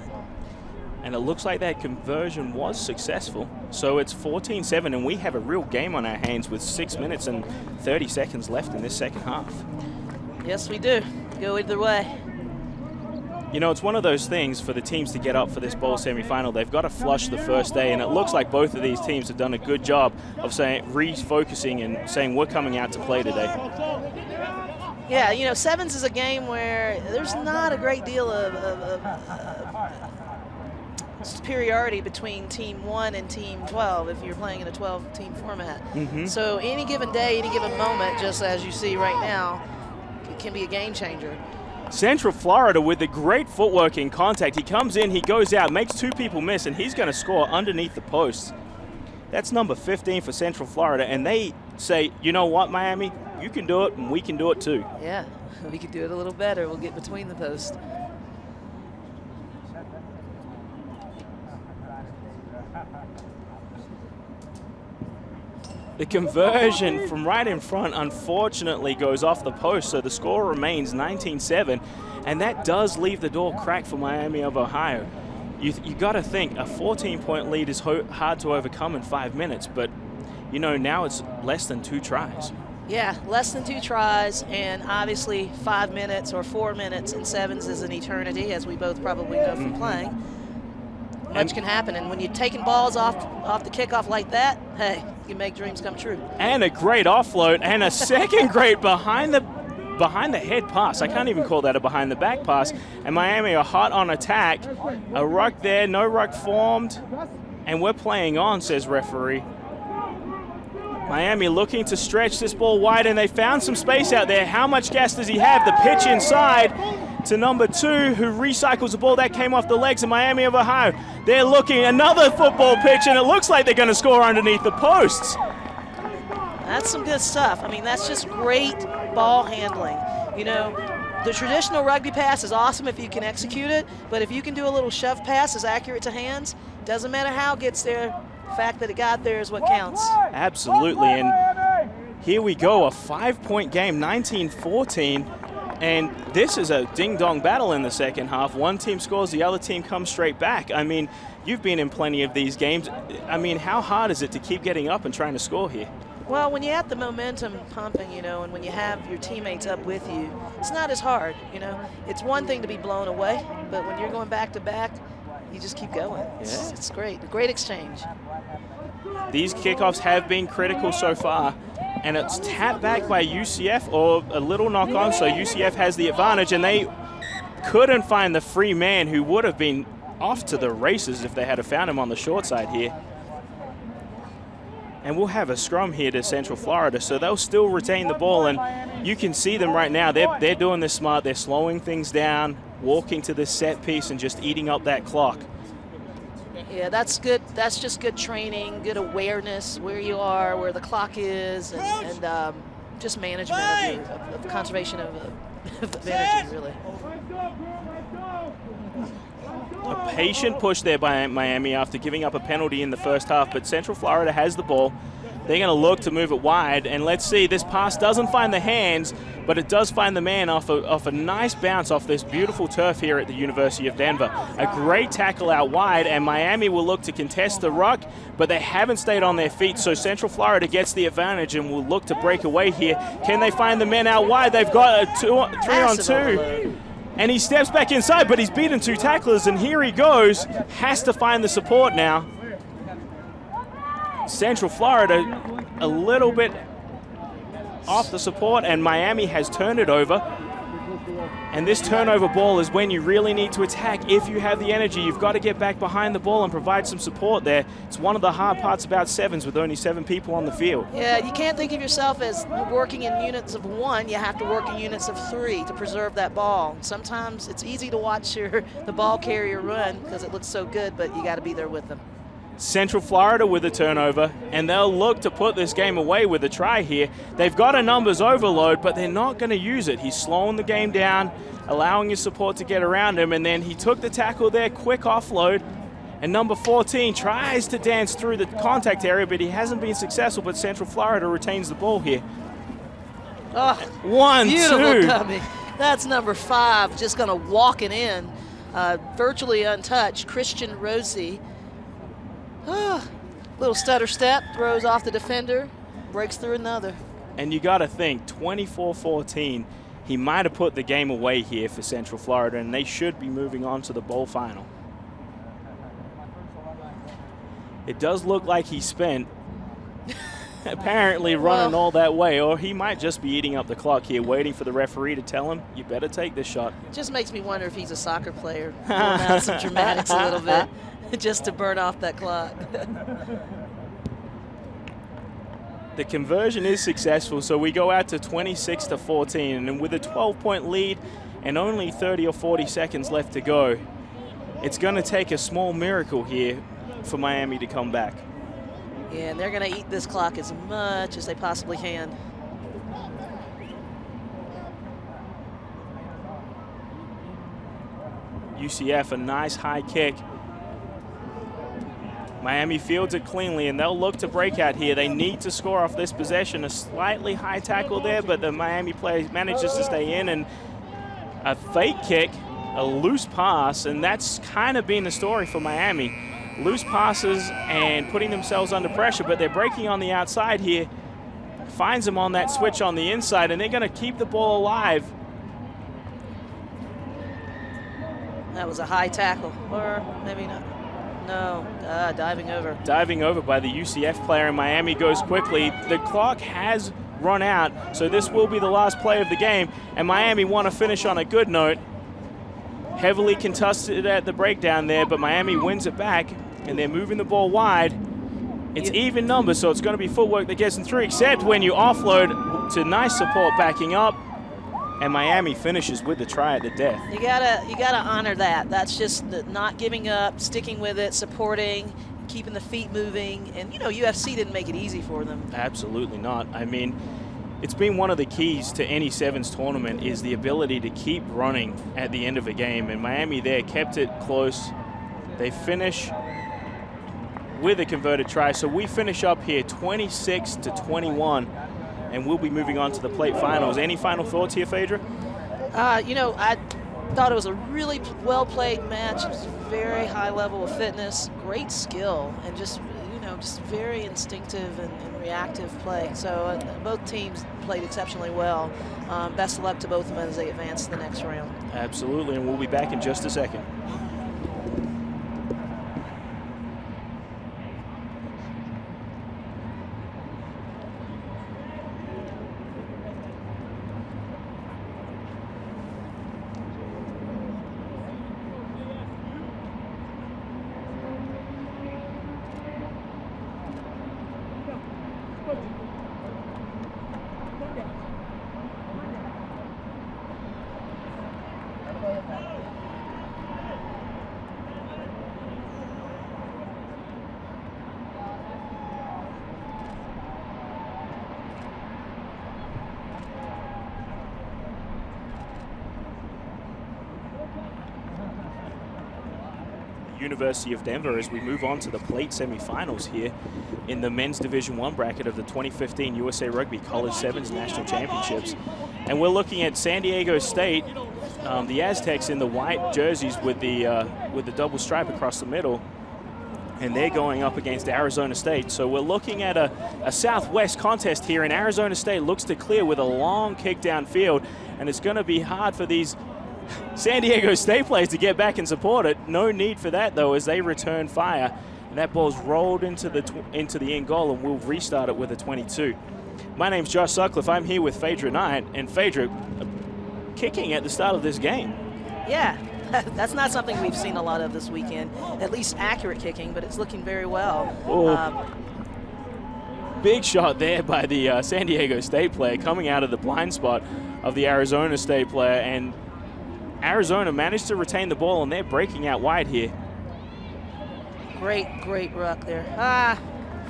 And it looks like that conversion was successful. So it's 14-7, and we have a real game on our hands with 6 minutes and 30 seconds left in this second half. Yes, we do. Go either way. You know, it's one of those things for the teams to get up for this bowl semifinal. They've got to flush the first day, and it looks like both of these teams have done a good job of refocusing and saying we're coming out to play today. Yeah, you know, sevens is a game where there's not a great deal of superiority between Team 1 and Team 12 if you're playing in a 12-team format. So any given day, any given moment, just as you see right now, it can be a game changer. Central Florida with the great footwork in contact. He comes in, he goes out, makes 2 people miss, and he's going to score underneath the posts. That's number 15 for Central Florida, and they say, you know what, Miami? You can do it, and we can do it too. Yeah, we can do it a little better. We'll get between the posts. The conversion from right in front, unfortunately, goes off the post, so the score remains 19-7, and that does leave the door cracked for Miami of Ohio. You got to think a 14-point lead is hard to overcome in 5 minutes, but you know, now it's less than 2 tries. Yeah, less than 2 tries, and obviously 5 minutes or 4 minutes in sevens is an eternity, as we both probably know from playing. Much can happen, and when you're taking balls off the kickoff like that, hey, you make dreams come true. And a great offload, and a second great behind the head pass. I can't even call that a behind the back pass. And Miami are hot on attack. A ruck there, no ruck formed, and we're playing on, says referee. Miami looking to stretch this ball wide, and they found some space out there. How much gas does he have? The pitch inside to number 2, who recycles the ball. That came off the legs of Miami of Ohio. They're looking, another football pitch, and it looks like they're going to score underneath the posts. That's some good stuff. I mean, that's just great ball handling. You know, the traditional rugby pass is awesome if you can execute it, but if you can do a little shove pass as accurate to hands, doesn't matter how it gets there, the fact that it got there is what counts. Absolutely, and here we go, a 5-point game, 19-14. And this is a ding-dong battle in the second half. One team scores, the other team comes straight back. I mean, you've been in plenty of these games. I mean, how hard is it to keep getting up and trying to score here? Well, when you have the momentum pumping, you know, and when you have your teammates up with you, it's not as hard, you know. It's one thing to be blown away, but when you're going back to back, you just keep going. It's great. A great exchange. These kickoffs have been critical so far, and it's tapped back by UCF, or a little knock on, so UCF has the advantage, and they couldn't find the free man who would have been off to the races if they had found him on the short side here. And we'll have a scrum here to Central Florida, so they'll still retain the ball, and you can see them right now. They're doing this smart. They're slowing things down, walking to this set piece, and just eating up that clock. Yeah, that's good. That's just good training, good awareness where you are, where the clock is, and just management of conservation of energy, really. A patient push there by Miami after giving up a penalty in the first half, but Central Florida has the ball. They're going to look to move it wide, and let's see, this pass doesn't find the hands, but it does find the man off a nice bounce off this beautiful turf here at the University of Denver. A great tackle out wide, and Miami will look to contest the ruck, but they haven't stayed on their feet, so Central Florida gets the advantage and will look to break away here. Can they find the men out wide? They've got a 3-on-2. And he steps back inside, but he's beaten 2 tacklers, and here he goes. Has to find the support now. Central Florida a little bit off the support, and Miami has turned it over. And this turnover ball is when you really need to attack. If you have the energy, you've got to get back behind the ball and provide some support there. It's one of the hard parts about sevens with only 7 people on the field. Yeah, you can't think of yourself as working in units of 1. You have to work in units of 3 to preserve that ball. Sometimes it's easy to watch the ball carrier run because it looks so good, but you got to be there with them. Central Florida with a turnover, and they'll look to put this game away with a try here. They've got a numbers overload, but they're not going to use it. He's slowing the game down, allowing his support to get around him, and then he took the tackle there, quick offload, and number 14 tries to dance through the contact area, but he hasn't been successful, but Central Florida retains the ball here. Oh, 1, beautiful 2. dummy. That's number 5, just going to walk it in, virtually untouched. Christian Rosie. Little stutter step, throws off the defender, breaks through another. And you got to think, 24-14, he might have put the game away here for Central Florida, and they should be moving on to the bowl final. It does look like he spent apparently running all that way, or he might just be eating up the clock here, waiting for the referee to tell him, you better take this shot. Just makes me wonder if he's a soccer player, pulling out some dramatics a little bit, just to burn off that clock. The conversion is successful, so we go out to 26-14, and with a 12-point lead and only 30 or 40 seconds left to go, it's going to take a small miracle here for Miami to come back. Yeah, and they're going to eat this clock as much as they possibly can. UCF, a nice high kick. Miami fields it cleanly, and they'll look to break out here. They need to score off this possession. A slightly high tackle there, but the Miami player manages to stay in, and a fake kick, a loose pass, and that's kind of been the story for Miami. Loose passes and putting themselves under pressure, but they're breaking on the outside here. Finds them on that switch on the inside, and they're going to keep the ball alive. That was a high tackle, or maybe not. No, diving over. Diving over by the UCF player, and Miami goes quickly. The clock has run out, so this will be the last play of the game, and Miami want to finish on a good note. Heavily contested at the breakdown there, but Miami wins it back, and they're moving the ball wide. It's even numbers, so it's going to be footwork that gets them through, except when you offload to nice support backing up, and Miami finishes with the try at the death. You gotta honor that. That's just not giving up, sticking with it, supporting, keeping the feet moving, and UFC didn't make it easy for them. Absolutely not. I mean, it's been one of the keys to any sevens tournament is the ability to keep running at the end of a game, and Miami there kept it close. They finish with a converted try, so we finish up here 26-21, and we'll be moving on to the plate finals. Any final thoughts here, Phaedra? I thought it was a really well-played match. It was very high level of fitness, great skill, and just very instinctive and reactive play. So both teams played exceptionally well. Best of luck to both of them as they advance to the next round. Absolutely, and we'll be back in just a second. University of Denver as we move on to the plate semifinals here in the men's Division I bracket of the 2015 USA Rugby College Sevens National Championships. And we're looking at San Diego State, the Aztecs in the white jerseys with the double stripe across the middle, and they're going up against Arizona State. So we're looking at a Southwest contest here, and Arizona State looks to clear with a long kick downfield, and it's going to be hard for these San Diego State players to get back and support it. No need for that, though, as they return fire. And that ball's rolled into the end goal, and we'll restart it with a 22. My name's Josh Sutcliffe. I'm here with Phaedra Knight, and Phaedra kicking at the start of this game. Yeah, that's not something we've seen a lot of this weekend, at least accurate kicking, but it's looking very well. Big shot there by the San Diego State player coming out of the blind spot of the Arizona State player, and Arizona managed to retain the ball, and they're breaking out wide here. Great ruck there.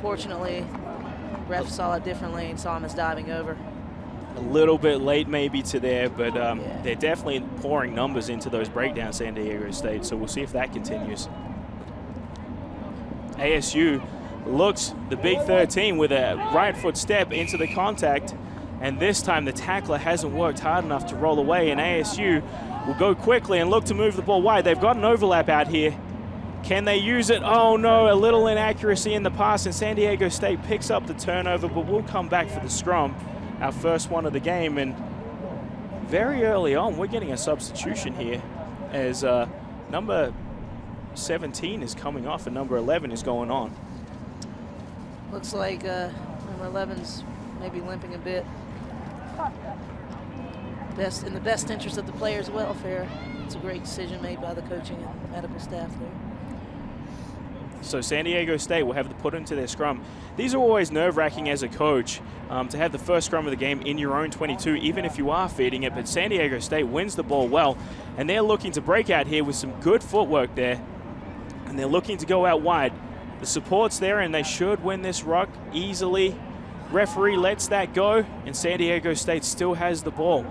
Fortunately, ref saw it differently and saw him as diving over. A little bit late maybe to there, but they're definitely pouring numbers into those breakdowns, San Diego State, so we'll see if that continues. ASU looks the big 13 with a right foot step into the contact, and this time the tackler hasn't worked hard enough to roll away, and ASU will go quickly and look to move the ball wide. They've got an overlap out here. Can they use it? Oh no, a little inaccuracy in the pass, and San Diego State picks up the turnover, but we'll come back for the scrum, our first one of the game. And very early on, we're getting a substitution here as number 17 is coming off and number 11 is going on. Looks like number 11's maybe limping a bit. In the best interest of the players' welfare. It's a great decision made by the coaching and medical staff there. So San Diego State will have to put into their scrum. These are always nerve-wracking as a coach to have the first scrum of the game in your own 22, even if you are feeding it. But San Diego State wins the ball well, and they're looking to break out here with some good footwork there, and they're looking to go out wide. The support's there, and they should win this ruck easily. Referee lets that go, and San Diego State still has the ball.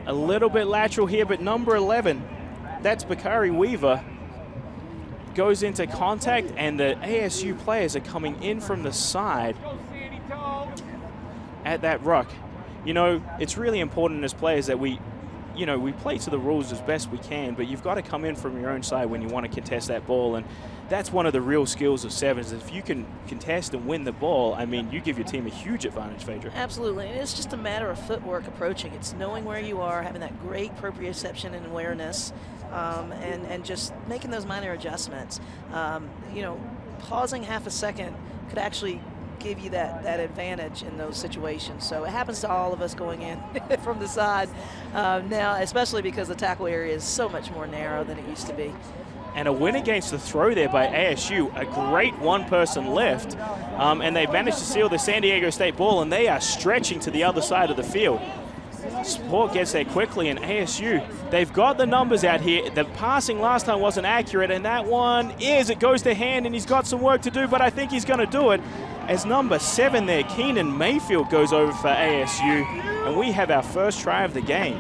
A little bit lateral here, but number 11, that's Bakari Weaver, goes into contact, and the ASU players are coming in from the side at that ruck. You know, it's really important as players that we play to the rules as best we can, but you've got to come in from your own side when you want to contest that ball, and that's one of the real skills of sevens. If you can contest and win the ball, I mean, you give your team a huge advantage, Phaedra. Absolutely, and it's just a matter of footwork approaching. It's knowing where you are, having that great proprioception and awareness, and just making those minor adjustments. Pausing half a second could actually give you that advantage in those situations. So it happens to all of us going in from the side now, especially because the tackle area is so much more narrow than it used to be. And a win against the throw there by ASU, a great one-person lift, and they've managed to seal the San Diego State ball, and they are stretching to the other side of the field. Sport gets there quickly, and ASU, they've got the numbers out here. The passing last time wasn't accurate, and that one it goes to Hand, and he's got some work to do, but I think he's going to do it. As number 7 there, Keenan Mayfield, goes over for ASU, and we have our first try of the game.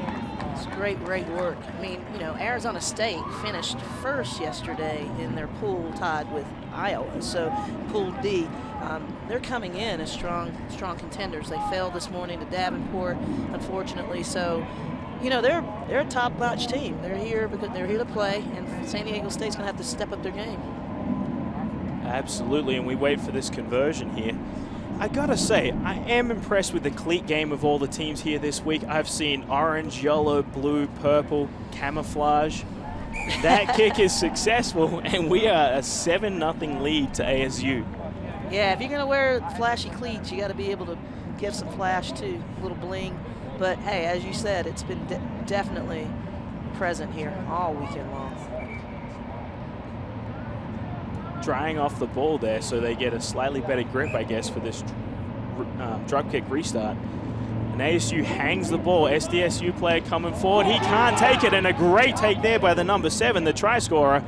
It's great work. I mean, Arizona State finished first yesterday in their pool, tied with Iowa. So Pool D, they're coming in as strong contenders. They fell this morning to Davenport, unfortunately. So, they're a top-notch team. They're here because they're here to play, and San Diego State's going to have to step up their game. Absolutely, and we wait for this conversion here. I gotta say, I am impressed with the cleat game of all the teams here this week. I've seen orange, yellow, blue, purple, camouflage. That kick is successful, and we are a 7-0 lead to ASU. Yeah, if you're gonna wear flashy cleats, you gotta be able to give some flash too, a little bling. But hey, as you said, it's been definitely present here all weekend long. Drying off the ball there, so they get a slightly better grip, I guess, for this drop kick restart. And ASU hangs the ball. SDSU player coming forward. He can't take it, and a great take there by the number 7, the try scorer.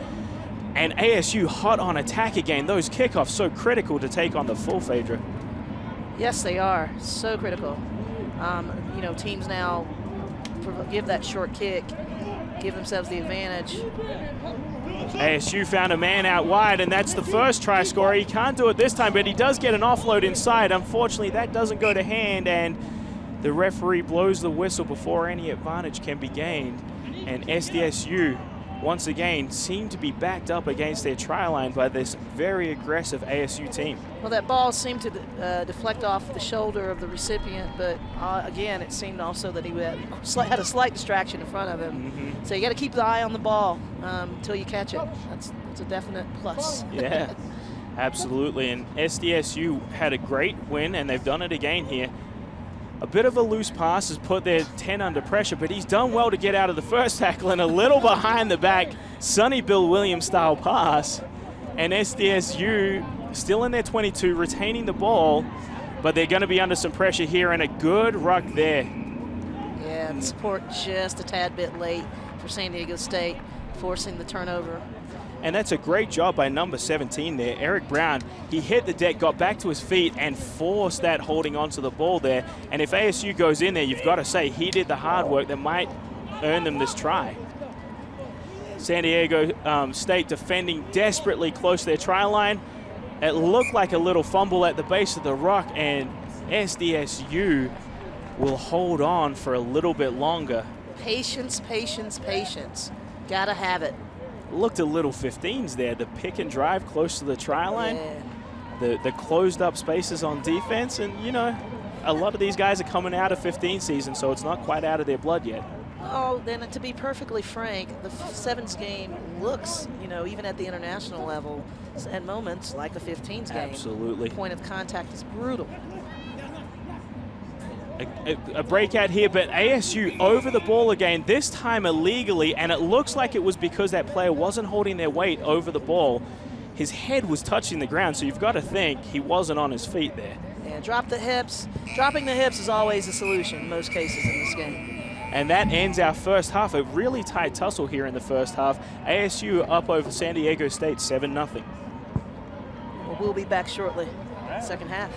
And ASU hot on attack again. Those kickoffs so critical to take on the full, Phaedra. Yes, they are. So critical. Teams now give that short kick, give themselves the advantage. ASU found a man out wide, and that's the first try scorer. He can't do it this time, but he does get an offload inside. Unfortunately, that doesn't go to Hand, and the referee blows the whistle before any advantage can be gained. And SDSU, once again, seem to be backed up against their try line by this very aggressive ASU team. Well, that ball seemed to deflect off the shoulder of the recipient, but again, it seemed also that he had a slight distraction in front of him. Mm-hmm. So you got to keep the eye on the ball until you catch it. That's a definite plus. Yeah, absolutely. And SDSU had a great win, and they've done it again here. A bit of a loose pass has put their 10 under pressure, but he's done well to get out of the first tackle, and a little behind the back, Sonny Bill Williams style pass. And SDSU still in their 22, retaining the ball, but they're going to be under some pressure here, and a good ruck there. Yeah, the support just a tad bit late for San Diego State, forcing the turnover. And that's a great job by number 17 there, Eric Brown. He hit the deck, got back to his feet, and forced that holding onto the ball there. And if ASU goes in there, you've got to say he did the hard work that might earn them this try. San Diego State defending desperately close to their try line. It looked like a little fumble at the base of the rock, and SDSU will hold on for a little bit longer. Patience, patience, patience. Gotta have it. Looked a little 15s there. The pick and drive close to the try line. Yeah. The closed up spaces on defense. And, you know, a lot of these guys are coming out of 15 season, so it's not quite out of their blood yet. Oh, then to be perfectly frank, the sevens game looks, you know, even at the international level, at moments like the 15s game. Absolutely. The point of contact is brutal. A breakout here, but ASU over the ball again, this time illegally, and it looks like it was because that player wasn't holding their weight over the ball. His head was touching the ground, so you've got to think he wasn't on his feet there. Yeah, drop the hips. Dropping the hips is always a solution in most cases in this game. And that ends our first half. A really tight tussle here in the first half. ASU up over San Diego State 7-0. Well, we'll be back shortly. Second half.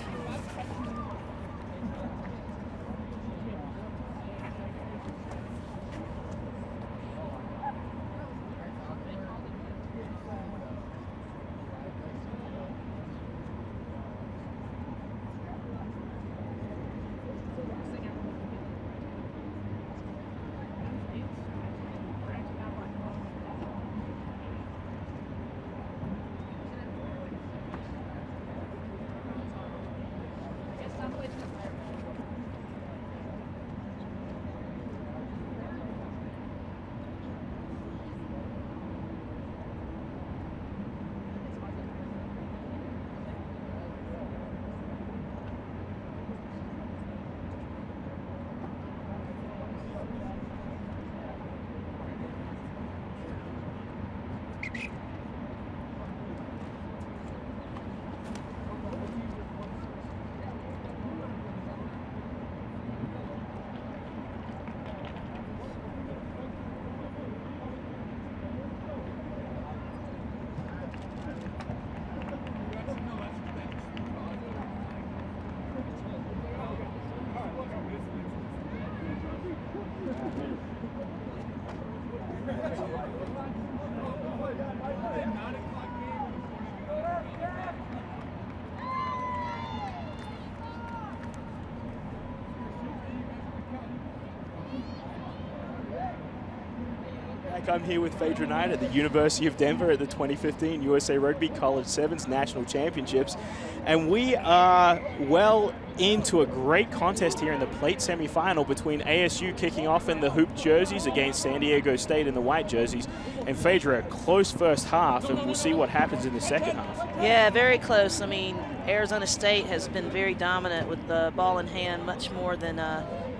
I'm here with Phaedra Knight at the University of Denver at the 2015 USA Rugby College Sevens National Championships. And we are well into a great contest here in the plate semifinal between ASU kicking off in the hoop jerseys against San Diego State in the white jerseys. And Phaedra, a close first half, and we'll see what happens in the second half. Yeah, very close. I mean, Arizona State has been very dominant with the ball in hand, much more than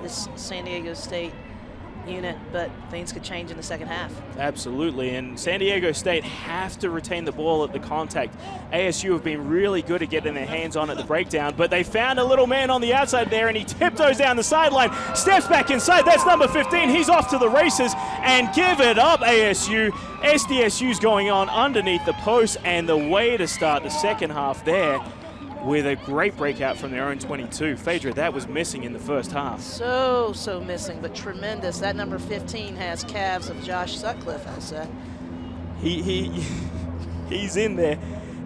this San Diego State unit, but things could change in the second half. Absolutely, and San Diego State have to retain the ball at the contact. ASU have been really good at getting their hands on at the breakdown, but they found a little man on the outside there, and he tiptoes down the sideline, steps back inside. That's number 15. He's off to the races, and give it up, ASU. SDSU's going on underneath the post, and the way to start the second half there with a great breakout from their own 22. Phaedra, that was missing in the first half. So missing, but tremendous. That number 15 has calves of Josh Sutcliffe, I said. He's in there.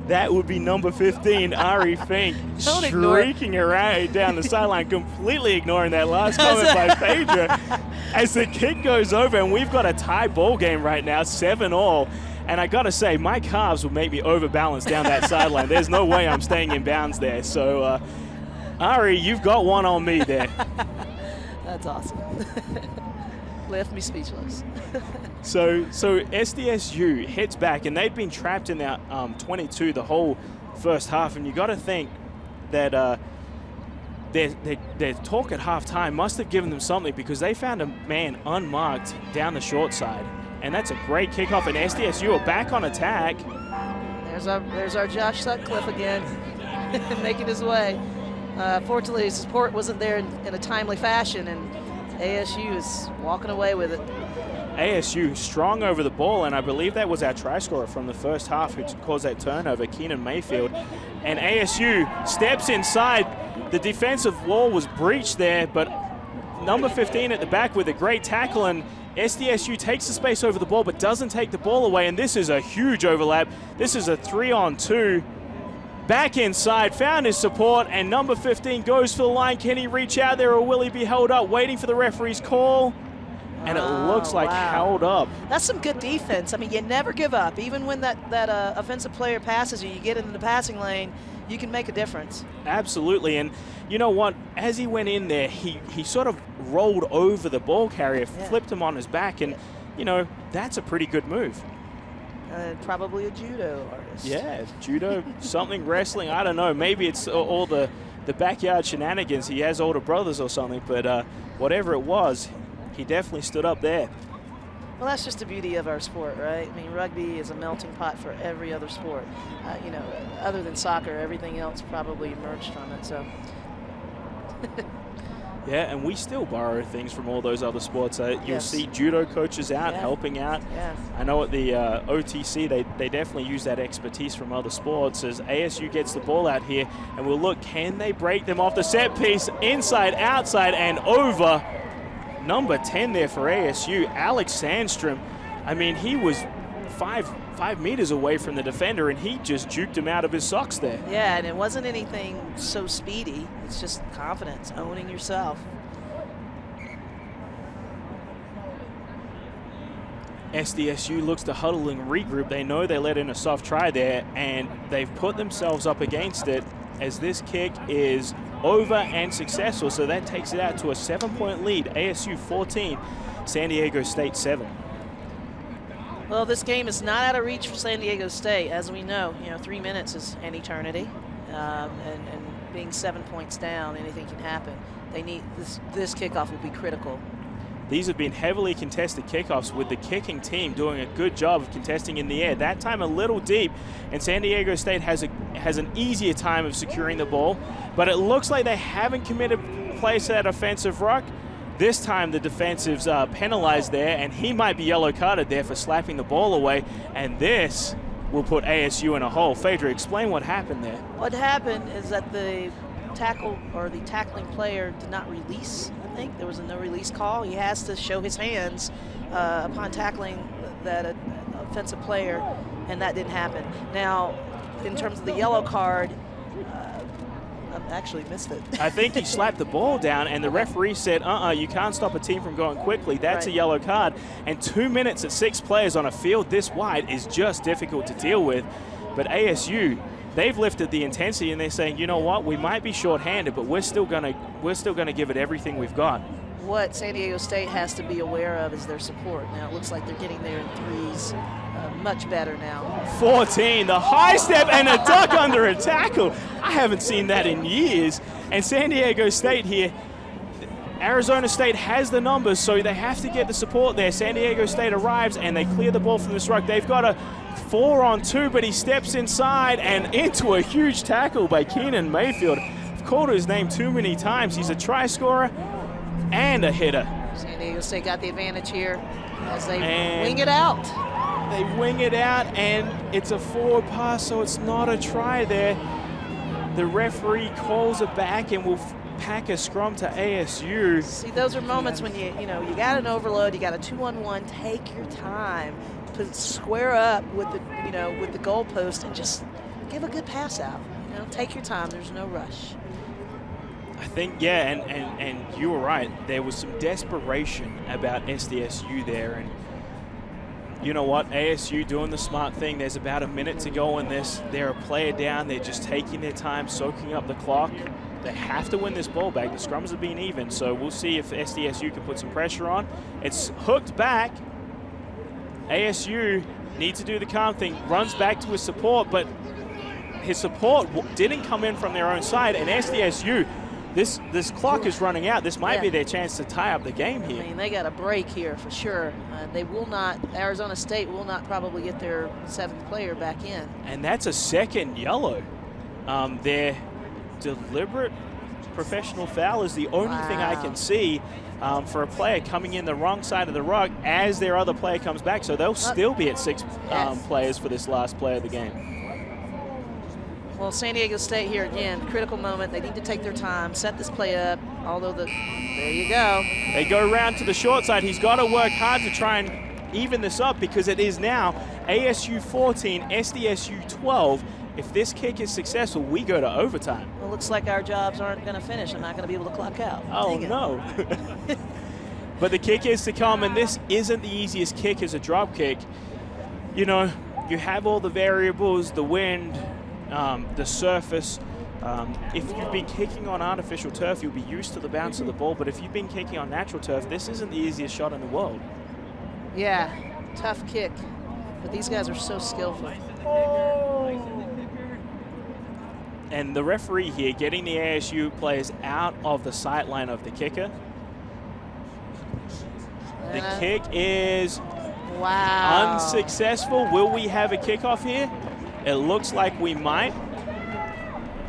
That would be number 15, Ari Fink, streaking around down the sideline, completely ignoring that last comment by Phaedra. As the kick goes over, and we've got a tie ball game right now, 7-all. And I got to say, my calves would make me overbalance down that sideline. There's no way I'm staying in bounds there. So, Ari, you've got one on me there. That's awesome. Left me speechless. So SDSU heads back, and they've been trapped in that 22 the whole first half. And you got to think that their talk at halftime must have given them something, because they found a man unmarked down the short side. And that's a great kickoff, and SDSU are back on attack. There's our Josh Sutcliffe again, making his way. Fortunately, his support wasn't there in a timely fashion, and ASU is walking away with it. ASU strong over the ball, and I believe that was our try scorer from the first half who caused that turnover, Keenan Mayfield. And ASU steps inside. The defensive wall was breached there, but number 15 at the back with a great tackle, and SDSU takes the space over the ball but doesn't take the ball away, and this is a huge overlap. This is a 3-on-2. Back inside, found his support, and number 15 goes for the line. Can he reach out there, or will he be held up? Waiting for the referee's call, and it looks like held up. That's some good defense. I mean, you never give up. Even when that offensive player passes you, you get into the passing lane, you can make a difference. Absolutely, and you know what? As he went in there, he sort of rolled over the ball carrier, flipped him on his back, and, you know, that's a pretty good move. Probably a judo artist. Yeah, judo, something, wrestling, I don't know. Maybe it's all the backyard shenanigans. He has older brothers or something, but whatever it was, he definitely stood up there. Well, that's just the beauty of our sport, right? I mean, rugby is a melting pot for every other sport. You know, other than soccer, everything else probably emerged from it, so. Yeah, and we still borrow things from all those other sports. You'll see judo coaches out helping out. Yeah. I know at the OTC, they definitely use that expertise from other sports. As ASU gets the ball out here, and we'll look, can they break them off the set piece, inside, outside, and over. Number 10 there for ASU, Alex Sandstrom. I mean, he was five meters away from the defender, and he just juked him out of his socks there. Yeah, and it wasn't anything so speedy. It's just confidence, owning yourself. SDSU looks to huddle and regroup. They know they let in a soft try there, and they've put themselves up against it as this kick is over and successful. So that takes it out to a 7-point lead. ASU 14, San Diego State 7. Well, this game is not out of reach for San Diego State. As we know, 3 minutes is an eternity. And being 7 points down, anything can happen. They need this kickoff will be critical. These have been heavily contested kickoffs, with the kicking team doing a good job of contesting in the air. That time a little deep, and San Diego State has an easier time of securing the ball. But it looks like they haven't committed plays to that offensive ruck. This time the defensives penalized there, and he might be yellow carded there for slapping the ball away. And this will put ASU in a hole. Phaedra, explain what happened there. What happened is that the tackle or the tackling player did not release. I think there was a no release call. He has to show his hands upon tackling that offensive player, and that didn't happen. Now, in terms of the yellow card, I actually missed it. I think he slapped the ball down, and the referee said, you can't stop a team from going quickly. That's a yellow card. And 2 minutes at 6 players on a field this wide is just difficult to deal with. But ASU, they've lifted the intensity, and they're saying, you know what, we might be shorthanded, but we're still gonna give it everything we've got. What San Diego State has to be aware of is their support. Now it looks like they're getting there in threes. Much better now. 14, the high step and a duck under a tackle. I haven't seen that in years. And San Diego State here, Arizona State has the numbers, so they have to get the support there. San Diego State arrives, and they clear the ball from this ruck. They've got a 4-on-2, but he steps inside and into a huge tackle by Keenan Mayfield. I've called his name too many times. He's a try scorer and a hitter. San Diego State got the advantage here as they wing it out. They wing it out, and it's a forward pass, so it's not a try there. The referee calls it back and will pack a scrum to ASU. See, those are moments when you got an overload, you got a 2-on-1. Take your time, square up with the goalpost, and just give a good pass out. Take your time. There's no rush. I think, and you were right. There was some desperation about SDSU there, and you know what? ASU doing the smart thing. There's about a minute to go in this. They're a player down. They're just taking their time, soaking up the clock. They have to win this ball back. The scrums have been even, so we'll see if SDSU can put some pressure on. It's hooked back. ASU needs to do the calm thing. Runs back to his support, but his support didn't come in from their own side, and SDSU, this clock is running out. This might be their chance to tie up the game here. I mean, they got a break here for sure. They will not, Arizona State will not probably get their 7th player back in. And that's a second yellow. Their deliberate professional foul is the only thing I can see. for a player coming in the wrong side of the ruck as their other player comes back. So they'll still be at 6 players for this last play of the game. Well, San Diego State here again, critical moment. They need to take their time, set this play up, although there you go. They go around to the short side. He's got to work hard to try and even this up because it is now ASU 14, SDSU 12. If this kick is successful, we go to overtime. Well, looks like our jobs aren't going to finish. I'm not going to be able to clock out. Oh, no. But the kick is to come, and this isn't the easiest kick as a drop kick. You know, you have all the variables, the wind, the surface. If you've been kicking on artificial turf, you'll be used to the bounce of the ball. But if you've been kicking on natural turf, this isn't the easiest shot in the world. Yeah, tough kick. But these guys are so skillful. And the referee here getting the ASU players out of the sight line of the kicker. The kick is unsuccessful. Will we have a kickoff here? It looks like we might.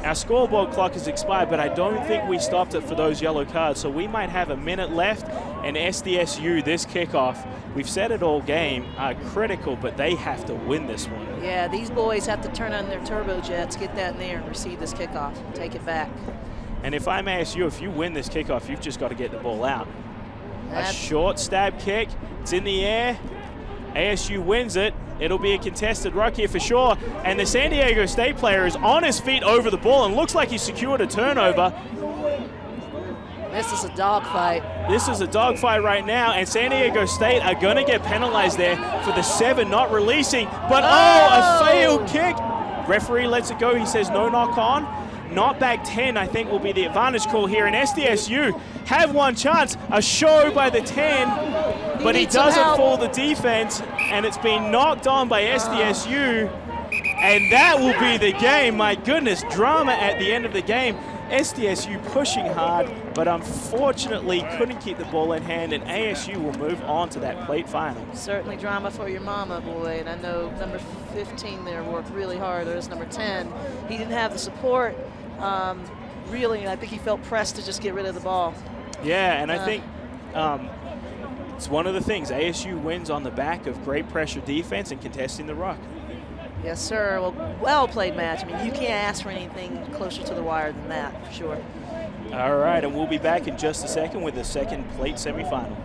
Our scoreboard clock has expired, but I don't think we stopped it for those yellow cards. So we might have a minute left, and SDSU, this kickoff, we've said it all game, are critical, but they have to win this one. Yeah, these boys have to turn on their turbojets, get that in there, and receive this kickoff, take it back. And if I'm ASU, if you win this kickoff, you've just got to get the ball out. A short stab kick, it's in the air. ASU wins it. It'll be a contested ruck here for sure. And the San Diego State player is on his feet over the ball and looks like he secured a turnover. This is a dogfight. This is a dogfight right now, and San Diego State are going to get penalized there for the 7 not releasing. But a failed kick. Referee lets it go. He says no knock on. Not back 10, I think, will be the advantage call here. And SDSU have one chance. A show by the 10, but he doesn't fool the defense, and it's been knocked on by SDSU. And that will be the game. My goodness, drama at the end of the game. SDSU pushing hard, but unfortunately couldn't keep the ball in hand, and ASU will move on to that plate final. Certainly drama for your mama, boy, and I know number 15 there worked really hard. There's number 10. He didn't have the support. Really, I think he felt pressed to just get rid of the ball. Yeah, and I think it's one of the things. ASU wins on the back of great pressure defense and contesting the ruck. Yes, sir. Well played match. I mean, you can't ask for anything closer to the wire than that, for sure. All right, and we'll be back in just a second with the second plate semifinal.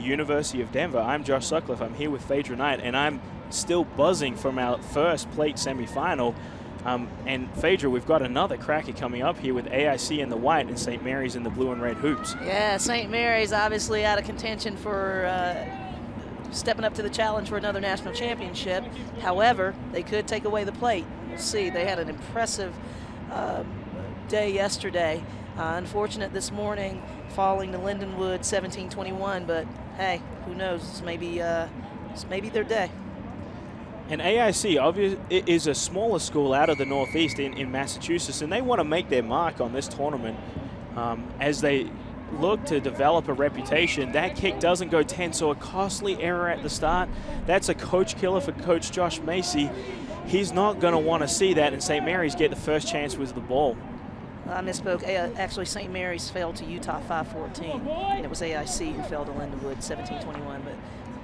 University of Denver. I'm Josh Sutcliffe. I'm here with Phaedra Knight, and I'm still buzzing from our first plate semifinal. And Phaedra, we've got another cracker coming up here with AIC in the white and St. Mary's in the blue and red hoops. Yeah, St. Mary's obviously out of contention for stepping up to the challenge for another national championship. However, they could take away the plate. We'll see. They had an impressive day yesterday. Unfortunate this morning, falling to Lindenwood 17-21, but hey, who knows? It's maybe their day. And AIC obviously is a smaller school out of the Northeast in Massachusetts, and they want to make their mark on this tournament as they look to develop a reputation. That kick doesn't go 10, so a costly error at the start. That's a coach killer for Coach Josh Macy. He's not going to want to see that, and St. Mary's get the first chance with the ball. I misspoke. Actually, St. Mary's fell to Utah 5-14, and it was AIC who fell to Lindenwood 17-21. But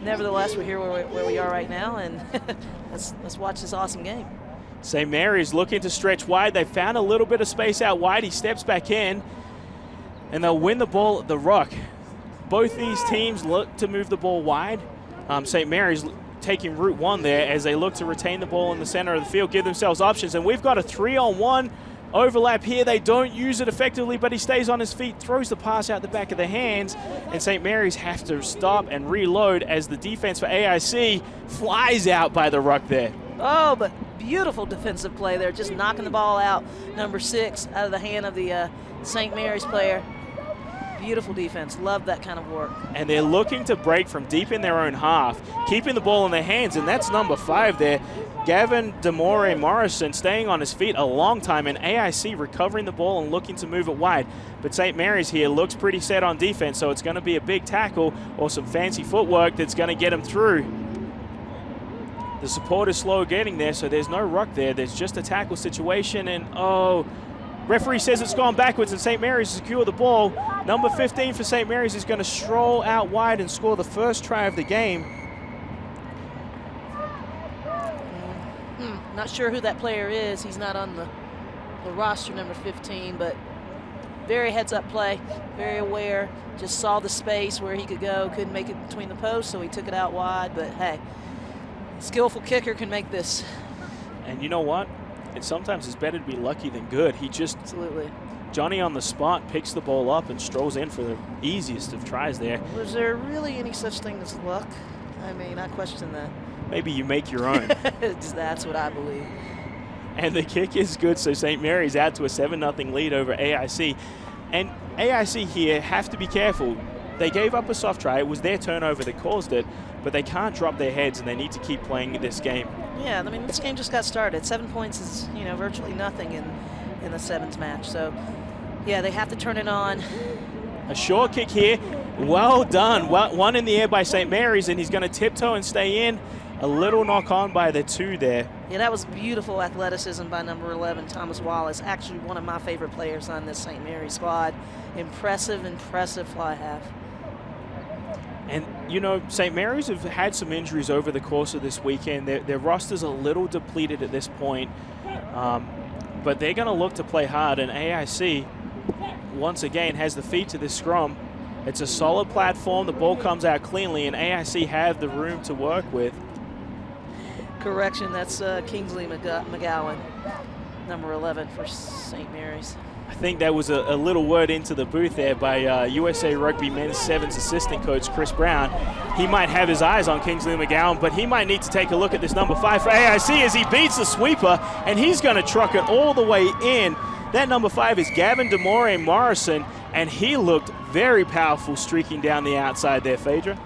nevertheless, we're here where we are right now, and let's watch this awesome game. St. Mary's looking to stretch wide. They found a little bit of space out wide. He steps back in, and they'll win the ball at the ruck. both these teams look to move the ball wide. St. Mary's taking route one there as they look to retain the ball in the center of the field, give themselves options. And we've got a 3-on-1 overlap here. They don't use it effectively, but he stays on his feet, throws the pass out the back of the hands, and St. Mary's have to stop and reload as the defense for AIC flies out by the ruck there. Oh, but beautiful defensive play there, just knocking the ball out, number 6, out of the hand of the St. Mary's player. Beautiful defense. Love that kind of work. And they're looking to break from deep in their own half, keeping the ball in their hands, and that's number 5 there. Gavin Demore Morrison staying on his feet a long time, and AIC recovering the ball and looking to move it wide. But St. Mary's here looks pretty set on defense, so it's going to be a big tackle or some fancy footwork that's going to get him through. The support is slow getting there, so there's no ruck there. There's just a tackle situation, and oh, referee says it's gone backwards, and St. Mary's secure the ball. Number 15 for St. Mary's is going to stroll out wide and score the first try of the game. Not sure who that player is. He's not on the roster, number 15, but very heads-up play, very aware. Just saw the space where he could go, couldn't make it between the posts, so he took it out wide. But hey, skillful kicker can make this. And you know what? Sometimes it's better to be lucky than good. He just, absolutely, Johnny on the spot picks the ball up and strolls in for the easiest of tries there. Was there really any such thing as luck? I mean, I question that. Maybe you make your own. That's what I believe. And the kick is good, so St. Mary's out to a 7-0 lead over AIC. And AIC here have to be careful. They gave up a soft try. It was their turnover that caused it, but they can't drop their heads, and they need to keep playing this game. Yeah, I mean, this game just got started. 7 points is, you know, virtually nothing in the sevens match. So, yeah, they have to turn it on. A short kick here. Well done. One in the air by St. Mary's, and he's going to tiptoe and stay in. A little knock on by the 2 there. Yeah, that was beautiful athleticism by number 11, Thomas Wallace. Actually, one of my favorite players on this St. Mary's squad. Impressive, impressive fly half. And, you know, St. Mary's have had some injuries over the course of this weekend. Their roster's a little depleted at this point, but they're going to look to play hard. And AIC, once again, has the feet to this scrum. It's a solid platform. The ball comes out cleanly, and AIC have the room to work with. Correction, that's Kingsley McGowan, number 11 for St. Mary's. I think that was a little word into the booth there by USA Rugby Men's Sevens assistant coach Chris Brown. He might have his eyes on Kingsley McGowan, but he might need to take a look at this number 5 for AIC as he beats the sweeper, and he's going to truck it all the way in. That number 5 is Gavin Demore Morrison, and he looked very powerful streaking down the outside there, Phaedra.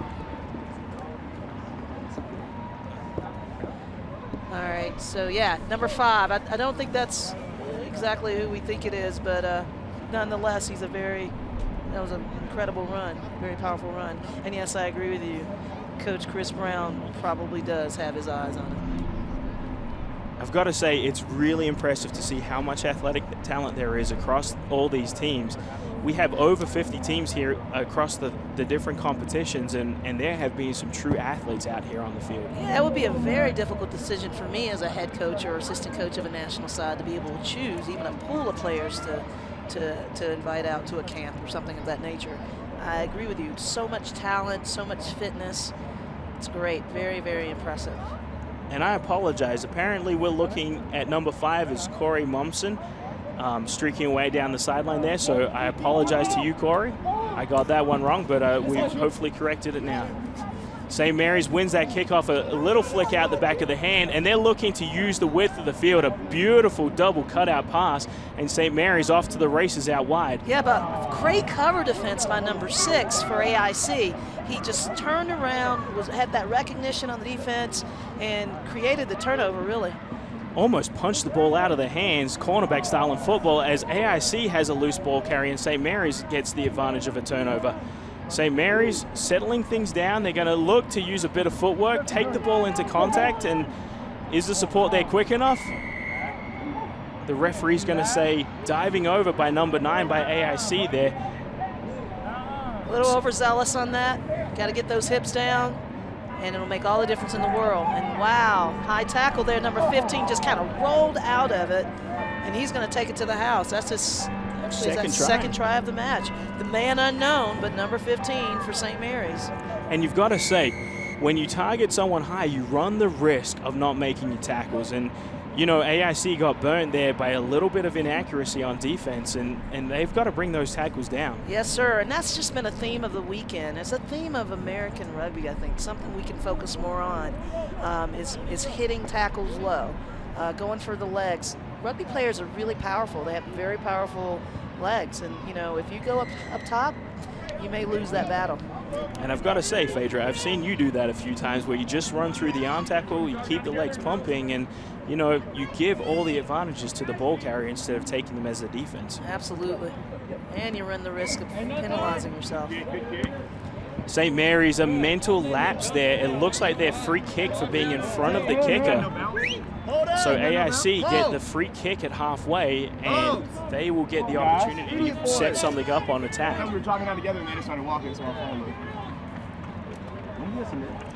All right, so yeah, number 5. I don't think that's exactly who we think it is, but nonetheless, that was an incredible run, very powerful run. And yes, I agree with you. Coach Chris Brown probably does have his eyes on it. I've got to say, it's really impressive to see how much athletic talent there is across all these teams. We have over 50 teams here across the different competitions, and there have been some true athletes out here on the field. Yeah, it would be a very difficult decision for me as a head coach or assistant coach of a national side to be able to choose even a pool of players to invite out to a camp or something of that nature. I agree with you. So much talent, so much fitness. It's great. Very, very impressive. And I apologize. Apparently, we're looking at number 5 is Corey Mumson, streaking away down the sideline there. So I apologize to you, Corey. I got that one wrong, but we've hopefully corrected it now. St. Mary's wins that kickoff, a little flick out the back of the hand, and they're looking to use the width of the field, a beautiful double cutout pass, and St. Mary's off to the races out wide. Yeah, but great cover defense by number 6 for AIC. He just turned around, had that recognition on the defense, and created the turnover, really. Almost punched the ball out of the hands, cornerback style in football, as AIC has a loose ball carry and St. Mary's gets the advantage of a turnover. St. Mary's settling things down. They're going to look to use a bit of footwork, take the ball into contact, and is the support there quick enough? The referee's going to say diving over by number 9 by AIC there. A little overzealous on that. Got to get those hips down, and it'll make all the difference in the world. And wow, high tackle there. Number 15 just kind of rolled out of it, and he's going to take it to the house. That's just Actually, it's that second try of the match. The man unknown, but number 15 for St. Mary's. And you've got to say, when you target someone high, you run the risk of not making your tackles. And, you know, AIC got burned there by a little bit of inaccuracy on defense, and they've got to bring those tackles down. Yes, sir. And that's just been a theme of the weekend. It's a theme of American rugby, I think. Something we can focus more on is hitting tackles low, going for the legs. Rugby players are really powerful. They have very powerful legs. And, you know, if you go up top, you may lose that battle. And I've got to say, Phaedra, I've seen you do that a few times where you just run through the arm tackle, you keep the legs pumping, and, you know, you give all the advantages to the ball carrier instead of taking them as a defense. Absolutely. And you run the risk of penalizing yourself. St. Mary's, a mental lapse there. It looks like their free kick for being in front of the kicker. So AIC get the free kick at halfway, and they will get the opportunity to set something up on attack. We were talking down together and they just started walking, so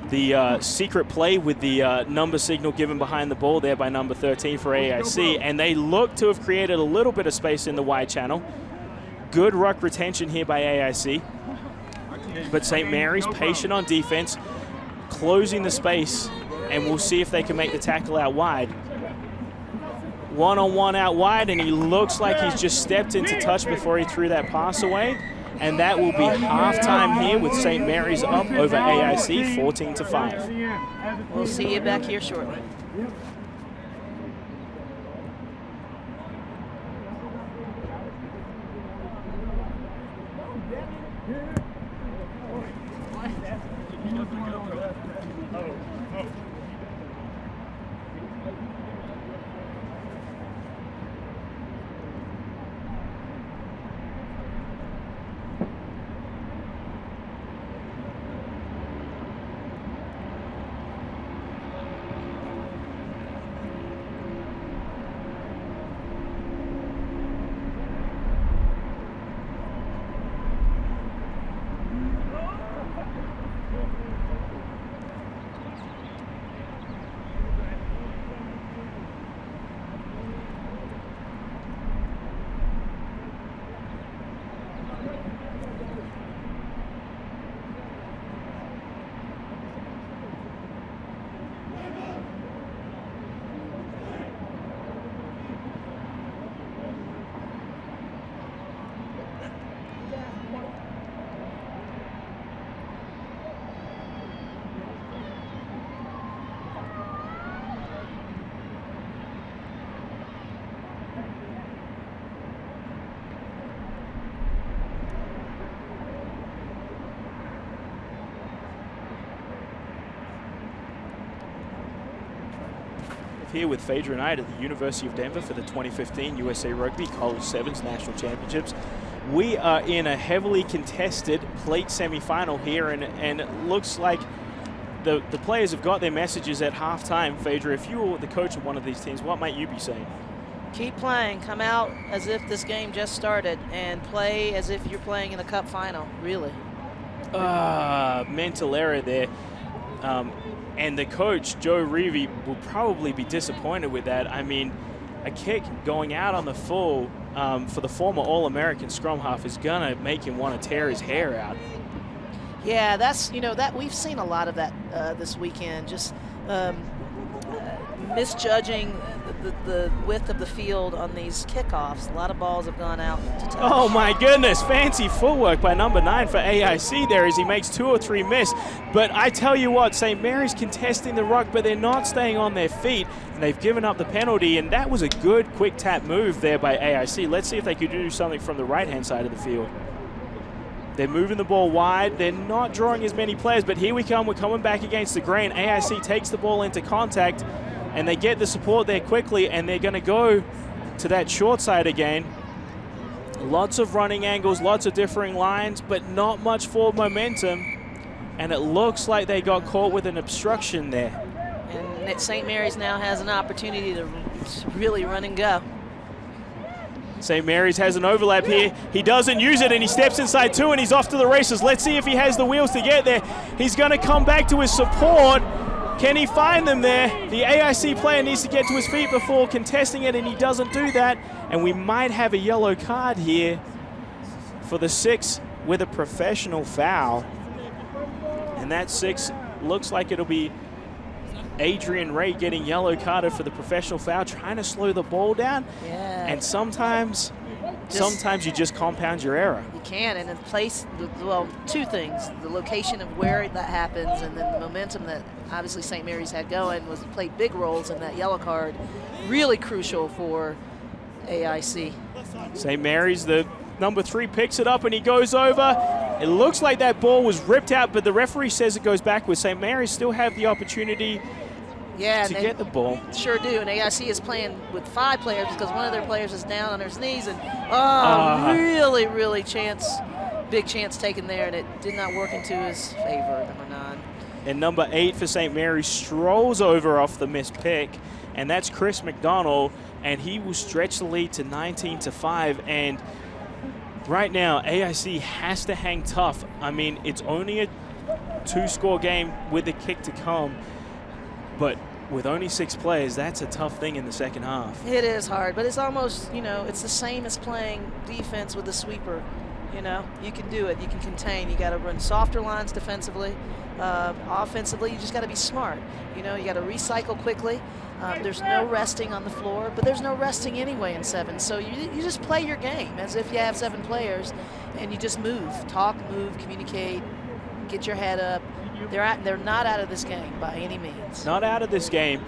The secret play with the number signal given behind the ball there by number 13 for AIC, and they look to have created a little bit of space in the wide channel. Good ruck retention here by AIC. But St. Mary's patient on defense, closing the space, and we'll see if they can make the tackle out wide. One-on-one out wide, and he looks like he's just stepped into touch before he threw that pass away. And that will be halftime here with St. Mary's up over AIC 14-5. We'll see you back here shortly. Here with Phaedra Knight at the University of Denver for the 2015 USA Rugby College Sevens National Championships. We are in a heavily contested plate semifinal here, and it looks like the players have got their messages at halftime. Phaedra, if you were the coach of one of these teams, what might you be saying? Keep playing. Come out as if this game just started and play as if you're playing in a cup final, really. Mental error there. And the coach, Joe Reevy, will probably be disappointed with that. I mean, a kick going out on the full for the former All-American scrum half is going to make him want to tear his hair out. Yeah, that's, you know, that we've seen a lot of that this weekend, just misjudging the width of the field on these kickoffs. A lot of balls have gone out to touch. Oh my goodness, fancy footwork by number 9 for AIC there as he makes 2 or 3 miss. But I tell you what, St. Mary's contesting the ruck, but they're not staying on their feet, and they've given up the penalty, and that was a good quick tap move there by AIC. Let's see if they could do something from the right-hand side of the field. They're moving the ball wide. They're not drawing as many players, but here we come. We're coming back against the grain. AIC takes the ball into contact, and they get the support there quickly, and they're going to go to that short side again. Lots of running angles, lots of differing lines, but not much forward momentum, and it looks like they got caught with an obstruction there. And St. Mary's now has an opportunity to really run and go. St. Mary's has an overlap here. He doesn't use it, and he steps inside 2, and he's off to the races. Let's see if he has the wheels to get there. He's going to come back to his support, Can he find them there? The AIC player needs to get to his feet before contesting it, and he doesn't do that. And we might have a yellow card here for the 6 with a professional foul. And that 6 looks like it'll be Adrian Ray getting yellow carded for the professional foul, trying to slow the ball down. Yeah. And sometimes you just compound your error. You can, and in place, well, 2 things. The location of where that happens, and then the momentum that obviously St. Mary's had going played big roles in that yellow card. Really crucial for AIC. St. Mary's, the number 3, picks it up and he goes over. It looks like that ball was ripped out, but the referee says it goes backwards. St. Mary's still have the opportunity to get the ball. Sure do, and AIC is playing with 5 players because one of their players is down on his knees, and really big chance taken there, and it did not work into his favor, number 9. And number 8 for St. Mary's strolls over off the missed pick, and that's Chris McDonald, and he will stretch the lead to 19-5. And right now, AIC has to hang tough. I mean, it's only a 2-score game with the kick to come, but with only 6 players, that's a tough thing in the second half. It is hard, but it's almost, it's the same as playing defense with a sweeper. You can do it. You can contain. You got to run softer lines defensively. Offensively, you just got to be smart. You got to recycle quickly. There's no resting on the floor, but there's no resting anyway in 7. So you just play your game as if you have 7 players, and you just move, talk, move, communicate, get your head up. They're not out of this game by any means. Not out of this game,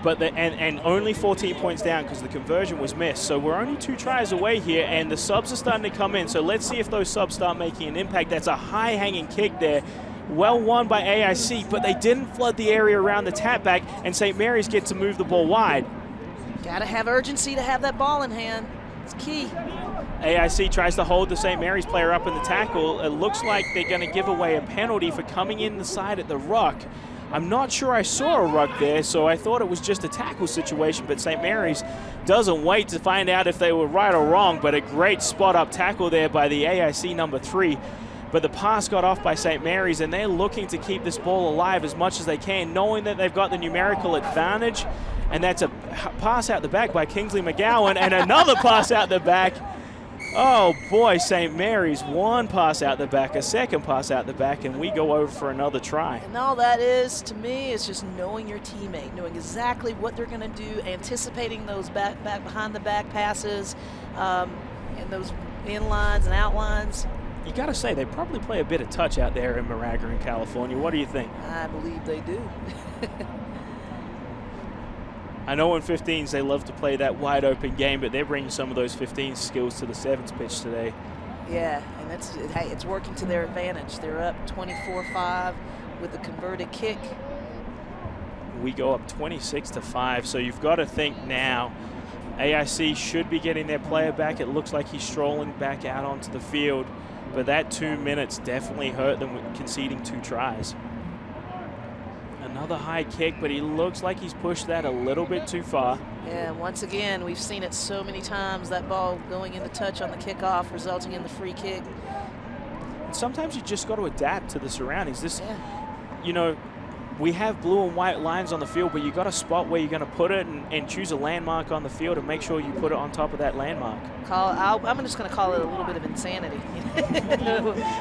but and only 14 points down because the conversion was missed. So we're only 2 tries away here, and the subs are starting to come in. So let's see if those subs start making an impact. That's a high-hanging kick there. Well won by AIC, but they didn't flood the area around the tap back, and St. Mary's get to move the ball wide. Got to have urgency to have that ball in hand. It's key. AIC tries to hold the St. Mary's player up in the tackle. It looks like they're going to give away a penalty for coming in the side at the ruck. I'm not sure I saw a ruck there, so I thought it was just a tackle situation, but St. Mary's doesn't wait to find out if they were right or wrong, but a great spot-up tackle there by the AIC number 3. But the pass got off by St. Mary's, and they're looking to keep this ball alive as much as they can, knowing that they've got the numerical advantage. And that's a pass out the back by Kingsley McGowan, and another pass out the back. Oh boy, St. Mary's, 1 pass out the back, a 2nd pass out the back, and we go over for another try. And all that is, to me, is just knowing your teammate, knowing exactly what they're going to do, anticipating those back behind the back passes, and those inlines and outlines. You got to say, they probably play a bit of touch out there in Moraga in California. What do you think? I believe they do. I know in 15s they love to play that wide open game, but they're bringing some of those 15 skills to the 7s pitch today. Yeah, and it's working to their advantage. They're up 24-5 with the converted kick. We go up 26-5, so you've got to think now AIC should be getting their player back. It looks like he's strolling back out onto the field, but that 2 minutes definitely hurt them with conceding 2 tries. Another high kick, but he looks like he's pushed that a little bit too far. Yeah, once again, we've seen it so many times, that ball going into touch on the kickoff, resulting in the free kick. And sometimes you just got to adapt to the surroundings. We have blue and white lines on the field, but you got to spot where you're going to put it and choose a landmark on the field and make sure you put it on top of that landmark. I'm just going to call it a little bit of insanity.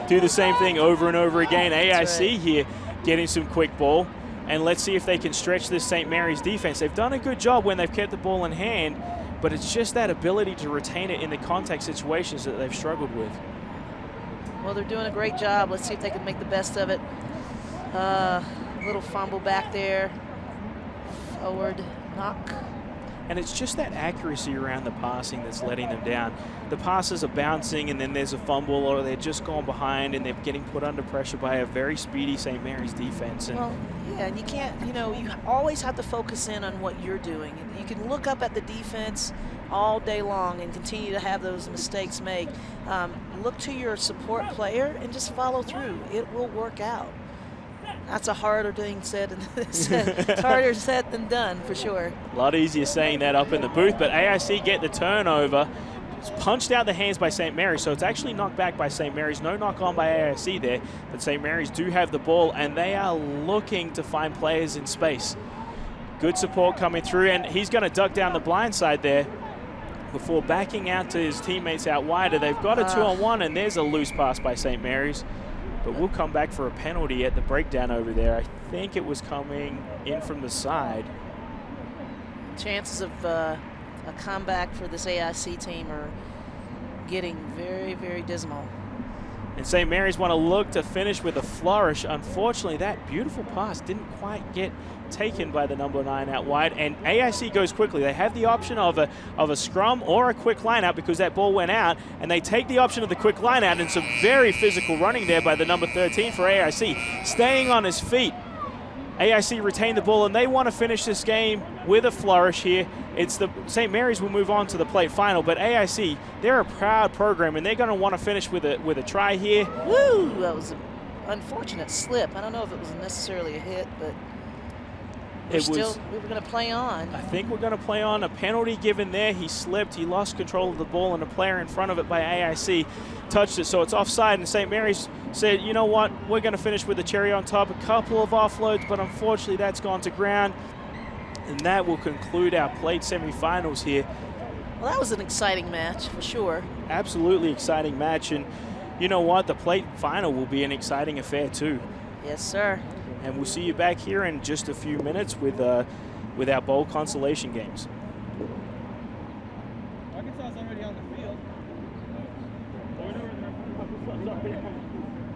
Do the same thing over and over again. That's AIC right. here getting some quick ball. And let's see if they can stretch this St. Mary's defense. They've done a good job when they've kept the ball in hand, but it's just that ability to retain it in the contact situations that they've struggled with. Well, they're doing a great job. Let's see if they can make the best of it. Little fumble back there. Forward knock. And it's just that accuracy around the passing that's letting them down. The passes are bouncing, and then there's a fumble, or they're just gone behind, and they're getting put under pressure by a very speedy St. Mary's defense. And well, yeah, and you can't, you always have to focus in on what you're doing. You can look up at the defense all day long and continue to have those mistakes made. Look to your support player and just follow through. It will work out. That's a harder thing said than said. It's harder said than done, for sure. A lot easier saying that up in the booth, but AIC get the turnover. It's punched out the hands by St. Mary's, so it's actually knocked back by St. Mary's. No knock on by AIC there, but St. Mary's do have the ball, and they are looking to find players in space. Good support coming through, and he's going to duck down the blind side there before backing out to his teammates out wider. They've got a 2-on-1, and there's a loose pass by St. Mary's. But we'll come back for a penalty at the breakdown over there. I think it was coming in from the side. Chances of a comeback for this AIC team are getting very, very dismal. And St. Mary's want to look to finish with a flourish. Unfortunately, that beautiful pass didn't quite get taken by the number 9 out wide, and AIC goes quickly. They have the option of a scrum or a quick line out because that ball went out, and they take the option of the quick line out, and some very physical running there by the number 13 for AIC. Staying on his feet, AIC retained the ball, and they want to finish this game with a flourish here. It's the St. Mary's will move on to the plate final, but AIC, they're a proud program, and they're going to want to finish with a try here. Woo! That was an unfortunate slip. I don't know if it was necessarily a hit, but we were going to play on. I think we're going to play on. A penalty given there. He slipped. He lost control of the ball, and a player in front of it by AIC touched it, so it's offside. And St. Mary's said, you know what, we're going to finish with a cherry on top. A couple of offloads, but unfortunately that's gone to ground. And that will conclude our plate semifinals here. Well, that was an exciting match for sure. Absolutely exciting match. And you know what, the plate final will be an exciting affair too. Yes, sir. And we'll see you back here in just a few minutes with our bowl consolation games. Arkansas is already on the field. We know we're in the right place.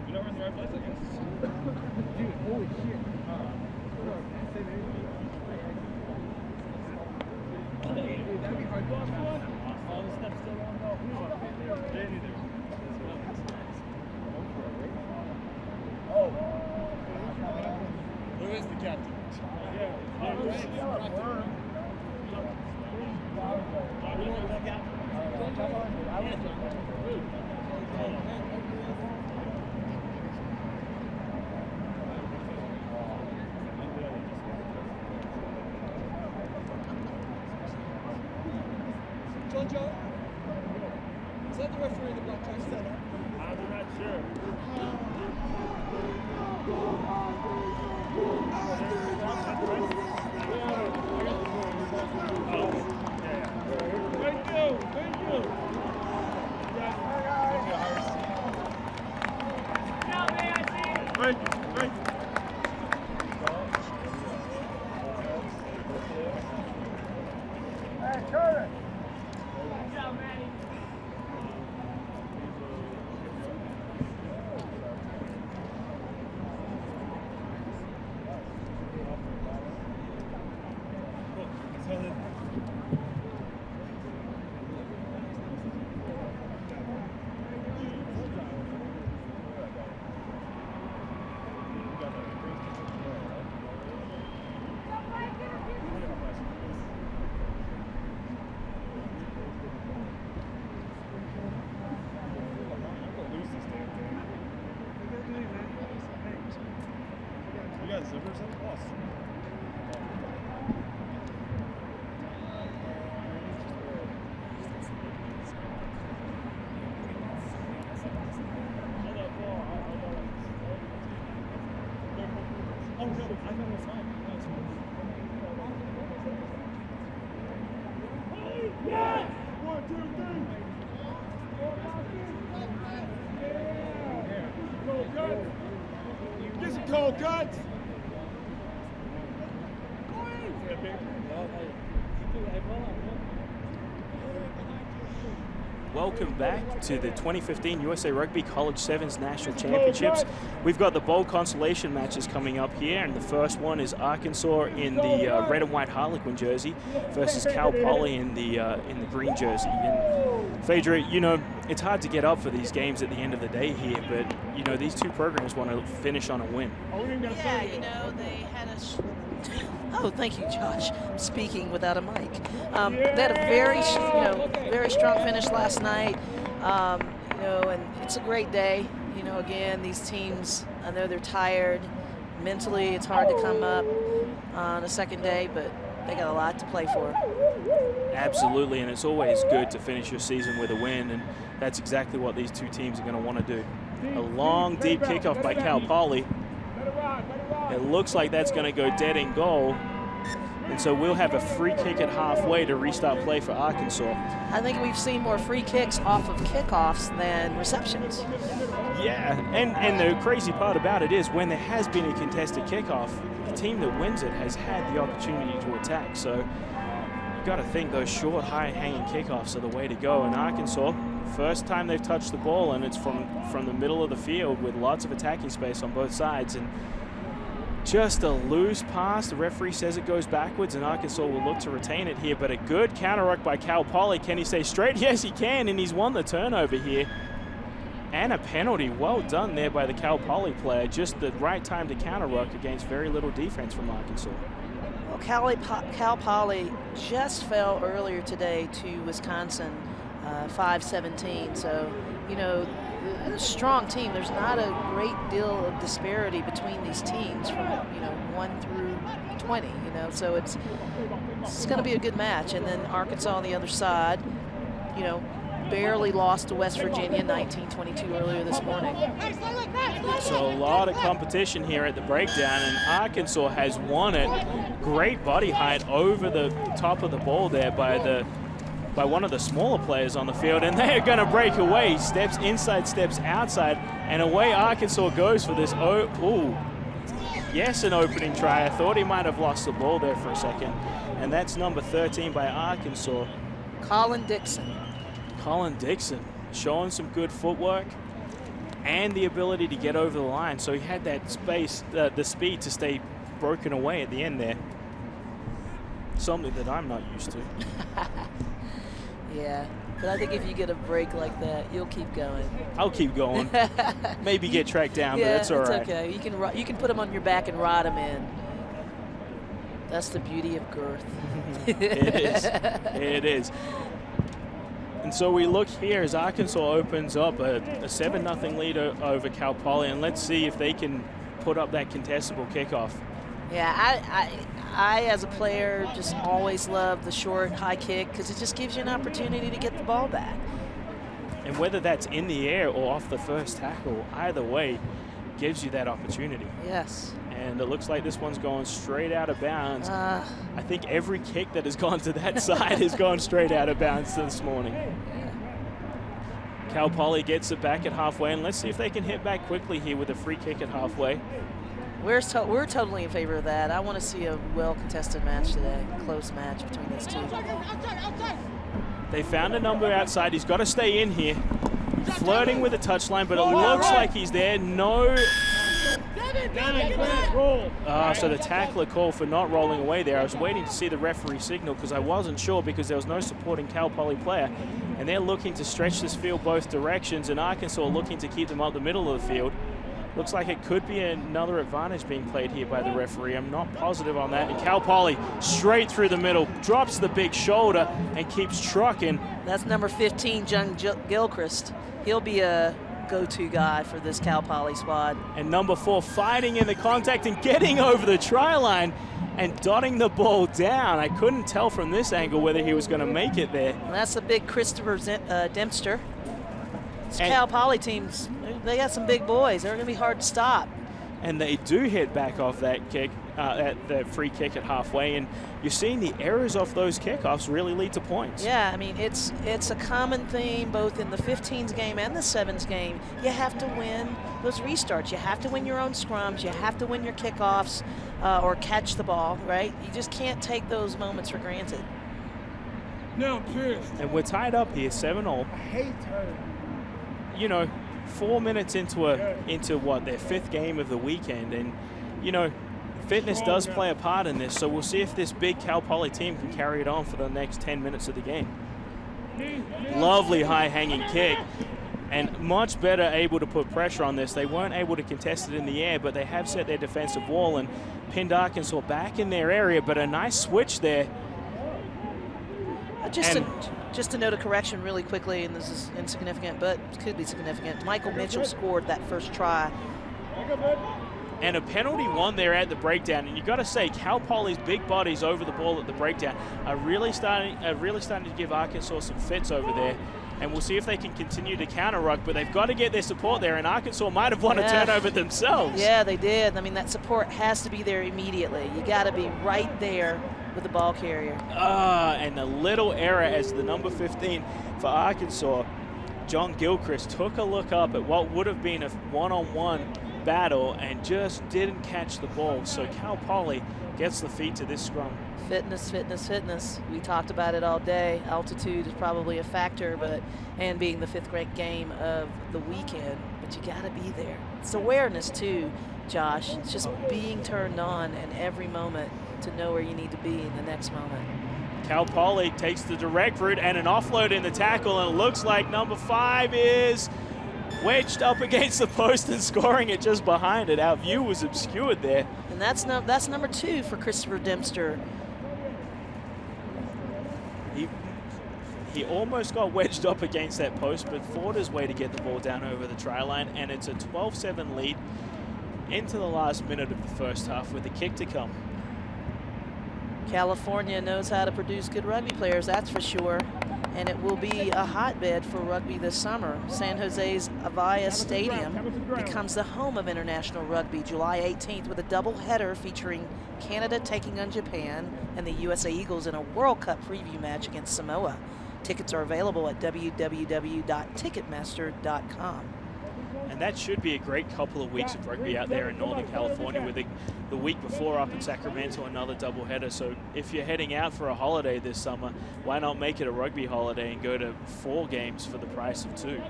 We know we're in the right place, I guess. Dude, holy shit. That'd be hard. All the steps still on though. Oh. Who is the captain? John Joe? Is that the referee that got touched that up? I'm not sure. Thank you. Hey, Curtis! Get some cold cuts. Welcome back to the 2015 USA Rugby College Sevens National Championships. We've got the bowl consolation matches coming up here, and the first one is Arkansas in the red and white Harlequin jersey versus Cal Poly in the green jersey. And Phaedra, you know, it's hard to get up for these games at the end of the day here, but you know these two programs want to finish on a win. Yeah, you know they had a. Oh, thank you, Josh. I'm speaking without a mic. They had a very, very strong finish last night. And it's a great day. You know, again, these teams, I know they're tired. Mentally, it's hard to come up on a second day, but They got a lot to play for. Absolutely, and it's always good to finish your season with a win, and that's exactly what these two teams are going to want to do. A long, deep kickoff by Cal Poly. It looks like that's going to go dead in goal, and so we'll have a free kick at halfway to restart play for Arkansas. I think we've seen more free kicks off of kickoffs than receptions. Yeah, and the crazy part about it is when there has been a contested kickoff, the team that wins it has had the opportunity to attack. So you've got to think those short, high-hanging kickoffs are the way to go. In Arkansas, first time they've touched the ball, and it's from the middle of the field with lots of attacking space on both sides. And just a loose pass. The referee says it goes backwards, and Arkansas will look to retain it here. But a good counter ruck by Cal Poly. Can he stay straight? Yes, he can, and he's won the turnover here. And a penalty. Well done there by the Cal Poly player. Just the right time to counter ruck against very little defense from Arkansas. Well, Cal Poly just fell earlier today to Wisconsin, 5-17. So, you know, a strong team. There's not a great deal of disparity between these teams from, 1 through 20, so it's going to be a good match. And then Arkansas on the other side, barely lost to West Virginia 19-22 earlier this morning. So a lot of competition here at the breakdown, and Arkansas has won it. Great body height over the top of the ball there by one of the smaller players on the field, and they're going to break away. Steps inside, steps outside, and away Arkansas goes for this. Yes, an opening try. I thought he might have lost the ball there for a second, and that's number 13 by Arkansas. Colin Dixon. Colin Dixon showing some good footwork and the ability to get over the line. So he had that space, the speed to stay broken away at the end there. Something that I'm not used to. Yeah, but I think if you get a break like that, you'll keep going. I'll keep going. Maybe get tracked down, but it's all right. It's okay. You can put them on your back and ride them in. That's the beauty of girth. It is. It is. And so we look here as Arkansas opens up a 7-0 lead over Cal Poly, and let's see if they can put up that contestable kickoff. Yeah, I as a player just always love the short high kick because it just gives you an opportunity to get the ball back. And whether that's in the air or off the first tackle, either way gives you that opportunity. Yes. And it looks like this one's going straight out of bounds. I think every kick that has gone to that side has gone straight out of bounds this morning. Cal Poly gets it back at halfway, and let's see if they can hit back quickly here with a free kick at halfway. We're totally in favor of that. I want to see a well-contested match today, a close match between these two. They found a number outside. He's got to stay in here. Flirting with the touchline, but it looks like he's there. No. So the tackler called for not rolling away there. I was waiting to see the referee signal because I wasn't sure because there was no supporting Cal Poly player. And they're looking to stretch this field both directions, and Arkansas looking to keep them up the middle of the field. Looks like it could be another advantage being played here by the referee. I'm not positive on that. And Cal Poly straight through the middle, drops the big shoulder and keeps trucking. That's number 15, John Gilchrist. He'll be a go-to guy for this Cal Poly squad. And number 4 fighting in the contact and getting over the try line and dotting the ball down. I couldn't tell from this angle whether he was going to make it there. Well, that's a big Christopher Dempster. This Cal Poly teams, they got some big boys. They're going to be hard to stop. And they do hit back off that kick, at the free kick at halfway, and you're seeing the errors off those kickoffs really lead to points. Yeah, I mean, it's a common theme both in the 15s game and the 7s game. You have to win those restarts. You have to win your own scrums. You have to win your kickoffs or catch the ball, right? You just can't take those moments for granted. Now, pissed. And we're tied up here, 7-all. I hate turn. 4 minutes into what, their 5th game of the weekend, and fitness does play a part in this, so we'll see if this big Cal Poly team can carry it on for the next 10 minutes of the game. Lovely high-hanging kick, and much better able to put pressure on this. They weren't able to contest it in the air, but they have set their defensive wall and pinned Arkansas back in their area, but a nice switch there. Just to note a correction really quickly, and this is insignificant, but could be significant. Michael Mitchell scored that first try. And a penalty won there at the breakdown. And you got to say, Cal Poly's big bodies over the ball at the breakdown are really starting to give Arkansas some fits over there. And we'll see if they can continue to counter ruck, but they've got to get their support there, and Arkansas might have won a turnover themselves. Yeah, they did. I mean, that support has to be there immediately. You got to be right there with the ball carrier. And a little error as the number 15 for Arkansas, John Gilchrist, took a look up at what would have been a one-on-one battle and just didn't catch the ball. So Cal Poly gets the feed to this scrum. Fitness, fitness, fitness. We talked about it all day. Altitude is probably a factor, and being the 5th ranked game of the weekend, but you got to be there. It's awareness too, Josh. It's just being turned on in every moment to know where you need to be in the next moment. Cal Poly takes the direct route and an offload in the tackle, and it looks like number 5 is wedged up against the post and scoring it just behind it. Our view was obscured there. And that's number 2 for Christopher Dempster. He almost got wedged up against that post, but fought his way to get the ball down over the try line, and it's a 12-7 lead into the last minute of the first half with a kick to come. California knows how to produce good rugby players, that's for sure. And it will be a hotbed for rugby this summer. San Jose's Avaya Stadium becomes the home of international rugby July 18th with a doubleheader featuring Canada taking on Japan and the USA Eagles in a World Cup preview match against Samoa. Tickets are available at www.ticketmaster.com. And that should be a great couple of weeks of rugby out there in Northern California, with the week before up in Sacramento, another doubleheader. So if you're heading out for a holiday this summer, why not make it a rugby holiday and go to 4 games for the price of 2?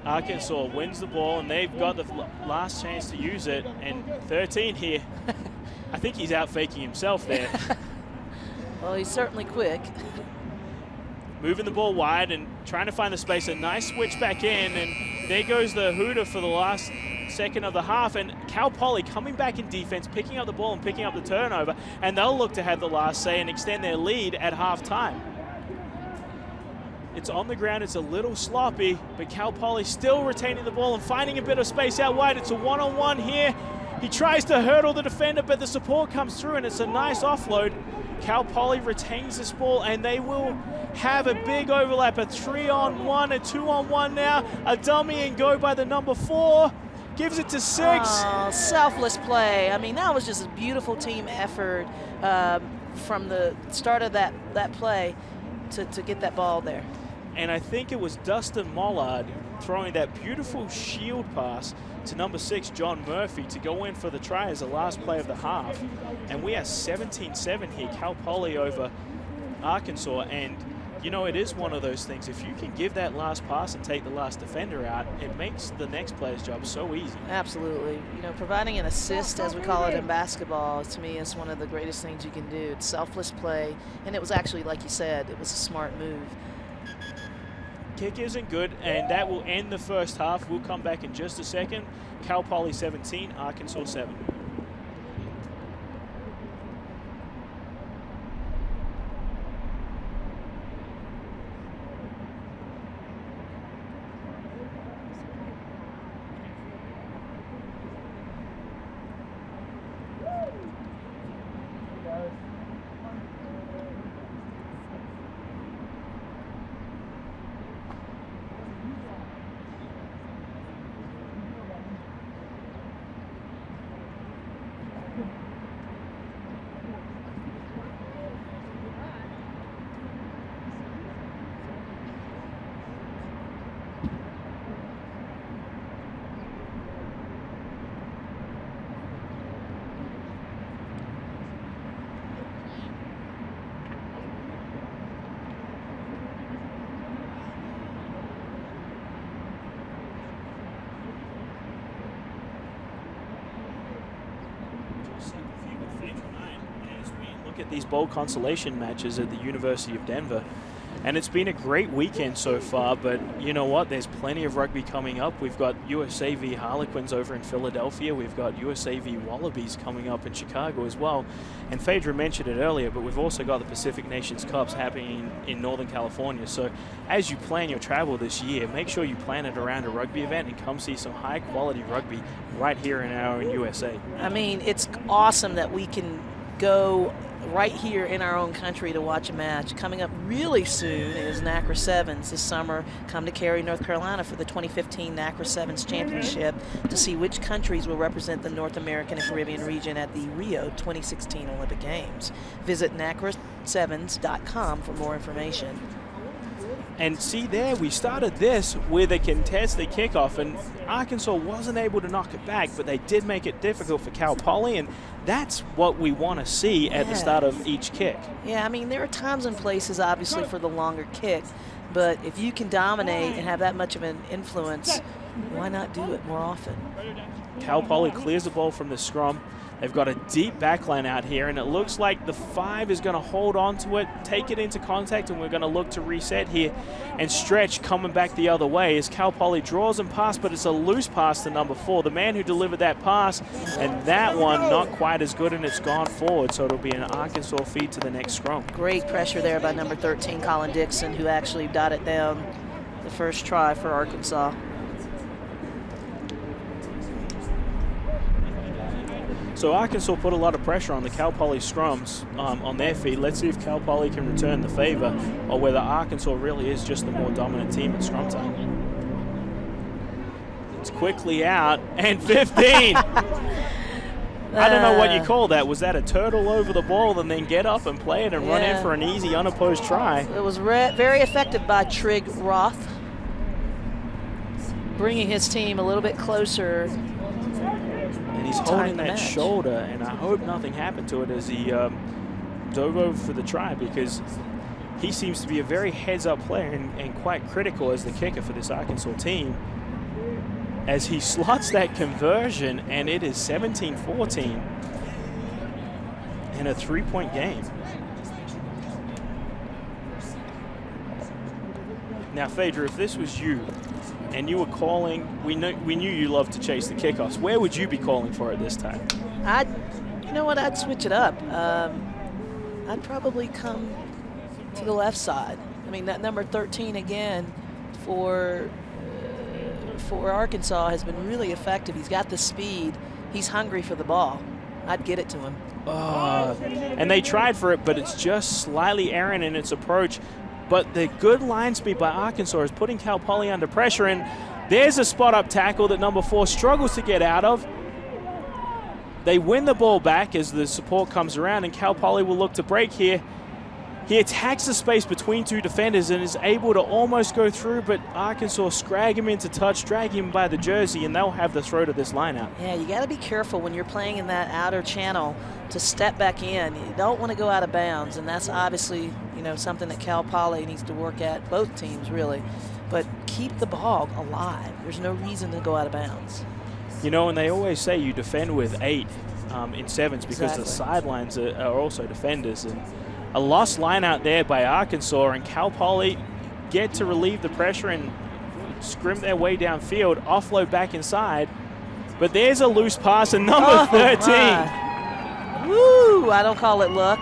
Arkansas wins the ball, and they've got the last chance to use it. And 13 here, I think he's out faking himself there. Well, he's certainly quick. Moving the ball wide and trying to find the space. A nice switch back in, and there goes the hooter for the last second of the half. And Cal Poly coming back in defense, picking up the ball and picking up the turnover, and they'll look to have the last say and extend their lead at halftime. It's on the ground, it's a little sloppy, but Cal Poly still retaining the ball and finding a bit of space out wide. It's a one-on-one here. He tries to hurdle the defender, but the support comes through, and it's a nice offload. Cal Poly retains this ball, and they will have a big overlap, a 3-on-1, a 2-on-1 now, a dummy and go by the number 4, gives it to 6. Oh, selfless play. I mean, that was just a beautiful team effort from the start of that play to get that ball there. And I think it was Dustin Mollard throwing that beautiful shield pass to number 6, John Murphy, to go in for the try as the last play of the half. And we are 17-7 here, Cal Poly over Arkansas. And, you know, it is one of those things. If you can give that last pass and take the last defender out, it makes the next player's job so easy. Absolutely. You know, providing an assist, as we call it in basketball, to me is one of the greatest things you can do. It's selfless play, and it was actually, like you said, it was a smart move. Kick isn't good, and that will end the first half. We'll come back in just a second. Cal Poly 17, Arkansas 7. At these bowl consolation matches at the University of Denver. And it's been a great weekend so far, but you know what? There's plenty of rugby coming up. We've got USA v Harlequins over in Philadelphia. We've got USA v Wallabies coming up in Chicago as well. And Phaedra mentioned it earlier, but we've also got the Pacific Nations Cups happening in Northern California. So as you plan your travel this year, make sure you plan it around a rugby event and come see some high-quality rugby right here in our own USA. I mean, it's awesome that we can go right here in our own country to watch a match. Coming up really soon is NACRA Sevens this summer. Come to Cary, North Carolina for the 2015 NACRA Sevens Championship to see which countries will represent the North American and Caribbean region at the Rio 2016 Olympic Games. Visit nacrasevens.com for more information. And see there, we started this with a contested kickoff, and Arkansas wasn't able to knock it back, but they did make it difficult for Cal Poly, and that's what we want to see at the start of each kick. Yeah, I mean, there are times and places, obviously, for the longer kick, but if you can dominate and have that much of an influence, why not do it more often? Cal Poly clears the ball from the scrum. They've got a deep backline out here, and it looks like the 5 is going to hold on to it, take it into contact, and we're going to look to reset here and stretch coming back the other way as Cal Poly draws and pass, but it's a loose pass to number 4, the man who delivered that pass, and that one not quite as good, and it's gone forward, so it'll be an Arkansas feed to the next scrum. Great pressure there by number 13, Colin Dixon, who actually dotted down the first try for Arkansas. So Arkansas put a lot of pressure on the Cal Poly scrums on their feet. Let's see if Cal Poly can return the favor or whether Arkansas really is just the more dominant team at scrum time. It's quickly out, and 15. I don't know what you call that. Was that a turtle over the ball and then get up and play it and run in for an easy unopposed try? It was very effective by Trig Roth, bringing his team a little bit closer. And he's holding that shoulder, and I hope nothing happened to it as he dove over for the try, because he seems to be a very heads-up player and quite critical as the kicker for this Arkansas team. As he slots that conversion, and it is 17-14 and a 3-point game. Now, Phaedra, if this was you, and you were calling, we knew you loved to chase the kickoffs, where would you be calling for it this time? You know what, I'd switch it up. I'd probably come to the left side. I mean, that number 13 again for Arkansas has been really effective. He's got the speed. He's hungry for the ball. I'd get it to him. And they tried for it, but it's just slightly errant in its approach. But the good line speed by Arkansas is putting Cal Poly under pressure, and there's a spot-up tackle that number 4 struggles to get out of. They win the ball back as the support comes around, and Cal Poly will look to break here. He attacks the space between 2 defenders and is able to almost go through, but Arkansas scrag him into touch, drag him by the jersey, and they'll have the throw to this line-out. Yeah, you got to be careful when you're playing in that outer channel to step back in. You don't want to go out of bounds, and that's obviously, you know, something that Cal Poly needs to work at, both teams really. But keep the ball alive. There's no reason to go out of bounds. You know, and they always say you defend with 8 in sevens because the sidelines are also defenders. And a lost line out there by Arkansas, and Cal Poly get to relieve the pressure and scrim their way downfield, offload back inside. But there's a loose pass, and number 13. Woo, I don't call it luck.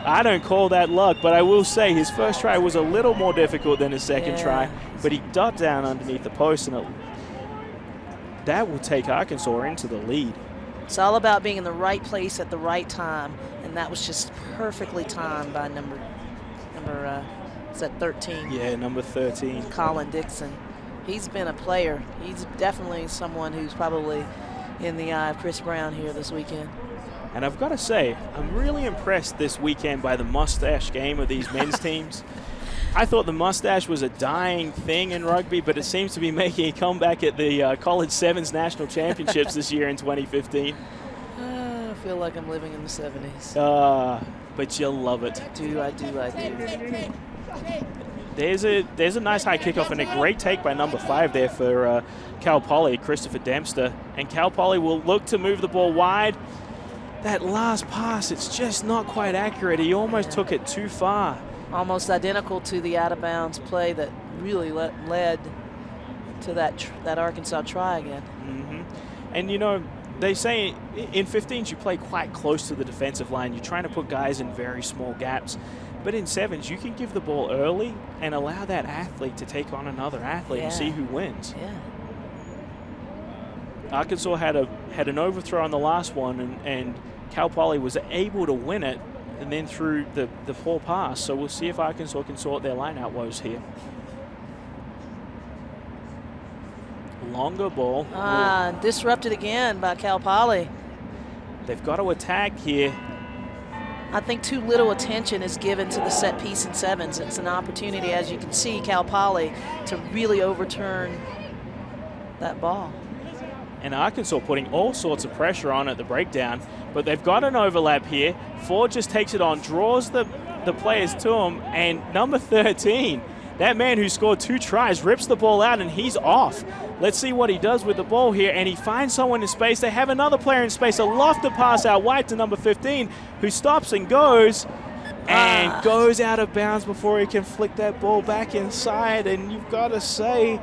I don't call that luck, but I will say his first try was a little more difficult than his second try, but he ducked down underneath the post, and that will take Arkansas into the lead. It's all about being in the right place at the right time, and that was just perfectly timed by number is that 13? Yeah, number 13. Colin Dixon. He's been a player. He's definitely someone who's probably in the eye of Chris Brown here this weekend. And I've got to say, I'm really impressed this weekend by the mustache game of these men's teams. I thought the mustache was a dying thing in rugby, but it seems to be making a comeback at the College Sevens National Championships this year in 2015. I feel like I'm living in the 70s. But you'll love it. I do. There's a nice high kickoff and a great take by number 5 there for Cal Poly, Christopher Dempster. And Cal Poly will look to move the ball wide. That last pass, it's just not quite accurate. He almost took it too far. almost identical to the out-of-bounds play that really led to that Arkansas try again. And you know, they say in 15s you play quite close to the defensive line. You're trying to put guys in very small gaps. But in 7s, you can give the ball early and allow that athlete to take on another athlete and see who wins. Yeah. Arkansas had an overthrow on the last one, and Cal Poly was able to win it, and then through the poor pass. So we'll see if Arkansas can sort their line-out woes here. Longer ball. Disrupted again by Cal Poly. They've got to attack here. I think too little attention is given to the set piece in 7s. It's an opportunity, as you can see, Cal Poly to really overturn that ball. And Arkansas putting all sorts of pressure on at the breakdown, but they've got an overlap here. Ford just takes it on, draws the players to him, and number 13, that man who scored 2 tries, rips the ball out and he's off. Let's see what he does with the ball here, and he finds someone in space. They have another player in space, a lofted pass out wide to number 15, who stops and goes out of bounds before he can flick that ball back inside. And you've got to say,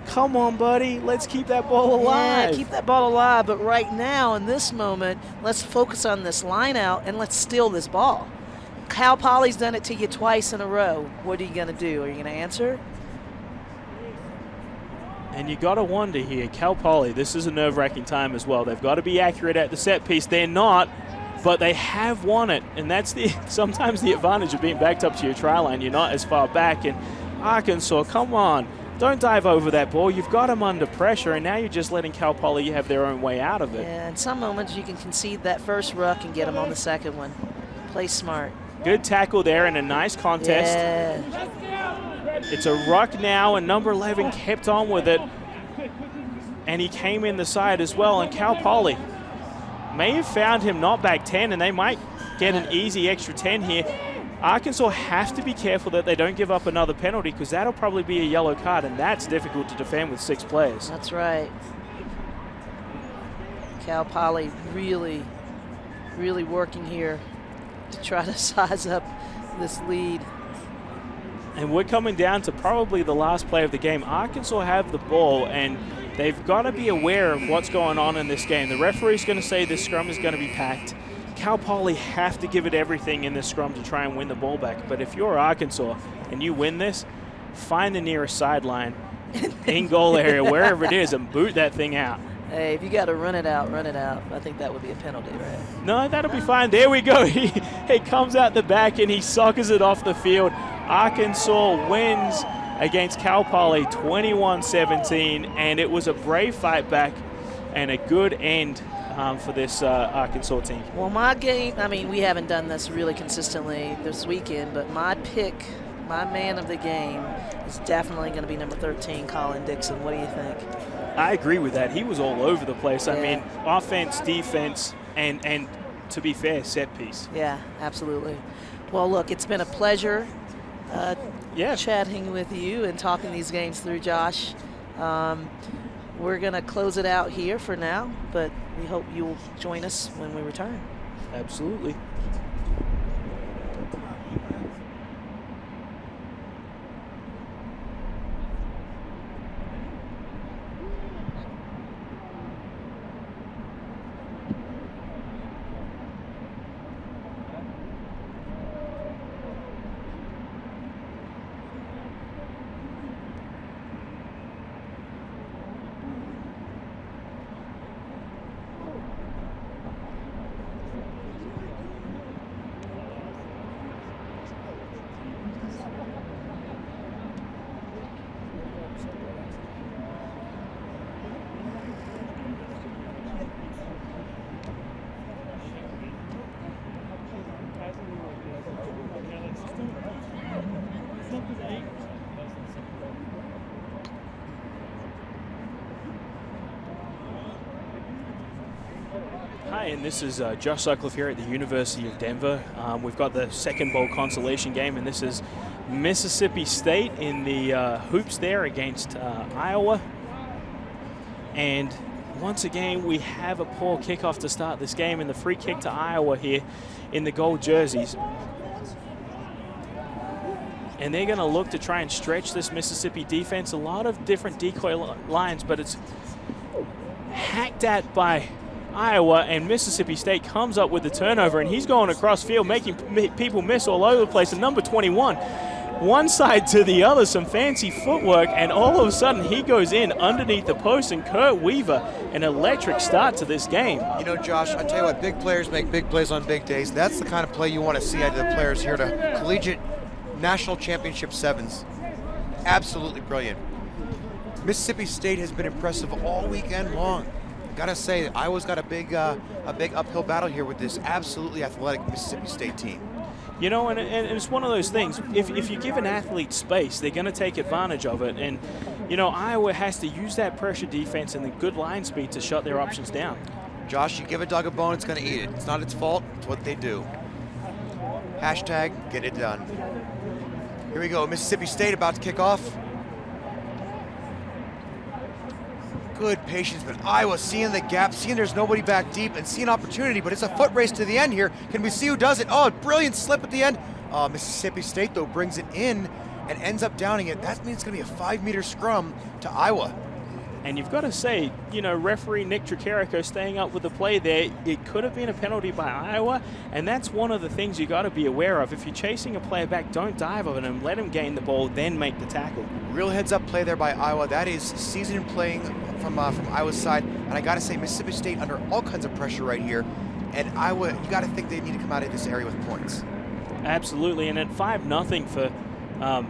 come on, buddy, let's keep that ball alive. Yeah, keep that ball alive, but right now, in this moment, let's focus on this line out and let's steal this ball. Cal Poly's done it to you twice in a row. What are you going to do? Are you going to answer? And you got to wonder here, Cal Poly, this is a nerve-wracking time as well. They've got to be accurate at the set piece. They're not, but they have won it. And that's sometimes the advantage of being backed up to your try line. You're not as far back. And Arkansas, come on. Don't dive over that ball. You've got them under pressure, and now you're just letting Cal Poly have their own way out of it. Yeah, in some moments you can concede that first ruck and get them on the second one. Play smart. Good tackle there and a nice contest. Yeah. It's a ruck now, and number 11 kept on with it. And he came in the side as well, and Cal Poly may have found him not back 10, and they might get an easy extra 10 here. Arkansas have to be careful that they don't give up another penalty, because that'll probably be a yellow card, and that's difficult to defend with 6 players. That's right. Cal Poly really working here to try to size up this lead. And we're coming down to probably the last play of the game. Arkansas have the ball, and they've got to be aware of what's going on in this game. The referee's going to say this scrum is going to be packed. Cal Poly have to give it everything in this scrum to try and win the ball back. But if you're Arkansas and you win this, find the nearest sideline in goal area, wherever it is, and boot that thing out. Hey, if you got to run it out, run it out. I think that would be a penalty, right? No, that'll be fine. There we go. He comes out the back and he soccers it off the field. Arkansas wins against Cal Poly 21-17, and it was a brave fight back and a good end for this Arkansas team. Well, my game, I mean, we haven't done this really consistently this weekend, but my pick, my man of the game, is definitely going to be number 13, Colin Dixon. What do you think? I agree with that. He was all over the place. Yeah. I mean, offense, defense, and to be fair, set piece. Yeah, absolutely. Well, look, it's been a pleasure chatting with you and talking these games through, Josh. We're going to close it out here for now, but we hope you'll join us when we return. Absolutely. Hi, and this is Josh Sutcliffe here at the University of Denver. We've got the second bowl consolation game, and this is Mississippi State in the hoops there against Iowa. And once again, we have a poor kickoff to start this game, and the free kick to Iowa here in the gold jerseys. and they're going to look to try and stretch this Mississippi defense. A lot of different decoy lines, but it's hacked at by Iowa, and Mississippi State comes up with the turnover, and he's going across field, making people miss all over the place. And number 21, one side to the other, some fancy footwork, and all of a sudden he goes in underneath the post, and Kurt Weaver, an electric start to this game. You know, Josh, I tell you what, big players make big plays on big days. That's the kind of play you want to see out of the players here to collegiate national championship sevens. Absolutely brilliant. Mississippi State has been impressive all weekend long. Gotta say, Iowa's got a big uphill battle here with this absolutely athletic Mississippi State team. You know, and it's one of those things. If you give an athlete space, they're going to take advantage of it. And, you know, Iowa has to use that pressure defense and the good line speed to shut their options down. Josh, you give a dog a bone, it's going to eat it. It's not its fault. It's what they do. Hashtag get it done. Here we go. Mississippi State about to kick off. Good patience, but Iowa seeing the gap, seeing there's nobody back deep, and seeing opportunity, but it's a foot race to the end here. Can we see who does it? Oh, brilliant slip at the end. Mississippi State, though, brings it in and ends up downing it. That means it's going to be a 5-meter scrum to Iowa. And you've got to say, you know, referee Nick Tricarico staying up with the play there, it could have been a penalty by Iowa, and that's one of the things you got to be aware of. If you're chasing a player back, don't dive on him, let him gain the ball, then make the tackle. Real heads-up play there by Iowa. That is seasoned playing from Iowa's side, and I got to say, Mississippi State under all kinds of pressure right here, and Iowa, you got to think they need to come out of this area with points. Absolutely, and at 5-0 for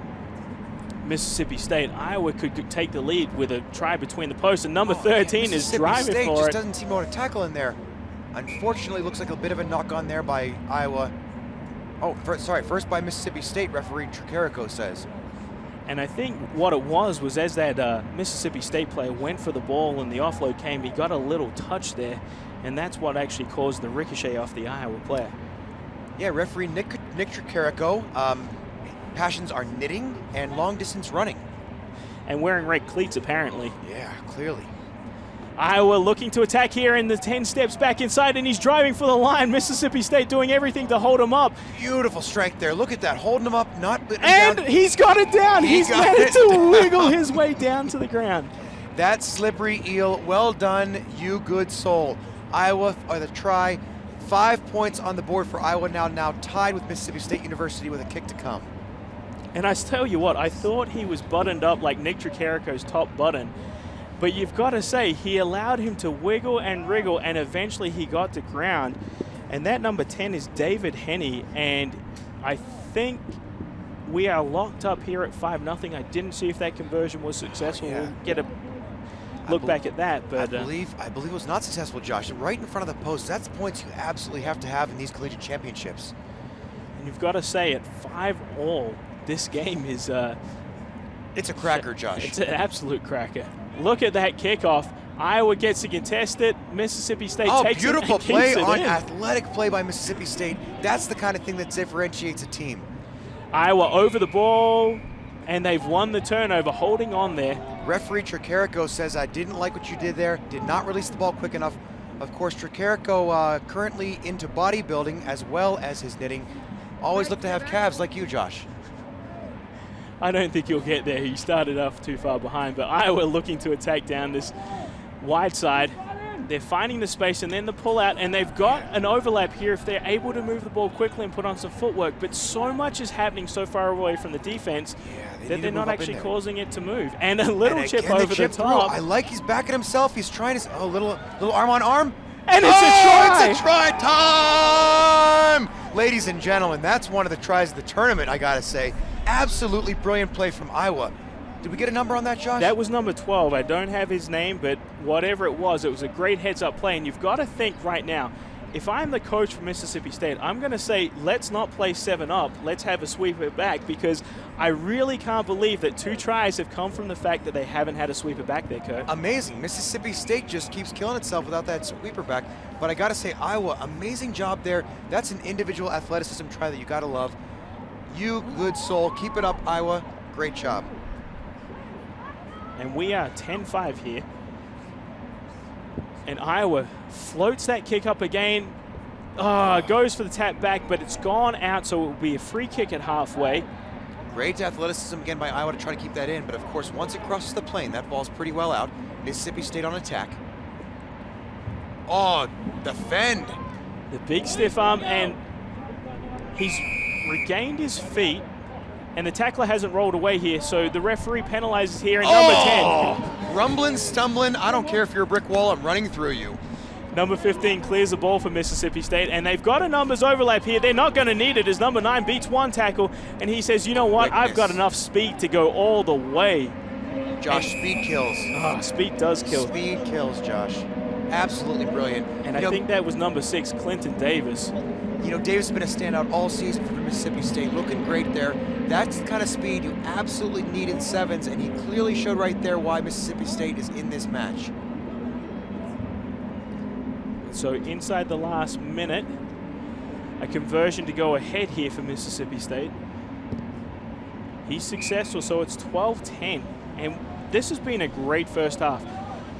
Mississippi State, Iowa could take the lead with a try between the posts, and number 13 is driving State for just it. Doesn't seem to want to tackle in there. Unfortunately, looks like a bit of a knock on there by Iowa. Oh, first by Mississippi State, referee Tricarico says. And I think what it was as that Mississippi State player went for the ball and the offload came, he got a little touch there, and that's what actually caused the ricochet off the Iowa player. Yeah, referee Nick Tricarico. Passions are knitting and long distance running. And wearing red cleats, apparently. Yeah, clearly. Iowa looking to attack here, and the 10 steps back inside, and he's driving for the line. Mississippi State doing everything to hold him up. Beautiful strike there. Look at that, holding him up, not and down. He's got it down. He's managed to wiggle his way down to the ground. That slippery eel, well done, you good soul. Iowa are the try. 5 points on the board for Iowa now tied with Mississippi State University with a kick to come. And I tell you what, I thought he was buttoned up like Nick Tricarico's top button. But you've got to say, he allowed him to wiggle and wriggle, and eventually he got to ground. And that number 10 is David Henney, and I think we are locked up here at 5-0. I didn't see if that conversion was successful. Yeah. We'll get a look back at that. But I believe it was not successful, Josh. Right in front of the post. That's points you absolutely have to have in these collegiate championships. And you've got to say, at 5-all, this game is it's a cracker, Josh. It's an absolute cracker. Look at that kickoff. Iowa gets to contest it. Mississippi State takes it. Beautiful play on in. athletic play by Mississippi State. That's the kind of thing that differentiates a team. Iowa over the ball, and they've won the turnover, holding on there. Referee Tricarico says, I didn't like what you did there, did not release the ball quick enough. Of course, Tricarico currently into bodybuilding as well as his knitting. Always look to have calves like you, Josh. I don't think he'll get there. He started off too far behind, but Iowa looking to attack down this wide side. They're finding the space and then the pull out, and they've got an overlap here if they're able to move the ball quickly and put on some footwork, but so much is happening so far away from the defense that they're not actually causing it to move. And a little chip over the top. I like he's backing himself. He's trying to, little arm on arm. And it's a try. It's a try time! Ladies and gentlemen, that's one of the tries of the tournament, I gotta say. Absolutely brilliant play from Iowa. Did we get a number on that, Josh? That was number 12. I don't have his name, but whatever it was a great heads-up play. And you've got to think right now, if I'm the coach for Mississippi State, I'm going to say, let's not play 7-up. Let's have a sweeper back, because I really can't believe that 2 tries have come from the fact that they haven't had a sweeper back there, Kurt. Amazing. Mississippi State just keeps killing itself without that sweeper back. But I got to say, Iowa, amazing job there. That's an individual athleticism try that you got to love. You good soul. Keep it up, Iowa. Great job. And we are 10-5 here. And Iowa floats that kick up again. Goes for the tap back, but it's gone out, so it will be a free kick at halfway. Great athleticism again by Iowa to try to keep that in, but of course, once it crosses the plane, that ball's pretty well out. Mississippi State on attack. Oh, defend. The big stiff arm, and he's regained his feet, and the tackler hasn't rolled away here, so the referee penalizes here in number 10. Rumbling, stumbling, I don't care if you're a brick wall, I'm running through you. Number 15 clears the ball for Mississippi State, and they've got a numbers overlap here. They're not going to need it as number 9 beats one tackle, and he says, you know what, I've got enough speed to go all the way. Josh, speed kills. Oh, speed does kill. Speed kills, Josh. Absolutely brilliant. And I think that was number 6, Clinton Davis. You know, Davis has been a standout all season for Mississippi State, looking great there. That's the kind of speed you absolutely need in sevens, and he clearly showed right there why Mississippi State is in this match. So inside the last minute, a conversion to go ahead here for Mississippi State. He's successful, so it's 12-10. And this has been a great first half.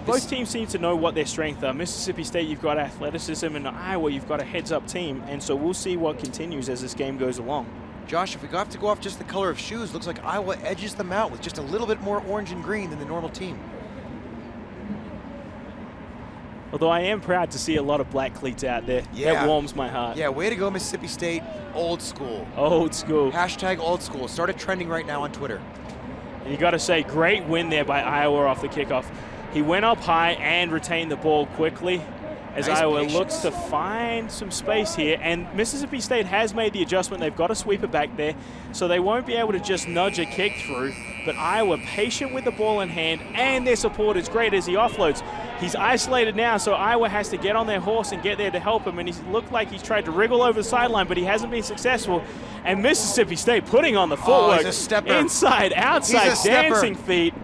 Both teams seem to know what their strengths are. Mississippi State, you've got athleticism, and Iowa, you've got a heads-up team. And so we'll see what continues as this game goes along. Josh, if we have to go off just the color of shoes, looks like Iowa edges them out with just a little bit more orange and green than the normal team. Although I am proud to see a lot of black cleats out there. Yeah. That warms my heart. Yeah, way to go, Mississippi State. Old school. Old school. Hashtag old school. Started trending right now on Twitter. And you got to say, great win there by Iowa off the kickoff. He went up high and retained the ball quickly as Nice Iowa patience. looks to find some space here. And Mississippi State has made the adjustment. They've got a sweeper back there, so they won't be able to just nudge a kick through. But Iowa patient with the ball in hand, and their support is great as he offloads. He's isolated now, so Iowa has to get on their horse and get there to help him. And he looked like he's tried to wriggle over the sideline, but he hasn't been successful. And Mississippi State putting on the footwork. he's a stepper. Inside, outside, He's a stepper. dancing feet.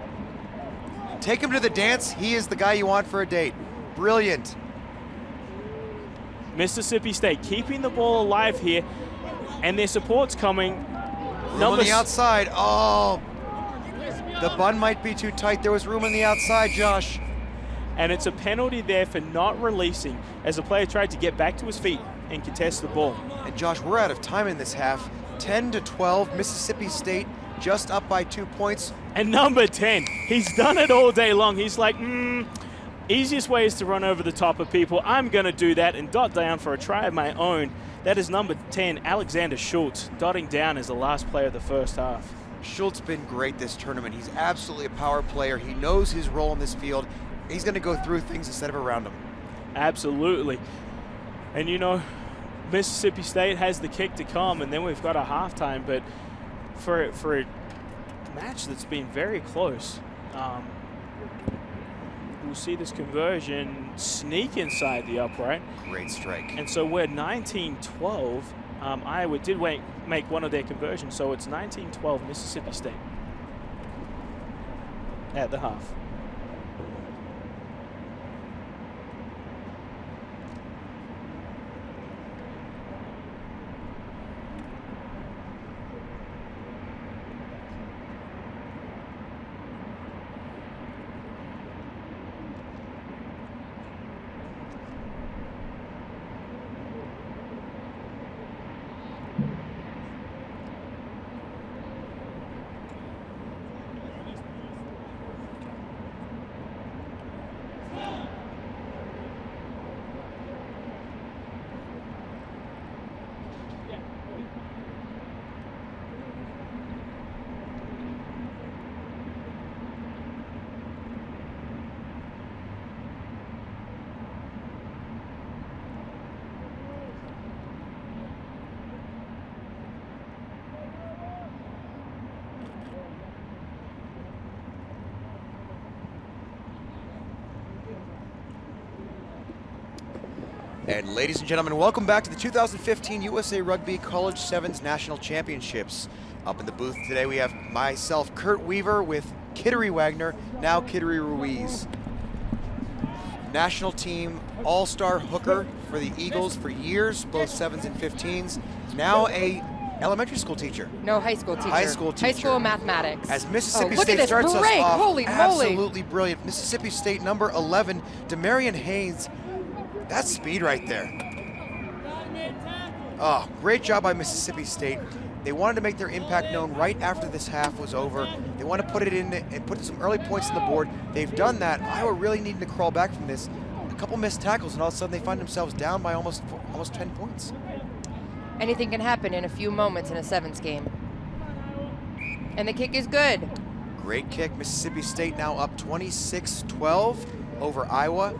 Take him to the dance. He is the guy you want for a date. Brilliant. Mississippi State keeping the ball alive here, and their support's coming. Room on the outside. Oh, the bun might be too tight. There was room on the outside, Josh. And it's a penalty there for not releasing as the player tried to get back to his feet and contest the ball. And Josh, we're out of time in this half. 10-12, Mississippi State just up by 2 points. And number 10, he's done it all day long. He's like, easiest way is to run over the top of people. I'm going to do that and dot down for a try of my own. That is number 10, Alexander Schultz, dotting down as the last player of the first half. Schultz been great this tournament. He's absolutely a power player. He knows his role in this field. He's going to go through things instead of around them. Absolutely. And you know, Mississippi State has the kick to come, and then we've got a halftime. But for a match that's been very close, we'll see this conversion sneak inside the upright. Great strike. And so we're 19-12. Iowa did make one of their conversions, so it's 19-12 Mississippi State at the half. And ladies and gentlemen, welcome back to the 2015 USA Rugby College Sevens National Championships. Up in the booth today we have myself, Kurt Weaver, with Kittery Wagner, now Kittery Ruiz. National team all-star hooker for the Eagles for years, both sevens and 15s. Now a elementary school teacher. No, high school teacher. High school teacher. High school mathematics. As Mississippi look State at this starts us break. off, Holy moly. absolutely brilliant. Mississippi State number 11, Demarion Haynes. That's speed right there. Oh, great job by Mississippi State. They wanted to make their impact known right after this half was over. They want to put it in and put some early points on the board. They've done that. Iowa really needing to crawl back from this. A couple missed tackles, and all of a sudden they find themselves down by almost 10 points. Anything can happen in a few moments in a sevens game. And the kick is good. Great kick. Mississippi State now up 26-12 over Iowa.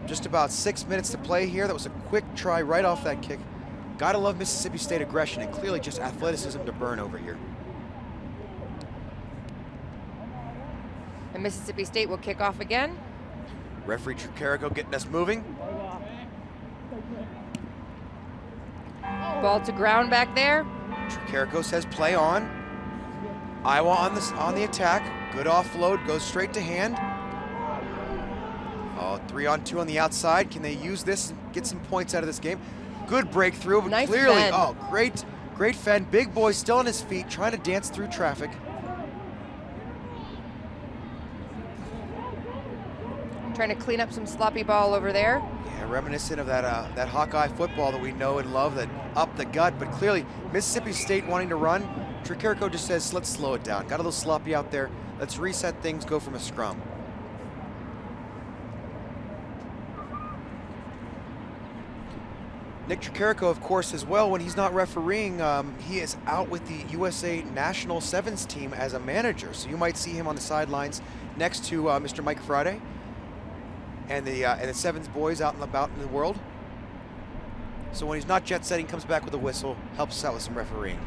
Just about 6 minutes to play here. That was a quick try right off that kick. Gotta love Mississippi State aggression and clearly just athleticism to burn over here. And Mississippi State will kick off again. Referee Tricarico getting us moving. Ball to ground back there. Tricarico says play on. Iowa on the attack. Good offload, goes straight to hand. Oh, 3-on-2 on the outside. Can they use this and get some points out of this game? Good breakthrough, but nice clearly, fend. oh, great fend. Big boy still on his feet, trying to dance through traffic. Trying to clean up some sloppy ball over there. Yeah, reminiscent of that Hawkeye football that we know and love, that up the gut, but clearly Mississippi State wanting to run. Tricarico just says, let's slow it down. Got a little sloppy out there. Let's reset things, go from a scrum. Nick Tricarico, of course, as well, when he's not refereeing, he is out with the USA National Sevens team as a manager. So you might see him on the sidelines next to Mr. Mike Friday and the Sevens boys out and about in the world. So when he's not jet setting, comes back with a whistle, helps us out with some refereeing.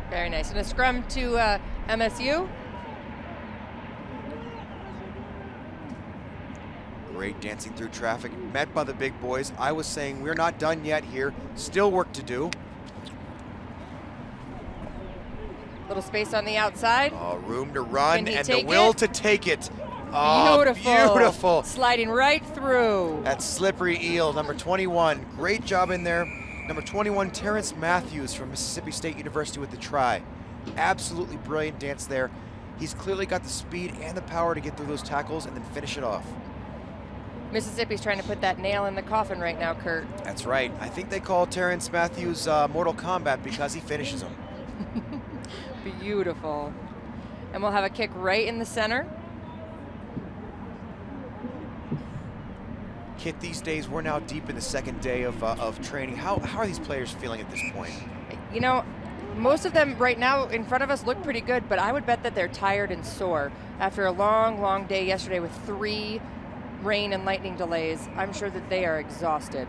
Very nice. And a scrum to MSU. Great dancing through traffic, met by the big boys. I was saying we're not done yet here, still work to do. Little space on the outside. Oh, room to run and the take will it? to take it. Oh, beautiful. Sliding right through. That slippery eel, number 21. Great job in there. Number 21, Terrence Matthews from Mississippi State University with the try. Absolutely brilliant dance there. He's clearly got the speed and the power to get through those tackles and then finish it off. Mississippi's trying to put that nail in the coffin right now, Kurt. That's right. I think they call Terrence Matthews Mortal Kombat because he finishes them. Beautiful. And we'll have a kick right in the center. Kit, these days, we're now deep in the second day of training. How are these players feeling at this point? You know, most of them right now in front of us look pretty good, but I would bet that they're tired and sore. After a long, long day yesterday with 3 rain and lightning delays, I'm sure that they are exhausted.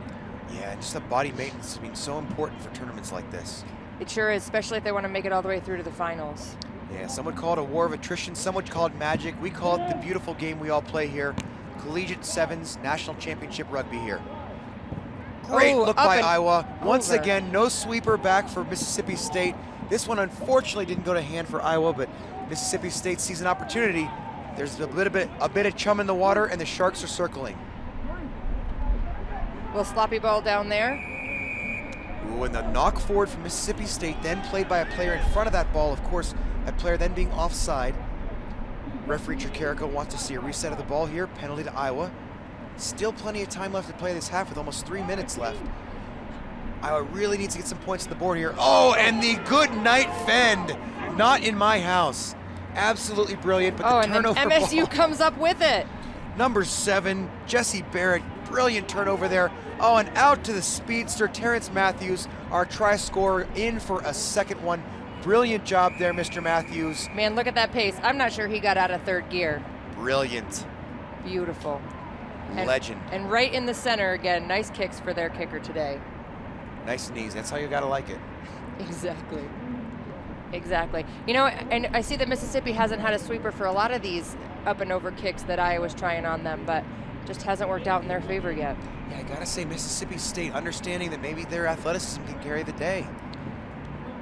Yeah, and just the body maintenance has been so important for tournaments like this. It sure is, especially if they want to make it all the way through to the finals. Yeah, some would call it a war of attrition, some would call it magic. We call it the beautiful game we all play here. Collegiate Sevens National Championship Rugby here. Great look by Iowa. Once again, no sweeper back for Mississippi State. This one unfortunately didn't go to hand for Iowa, but Mississippi State sees an opportunity. There's a bit of chum in the water, and the Sharks are circling. Little sloppy ball down there. Ooh, and the knock forward from Mississippi State, then played by a player in front of that ball. Of course, that player then being offside. Referee Tricarico wants to see a reset of the ball here. Penalty to Iowa. Still plenty of time left to play this half with almost 3 minutes left. Iowa really needs to get some points on the board here. Oh, and the good night fend. Not in my house. Absolutely brilliant, but the turnover and then MSU ball. comes up with it. Number 7, Jesse Barrett, brilliant turnover there. Oh, and out to the speedster, Terrence Matthews, our try scorer, in for a second one. Brilliant job there, Mr. Matthews. Man, look at that pace. I'm not sure he got out of third gear. Brilliant. Beautiful. Legend. And right in the center again, nice kicks for their kicker today. Nice knees, that's how you gotta like it. Exactly. Exactly. You know, and I see that Mississippi hasn't had a sweeper for a lot of these up and over kicks that Iowa's trying on them, but just hasn't worked out in their favor yet. Yeah, I gotta say Mississippi State, understanding that maybe their athleticism can carry the day.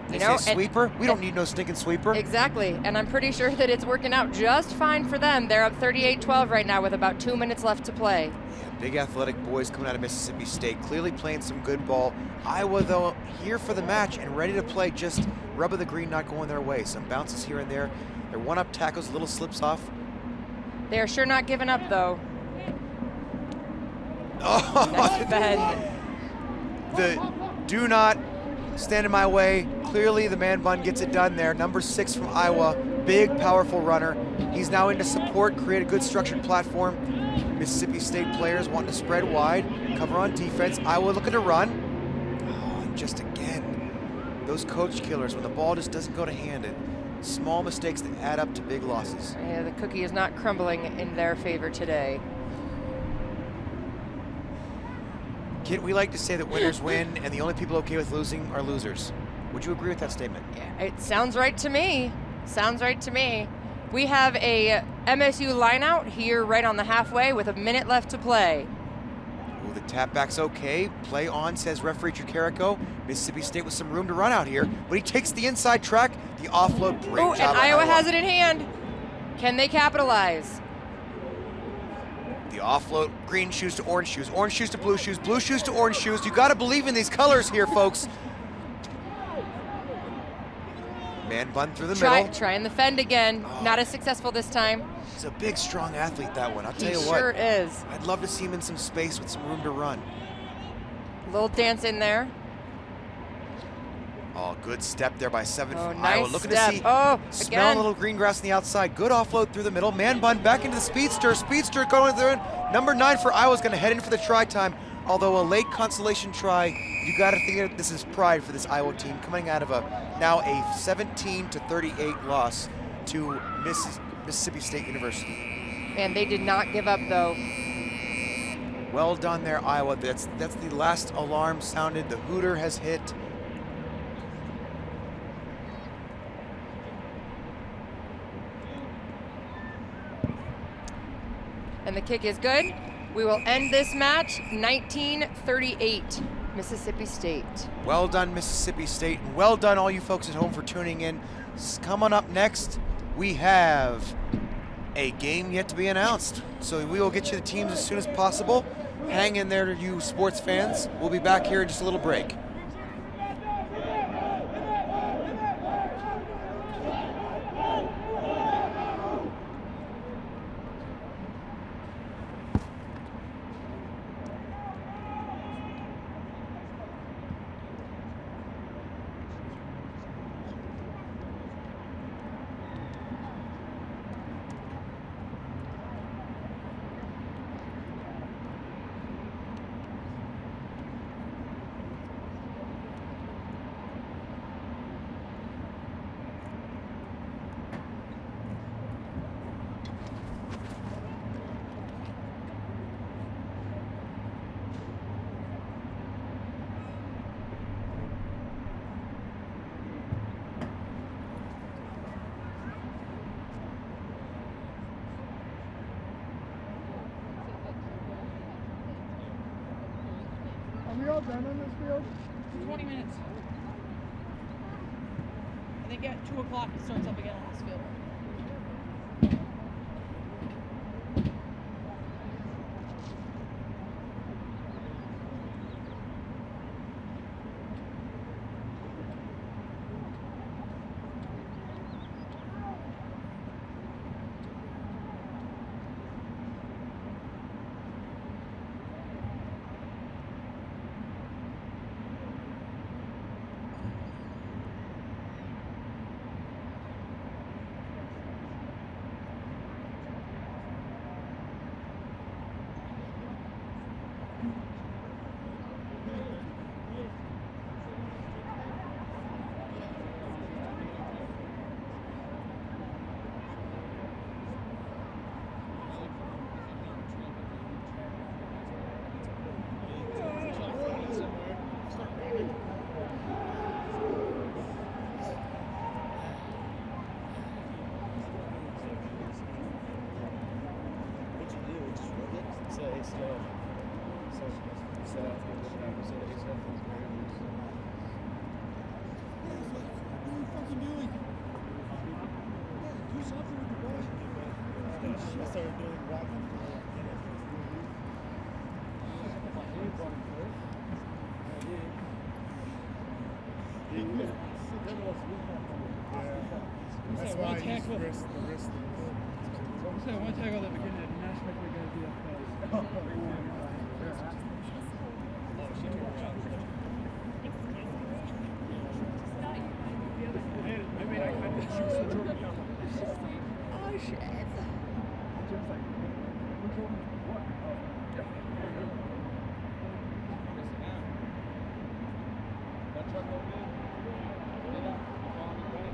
They say sweeper? We don't need no stinking sweeper. Exactly, and I'm pretty sure that it's working out just fine for them. They're up 38-12 right now with about 2 minutes left to play. Yeah, big athletic boys coming out of Mississippi State, clearly playing some good ball. Iowa, though, here for the match and ready to play, just rub of the green not going their way. Some bounces here and there. Their one-up tackles, little slips off. They are sure not giving up, though. Oh, nice bend. The do not stand in my way. Clearly the man bun gets it done there. Number 6 from Iowa, big, powerful runner. He's now into support, create a good structured platform. Mississippi State players wanting to spread wide, cover on defense. Iowa looking to run. Oh, and just again, those coach killers when the ball just doesn't go to hand. And small mistakes that add up to big losses. Yeah, the cookie is not crumbling in their favor today. Kit, we like to say that winners win and the only people okay with losing are losers. Would you agree with that statement? Yeah, it sounds right to me. Sounds right to me. We have a MSU lineout here right on the halfway with a minute left to play. Oh, the tap back's okay. Play on, says referee Tricarico. Mississippi State with some room to run out here, but he takes the inside track. The offload, great Ooh, job. and Iowa has it in hand. Can they capitalize? The offload, green shoes to orange shoes to blue shoes to orange shoes. You gotta believe in these colors here, folks. Man bun through the middle. Try and the fend again. Oh. Not as successful this time. He's a big, strong athlete, that one. I'll tell you what. He sure is. I'd love to see him in some space with some room to run. Little dance in there. Oh, good step there by 7 Oh, from nice Iowa. Looking step. to see, Oh, smell again. a little green grass on the outside. Good offload through the middle. Man bun back into the speedster. Speedster going through. Number 9 for Iowa is going to head in for the try time. Although a late consolation try, you got to think that this is pride for this Iowa team coming out of now a 17-38 loss to Mississippi State University. And they did not give up though. Well done there, Iowa. That's the last alarm sounded. The hooter has hit. And the kick is good. We will end this match 19-38, Mississippi State. Well done, Mississippi State, and well done all you folks at home for tuning in. Coming up next, we have a game yet to be announced. So we will get you the teams as soon as possible. Hang in there, you sports fans. We'll be back here in just a little break. Are we all done on this field? 20 minutes. I think at 2 o'clock it starts up again on this field. That's why he's the wrist. One tackle at the beginning, I did not expect the guy to be that fast. shit. Jim's like, who told me what? That truck go good? Yeah. On the way.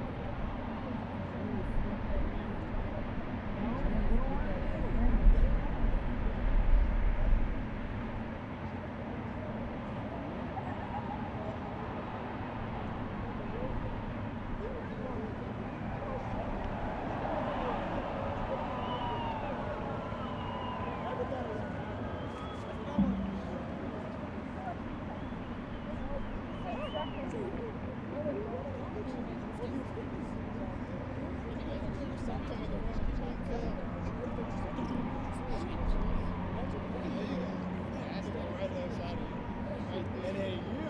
And then you,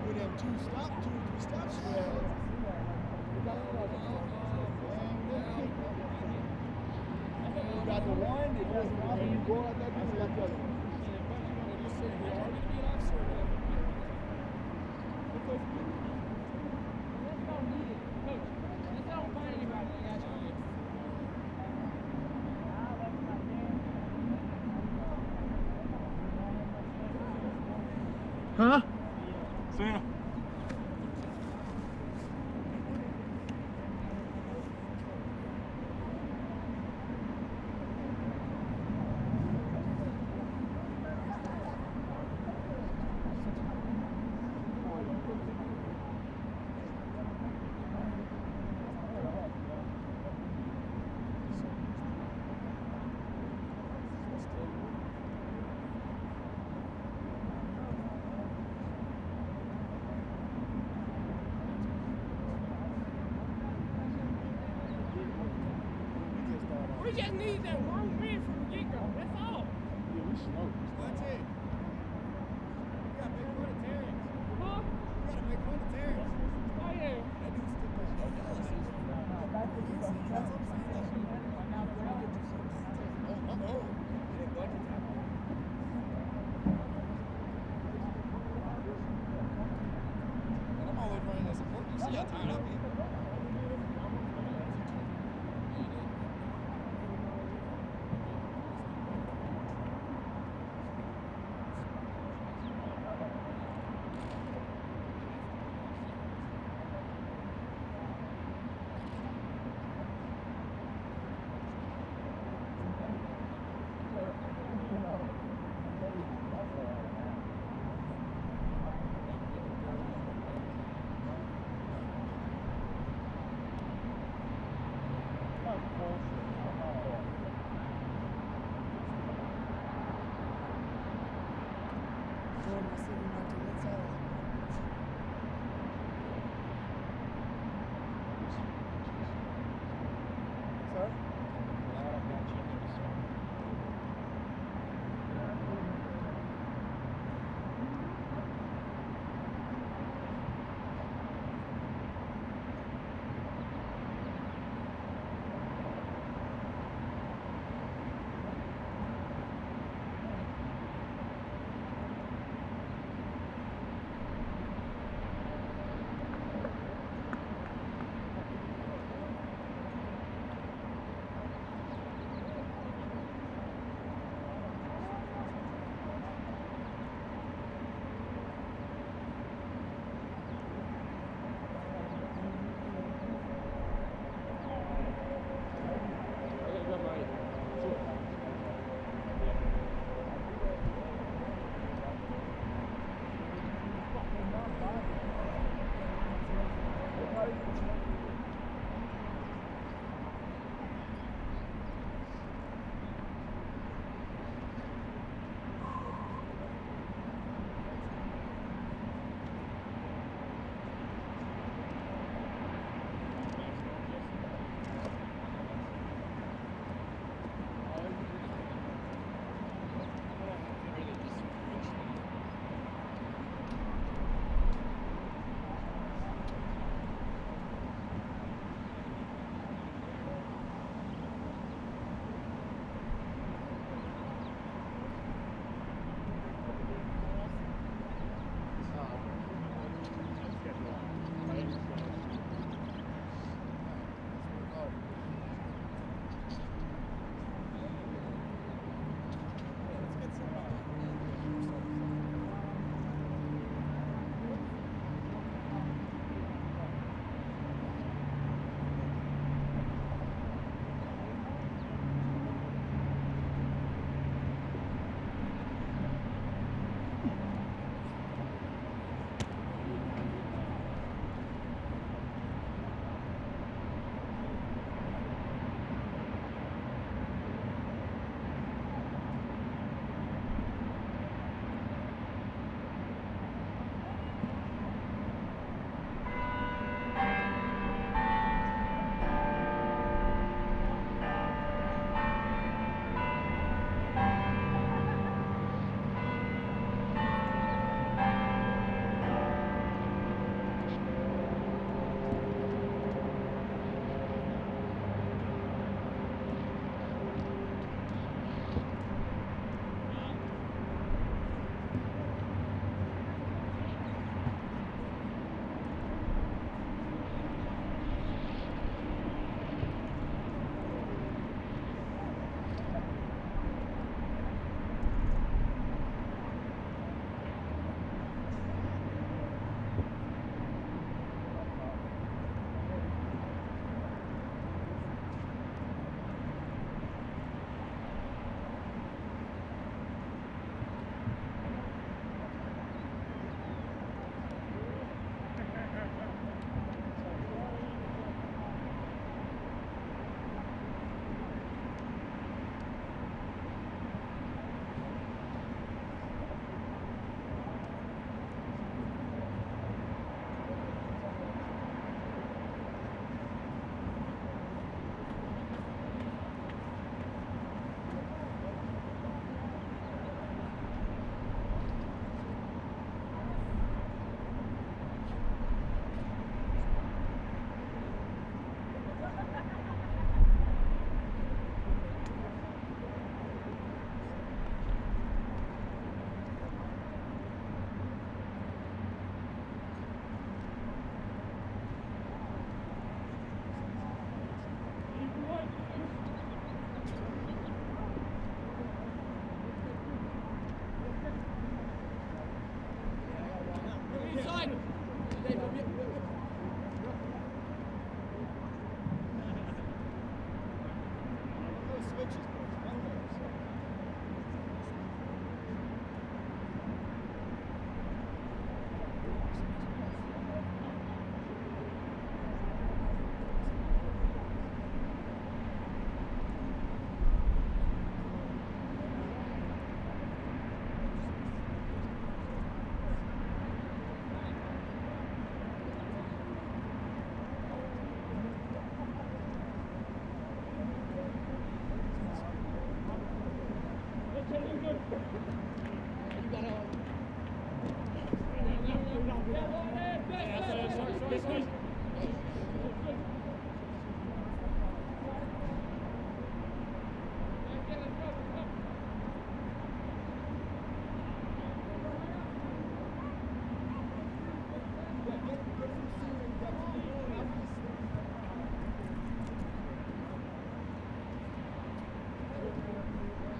with them two, three stops you had, you got the one, it doesn't matter when you go like that, you got the other one. Huh? See ya. We just need that one win from the get-go. That's all. Yeah, we smoked. That's it. You gotta make fun of Terrence. Huh? You gotta make fun of Terrence. Oh, yeah. That dude's still playing jealous. I'm always running that support. You see how tired I'll be.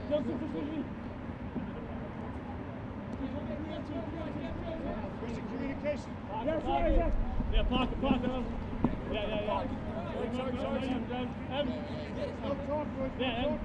Communication. Yeah, pocket. Yeah. No talk, boys. Yeah,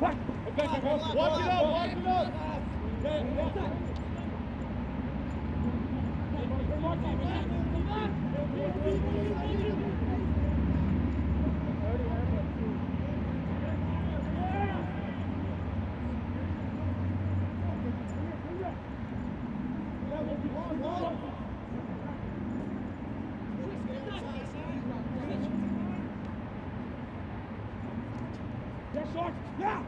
Watch it up, watch it up. Yeah!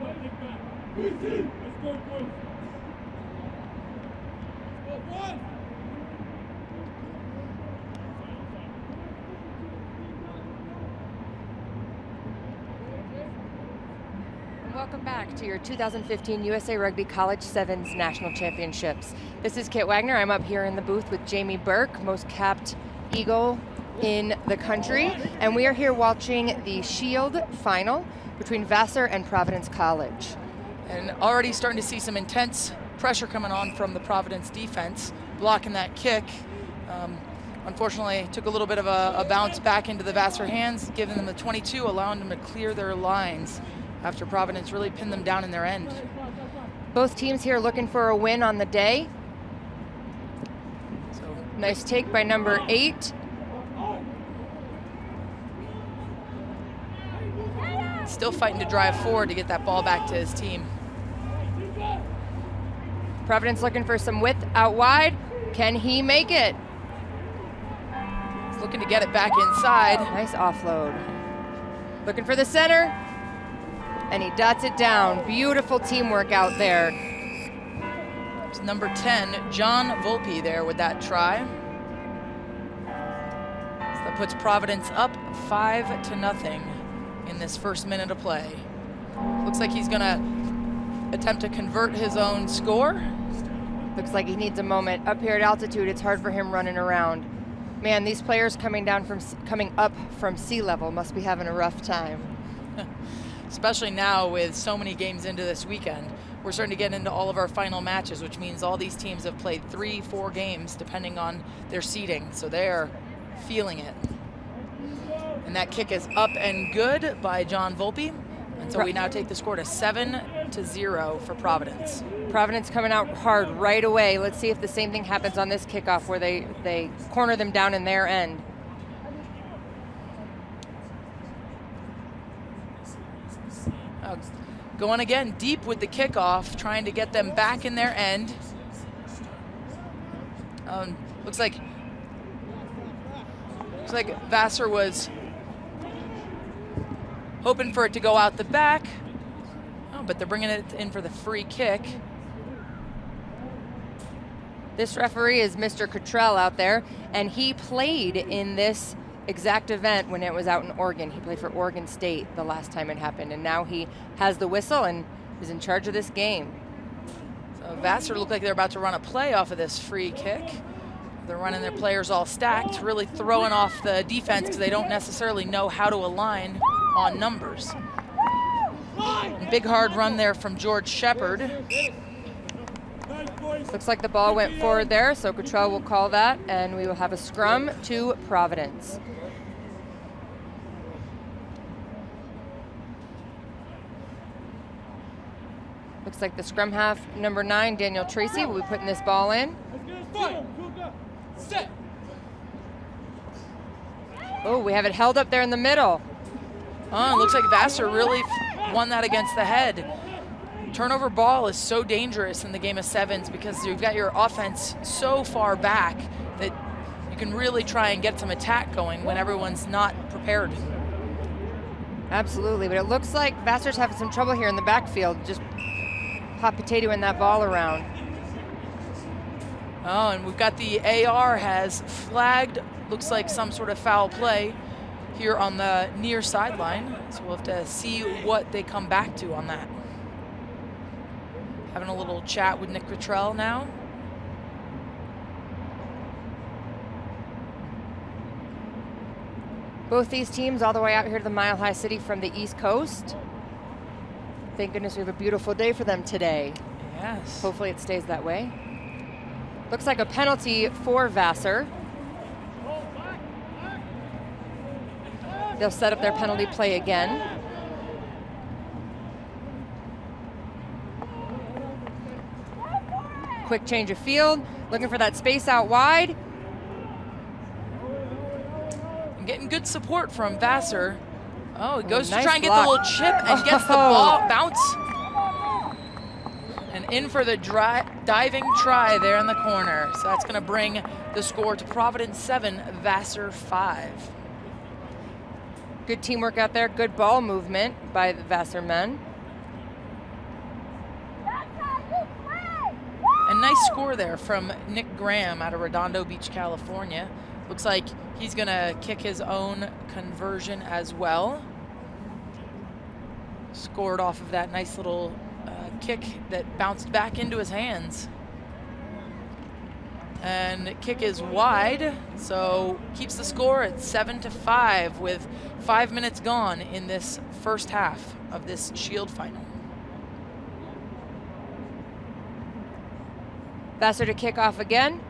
Welcome back to your 2015 USA Rugby College Sevens National Championships. This is Kit Wagner. I'm up here in the booth with Jamie Burke, most capped Eagle in the country, and we are here watching the Shield final between Vassar and Providence College. And already starting to see some intense pressure coming on from the Providence defense, blocking that kick. Unfortunately, took a little bit of a bounce back into the Vassar hands, giving them the 22, allowing them to clear their lines after Providence really pinned them down in their end. Both teams here looking for a win on the day. So nice take by number 8. Still fighting to drive forward to get that ball back to his team. Providence looking for some width out wide. Can he make it? He's looking to get it back inside. Nice offload. Looking for the center. And he dots it down. Beautiful teamwork out there. It's number 10, John Volpe there with that try. So that puts Providence up 5-0 in this first minute of play. Looks like he's gonna attempt to convert his own score. Looks like he needs a moment. Up here at altitude, it's hard for him running around. Man, these players coming up from sea level must be having a rough time. Especially now with so many games into this weekend. We're starting to get into all of our final matches, which means all these teams have played 3-4 games depending on their seeding, so they're feeling it. And that kick is up and good by John Volpe, and so we now take the score to 7-0 for Providence. Providence coming out hard right away. Let's see if the same thing happens on this kickoff where they corner them down in their end. Going again deep with the kickoff, trying to get them back in their end. Looks like Vassar was hoping for it to go out the back. Oh, but they're bringing it in for the free kick. This referee is Mr. Cottrell out there, and he played in this exact event when it was out in Oregon. He played for Oregon State the last time it happened, and now he has the whistle and is in charge of this game. So Vassar look like they're about to run a play off of this free kick. They're running their players all stacked, really throwing off the defense because they don't necessarily know how to align on numbers. And big hard run there from George Shepard. Looks like the ball went forward there, so Cottrell will call that, and we will have a scrum to Providence. Looks like the scrum half, number 9, Daniel Tracy, will be putting this ball in. Oh, we have it held up there in the middle. Oh, it looks like Vassar really won that against the head. Turnover ball is so dangerous in the game of sevens because you've got your offense so far back that you can really try and get some attack going when everyone's not prepared. Absolutely, but it looks like Vassar's having some trouble here in the backfield, just hot potatoing that ball around. Oh, and we've got the AR has flagged, looks like some sort of foul play here on the near sideline. So we'll have to see what they come back to on that. Having a little chat with Nick Cottrell now. Both these teams all the way out here to the Mile High City from the East Coast. Thank goodness we have a beautiful day for them today. Yes. Hopefully it stays that way. Looks like a penalty for Vassar. They'll set up their penalty play again. Quick change of field, looking for that space out wide. And getting good support from Vassar. Oh, he goes nice to try and get block. the little chip and gets the ball bounce. And in for the diving try there in the corner. So that's gonna bring the score to Providence 7, Vassar 5. Good teamwork out there, good ball movement by the Vassar men. nice score there from Nick Graham out of Redondo Beach, California. Looks like he's going to kick his own conversion as well. Scored off of that nice little kick that bounced back into his hands. And the kick is wide, so keeps the score at 7-5 with 5 minutes gone in this first half of this Shield final. Vassar to kick off again.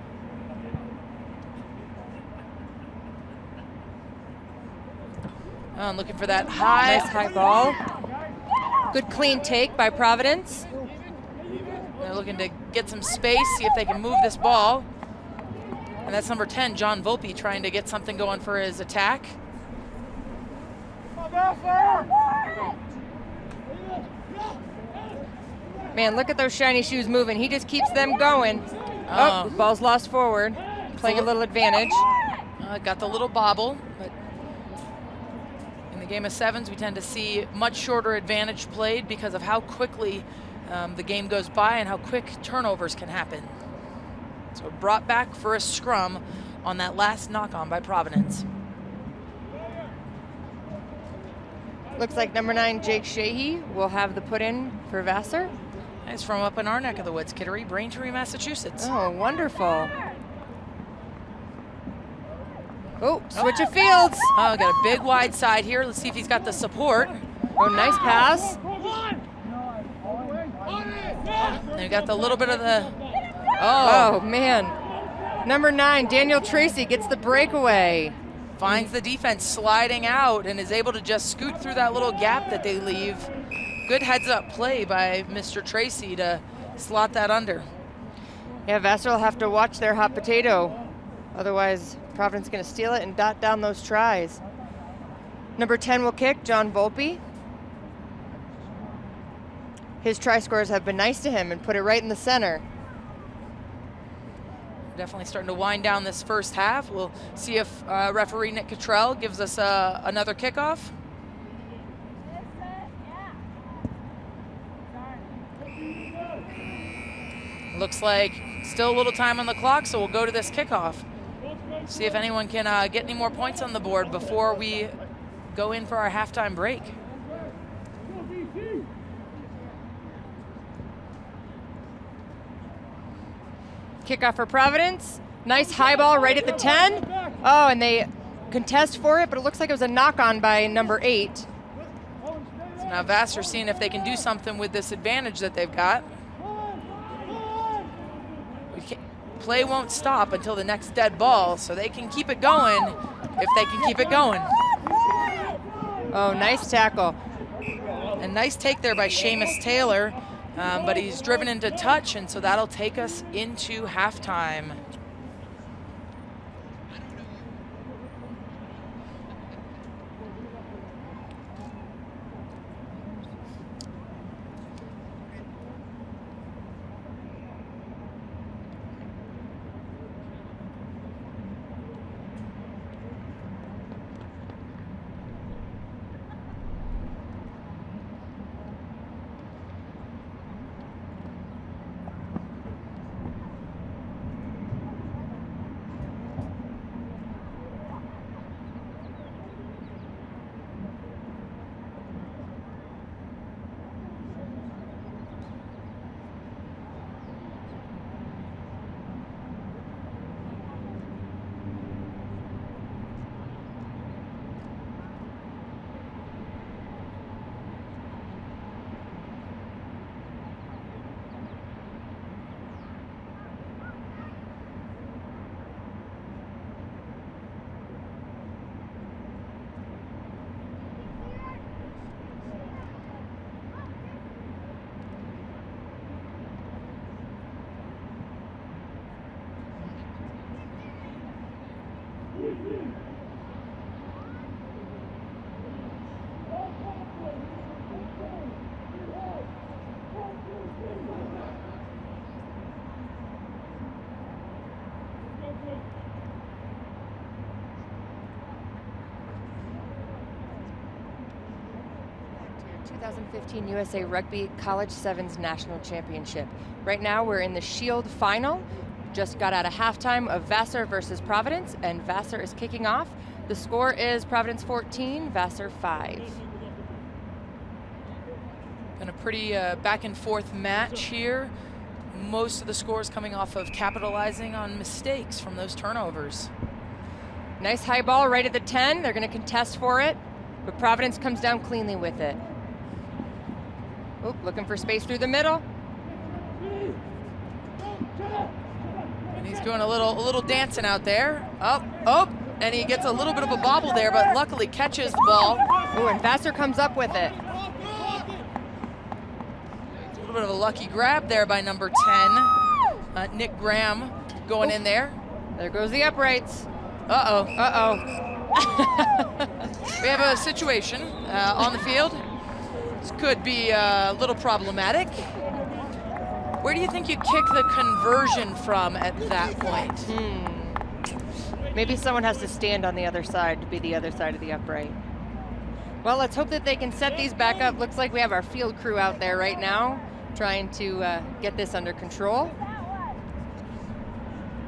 I'm looking for that high. Nice high ball. Good clean take by Providence. They're looking to get some space, see if they can move this ball. And that's number 10, John Volpe, trying to get something going for his attack. Man, look at those shiny shoes moving. He just keeps them going. Oh, the ball's lost forward. Playing a little advantage. Got the little bobble, but in the game of sevens, we tend to see much shorter advantage played because of how quickly the game goes by and how quick turnovers can happen. So brought back for a scrum on that last knock-on by Providence. Looks like number 9, Jake Sheehy, will have the put-in for Vassar. It's from up in our neck of the woods, Kittery, Braintree, Massachusetts. Oh, wonderful. Oh, switch of fields. Oh, got a big wide side here. Let's see if he's got the support. Oh, nice pass. And we got the little bit of the... Oh, man. Number 9, Daniel Tracy gets the breakaway. Finds the defense sliding out and is able to just scoot through that little gap that they leave. Good heads-up play by Mr. Tracy to slot that under. Yeah, Vassar will have to watch their hot potato. Otherwise, Providence going to steal it and dot down those tries. Number 10 will kick, John Volpe. His try scorers have been nice to him and put it right in the center. Definitely starting to wind down this first half. We'll see if referee Nick Cottrell gives us another kickoff. Looks like still a little time on the clock, so we'll go to this kickoff. See if anyone can get any more points on the board before we go in for our halftime break. Kickoff for Providence. Nice high ball right at the 10. Oh, and they contest for it, but it looks like it was a knock-on by number 8. So now Vassar seeing if they can do something with this advantage that they've got. Play won't stop until the next dead ball, so they can keep it going if they can keep it going. Oh, nice tackle. A nice take there by Seamus Taylor, but he's driven into touch, and so that'll take us into halftime. 2015 USA Rugby College Sevens National Championship. Right now we're in the Shield final. Just got out of halftime of Vassar versus Providence, and Vassar is kicking off. The score is Providence 14, Vassar 5. Been a pretty back and forth match here. Most of the scores coming off of capitalizing on mistakes from those turnovers. Nice high ball right at the 10. They're going to contest for it, but Providence comes down cleanly with it. Oop, looking for space through the middle. And he's doing a little dancing out there. Oh, and he gets a little bit of a bobble there, but luckily catches the ball. Oh, and Vassar comes up with it. A little bit of a lucky grab there by number 10. Nick Graham going in there. There goes the uprights. Uh-oh. Uh-oh. We have a situation on the field. This could be a little problematic. Where do you think you kick the conversion from at that point? Maybe someone has to stand on the other side to be the other side of the upright. Well, let's hope that they can set these back up. Looks like we have our field crew out there right now trying to get this under control.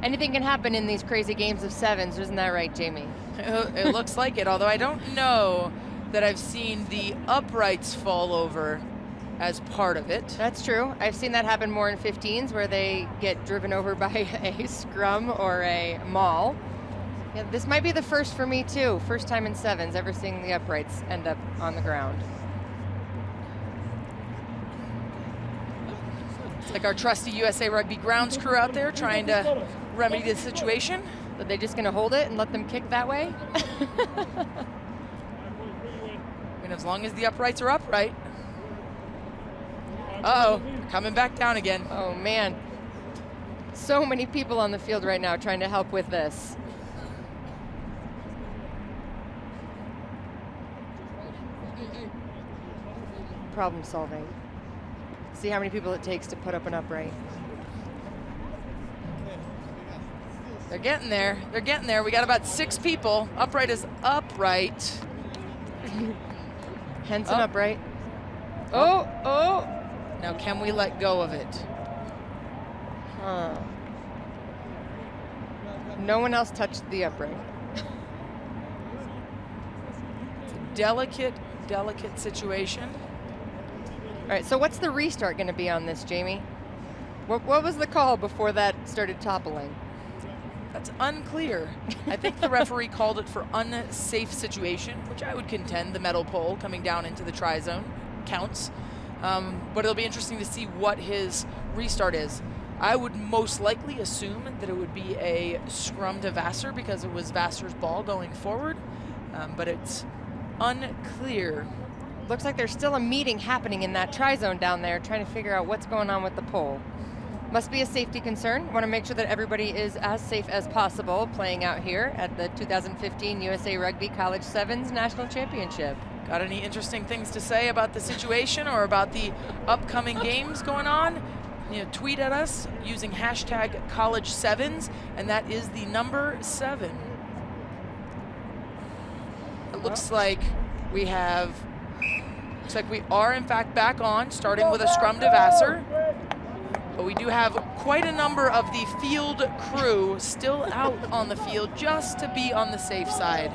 Anything can happen in these crazy games of sevens, isn't that right, Jamie? It looks like it, although I don't know that I've seen the uprights fall over as part of it. That's true. I've seen that happen more in 15s where they get driven over by a scrum or a maul. Yeah, this might be the first for me too. First time in sevens ever seeing the uprights end up on the ground. It's like our trusty USA Rugby grounds crew out there trying to remedy the situation. Are they just going to hold it and let them kick that way? I mean, as long as the uprights are upright. Uh-oh, coming back down again. Oh, man. So many people on the field right now trying to help with this. Problem solving. See how many people it takes to put up an upright. They're getting there. They're getting there. We got about 6 people. Upright is upright. Hence an upright. Oh. Now, can we let go of it? No one else touched the upright. It's a delicate situation. All right, so what's the restart going to be on this, Jamie? What was the call before that started toppling? That's unclear. I think the referee called it for unsafe situation, which I would contend the metal pole coming down into the try zone counts. But it'll be interesting to see what his restart is. I would most likely assume that it would be a scrum to Vassar because it was Vassar's ball going forward, but it's unclear. Looks like there's still a meeting happening in that try zone down there trying to figure out what's going on with the pole. Must be a safety concern. Want to make sure that everybody is as safe as possible playing out here at the 2015 USA Rugby College Sevens National Championship. Got any interesting things to say about the situation or about the upcoming games going on? You know, tweet at us using hashtag College Sevens, and that is the number 7. It looks like we have. Looks like we are in fact back on, starting with a scrum to Vassar. But we do have quite a number of the field crew still out on the field just to be on the safe side.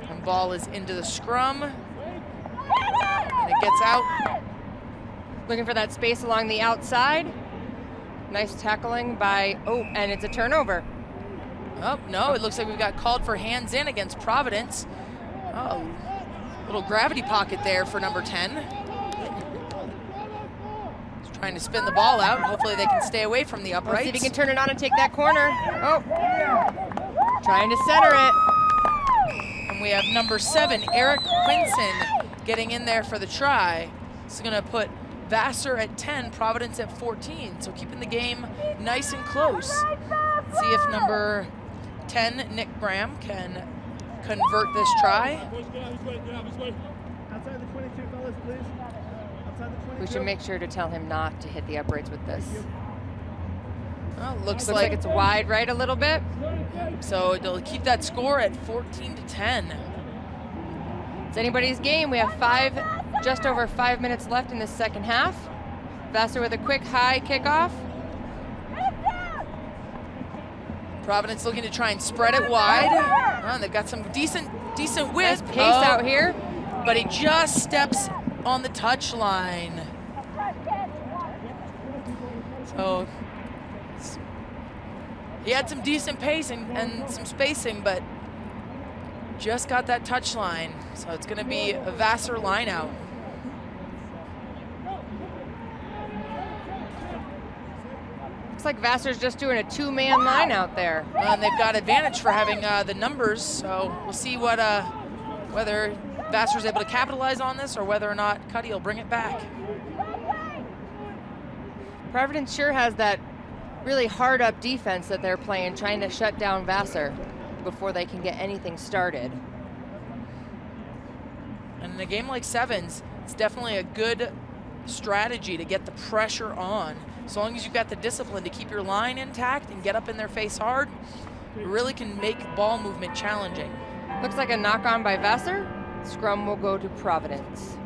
And ball is into the scrum. And it gets out. Looking for that space along the outside. Nice tackling by, and it's a turnover. Oh, no, it looks like we've got called for hands in against Providence. Oh, little gravity pocket there for number 10. Trying to spin the ball out. Hopefully they can stay away from the uprights. Let's see if he can turn it on and take that corner. Oh, trying to center it. And we have number 7, Eric Quinson, getting in there for the try. This is gonna put Vassar at 10, Providence at 14. So keeping the game nice and close. See if number 10, Nick Graham, can convert this try. Outside the 22, fellas, please. We should make sure to tell him not to hit the uprights with this. Well, looks like it's wide right a little bit. So it'll keep that score at 14-10. It's anybody's game. We have just over 5 minutes left in the second half. Vassar with a quick high kickoff. Providence looking to try and spread it wide. They've got some decent width. Nice pace out here. But he just steps on the touch line. So he had some decent pace and some spacing, but just got that touch line. So it's going to be a Vassar line out. Looks like Vassar's just doing a two-man line out there. And they've got advantage for having the numbers, so we'll see what whether Vassar's able to capitalize on this or whether or not Cuddy will bring it back. Providence sure has that really hard-up defense that they're playing, trying to shut down Vassar before they can get anything started. And in a game like sevens, it's definitely a good strategy to get the pressure on. As long as you've got the discipline to keep your line intact and get up in their face hard, you really can make ball movement challenging. Looks like a knock on by Vassar. Scrum will go to Providence.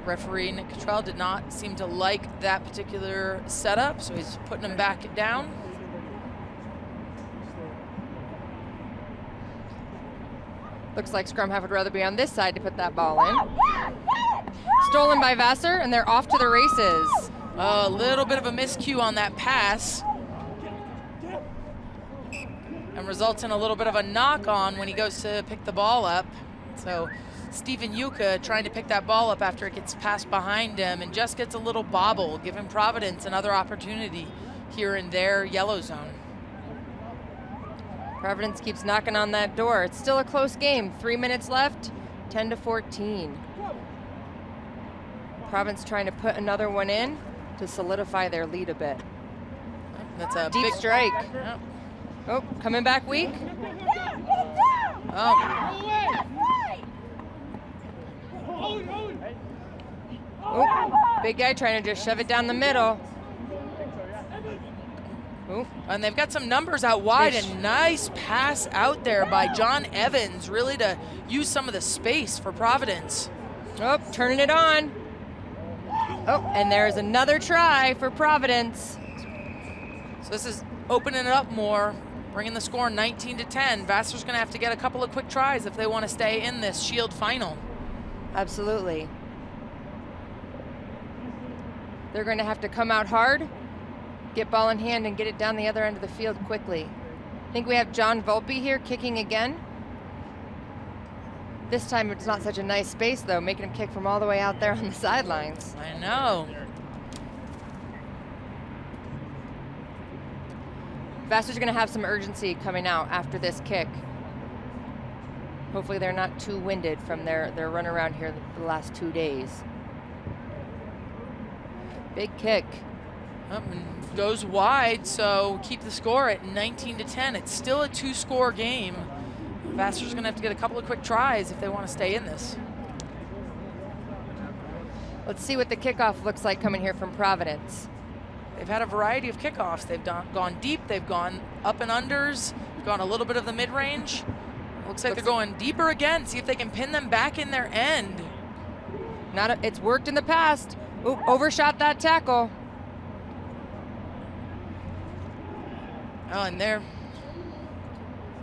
Referee Nick Cottrell did not seem to like that particular setup, so he's putting him back down. Looks like Scrum half would rather be on this side to put that ball in. Stolen by Vassar, and they're off to the races. A little bit of a miscue on that pass. And results in a little bit of a knock on when he goes to pick the ball up. So Stephen Yuka trying to pick that ball up after it gets passed behind him and just gets a little bobble, giving Providence another opportunity here in their yellow zone. Providence keeps knocking on that door. It's still a close game. 3 minutes left, 10-14. Providence trying to put another one in to solidify their lead a bit. That's a deep big strike. Yeah. Oh, coming back weak. Oh, big guy trying to just shove it down the middle. Ooh. And they've got some numbers out wide, and nice pass out there by John Evans, really to use some of the space for Providence. Oh, turning it on. Oh, and there's another try for Providence. So this is opening it up more, bringing the score 19-10. Vassar's going to have to get a couple of quick tries if they want to stay in this Shield final. Absolutely. They're going to have to come out hard, get ball in hand, and get it down the other end of the field quickly. I think we have John Volpe here kicking again. This time it's not such a nice space though, making him kick from all the way out there on the sidelines. I know. Vassar's gonna have some urgency coming out after this kick. Hopefully they're not too winded from their run around here the last 2 days. Big kick. And goes wide, so keep the score at 19-10. It's still a 2-score game. Vassar's gonna have to get a couple of quick tries if they want to stay in this. Let's see what the kickoff looks like coming here from Providence. They've had a variety of kickoffs. They've gone deep, they've gone up and unders, they've gone a little bit of the mid-range. Looks like they're going deeper again, see if they can pin them back in their end. It's worked in the past. Ooh, overshot that tackle. Oh, and there.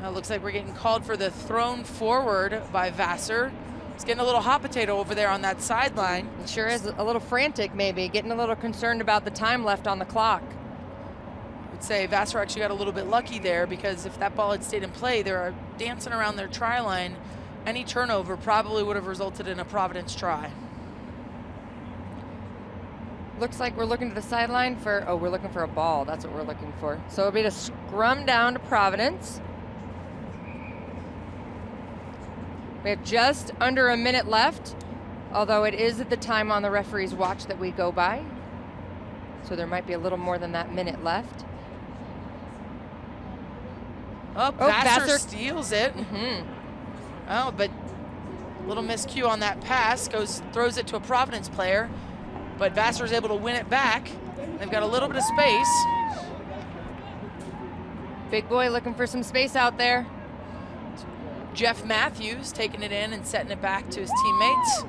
Looks like we're getting called for the thrown forward by Vassar. He's getting a little hot potato over there on that sideline. It sure is a little frantic maybe, getting a little concerned about the time left on the clock. I would say Vassar actually got a little bit lucky there because if that ball had stayed in play, they're dancing around their try line. Any turnover probably would have resulted in a Providence try. Looks like we're looking to the sideline for, we're looking for a ball. That's what we're looking for. So it'll be to scrum down to Providence. We have just under a minute left, although it is at the time on the referee's watch that we go by. So there might be a little more than that minute left. Oh, Vassar steals it. Oh, but a little miscue on that pass, throws it to a Providence player. but Vassar's able to win it back. They've got a little bit of space. Big boy looking for some space out there. Jeff Matthews taking it in and setting it back to his teammates.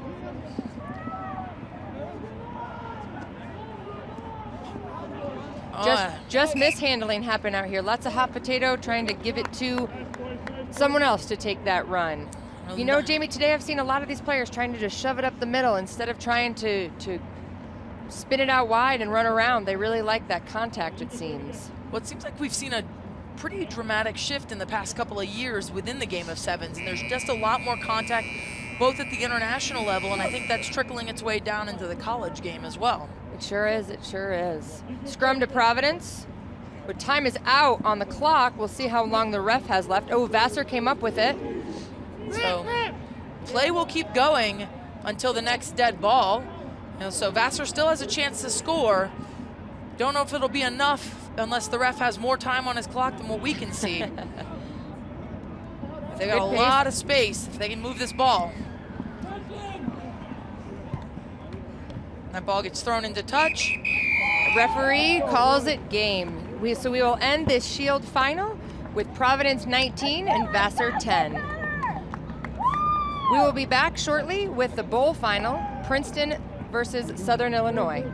Just mishandling happened out here. Lots of hot potato trying to give it to someone else to take that run. You know, Jamie, today I've seen a lot of these players trying to just shove it up the middle instead of trying to spin it out wide and run around. They really like that contact, it seems. Well, it seems like we've seen a pretty dramatic shift in the past couple of years within the game of sevens, and there's just a lot more contact both at the international level, and I think that's trickling its way down into the college game as well. It sure is, it sure is. Scrum to Providence, but time is out on the clock. We'll see how long the ref has left. Oh, Vassar came up with it. So play will keep going until the next dead ball. You know, so Vassar still has a chance to score. Don't know if it'll be enough unless the ref has more time on his clock than what we can see. They got a lot of space if they can move this ball. That ball gets thrown into touch. Referee calls it game. So we will end this Shield final with Providence 19 and Vassar 10. We will be back shortly with the bowl final, Princeton versus Southern Illinois.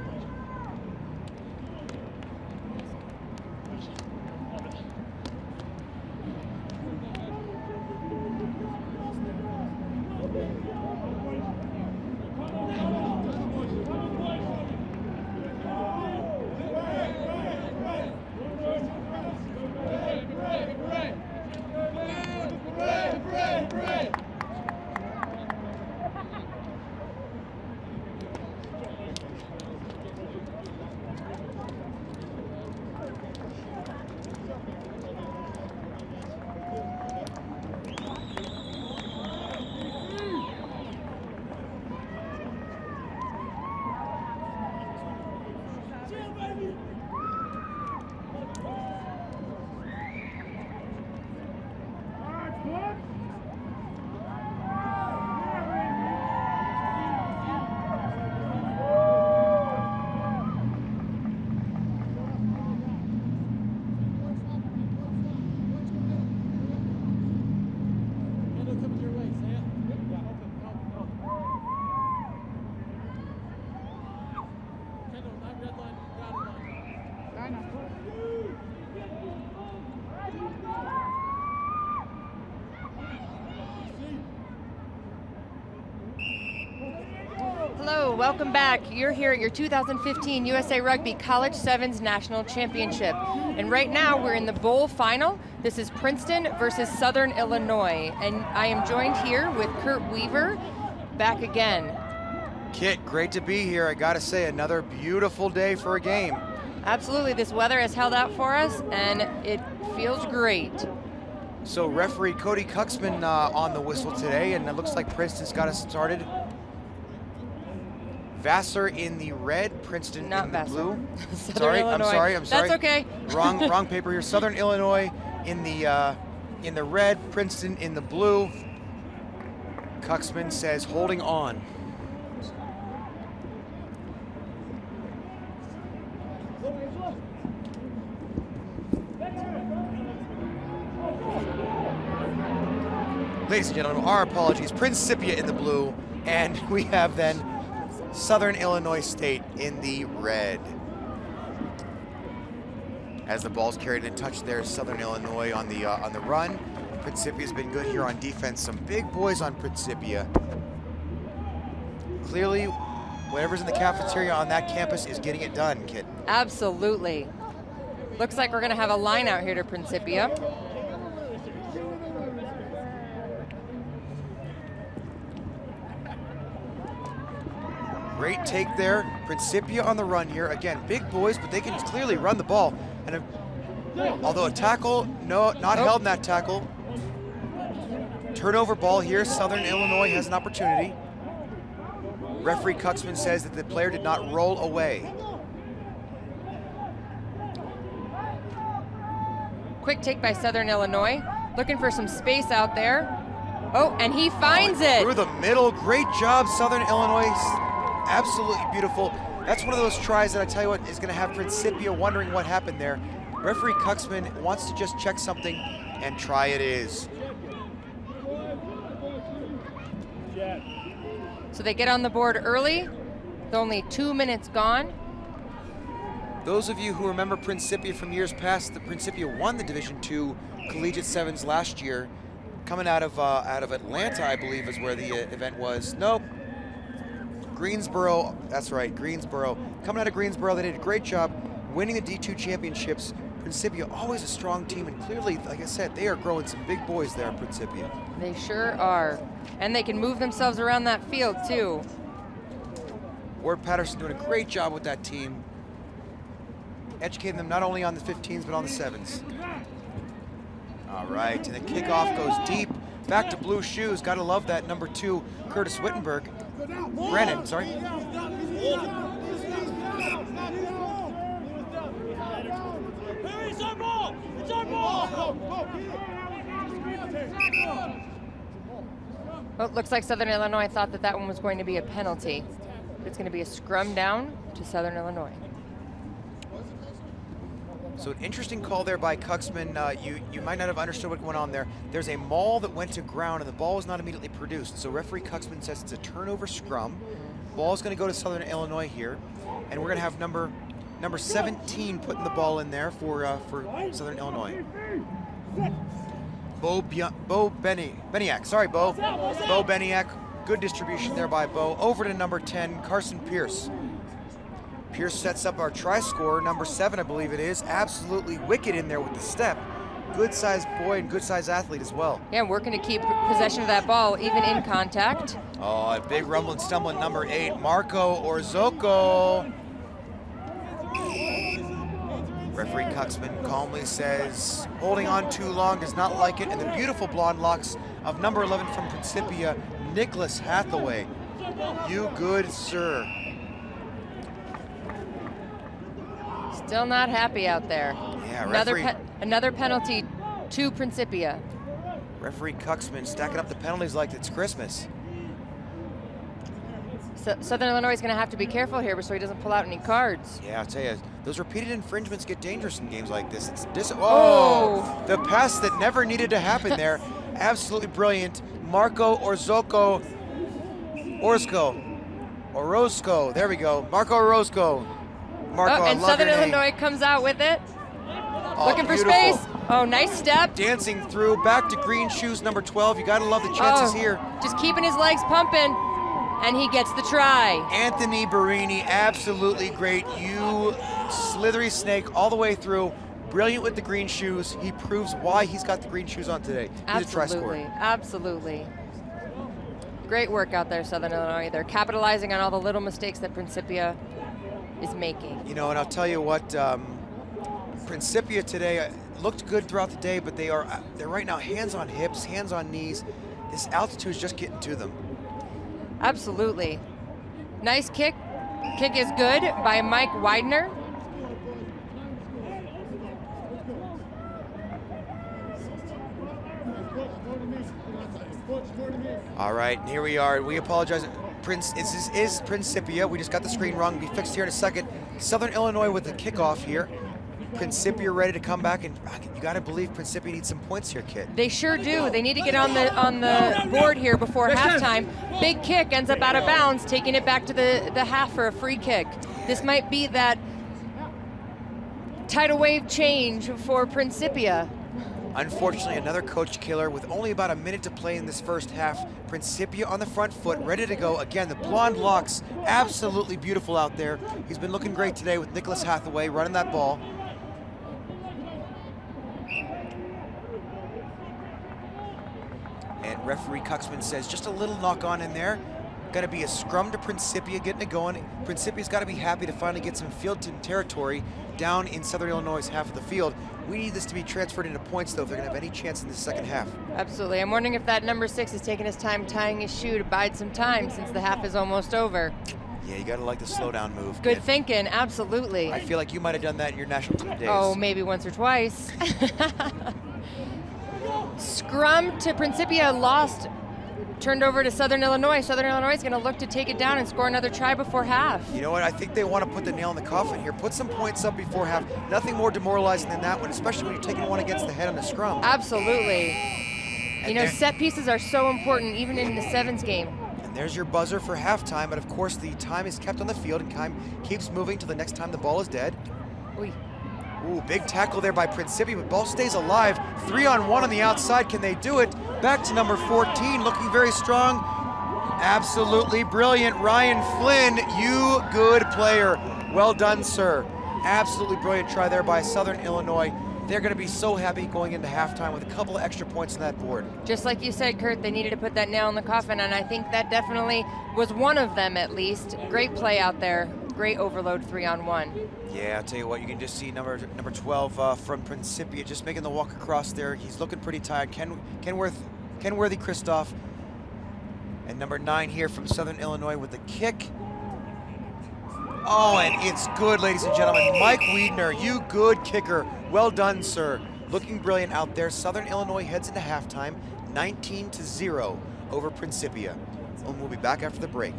Hello, welcome back. You're here at your 2015 USA Rugby College Sevens National Championship. And right now we're in the bowl final. This is Princeton versus Southern Illinois. And I am joined here with Kurt Weaver, back again. Kit, great to be here. I gotta say, another beautiful day for a game. Absolutely, this weather has held out for us and it feels great. So referee Cody Cuxman on the whistle today, and it looks like Princeton's got us started. Vassar in the red, Princeton in the blue. Sorry, I'm sorry. That's okay. Wrong paper here. Southern Illinois in the red, Princeton in the blue. Cuxman says holding on. Ladies and gentlemen, our apologies. Principia in the blue, and we have then Southern Illinois State in the red. As the ball's carried in touch there, Southern Illinois on the run. Principia's been good here on defense. Some big boys on Principia. Clearly, whatever's in the cafeteria on that campus is getting it done, Kit. Absolutely. Looks like we're gonna have a line out here to Principia. Great take there. Principia on the run here. Again, big boys, but they can clearly run the ball. And although a tackle, not held in that tackle. Turnover ball here. Southern Illinois has an opportunity. Referee Cuxman says that the player did not roll away. Quick take by Southern Illinois. Looking for some space out there. Oh, and he finds it. Through the middle. Great job, Southern Illinois. Absolutely beautiful. That's one of those tries that I tell you what is going to have Principia wondering what happened there. Referee Cuxman wants to just check something, and try it is. So they get on the board early. With only 2 minutes gone. Those of you who remember Principia from years past, the Principia won the Division II Collegiate Sevens last year, coming out of Atlanta, I believe, is where the event was. Nope. Greensboro, that's right, Greensboro. Coming out of Greensboro, they did a great job winning the D2 championships. Principia, always a strong team, and clearly, like I said, they are growing some big boys there at Principia. They sure are. And they can move themselves around that field, too. Ward Patterson doing a great job with that team, educating them not only on the 15s, but on the 7s. All right, and the kickoff goes deep. Back to blue shoes. Gotta love that number 2, Curtis Wittenberg. Brennan, sorry. Hey, it's our ball! It's our ball! Well, it looks like Southern Illinois thought that that one was going to be a penalty. It's going to be a scrum down to Southern Illinois. So an interesting call there by Cuxman. You might not have understood what went on there. There's a maul that went to ground and the ball was not immediately produced. So referee Cuxman says it's a turnover scrum. Ball's going to go to Southern Illinois here, and we're going to have number 17 putting the ball in there for Southern Illinois. Bo Beniak. Sorry, Bo. Bo Beniak. Good distribution there by Bo. Over to number 10, Carson Pierce. Pierce sets up our try scorer, number 7, I believe it is. Absolutely wicked in there with the step. Good sized boy and good sized athlete as well. Yeah, working to keep possession of that ball, even in contact. Oh, a big rumbling, stumbling number 8, Marco Orzoko. Referee Cuxman calmly says, holding on too long, does not like it, and the beautiful blonde locks of number 11 from Principia, Nicholas Hathaway. You good, sir. Still not happy out there. Yeah, another penalty to Principia. Referee Cuxman stacking up the penalties like it's Christmas. So Southern Illinois is going to have to be careful here so he doesn't pull out any cards. Yeah, I'll tell you, those repeated infringements get dangerous in games like this. Oh! The pass that never needed to happen there. Absolutely brilliant. Marco Orozco. There we go. Marco Orozco. Marco, and Southern Illinois comes out with it. Looking for space. Oh, nice step. Dancing through, back to green shoes, number 12. You gotta love the chances here. Just keeping his legs pumping, and he gets the try. Anthony Barini, absolutely great. You slithery snake all the way through. Brilliant with the green shoes. He proves why he's got the green shoes on today. He's a try scorer. Absolutely. Great work out there, Southern Illinois. They're capitalizing on all the little mistakes that Principia is making. You know, and I'll tell you what, Principia today looked good throughout the day, but they're right now hands on hips, hands on knees. This altitude is just getting to them. Absolutely. Nice kick. Kick is good by Mike Widener. All right, here we are. We apologize. This is Principia. We just got the screen wrong. Be fixed here in a second. Southern Illinois with the kickoff here. Principia ready to come back, and you got to believe Principia needs some points here, kid. They sure do. They need to get on the board here before halftime. Big kick ends up out of bounds, taking it back to the half for a free kick. This might be that tidal wave change for Principia. Unfortunately, another coach killer with only about a minute to play in this first half. Principia on the front foot, ready to go. Again, the blonde locks, absolutely beautiful out there. He's been looking great today with Nicholas Hathaway running that ball. And referee Cuxman says just a little knock on in there. Got to be a scrum to Principia getting it going. Principia's got to be happy to finally get some field territory down in Southern Illinois' half of the field. We need this to be transferred into points, though, if they're going to have any chance in the second half. Absolutely. I'm wondering if that number 6 is taking his time tying his shoe to bide some time since the half is almost over. Yeah, you got to like the slow down move. Good thinking, absolutely. I feel like you might have done that in your national team days. Oh, maybe once or twice. Scrum to Principia lost turned over to Southern Illinois. Southern Illinois is going to look to take it down and score another try before half. You know what? I think they want to put the nail in the coffin here. Put some points up before half. Nothing more demoralizing than that one, especially when you're taking one against the head on the scrum. Absolutely. You know, set pieces are so important, even in the sevens game. And there's your buzzer for halftime, but of course the time is kept on the field and time keeps moving till the next time the ball is dead. Oy. Ooh, big tackle there by Principi, but ball stays alive. 3-on-1 on the outside. Can they do it? Back to number 14, looking very strong. Absolutely brilliant. Ryan Flynn, you good player. Well done, sir. Absolutely brilliant try there by Southern Illinois. They're going to be so happy going into halftime with a couple of extra points on that board. Just like you said, Kurt, they needed to put that nail in the coffin, and I think that definitely was one of them at least. Great play out there. Great overload 3-on-1. Yeah, I'll tell you what, you can just see number 12 from Principia just making the walk across there. He's looking pretty tired. Kenworthy Christoph. And number 9 here from Southern Illinois with the kick. Oh, and it's good, ladies and gentlemen. Mike Wiedner, you good kicker. Well done, sir. Looking brilliant out there. Southern Illinois heads into halftime, 19-0 over Principia. And we'll be back after the break.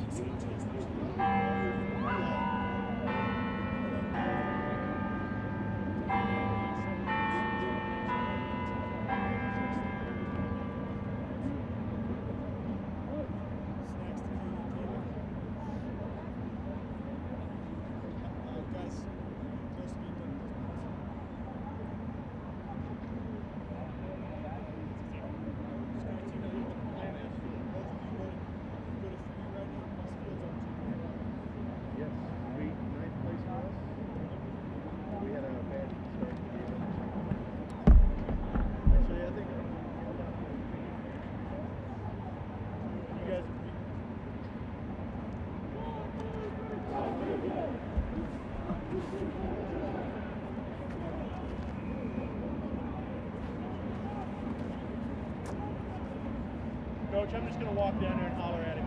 Coach, I'm just going to walk down there and holler at him.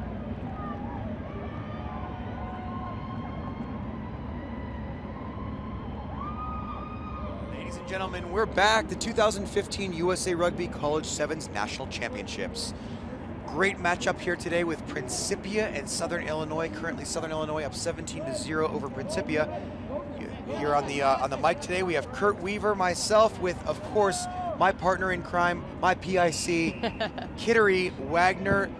Ladies and gentlemen, we're back. The 2015 USA Rugby College Sevens National Championships. Great matchup here today with Principia and Southern Illinois. Currently, Southern Illinois up 17-0 over Principia. Here on the mic today, we have Kurt Weaver, myself, with, of course, my partner in crime, my PIC, Kittery Wagner-Ruiz.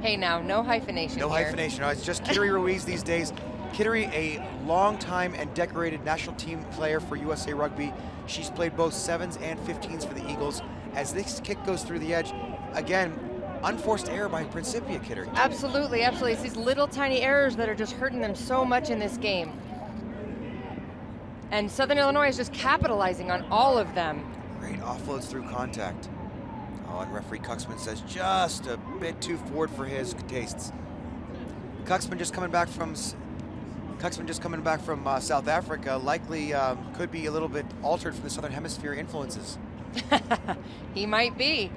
Hey now, no hyphenation No here. hyphenation. No, it's just Kittery Ruiz these days. Kittery, a long-time and decorated national team player for USA Rugby. She's played both 7s and 15s for the Eagles. As this kick goes through the edge, again, unforced error by Principia, Kittery. Absolutely, absolutely. It's these little tiny errors that are just hurting them so much in this game. And Southern Illinois is just capitalizing on all of them. Great offloads through contact. Oh, and referee Cuxman says just a bit too forward for his tastes. Cuxman just coming back from South Africa, likely could be a little bit altered from the Southern Hemisphere influences. He might be.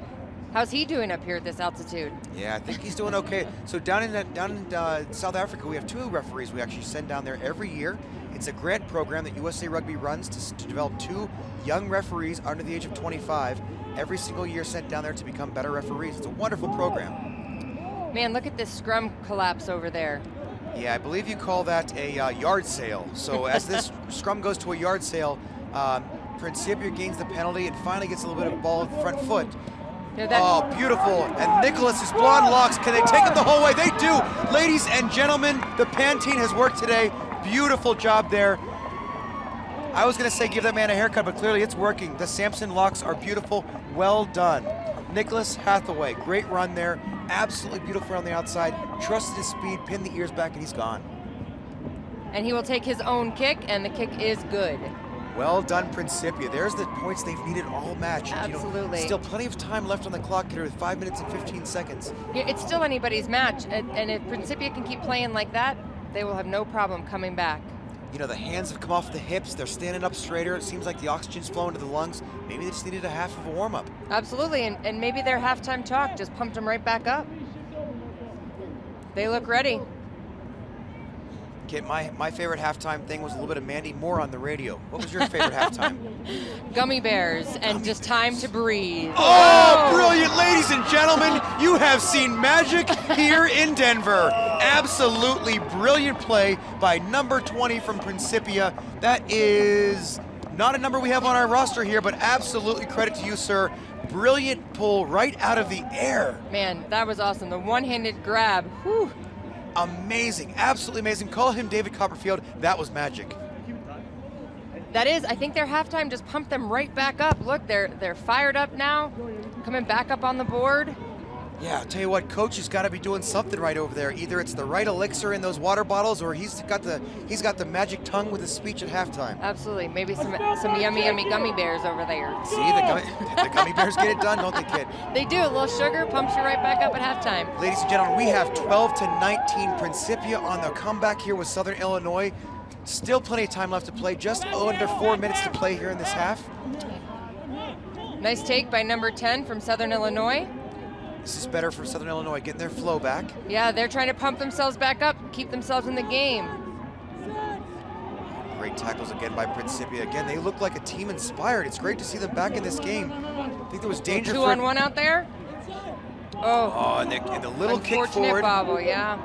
How's he doing up here at this altitude? Yeah, I think he's doing okay. So down in South Africa, we have 2 referees we actually send down there every year. It's a grant program that USA Rugby runs to develop 2 young referees under the age of 25 every single year, sent down there to become better referees. It's a wonderful program. Man, look at this scrum collapse over there. Yeah, I believe you call that a yard sale. So as this scrum goes to a yard sale, Principia gains the penalty and finally gets a little bit of ball at the front foot. Oh, beautiful. And Nicholas's blonde locks, can they take him the whole way? They do. Ladies and gentlemen, the Pantene has worked today. Beautiful job there. I was going to say give that man a haircut, but clearly it's working. The Samson locks are beautiful. Well done. Nicholas Hathaway, great run there. Absolutely beautiful on the outside. Trusted his speed, pinned the ears back, and he's gone. And he will take his own kick, and the kick is good. Well done, Principia. There's the points they've needed all match. Absolutely. Still plenty of time left on the clock here with 5 minutes and 15 seconds. Yeah, it's still anybody's match, and if Principia can keep playing like that, they will have no problem coming back. You know, the hands have come off the hips. They're standing up straighter. It seems like the oxygen's flowing to the lungs. Maybe they just needed a half of a warm-up. Absolutely, and maybe their halftime talk just pumped them right back up. They look ready. Kit, my favorite halftime thing was a little bit of Mandy Moore on the radio. What was your favorite halftime? Gummy bears and just time to breathe. Oh, brilliant, ladies and gentlemen. You have seen magic here in Denver. Absolutely brilliant play by number 20 from Principia. That is not a number we have on our roster here, but absolutely credit to you, sir. Brilliant pull right out of the air. Man, that was awesome. The one-handed grab. Whew. Amazing, absolutely amazing. Call him David Copperfield. That was magic. That is, I think their halftime just pumped them right back up. Look, they're fired up now, coming back up on the board. Yeah, I'll tell you what, Coach has got to be doing something right over there. Either it's the right elixir in those water bottles, or he's got the magic tongue with his speech at halftime. Absolutely, maybe some yummy gummy bears over there. See, the gummy bears get it done, don't they, kid? They do. A little sugar pumps you right back up at halftime. Ladies and gentlemen, we have 12-19 Principia on the comeback here with Southern Illinois. Still plenty of time left to play. Just under 4 minutes to play here in this half. Nice take by number 10 from Southern Illinois. This is better for Southern Illinois, getting their flow back. Yeah, they're trying to pump themselves back up, keep themselves in the game. Great tackles again by Principia. Again, they look like a team inspired. It's great to see them back in this game. I think there was danger for 2-on-1 out there. Oh, and the little kick forward. Unfortunate bobble, yeah.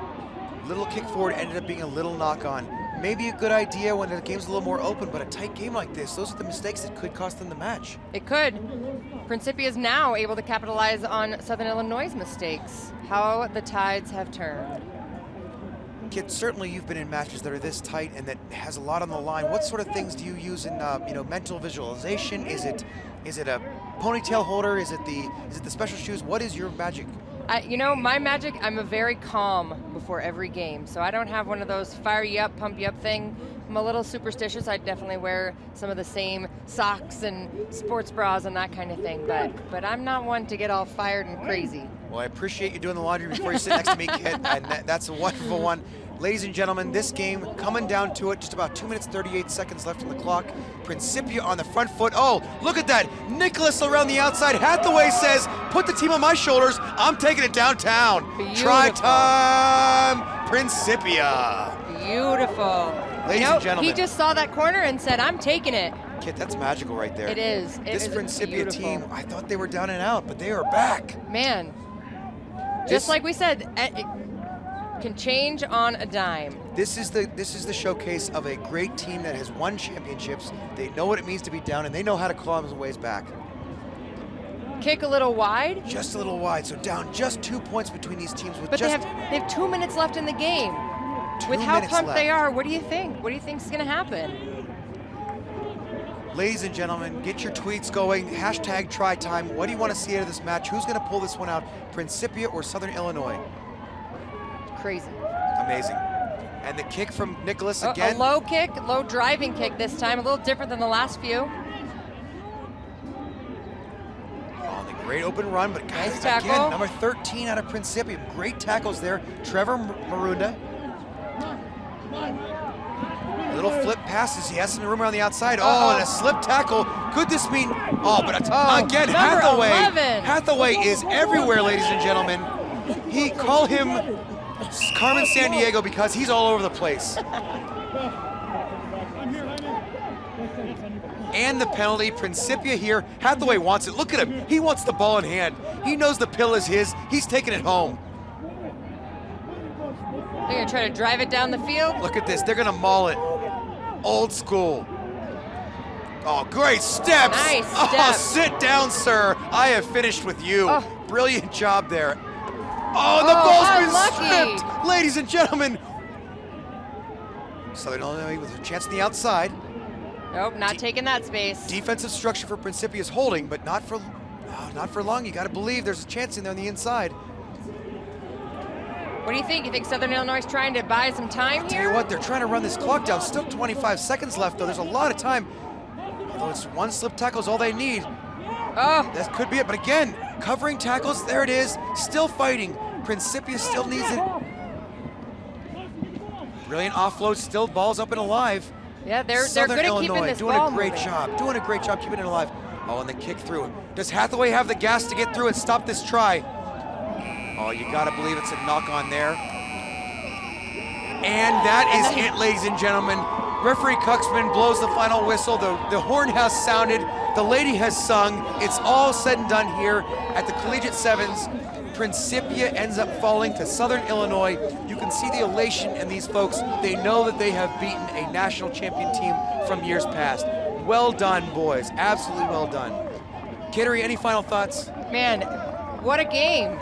Little kick forward ended up being a little knock on. Maybe a good idea when the game's a little more open, but a tight game like this, those are the mistakes that could cost them the match. It could. Principia is now able to capitalize on Southern Illinois' mistakes. How the tides have turned. Kid, certainly you've been in matches that are this tight and that has a lot on the line. What sort of things do you use in mental visualization? Is it a ponytail holder? Is it the special shoes? What is your magic? My magic, I'm a very calm before every game, so I don't have one of those fire you up, pump you up thing. I'm a little superstitious. I definitely wear some of the same socks and sports bras and that kind of thing, but I'm not one to get all fired and crazy. Well, I appreciate you doing the laundry before you sit next to me, Kit, and that's a wonderful one. Ladies and gentlemen, this game coming down to it, just about 2 minutes, 38 seconds left on the clock. Principia on the front foot. Oh, look at that. Nicholas around the outside. Hathaway says, put the team on my shoulders. I'm taking it downtown. Beautiful. Try time, Principia. Beautiful. Ladies and gentlemen. He just saw that corner and said, I'm taking it. Kit, that's magical right there. It is. This Principia beautiful. team, I thought they were down and out, but they are back. Man, just like we said, it can change on a dime. This is the showcase of a great team that has won championships. They know what it means to be down, and they know how to claw their ways back. Kick a little wide. Just a little wide, so down just 2 points between these teams. But they have 2 minutes left in the game. With how pumped they are, what do you think? What do you think is going to happen? Ladies and gentlemen, get your tweets going. Hashtag try time. What do you want to see out of this match? Who's going to pull this one out? Principia or Southern Illinois? Crazy. Amazing. And the kick from Nicholas again. A low kick, low driving kick this time, a little different than the last few. Oh, the great open run, but guys, nice tackle. Again, number 13 out of Principia. Great tackles there. Trevor Marunda. Little flip passes. He has some room around the outside. Oh, and a slip tackle. Could this mean? Again, Hathaway. 11. Hathaway is everywhere, ladies and gentlemen. He call him Carmen Sandiego because he's all over the place. And the penalty, Principia here. Hathaway wants it. Look at him. He wants the ball in hand. He knows the pill is his. He's taking it home. They're going to try to drive it down the field. Look at this. They're going to maul it. Old school. Oh, great steps. Nice Oh, step. sit down, sir. I have finished with you. Oh. Brilliant job there. Oh, and the ball's been unlucky. stripped. Ladies and gentlemen. Southern Illinois with a chance on the outside. Nope, not taking that space. Defensive structure for Principia is holding, but not for long. You got to believe there's a chance in there on the inside. What do you think? You think Southern Illinois is trying to buy some time I'll here? tell you what, they're trying to run this clock down. Still 25 seconds left, though. There's a lot of time. Although it's one slip tackle is all they need. Oh. That could be it. But again, covering tackles. There it is. Still fighting. Principia still needs it. Brilliant offload. Still balls up and alive. Yeah, they're Southern good at Illinois keeping this doing ball a great moving. job. Doing a great job keeping it alive. Oh, and the kick through. Does Hathaway have the gas to get through and stop this try? Oh, you got to believe it's a knock on there. And that is it, ladies and gentlemen. Referee Cuxman blows the final whistle. The horn has sounded. The lady has sung. It's all said and done here at the Collegiate Sevens. Principia ends up falling to Southern Illinois. You can see the elation in these folks. They know that they have beaten a national champion team from years past. Well done, boys. Absolutely well done. Kittery, any final thoughts? Man, what a game.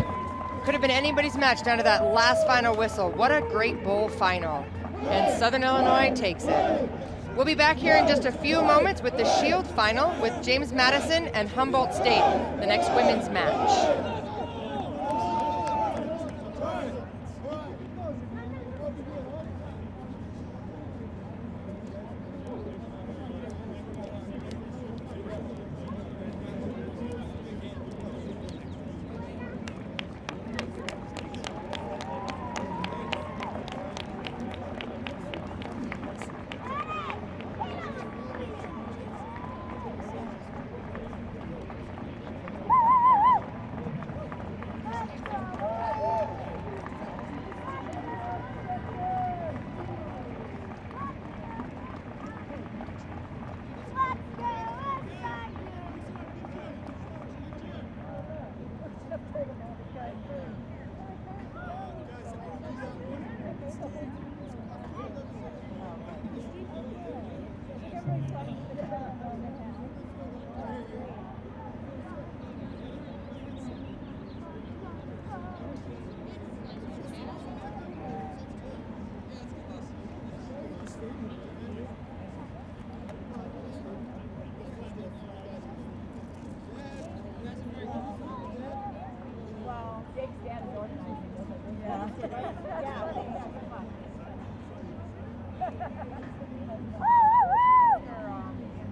Could have been anybody's match down to that last final whistle. What a great bowl final. And Southern Illinois takes it. We'll be back here in just a few moments with the Shield final with James Madison and Humboldt State, the next women's match.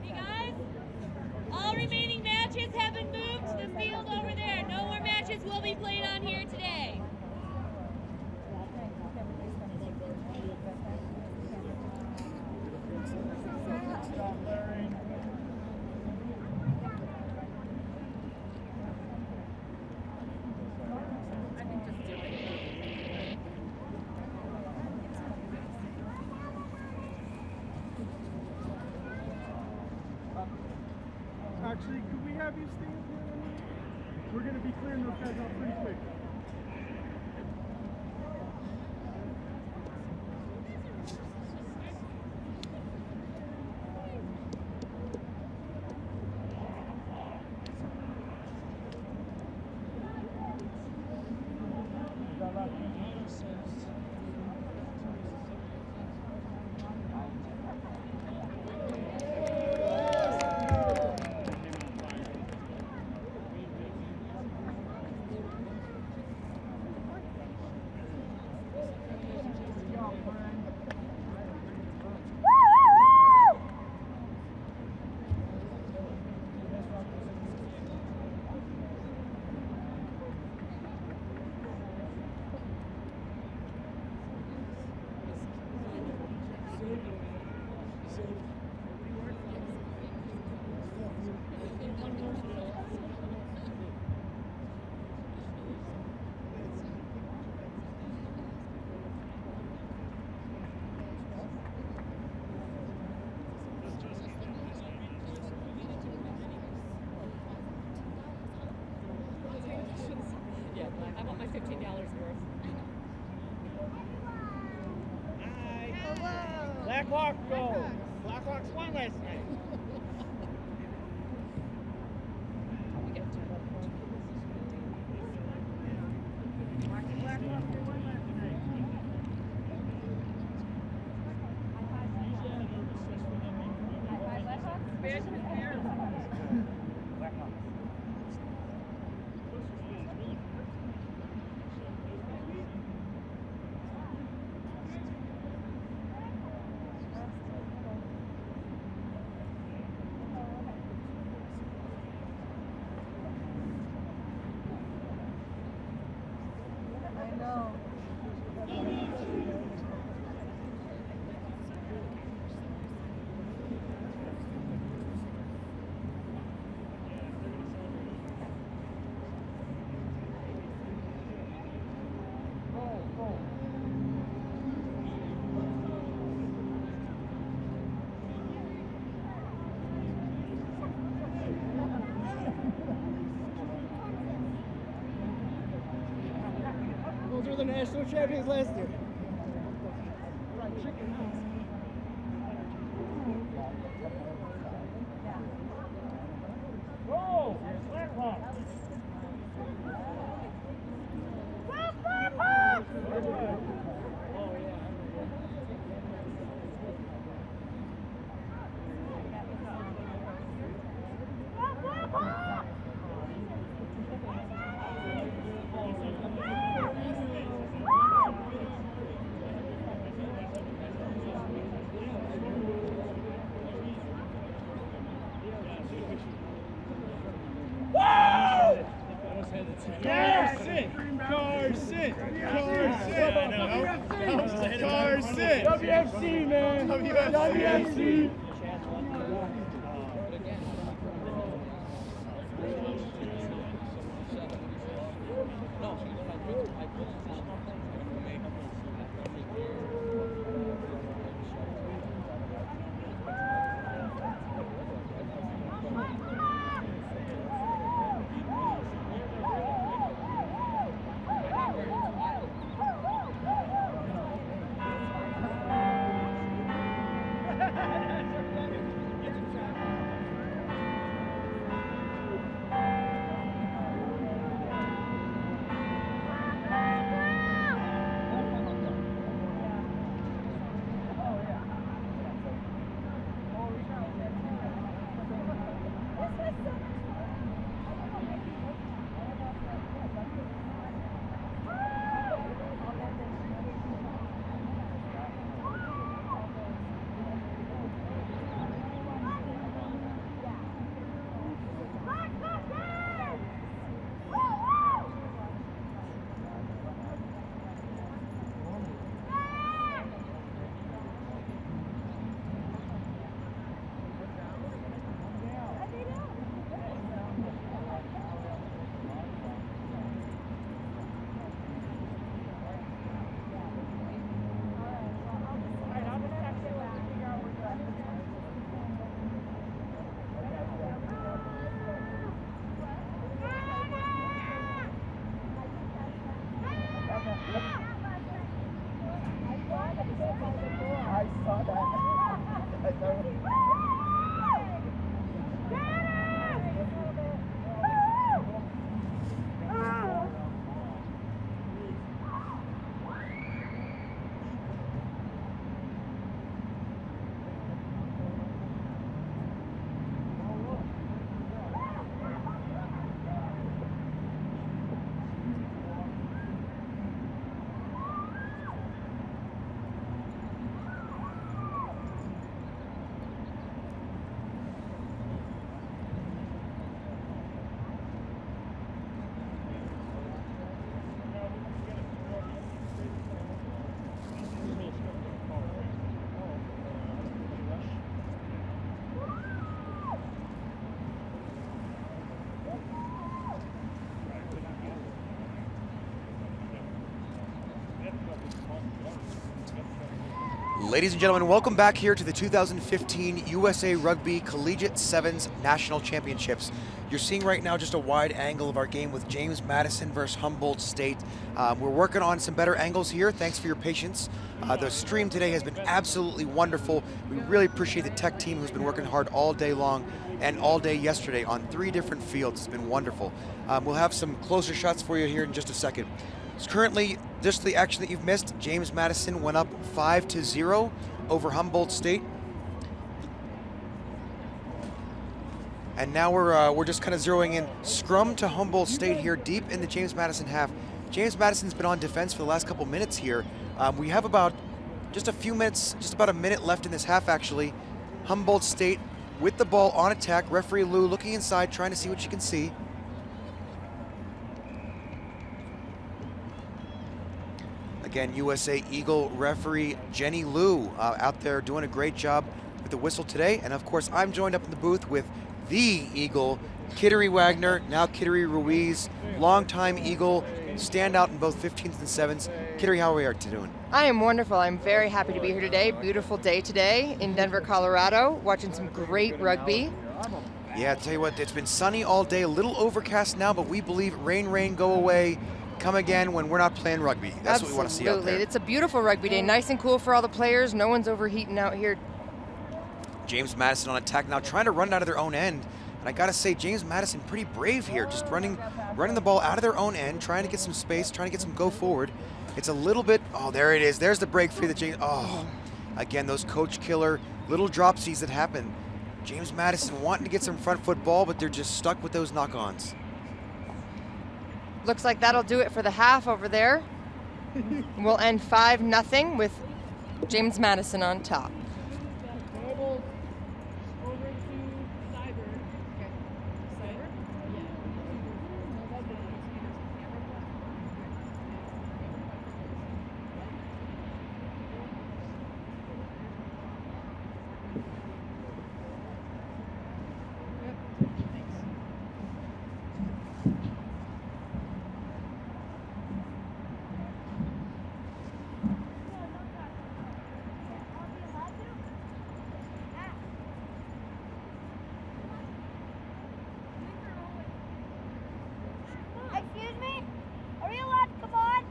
Hey guys, all remaining matches have been moved to the field over there. No more matches will be played on here today. Actually, could we have you stand here? We're going to be clearing those guys out pretty quick. I want my $15 worth. Hi. Hello. Blackhawks go. Blackhawks won last night. national champions last year. Go! Lacrosse! WFC, man. WFC. Ladies and gentlemen, welcome back here to the 2015 USA Rugby Collegiate Sevens National Championships. You're seeing right now just a wide angle of our game with James Madison versus Humboldt State. We're working on some better angles here. Thanks for your patience. The stream today has been absolutely wonderful. We really appreciate the tech team who's been working hard all day long and all day yesterday on 3 different fields. It's been wonderful. We'll have some closer shots for you here in just a second. So currently, just the action that you've missed, James Madison went up 5-0 over Humboldt State. And now we're just kind of zeroing in scrum to Humboldt State here deep in the James Madison half. James Madison's been on defense for the last couple minutes here. We have about just a few minutes, just about a minute left in this half actually. Humboldt State with the ball on attack. Referee Lou looking inside, trying to see what she can see. Again, USA Eagle referee Jenny Liu out there doing a great job with the whistle today. And of course, I'm joined up in the booth with the Eagle, Kittery Wagner, now Kittery Ruiz, longtime Eagle, standout in both 15s and 7s. Kittery, how are we doing? I am wonderful. I'm very happy to be here today. Beautiful day today in Denver, Colorado, watching some great rugby. Yeah, I'll tell you what, it's been sunny all day, a little overcast now, but we believe rain, go away. come again when we're not playing rugby. That's what we want to see out there. It's a beautiful rugby day. Nice and cool for all the players. No one's overheating out here. James Madison on attack now, trying to run out of their own end. And I got to say, James Madison pretty brave here, just running the ball out of their own end, trying to get some space, trying to get some go forward. It's a little bit, oh, there it is. There's the break free that James, oh, again, those coach killer little dropsies that happen. James Madison wanting to get some front foot ball, but they're just stuck with those knock-ons. Looks like that'll do it for the half over there. We'll end 5-0 with James Madison on top. Over to Ciber. Okay. Ciber? Yeah. Excuse me? Are we allowed to come on?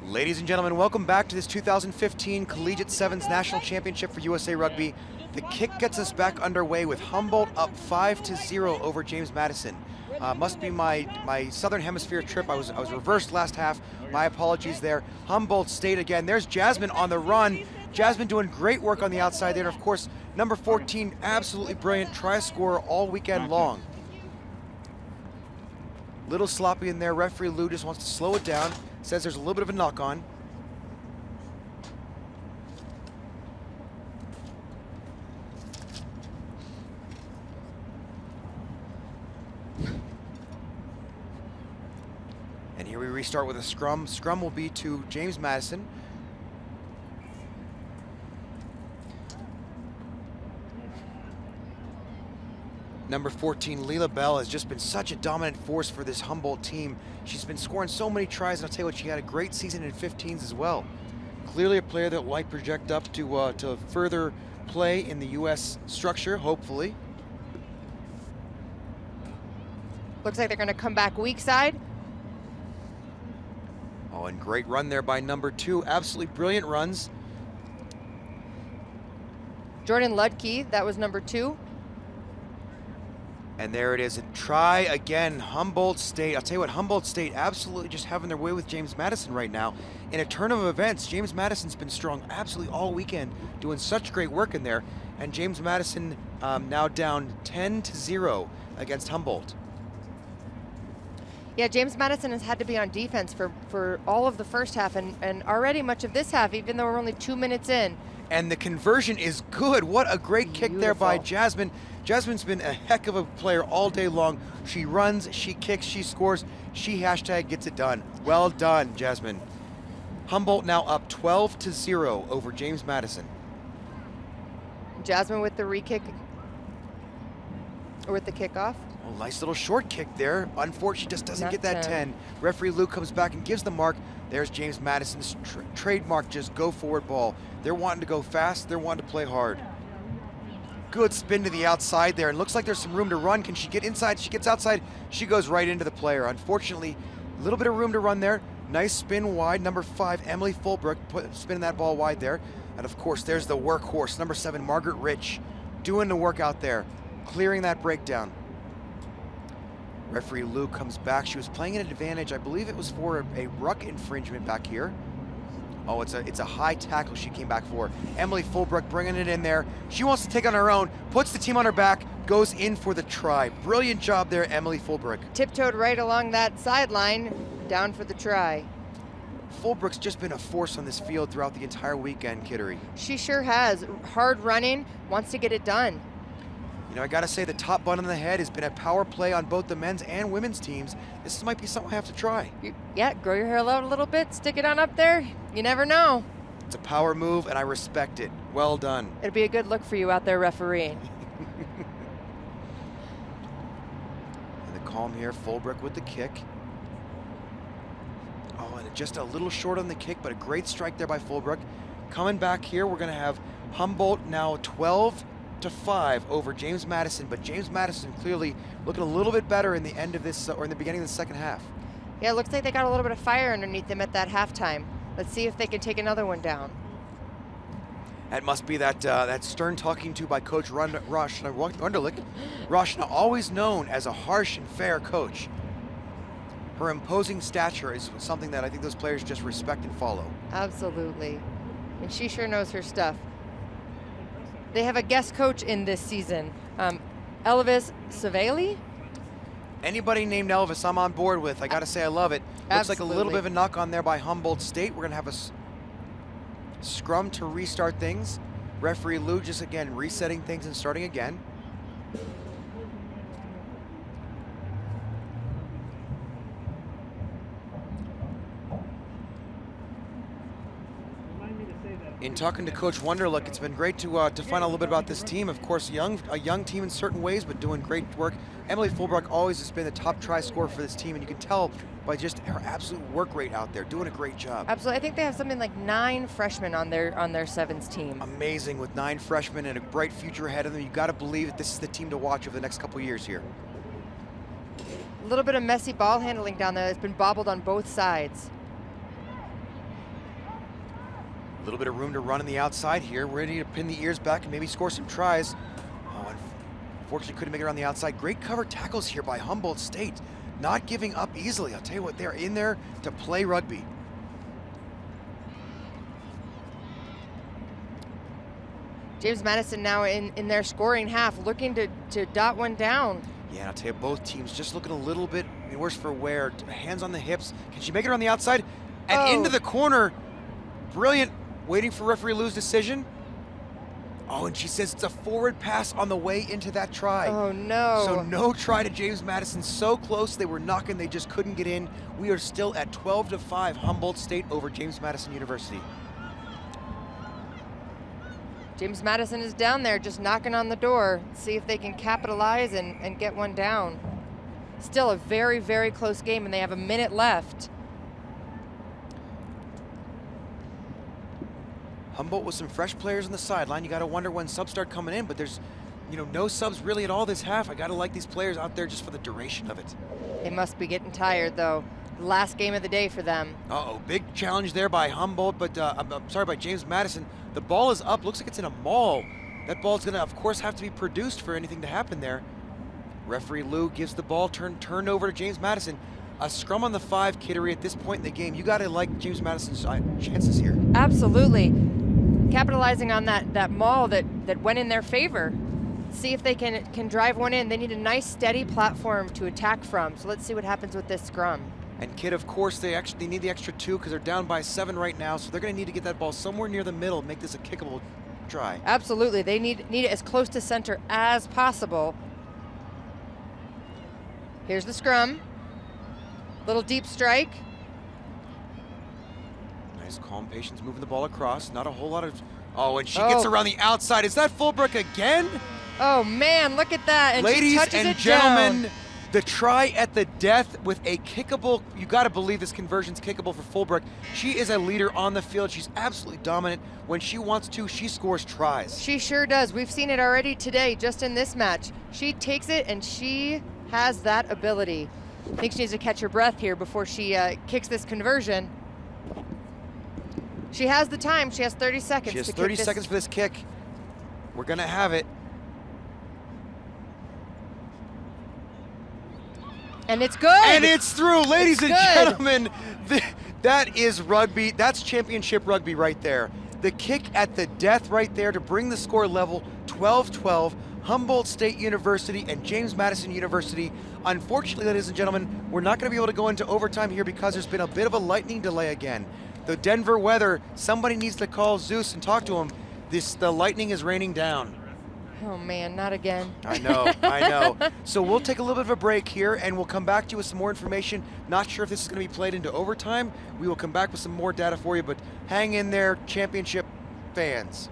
Ladies and gentlemen, welcome back to this 2015 Collegiate Sevens National Championship for USA Rugby. The kick gets us back underway with Humboldt up 5-0 over James Madison. Must be my Southern Hemisphere trip. I was reversed last half. My apologies there. Humboldt State again. There's Jasmine on the run. Jasmine doing great work on the outside there. And of course, number 14, absolutely brilliant. Try scorer all weekend long. Little sloppy in there. Referee Lou just wants to slow it down. Says there's a little bit of a knock on. And here we restart with a scrum. Scrum will be to James Madison. Number 14, Leela Bell, has just been such a dominant force for this Humboldt team. She's been scoring so many tries, and I'll tell you what, she had a great season in 15s as well. Clearly a player that might project up to further play in the U.S. structure, hopefully. Looks like they're going to come back weak side. Oh, and great run there by number 2. Absolutely brilliant runs. Jordan Ludke, that was number 2. And there it is, a try again, Humboldt State. I'll tell you what, Humboldt State absolutely just having their way with James Madison right now. In a turn of events, James Madison's been strong absolutely all weekend, doing such great work in there. And James Madison now down 10-0 against Humboldt. Yeah, James Madison has had to be on defense for all of the first half and already much of this half, even though we're only 2 minutes in. And the conversion is good. What a great kick there by Jasmine. Jasmine's been a heck of a player all day long. She runs, she kicks, she scores, she hashtag gets it done. Well done, Jasmine. Humboldt now up 12-0 over James Madison. Jasmine with the re-kick, or with the kickoff. Oh, nice little short kick there. Unfortunately, just doesn't get that 10. Referee Luke comes back and gives the mark. There's James Madison's trademark, just go forward ball. They're wanting to go fast, they're wanting to play hard. Good spin to the outside there, and looks like there's some room to run. Can she get inside? She gets outside, she goes right into the player. Unfortunately, a little bit of room to run there. Nice spin wide, number 5, Emily Fulbrook, spinning that ball wide there. And of course, there's the workhorse, number 7, Margaret Rich, doing the work out there, clearing that breakdown. Referee Lou comes back. She was playing at an advantage. I believe it was for a ruck infringement back here. Oh, it's a high tackle she came back for. Emily Fulbrook bringing it in there. She wants to take on her own, puts the team on her back, goes in for the try. Brilliant job there, Emily Fulbrook. Tiptoed right along that sideline, down for the try. Fulbrook's just been a force on this field throughout the entire weekend, Kittery. She sure has. Hard running, wants to get it done. You know, I gotta say the top button on the head has been a power play on both the men's and women's teams. This might be something I have to try. Yeah, grow your hair out a little bit, stick it on up there. You never know. It's a power move, and I respect it. Well done. It'll be a good look for you out there refereeing. And the calm here, Fulbrook with the kick. Oh, and just a little short on the kick, but a great strike there by Fulbrook. Coming back here, we're gonna have Humboldt now 12-5 over James Madison, but James Madison clearly looking a little bit better in the end of this, or in the beginning of the second half. Yeah, it looks like they got a little bit of fire underneath them at that halftime. Let's see if they can take another one down. That must be that stern talking to by Coach Roshna Wunderlich. Roshna, always known as a harsh and fair coach. Her imposing stature is something that I think those players just respect and follow. Absolutely. And she sure knows her stuff. They have a guest coach in this season, Elvis Savali. Anybody named Elvis, I'm on board with. I gotta say, I love it. Looks like a little bit of a knock on there by Humboldt State. We're gonna have a scrum to restart things. Referee Lou just again resetting things and starting again. In talking to Coach Wunderlich, it's been great to find out a little bit about this team. Of course, a young team in certain ways, but doing great work. Emily Fulbrook always has been the top try scorer for this team, and you can tell by just her absolute work rate out there, doing a great job. Absolutely, I think they have something like 9 freshmen on their sevens team. Amazing, with 9 freshmen and a bright future ahead of them. You got to believe that this is the team to watch over the next couple years here. A little bit of messy ball handling down there. It's been bobbled on both sides. A little bit of room to run on the outside here. We're ready to pin the ears back and maybe score some tries. Oh, unfortunately couldn't make it around the outside. Great cover tackles here by Humboldt State. Not giving up easily. I'll tell you what, they're in there to play rugby. James Madison now in their scoring half, looking to dot one down. Yeah, I'll tell you, both teams just looking a little bit worse for wear. Hands on the hips. Can she make it around the outside? And into the corner. Brilliant. Waiting for referee Lou's decision. Oh, and she says it's a forward pass on the way into that try. Oh, no. So no try to James Madison. So close, they were knocking, they just couldn't get in. We are still at 12-5, Humboldt State over James Madison University. James Madison is down there just knocking on the door. See if they can capitalize and get one down. Still a very, very close game, and they have a minute left. Humboldt with some fresh players on the sideline. You got to wonder when subs start coming in, but there's, no subs really at all this half. I got to like these players out there just for the duration of it. They must be getting tired, though. Last game of the day for them. Uh-oh, big challenge there by Humboldt, but I'm sorry, by James Madison. The ball is up. Looks like it's in a maul. That ball's going to, of course, have to be produced for anything to happen there. Referee Lou gives the ball turned over to James Madison. A scrum on the 5, Kittery, at this point in the game. You got to like James Madison's chances here. Absolutely. Capitalizing on that maul that went in their favor. See if they can drive one in. They need a nice steady platform to attack from. So let's see what happens with this scrum. And Kid, of course, they need the extra 2 because they're down by 7 right now. So they're going to need to get that ball somewhere near the middle and make this a kickable try. Absolutely. They need it as close to center as possible. Here's the scrum. Little deep strike. Nice calm patience moving the ball across. Not a whole lot of... Oh, and she gets around the outside. Is that Fulbrook again? Oh, man, look at that. And ladies she touches and it gentlemen, down. The try at the death with a kickable, you got to believe this conversion's kickable for Fulbrook. She is a leader on the field. She's absolutely dominant. When she wants to, she scores tries. She sure does. We've seen it already today, just in this match. She takes it, and she has that ability. I think she needs to catch her breath here before she kicks this conversion. She has the time. She has 30 seconds. She has to 30 kick seconds for this kick. We're going to have it. And it's good. And it's through, ladies and good. gentlemen. That is rugby. That's championship rugby right there. The kick at the death right there to bring the score level 12-12. Humboldt State University and James Madison University. Unfortunately, ladies and gentlemen, we're not going to be able to go into overtime here because there's been a bit of a lightning delay again. The Denver weather, somebody needs to call Zeus and talk to him. The lightning is raining down. Oh man, not again. I know, I know. So we'll take a little bit of a break here and we'll come back to you with some more information. Not sure if this is going to be played into overtime. We will come back with some more data for you, but hang in there, championship fans.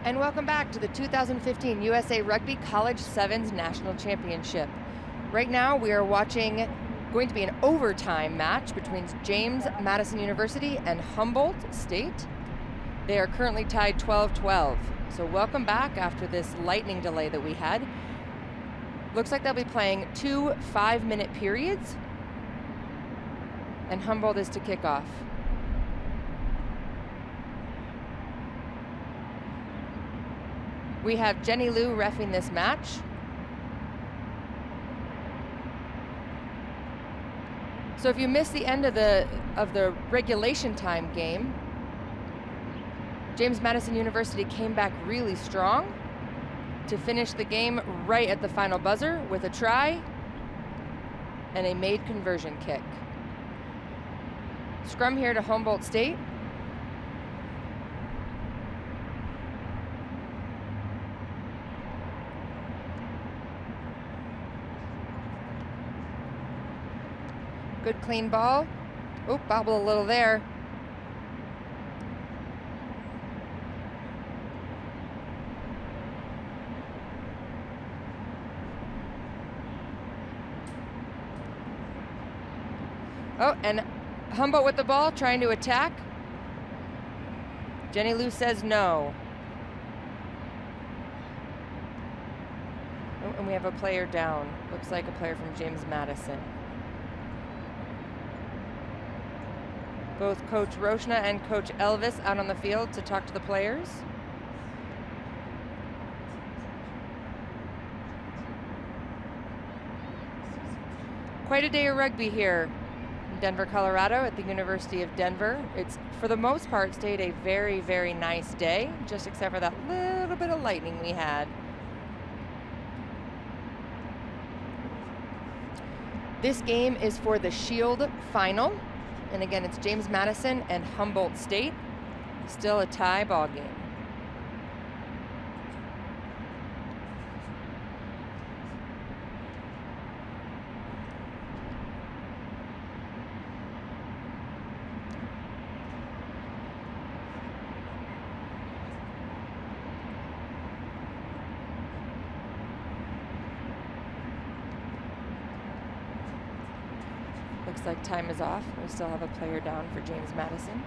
And welcome back to the 2015 USA Rugby College Sevens National Championship. Right now we are watching going to be an overtime match between James Madison University and Humboldt State. They are currently tied 12-12. So welcome back after this lightning delay that we had. Looks like they'll be playing 2 5-minute periods, and Humboldt is to kick off. We have Jenny Liu reffing this match. So if you missed the end of the regulation time game, James Madison University came back really strong to finish the game right at the final buzzer with a try and a made conversion kick. Scrum here to Humboldt State. Good clean ball. Oh, bobble a little there. Oh, and Humboldt with the ball, trying to attack. Jenny Liu says no. Oh, and we have a player down. Looks like a player from James Madison. Both Coach Roshna and Coach Elvis out on the field to talk to the players. Quite a day of rugby here in Denver, Colorado at the University of Denver. It's, for the most part, stayed a very, very nice day, just except for that little bit of lightning we had. This game is for the Shield final. And again, it's James Madison and Humboldt State. Still a tie ball game. Looks like time is off. We still have a player down for James Madison.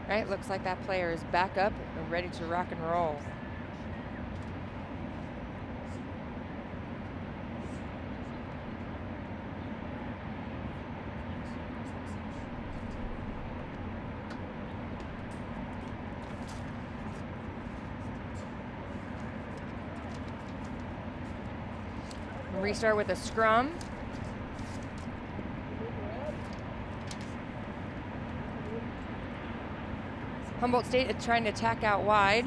All right, looks like that player is back up and ready to rock and roll. Restart with a scrum. Humboldt State is trying to attack out wide.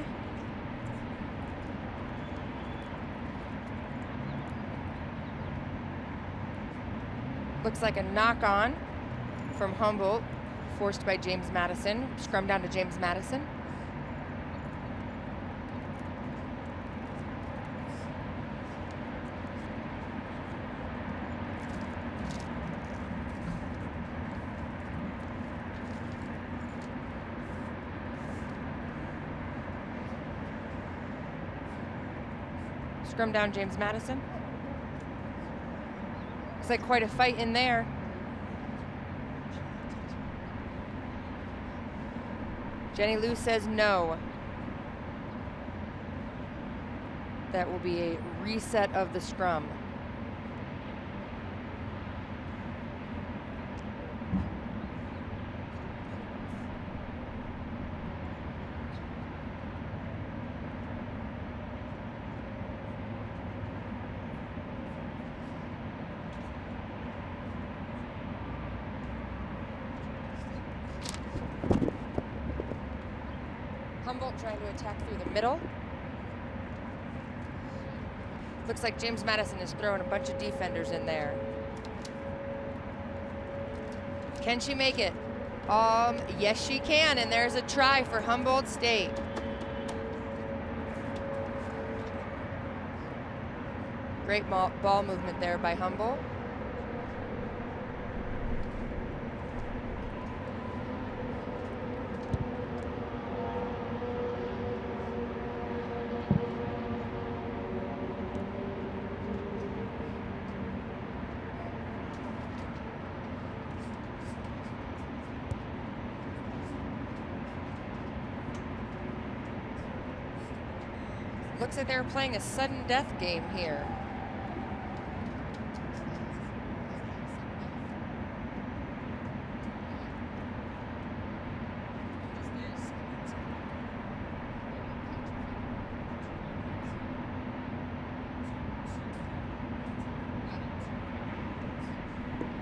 Looks like a knock on from Humboldt, forced by James Madison. Scrum down to James Madison. Scrum down James Madison. Looks like quite a fight in there. Jenny Liu says no. That will be a reset of the scrum. Humboldt trying to attack through the middle. Looks like James Madison is throwing a bunch of defenders in there. Can she make it? Yes, she can, and there's a try for Humboldt State. Great ball movement there by Humboldt. Looks like they're playing a sudden death game here.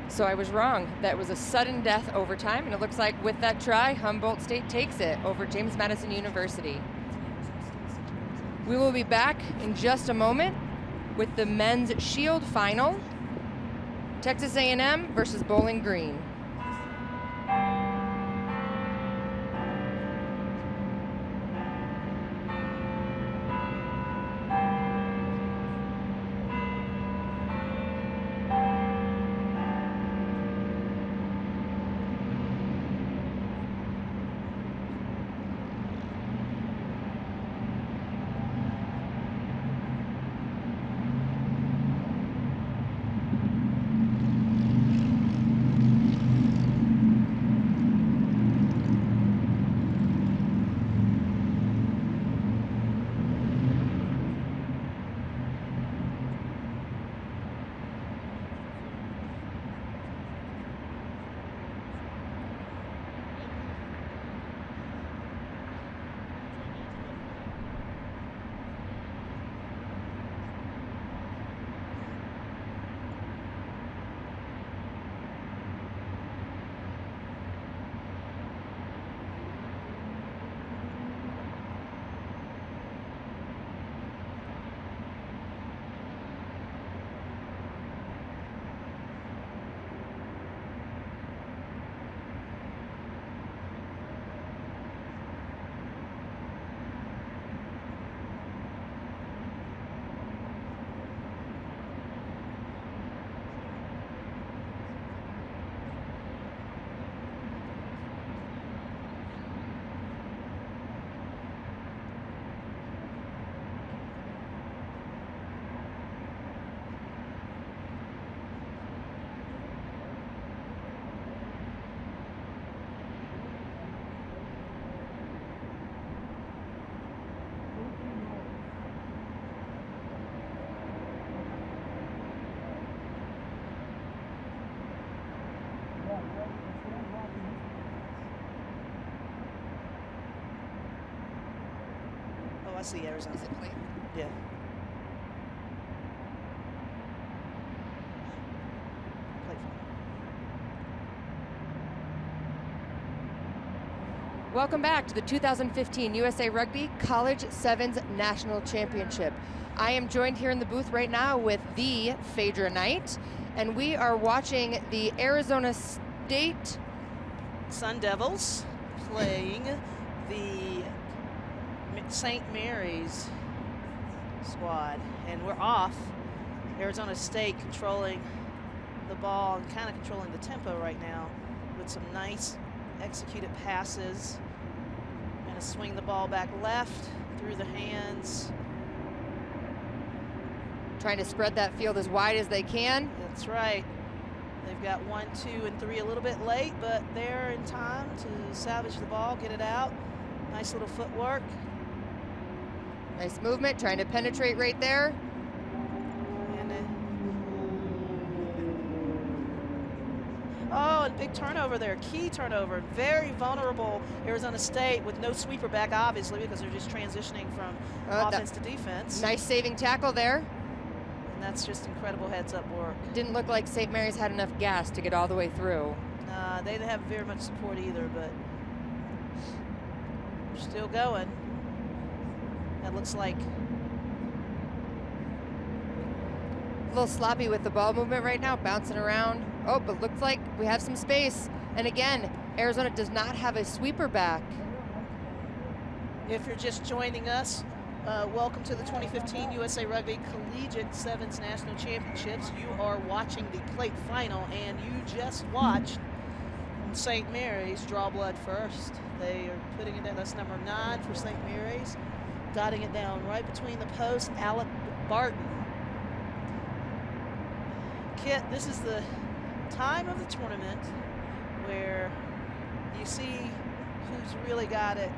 So I was wrong. That was a sudden death overtime, and it looks like with that try, Humboldt State takes it over James Madison University. We will be back in just a moment with the men's Shield final, Texas A&M versus Bowling Green. I see Arizona. Is it clean? Yeah. Welcome back to the 2015 USA Rugby College Sevens National Championship. I am joined here in the booth right now with the Phaedra Knight, and we are watching the Arizona State Sun Devils playing the St. Mary's squad, and we're off. Arizona State controlling the ball and kind of controlling the tempo right now with some nice executed passes. Gonna swing the ball back left through the hands. Trying to spread that field as wide as they can. That's right. They've got 1, 2, and 3 a little bit late, but they're in time to salvage the ball, get it out. Nice little footwork. Nice movement, trying to penetrate right there. Oh, and big turnover there, key turnover. Very vulnerable Arizona State with no sweeper back, obviously, because they're just transitioning from offense to defense. Nice saving tackle there. And that's just incredible heads-up work. Didn't look like St. Mary's had enough gas to get all the way through. Nah, they didn't have very much support either, but we're still going. That looks like A little sloppy with the ball movement right now, bouncing around. Oh, but looks like we have some space. And again, Arizona does not have a sweeper back. If you're just joining us, welcome to the 2015 USA Rugby Collegiate Sevens National Championships. You are watching the plate final, and you just watched St. Mary's draw blood first. They are putting it in. That's number 9 for St. Mary's. Dotting it down right between the posts, Alec Barton. Kit, this is the time of the tournament where you see who's really got it,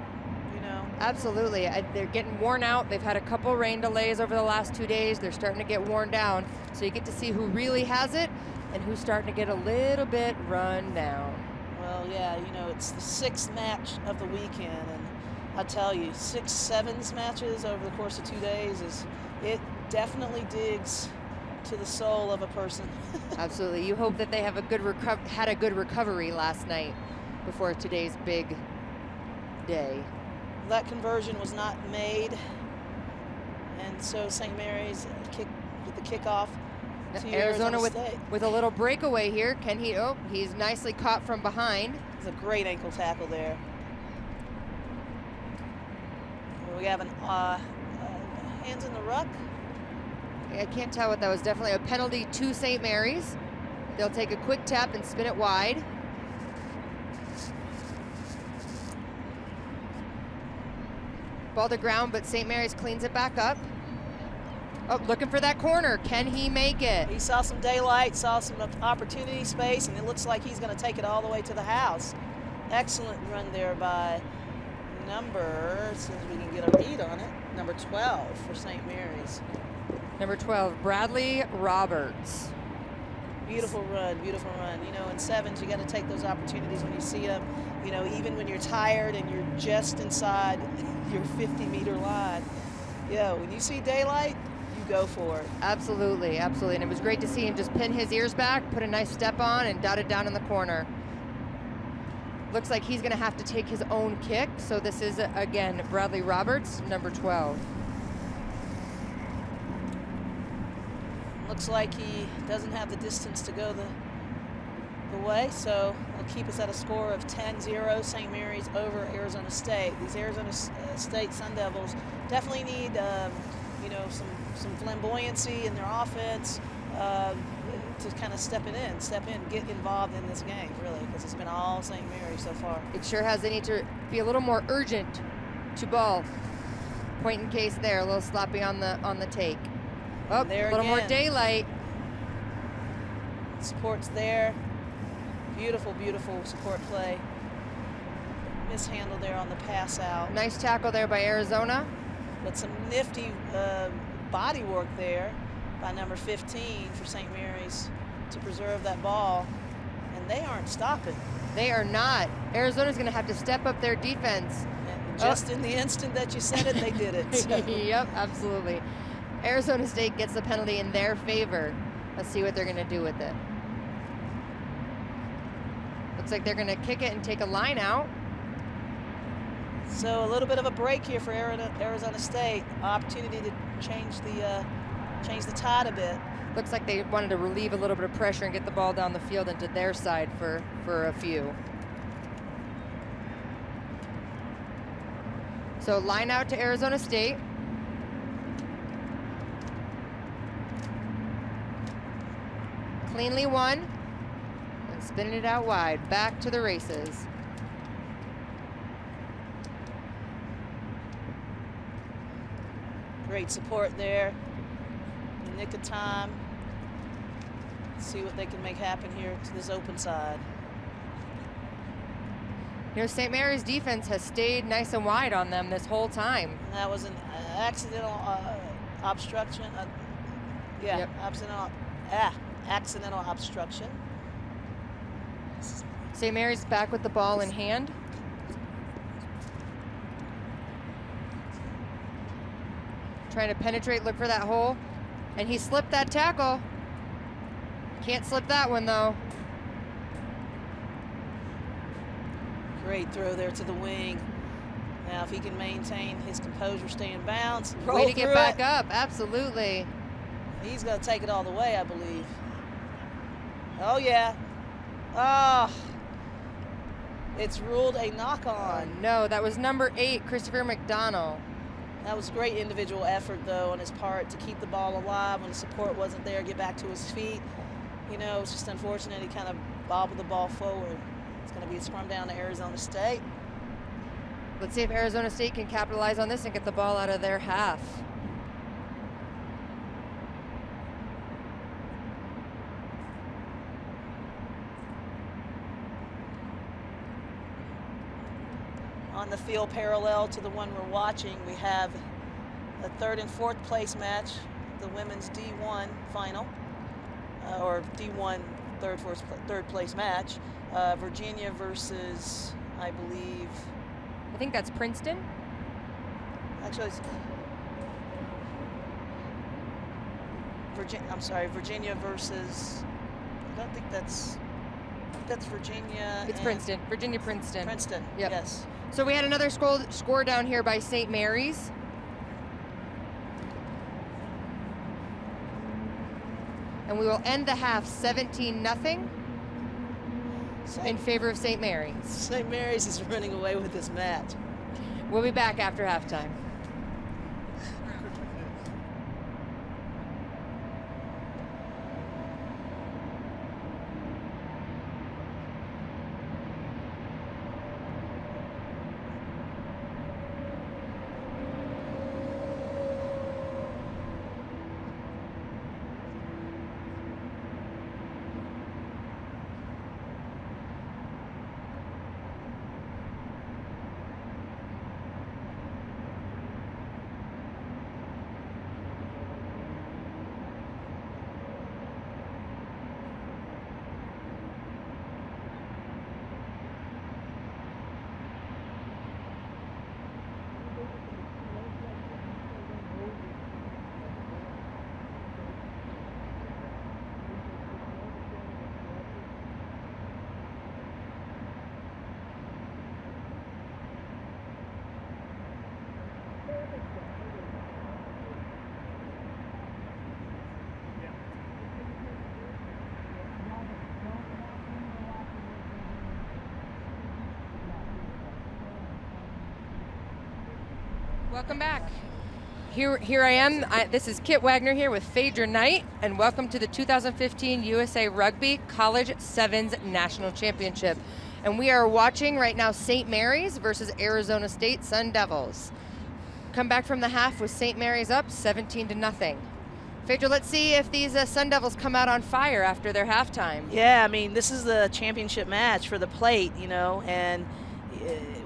you know. Absolutely. They're getting worn out. They've had a couple rain delays over the last 2 days. They're starting to get worn down. So you get to see who really has it and who's starting to get a little bit run down. Well, yeah, you know, it's the 6th match of the weekend, and I tell you, 6 sevens matches over the course of 2 days it definitely digs to the soul of a person. Absolutely. You hope that they have had a good recovery last night before today's big day. That conversion was not made, and so St. Mary's with the kickoff to Arizona State. with a little breakaway here. Can he? Oh, he's nicely caught from behind. It's a great ankle tackle there. We have hands in the ruck. I can't tell what that was. Definitely a penalty to St. Mary's. They'll take a quick tap and spin it wide. Ball to ground, but St. Mary's cleans it back up. Oh, looking for that corner. Can he make it? He saw some daylight, saw some opportunity space, and it looks like he's going to take it all the way to the house. Excellent run there by number, as soon as we can get a read on it, number 12 for St. Mary's. Number 12, Bradley Roberts. Beautiful run, beautiful run. You know, in sevens, you got to take those opportunities when you see them. You know, even when you're tired and you're just inside your 50-meter line. Yeah, when you see daylight, you go for it. Absolutely, absolutely. And it was great to see him just pin his ears back, put a nice step on, and dot it down in the corner. Looks like he's going to have to take his own kick. So this is, again, Bradley Roberts, number 12. Looks like he doesn't have the distance to go the way, so it'll keep us at a score of 10-0, St. Mary's over Arizona State. These Arizona State Sun Devils definitely need, you know, some flamboyancy in their offense to kind of step in, get involved in this game, really, because it's been all St. Mary's so far. It sure has. They need to be a little more urgent to ball. Point in case there, a little sloppy on the take. Oh, there a little again. more daylight. Support's there. Beautiful, beautiful support play. Mishandled there on the pass out. Nice tackle there by Arizona. But some nifty body work there by number 15 for St. Mary's to preserve that ball. And they aren't stopping. They are not. Arizona's going to have to step up their defense. And just in the instant that you said it, they did it. So. Yep, absolutely. Arizona State gets the penalty in their favor. Let's see what they're going to do with it. Looks like they're going to kick it and take a line out. So a little bit of a break here for Arizona State. Opportunity to change the tide a bit. Looks like they wanted to relieve a little bit of pressure and get the ball down the field into their side for a few. So line out to Arizona State. Cleanly won, and spinning it out wide, back to the races. Great support there. In the nick of time. Let's see what they can make happen here to this open side. You know, St. Mary's defense has stayed nice and wide on them this whole time. And that was an accidental obstruction. Yep. Accidental obstruction. St. Mary's back with the ball in hand. Trying to penetrate, look for that hole. And he slipped that tackle. Can't slip that one though. Great throw there to the wing. Now if he can maintain his composure, stay in bounds. Way to get back up, absolutely. He's going to take it all the way, I believe. Oh, yeah. Oh, it's ruled a knock-on. Oh, no, that was number 8, Christopher McDonald. That was great individual effort, though, on his part to keep the ball alive when the support wasn't there, get back to his feet. You know, it's just unfortunate he kind of bobbled the ball forward. It's going to be a scrum down to Arizona State. Let's see if Arizona State can capitalize on this and get the ball out of their half. On the field parallel to the one we're watching, we have a 3rd and 4th place match, the women's D1 final, or D1 third place match. Virginia versus, I believe, I think that's Princeton. Actually, it's Virginia versus, I don't think that's Virginia. It's Princeton, Virginia-Princeton. Princeton, yep. Yes. So we had another score down here by St. Mary's. And we will end the half 17-0 in favor of St. Mary's. St. Mary's is running away with this match. We'll be back after halftime. Welcome back. Here I am. This is Kit Wagner here with Phaedra Knight, and welcome to the 2015 USA Rugby College Sevens National Championship. And we are watching right now St. Mary's versus Arizona State Sun Devils. Come back from the half with St. Mary's up 17-0. Phaedra, let's see if these Sun Devils come out on fire after their halftime. Yeah, I mean, this is the championship match for the plate, you know, and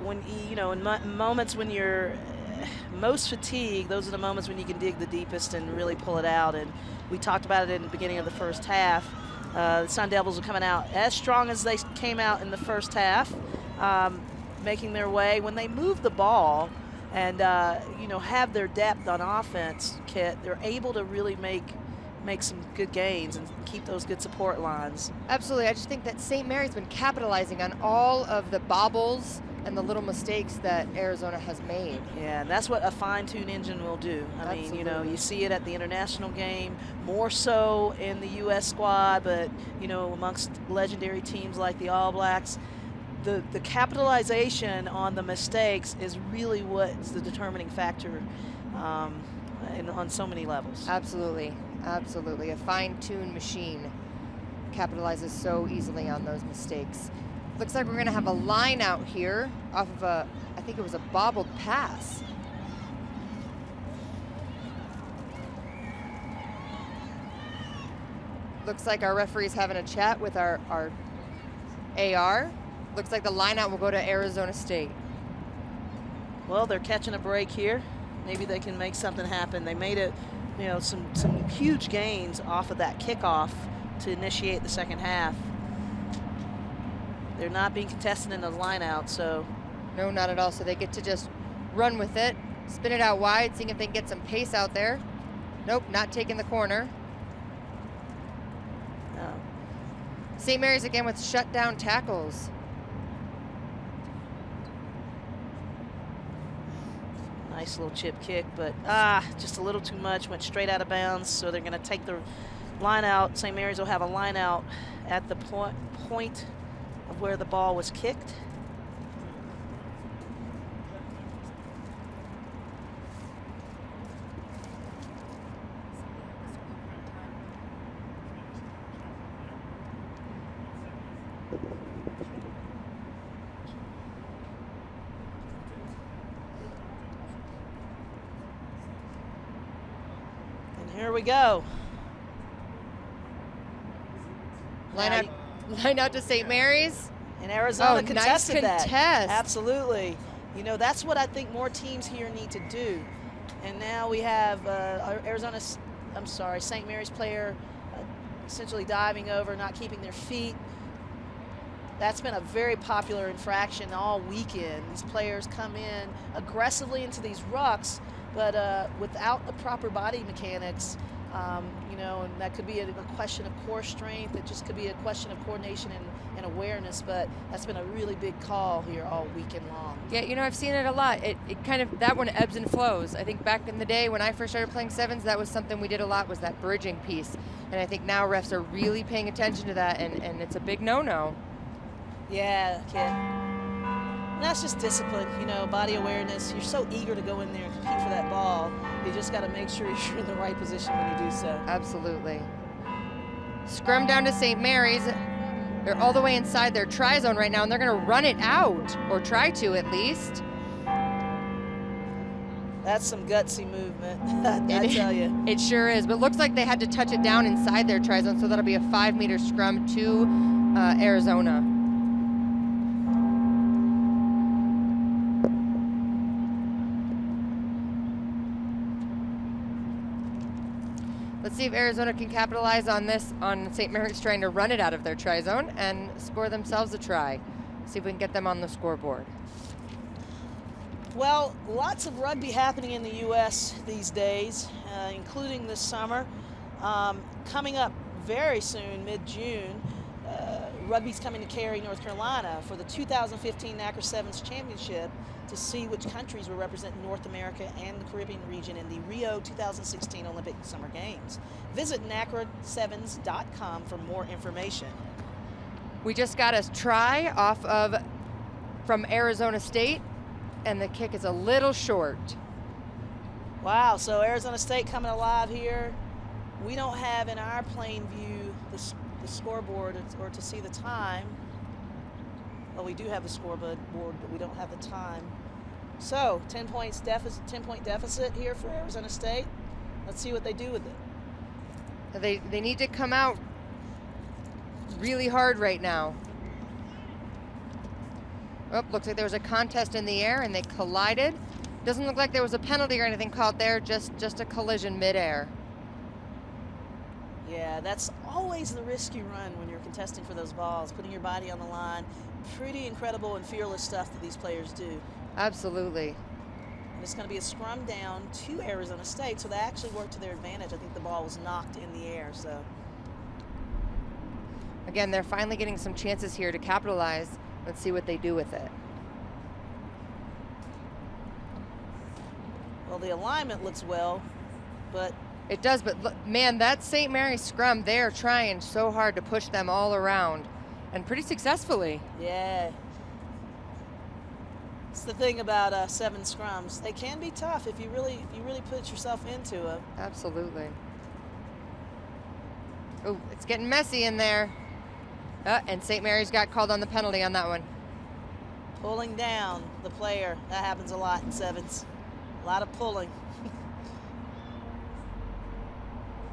when, you know, in moments when you're most fatigued, those are the moments when you can dig the deepest and really pull it out. And we talked about it in the beginning of the first half. The Sun Devils are coming out as strong as they came out in the first half, making their way. When they move the ball and you know, have their depth on offense, Kit, they're able to really make some good gains and keep those good support lines. Absolutely. I just think that St. Mary's been capitalizing on all of the bobbles and the little mistakes that Arizona has made. Yeah, and that's what a fine-tuned engine will do. I mean, you know, you see it at the international game, more so in the U.S. squad, but, you know, amongst legendary teams like the All Blacks, the capitalization on the mistakes is really what's the determining factor on so many levels. Absolutely, absolutely. A fine-tuned machine capitalizes so easily on those mistakes. Looks like we're going to have a line out here off of a, I think it was a bobbled pass. Looks like our referee's having a chat with our AR. Looks like the line out will go to Arizona State. Well, they're catching a break here. Maybe they can make something happen. They made it, you know, some huge gains off of that kickoff to initiate the second half. They're not being contested in the line out, so. No, not at all. So they get to just run with it, spin it out wide, seeing if they can get some pace out there. Nope, not taking the corner. No. St. Mary's again with shutdown tackles. Nice little chip kick, but just a little too much. Went straight out of bounds, so they're going to take the line out. St. Mary's will have a line out at the point of where the ball was kicked. Here we go. Line out to St. Mary's. And Arizona contested nice contest. that. Absolutely. You know, that's what I think more teams here need to do. And now we have St. Mary's player essentially diving over, not keeping their feet. That's been a very popular infraction all weekend. These players come in aggressively into these rucks, but without the proper body mechanics, you know, and that could be a question of core strength. It just could be a question of coordination and awareness, but that's been a really big call here all weekend long. Yeah, you know, I've seen it a lot. It kind of, that one ebbs and flows. I think back in the day when I first started playing sevens, that was something we did a lot, was that bridging piece. And I think now refs are really paying attention to that, and it's a big no-no. Yeah, kid. And that's just discipline, you know, body awareness. You're so eager to go in there and compete for that ball. You just got to make sure you're in the right position when you do so. Absolutely. Scrum down to St. Mary's. They're all the way inside their try zone right now, and they're going to run it out, or try to at least. That's some gutsy movement, I tell you. It sure is, but it looks like they had to touch it down inside their try zone, so that'll be a 5-meter scrum to Arizona. Let's see if Arizona can capitalize on this, on St. Mary's trying to run it out of their try zone and score themselves a try. See if we can get them on the scoreboard. Well, lots of rugby happening in the U.S. these days, including this summer. Coming up very soon, mid-June, rugby's coming to Cary, North Carolina for the 2015 NACRA Sevens Championship to see which countries will represent North America and the Caribbean region in the Rio 2016 Olympic Summer Games. Visit NACRA7s.com for more information. We just got a try from Arizona State, and the kick is a little short. Wow, so Arizona State coming alive here. We don't have in our plain view the scoreboard or to see the time. Well, we do have the scoreboard, but we don't have the time. So 10-point deficit here for Arizona State. Let's see what they do with it. They need to come out really hard right now. Oh, looks like there was a contest in the air and they collided. Doesn't look like there was a penalty or anything called there, just a collision midair. Yeah, that's always the risk you run when you're contesting for those balls, putting your body on the line. Pretty incredible and fearless stuff that these players do. Absolutely. And it's going to be a scrum down to Arizona State, so they actually worked to their advantage. I think the ball was knocked in the air, so. Again, they're finally getting some chances here to capitalize. Let's see what they do with it. Well, the alignment looks well, but it does, but look, man, that St. Mary's scrum, they're trying so hard to push them all around, and pretty successfully. Yeah. It's the thing about seven scrums. They can be tough if you really put yourself into them. Absolutely. Oh, it's getting messy in there. And St. Mary's got called on the penalty on that one. Pulling down the player. That happens a lot in sevens. A lot of pulling.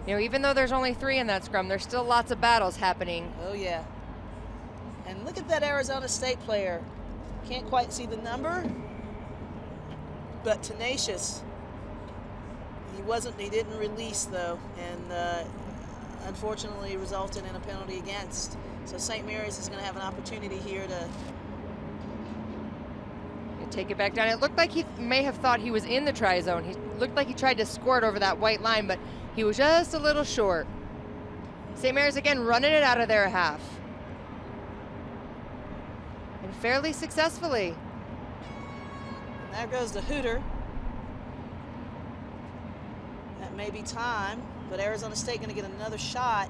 You know, even though there's only 3 in that scrum, there's still lots of battles happening. Oh, yeah. And look at that Arizona State player. Can't quite see the number, but tenacious. He didn't release, though, and unfortunately resulted in a penalty against. So St. Mary's is going to have an opportunity here to take it back down. It looked like he may have thought he was in the try zone. He looked like he tried to score it over that white line, but he was just a little short. St. Mary's again running it out of their half. And fairly successfully. And there goes the hooter. That may be time, but Arizona State going to get another shot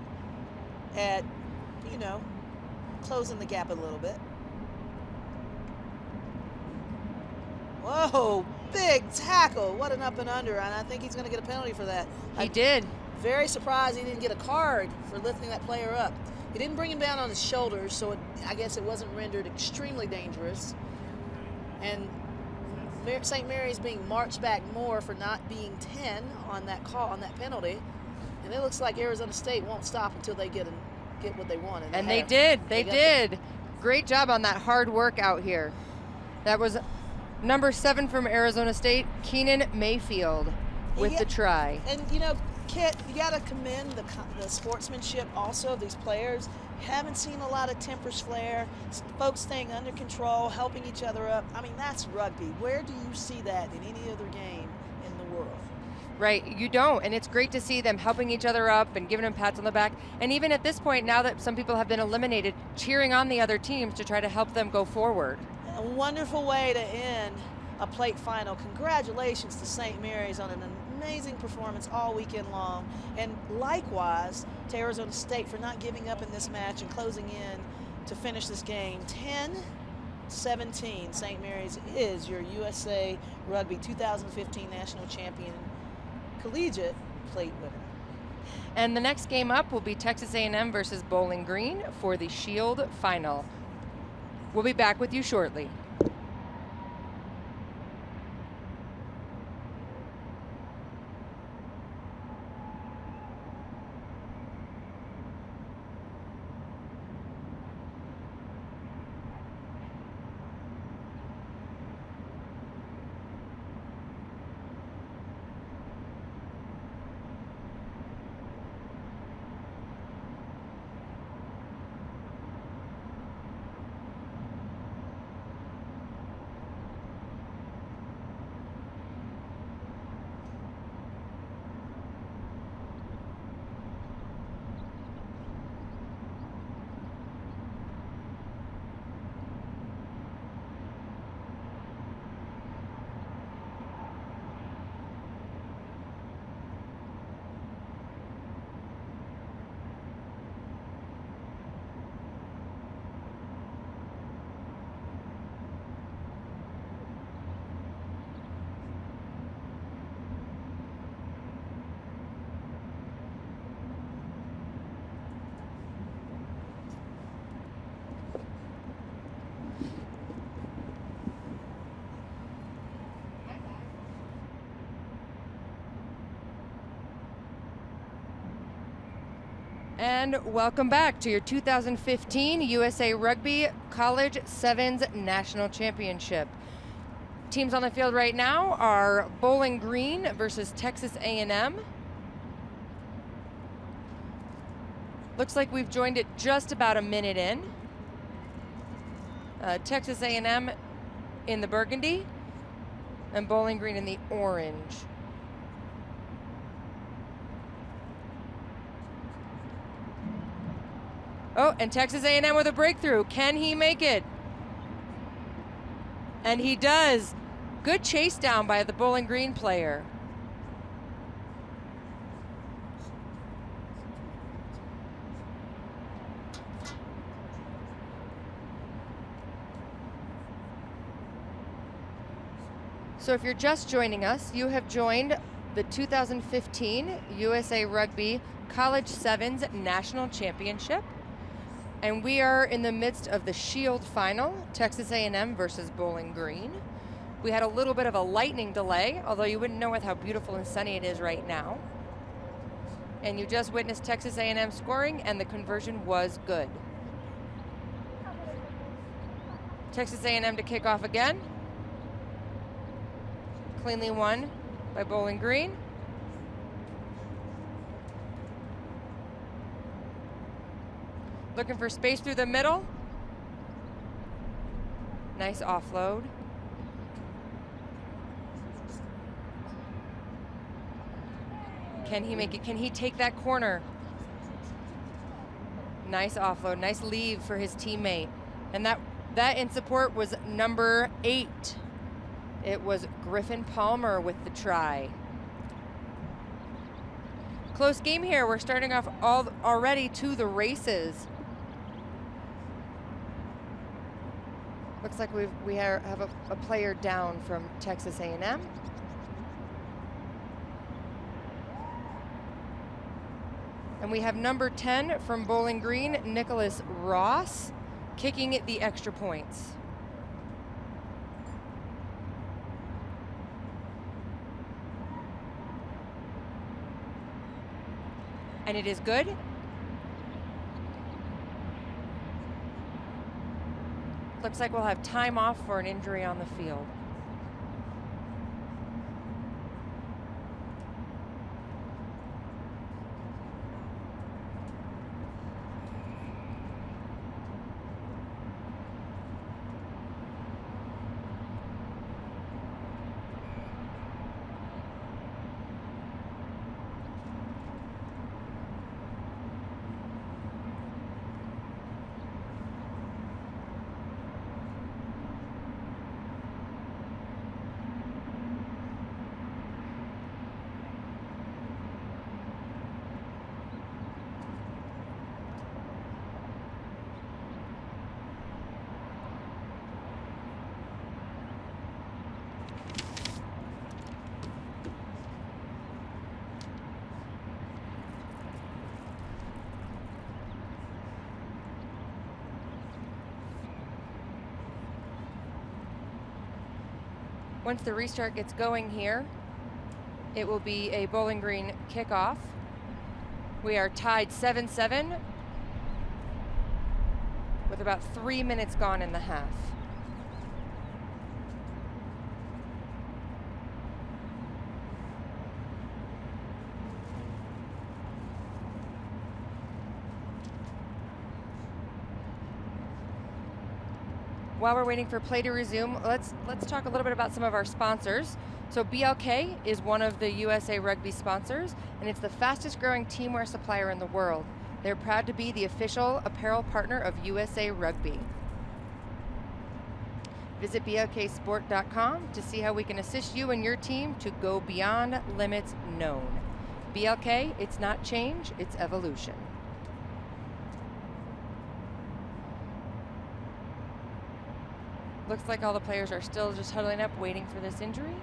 at, you know, closing the gap a little bit. Whoa, big tackle. What an up and under, and I think he's going to get a penalty for that. He did. Very surprised he didn't get a card for lifting that player up. He didn't bring him down on his shoulders, so I guess it wasn't rendered extremely dangerous. And St. Mary's being marched back more for not being 10 on that call, on that penalty. And it looks like Arizona State won't stop until they get what they want. And they did. They did. Great job on that hard work out here. That was number 7 from Arizona State, Keenan Mayfield, with the try. And, you know, Kit, you got to commend the sportsmanship also of these players. Haven't seen a lot of tempers flare, folks staying under control, helping each other up. I mean, that's rugby. Where do you see that in any other game in the world? Right, you don't, and it's great to see them helping each other up and giving them pats on the back. And even at this point, now that some people have been eliminated, cheering on the other teams to try to help them go forward. A wonderful way to end a plate final. Congratulations to St. Mary's on an amazing performance all weekend long, and likewise to Arizona State for not giving up in this match and closing in to finish this game 10-17. St. Mary's is your USA Rugby 2015 National Champion Collegiate Plate winner. And the next game up will be Texas A&M versus Bowling Green for the Shield Final. We'll be back with you shortly. And welcome back to your 2015 USA Rugby College Sevens National Championship. Teams on the field right now are Bowling Green versus Texas A&M. Looks like we've joined it just about a minute in. Texas A&M in the burgundy and Bowling Green in the orange. Oh, and Texas A&M with a breakthrough. Can he make it? And he does. Good chase down by the Bowling Green player. So if you're just joining us, you have joined the 2015 USA Rugby College Sevens National Championship. And we are in the midst of the Shield Final, Texas A&M versus Bowling Green. We had a little bit of a lightning delay, although you wouldn't know with how beautiful and sunny it is right now. And you just witnessed Texas A&M scoring, and the conversion was good. Texas A&M to kick off again. Cleanly won by Bowling Green. Looking for space through the middle. Nice offload. Can he make it? Can he take that corner? Nice offload, nice leave for his teammate. And that in support was number 8. It was Griffin Palmer with the try. Close game here. We're starting off already to the races. Looks like we have a player down from Texas A&M. And we have number 10 from Bowling Green, Nicholas Ross, kicking it the extra points. And it is good. Looks like we'll have time off for an injury on the field. Once the restart gets going here, it will be a Bowling Green kickoff. We are tied 7-7 with about 3 minutes gone in the half. While we're waiting for play to resume, let's talk a little bit about some of our sponsors. So BLK is one of the USA Rugby sponsors, and it's the fastest growing teamwear supplier in the world. They're proud to be the official apparel partner of USA Rugby. Visit blksport.com to see how we can assist you and your team to go beyond limits known. BLK, it's not change, it's evolution. Looks like all the players are still just huddling up, waiting for this injury.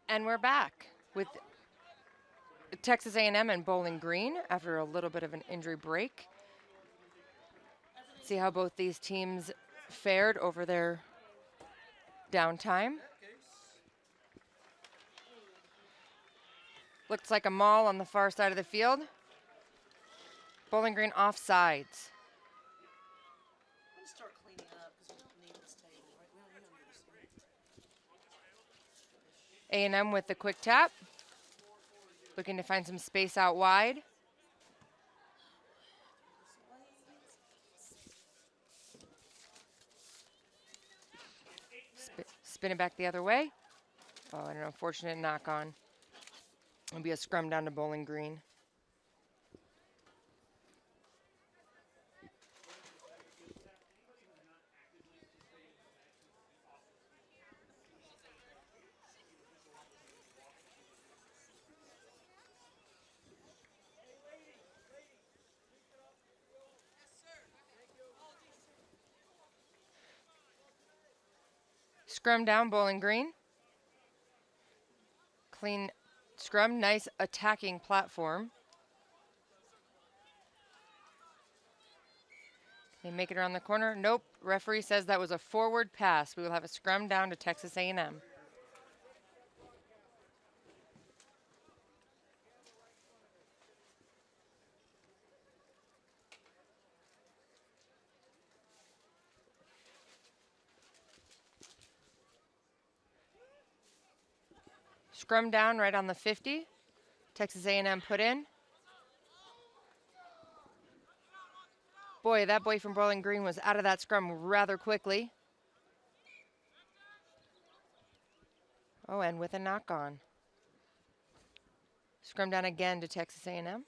And we're back with Texas A&M and Bowling Green after a little bit of an injury break. See how both these teams fared over their downtime. Looks like a maul on the far side of the field. Bowling Green offsides. Start cleaning up because we don't need this table, right? We don't need this. A&M with the quick tap. Looking to find some space out wide. Spin it back the other way. Oh, and an unfortunate knock on. It'll be a scrum down to Bowling Green. Scrum down, Bowling Green. Clean scrum, nice attacking platform. They make it around the corner. Nope, referee says that was a forward pass. We will have a scrum down to Texas A&M. Scrum down right on the 50. Texas A&M put in. Boy, that boy from Bowling Green was out of that scrum rather quickly. Oh, and with a knock on. Scrum down again to Texas A&M.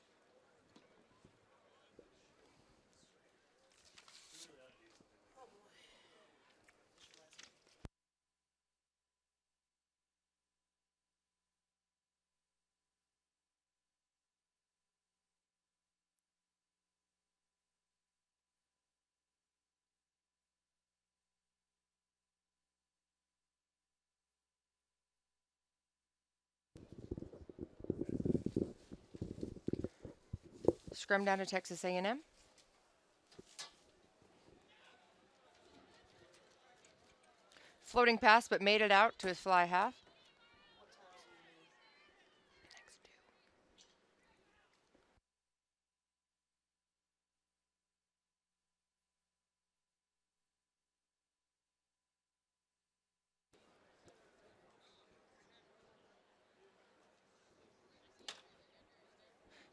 Scrum down to Texas A&M. Floating pass, but made it out to his fly half.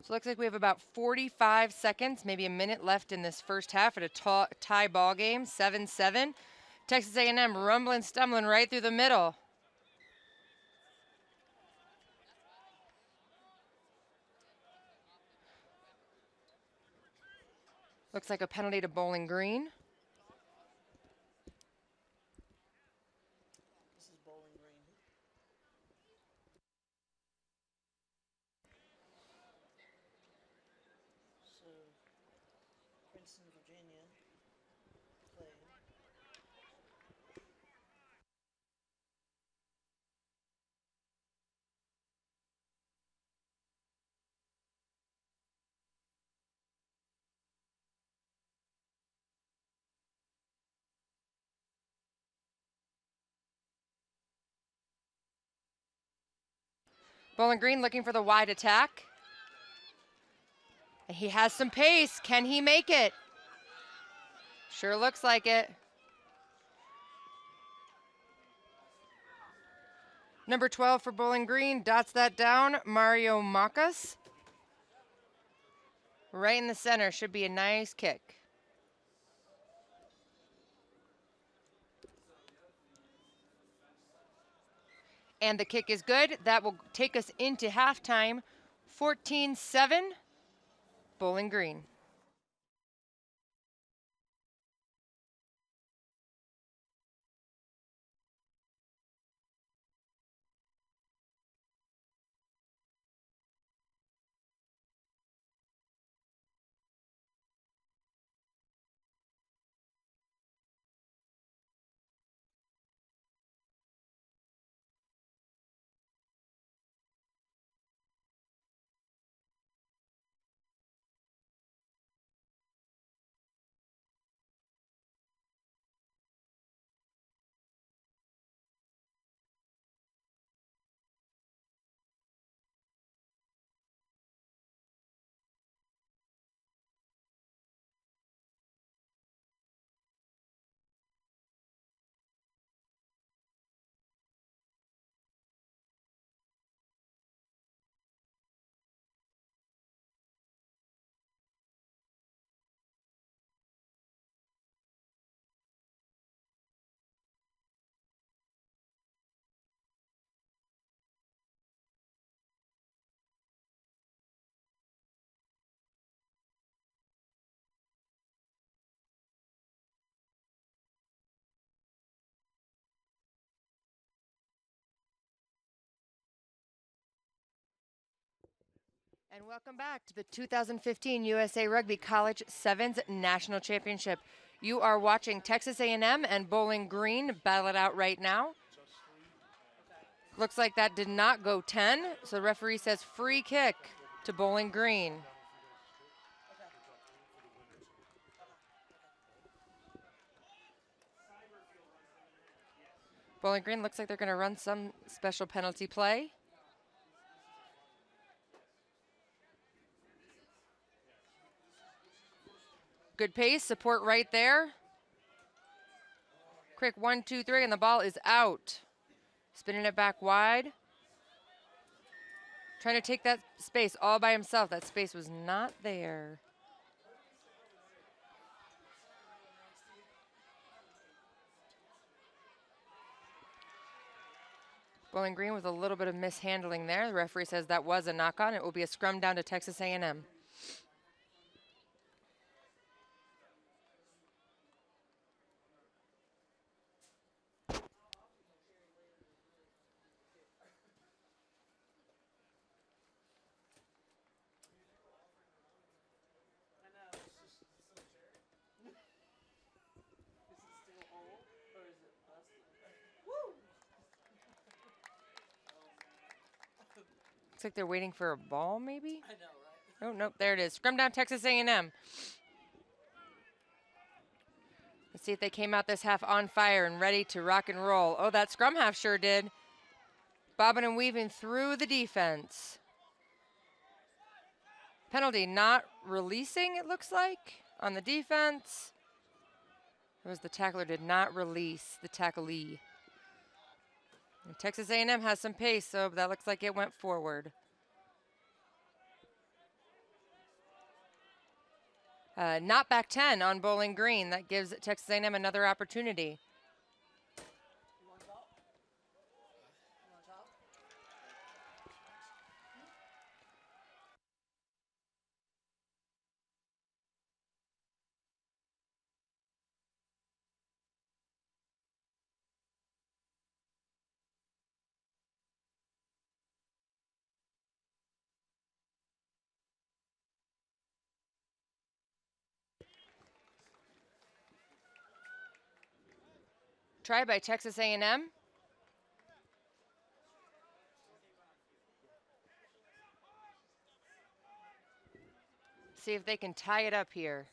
So it looks like we have about 45 seconds, maybe a minute left in this first half at a tie ball game, 7-7. Texas A&M rumbling, stumbling right through the middle. Looks like a penalty to Bowling Green. This is Bowling Green. So, Princeton, Virginia, played. Bowling Green looking for the wide attack. And he has some pace. Can he make it? Sure looks like it. Number 12 for Bowling Green dots that down. Mario Macas. Right in the center. Should be a nice kick. And the kick is good. That will take us into halftime. 14-7, Bowling Green. And welcome back to the 2015 USA Rugby College Sevens National Championship. You are watching Texas A&M and Bowling Green battle it out right now. Looks like that did not go 10, so the referee says free kick to Bowling Green. Bowling Green looks like they're going to run some special penalty play. Good pace, support right there. Quick 1, 2, 3, and the ball is out. Spinning it back wide. Trying to take that space all by himself. That space was not there. Bowling Green with a little bit of mishandling there. The referee says that was a knock-on. It will be a scrum down to Texas A&M. Looks like they're waiting for a ball, maybe? I know, right? Oh, nope, there it is. Scrum down, Texas A&M. Let's see if they came out this half on fire and ready to rock and roll. Oh, that scrum half sure did. Bobbing and weaving through the defense. Penalty not releasing, it looks like, on the defense. It was the tackler did not release the tacklee. And Texas A&M has some pace, so that looks like it went forward. Not back 10 on Bowling Green. That gives Texas A&M another opportunity. Try by Texas A&M. See if they can tie it up here.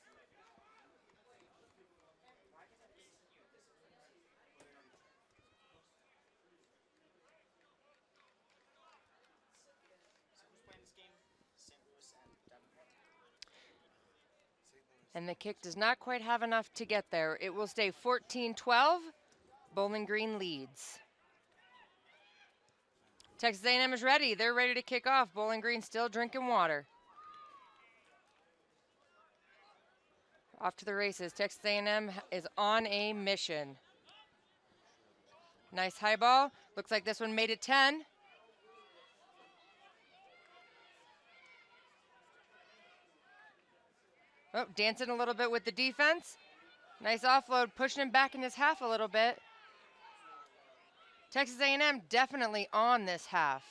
And the kick does not quite have enough to get there. It will stay 14-12. Bowling Green leads. Texas A&M is ready. They're ready to kick off. Bowling Green still drinking water. Off to the races. Texas A&M is on a mission. Nice high ball. Looks like this one made it 10. Oh, dancing a little bit with the defense. Nice offload, pushing him back in his half a little bit. Texas A&M definitely on this half.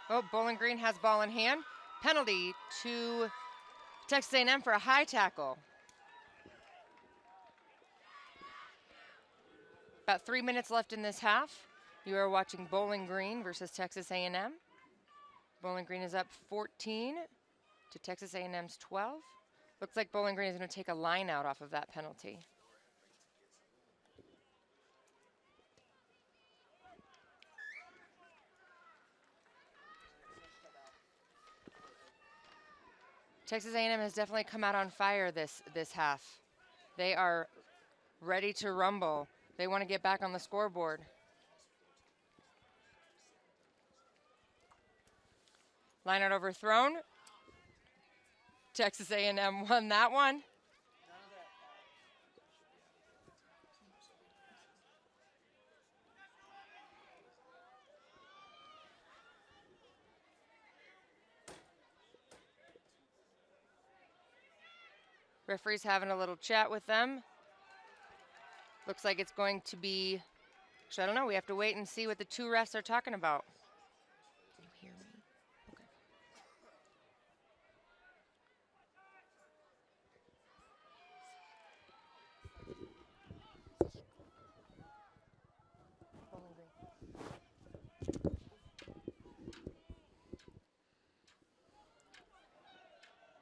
Oh, Bowling Green has ball in hand. Penalty to Texas A&M for a high tackle. About 3 minutes left in this half. You are watching Bowling Green versus Texas A&M. Bowling Green is up 14 to Texas A&M's 12. Looks like Bowling Green is going to take a line out off of that penalty. Texas A&M has definitely come out on fire this half. They are ready to rumble. They want to get back on the scoreboard. Line out overthrown. Texas A&M won that one. Referee's having a little chat with them. Looks like it's going to be Actually, I don't know. We have to wait and see what the two refs are talking about. Can you hear me? Okay. Bowling Green.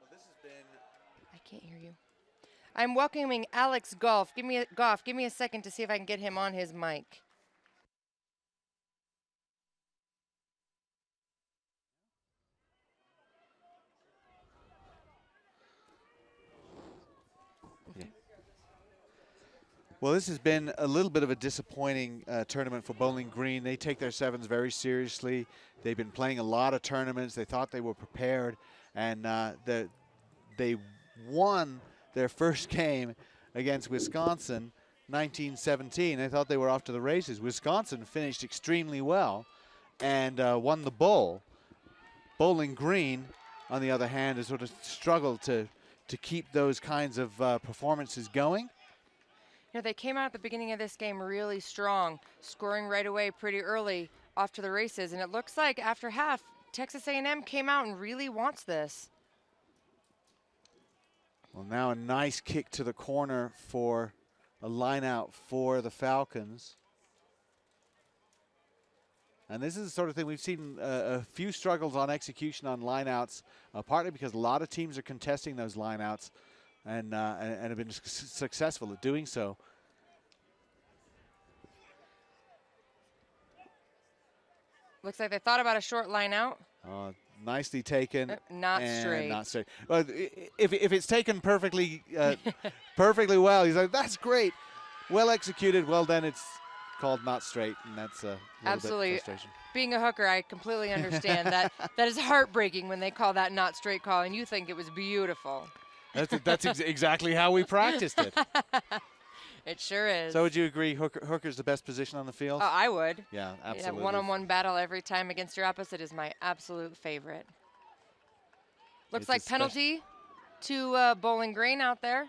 Well, this has been. I can't hear you. I'm welcoming Alex Goff. Give me a second to see if I can get him on his mic. Well, this has been a little bit of a disappointing tournament for Bowling Green. They take their sevens very seriously. They've been playing a lot of tournaments. They thought they were prepared, and they won their first game against Wisconsin, 19-17. They thought they were off to the races. Wisconsin finished extremely well and won the bowl. Bowling Green, on the other hand, has sort of struggled to keep those kinds of performances going. You know, they came out at the beginning of this game really strong, scoring right away pretty early, off to the races, and it looks like after half, Texas A&M came out and really wants this. Well, now a nice kick to the corner for a line out for the Falcons. And this is the sort of thing we've seen a few struggles on execution on lineouts, partly because a lot of teams are contesting those lineouts and have been successful at doing so. Looks like they thought about a short line out. Nicely taken. Not and straight. Not straight. Well, if it's taken perfectly, perfectly well, he's like, that's great. Well executed. Well, then it's called not straight, and that's a Absolutely. bit frustration. Being a hooker, I completely understand that. That is heartbreaking when they call that not straight call, and you think it was beautiful. That's exactly how we practiced it. It sure is. So would you agree hooker's the best position on the field? Oh, I would. Yeah, absolutely. That one-on-one battle every time against your opposite is my absolute favorite. Looks It's like penalty to Bowling Green out there.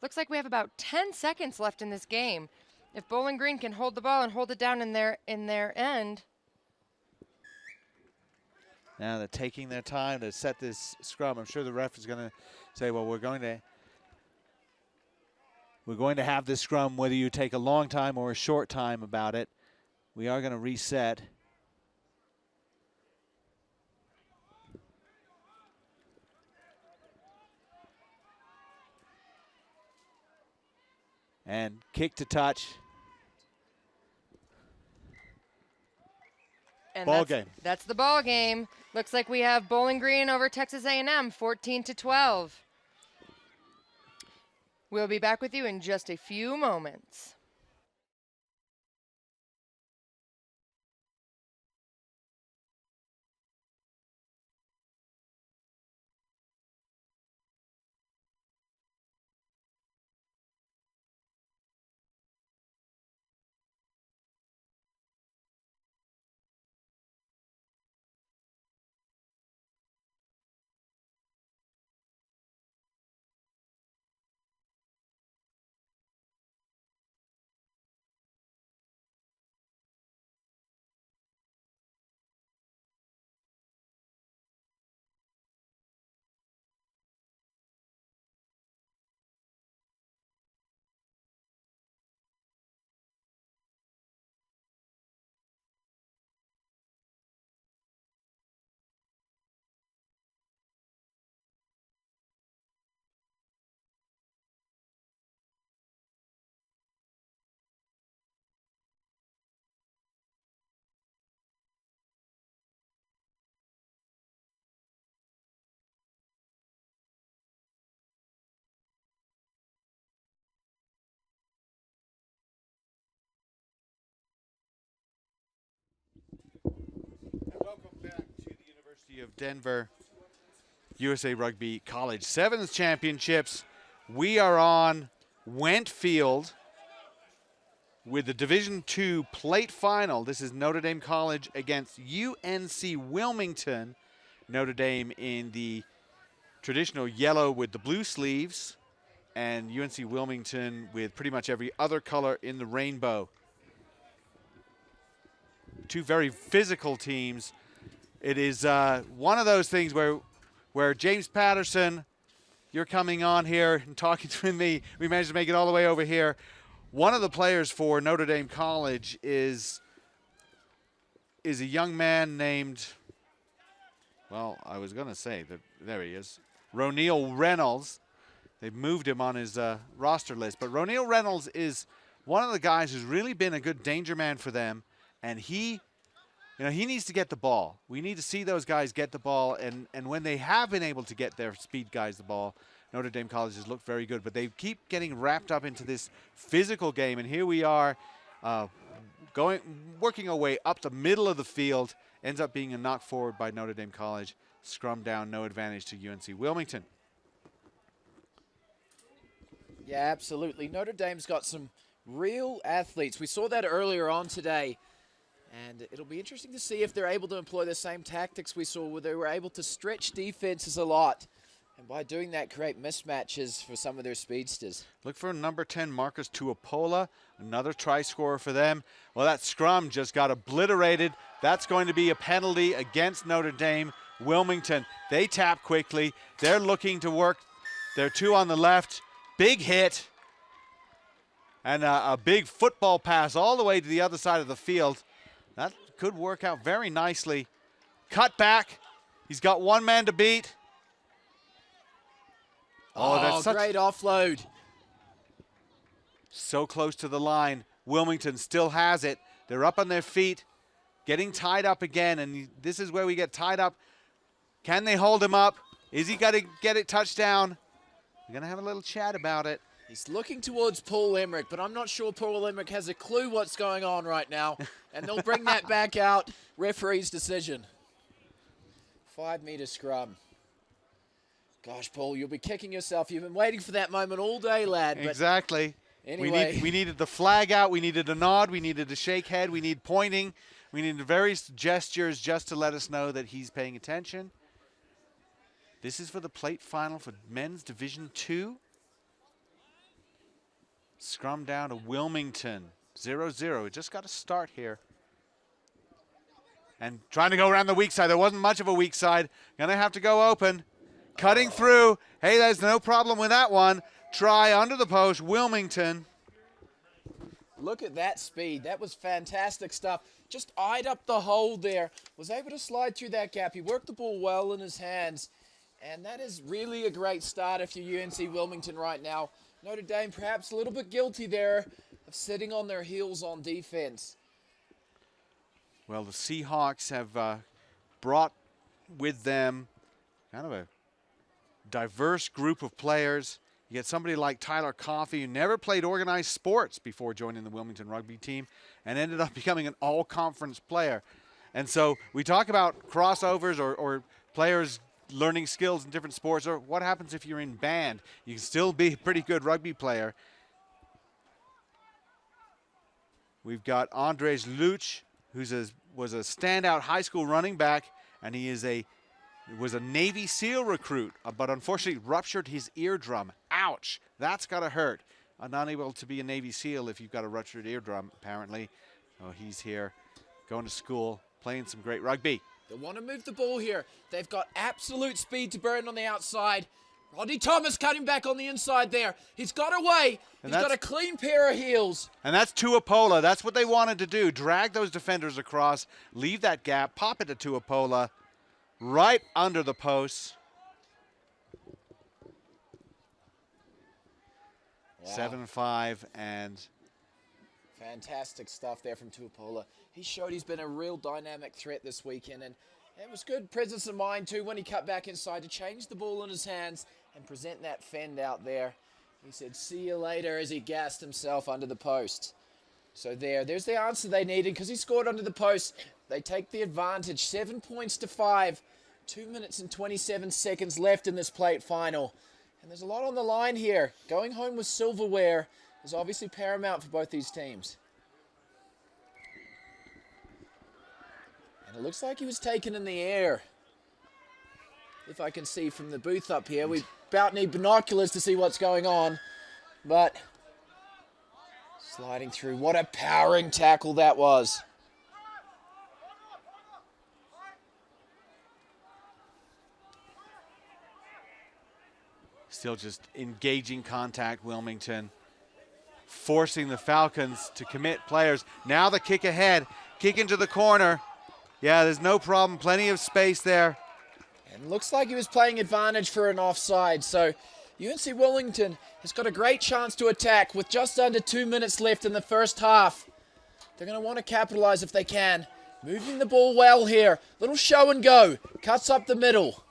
Looks like we have about 10 seconds left in this game. If Bowling Green can hold the ball and hold it down in their end. Now they're taking their time to set this scrum. I'm sure the ref is going to say, well, we're going to have this scrum whether you take a long time or a short time about it. We are going to reset. And kick to touch. And Ball game. That's the ball game. Looks like we have Bowling Green over Texas A&M, 14-12. We'll be back with you in just a few moments. Welcome back to the University of Denver USA Rugby College Sevens Championships. We are on Went Field with the Division II plate final. This is Notre Dame College against UNC Wilmington. Notre Dame in the traditional yellow with the blue sleeves. and UNC Wilmington with pretty much every other color in the rainbow. Two very physical teams. It is one of those things where James Patterson, you're coming on here and talking to me. We managed to make it all the way over here. One of the players for Notre Dame College is a young man named, well, I was going to say that there he is, Roneil Reynolds. They've moved him on his roster list, but Roneil Reynolds is one of the guys who's really been a good danger man for them, and he needs to get the ball. We need to see those guys get the ball, and when they have been able to get their speed guys the ball, Notre Dame College has looked very good, but they keep getting wrapped up into this physical game, and here we are working our way up the middle of the field. Ends up being a knock forward by Notre Dame College. Scrum down, no advantage to UNC Wilmington. Yeah, absolutely. Notre Dame's got some real athletes. We saw that earlier on today. And it'll be interesting to see if they're able to employ the same tactics we saw where they were able to stretch defenses a lot. And by doing that, create mismatches for some of their speedsters. Look for number 10, Marcus Tuipola, another try scorer for them. Well, that scrum just got obliterated. That's going to be a penalty against Notre Dame. Wilmington, they tap quickly. They're looking to work. They're two on the left. Big hit. And a big football pass all the way to the other side of the field. That could work out very nicely. Cut back. He's got one man to beat. Oh, that's great offload. So close to the line. Wilmington still has it. They're up on their feet, getting tied up again, and this is where we get tied up. Can they hold him up? Is he going to get it touchdown? We're going to have a little chat about it. He's looking towards Paul Emmerich, but I'm not sure Paul Emmerich has a clue what's going on right now. And they'll bring that back out. Referee's decision. 5-meter scrum. Gosh, Paul, you'll be kicking yourself. You've been waiting for that moment all day, lad. But exactly. Anyway. We needed the flag out. We needed a nod. We needed a shake head. We need pointing. We needed various gestures just to let us know that he's paying attention. This is for the plate final for men's Division II. Scrum down to Wilmington, 0-0. It just got to start here. And trying to go around the weak side. There wasn't much of a weak side. Gonna have to go open. Cutting through. Hey, there's no problem with that one. Try under the post, Wilmington. Look at that speed. That was fantastic stuff. Just eyed up the hole there. Was able to slide through that gap. He worked the ball well in his hands. And that is really a great start if you're UNC Wilmington right now. Notre Dame perhaps a little bit guilty there of sitting on their heels on defense. Well, the Seahawks have brought with them kind of a diverse group of players. You get somebody like Tyler Coffey, who never played organized sports before joining the Wilmington rugby team and ended up becoming an all-conference player. And so we talk about crossovers or players learning skills in different sports, or what happens if you're in band? You can still be a pretty good rugby player. We've got Andres Luch, was a standout high school running back, and he was a Navy SEAL recruit, but unfortunately ruptured his eardrum. Ouch, that's gotta hurt. Unable to be a Navy SEAL if you've got a ruptured eardrum, apparently. Oh, he's here, going to school, playing some great rugby. They want to move the ball here. They've got absolute speed to burn on the outside. Rodney Thomas cutting back on the inside there. He's got away. He's got a clean pair of heels. And that's Tuipola. That's what they wanted to do. Drag those defenders across, leave that gap, pop it to Tuipola, right under the posts. Wow. 7-5 and... Fantastic stuff there from Tuipola. He showed he's been a real dynamic threat this weekend, and it was good presence of mind too when he cut back inside to change the ball in his hands and present that fend out there. He said, "See you later," as he gassed himself under the post. So there's the answer they needed because he scored under the post. They take the advantage, 7 points to 5. 2 minutes and 27 seconds left in this plate final. And there's a lot on the line here. Going home with silverware is obviously paramount for both these teams. And it looks like he was taken in the air. If I can see from the booth up here, about need binoculars to see what's going on. But sliding through. What a powering tackle that was. Still just engaging contact, Wilmington. Forcing the Falcons to commit players. Now the kick ahead. Kick into the corner. Yeah, there's no problem. Plenty of space there. And looks like he was playing advantage for an offside. So UNC Wilmington has got a great chance to attack with just under 2 minutes left in the first half. They're going to want to capitalize if they can. Moving the ball well here. Little show and go. Cuts up the middle.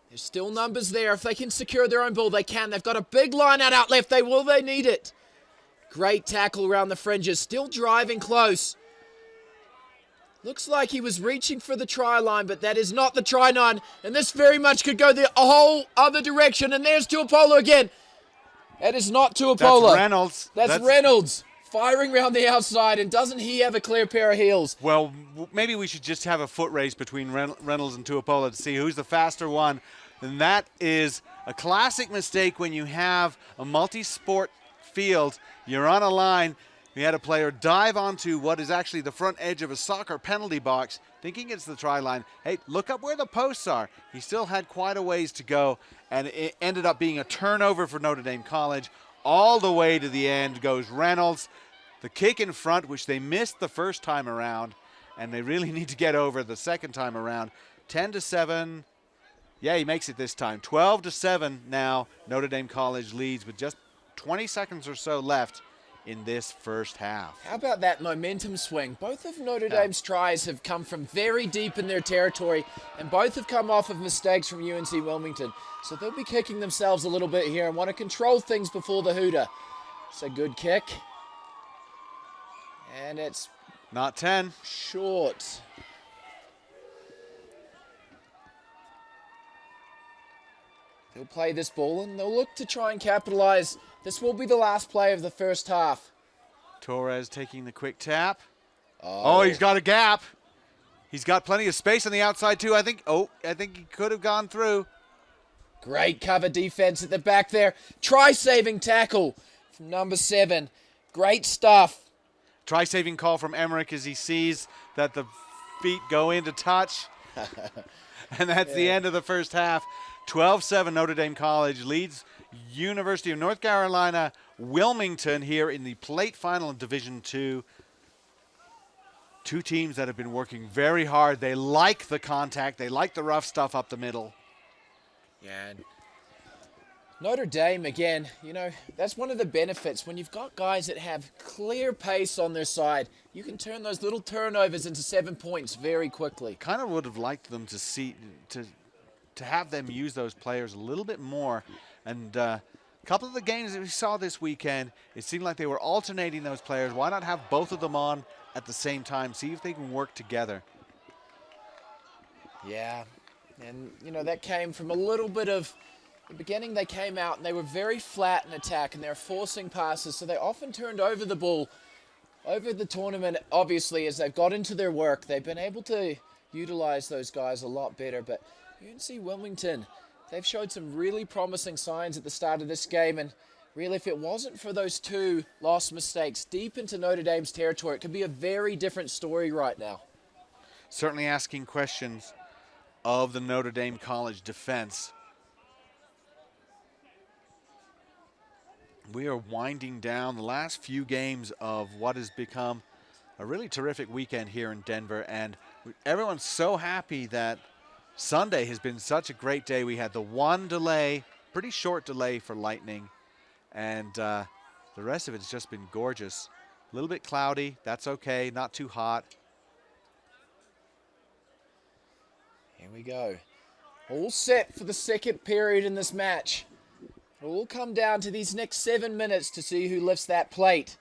There's still numbers there. If they can secure their own ball, they can. They've got a big line out left. They need it. Great tackle around the fringes. Still driving close. Looks like he was reaching for the try line, but that is not the try line. And this very much could go the whole other direction. And there's Tuapola again. That is not Tuapola. That's Reynolds. That's Reynolds. Firing around the outside, and doesn't he have a clear pair of heels? Well, maybe we should just have a foot race between Reynolds and Tuapola to see who's the faster one. And that is a classic mistake when you have a multi-sport field. You're on a line. We had a player dive onto what is actually the front edge of a soccer penalty box, thinking it's the try line. Hey, look up where the posts are. He still had quite a ways to go, and it ended up being a turnover for Notre Dame College. All the way to the end goes Reynolds. The kick in front, which they missed the first time around, and they really need to get over the second time around. 10-7. Yeah, he makes it this time. 12-7 now. Notre Dame College leads with just 20 seconds or so left in this first half. How about that momentum swing? Both of Notre Dame's tries have come from very deep in their territory, and both have come off of mistakes from UNC Wilmington. So they'll be kicking themselves a little bit here and want to control things before the hooter. It's a good kick. And it's not 10. Short. They'll play this ball and they'll look to try and capitalize. This will be the last play of the first half. Torres taking the quick tap. Oh, he's got a gap. He's got plenty of space on the outside too. I think he could have gone through. Great cover defense at the back there. Try-saving tackle from number 7. Great stuff. Try-saving call from Emmerich as he sees that the feet go into touch. And that's the end of the first half. 12-7 Notre Dame College leads University of North Carolina Wilmington here in the plate final of Division II. Two teams that have been working very hard. They like the contact. They like the rough stuff up the middle. Yeah. And Notre Dame, again, that's one of the benefits. When you've got guys that have clear pace on their side, you can turn those little turnovers into 7 points very quickly. Kind of would have liked them to have them use those players a little bit more. And a couple of the games that we saw this weekend, it seemed like they were alternating those players. Why not have both of them on at the same time? See if they can work together. Yeah. And, that came from a little bit of the beginning. They came out and they were very flat in attack and they're forcing passes. So they often turned over the ball. Over the tournament, obviously, as they've got into their work, they've been able to utilize those guys a lot better. But UNC Wilmington, they've showed some really promising signs at the start of this game. And really, if it wasn't for those two lost mistakes deep into Notre Dame's territory, it could be a very different story right now. Certainly asking questions of the Notre Dame College defense. We are winding down the last few games of what has become a really terrific weekend here in Denver, and everyone's so happy that Sunday has been such a great day. We had the one delay, pretty short delay for lightning, and the rest of it's just been gorgeous. A little bit cloudy, that's okay, not too hot. Here we go. All set for the second period in this match. It will come down to these next 7 minutes to see who lifts that plate.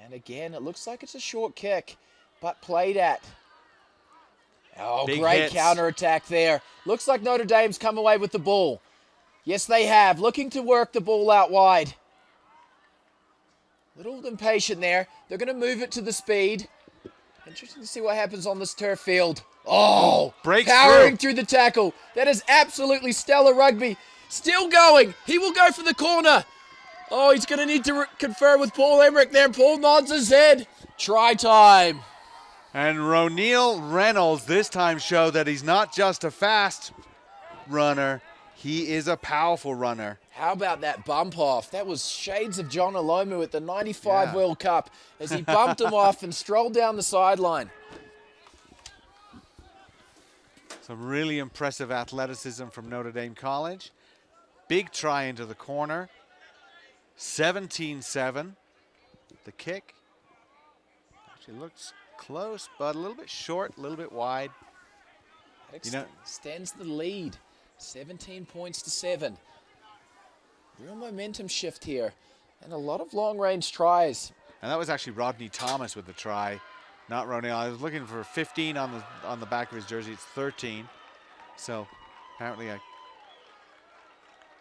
And again, it looks like it's a short kick, but played at. Oh, Big great hits. counterattack there. Looks like Notre Dame's come away with the ball. Yes, they have. Looking to work the ball out wide. Little impatient there. They're going to move it to the speed. Interesting to see what happens on this turf field. Oh, breaks powering through. through the tackle. That is absolutely stellar rugby. Still going. He will go for the corner. Oh, he's going to need to confer with Paul Emmerich there. Paul nods his head. Try time. And Roneel Reynolds this time showed that he's not just a fast runner, he is a powerful runner. How about that bump off? That was shades of John Alomu at the 95 World Cup as he bumped him off and strolled down the sideline. Some really impressive athleticism from Notre Dame College. Big try into the corner. 17-7. The kick actually looks close, but a little bit short, a little bit wide. That extends the lead. 17 points to 7. Real momentum shift here. And a lot of long-range tries. And that was actually Rodney Thomas with the try, not Roneel. I was looking for 15 on the back of his jersey. It's 13. So apparently I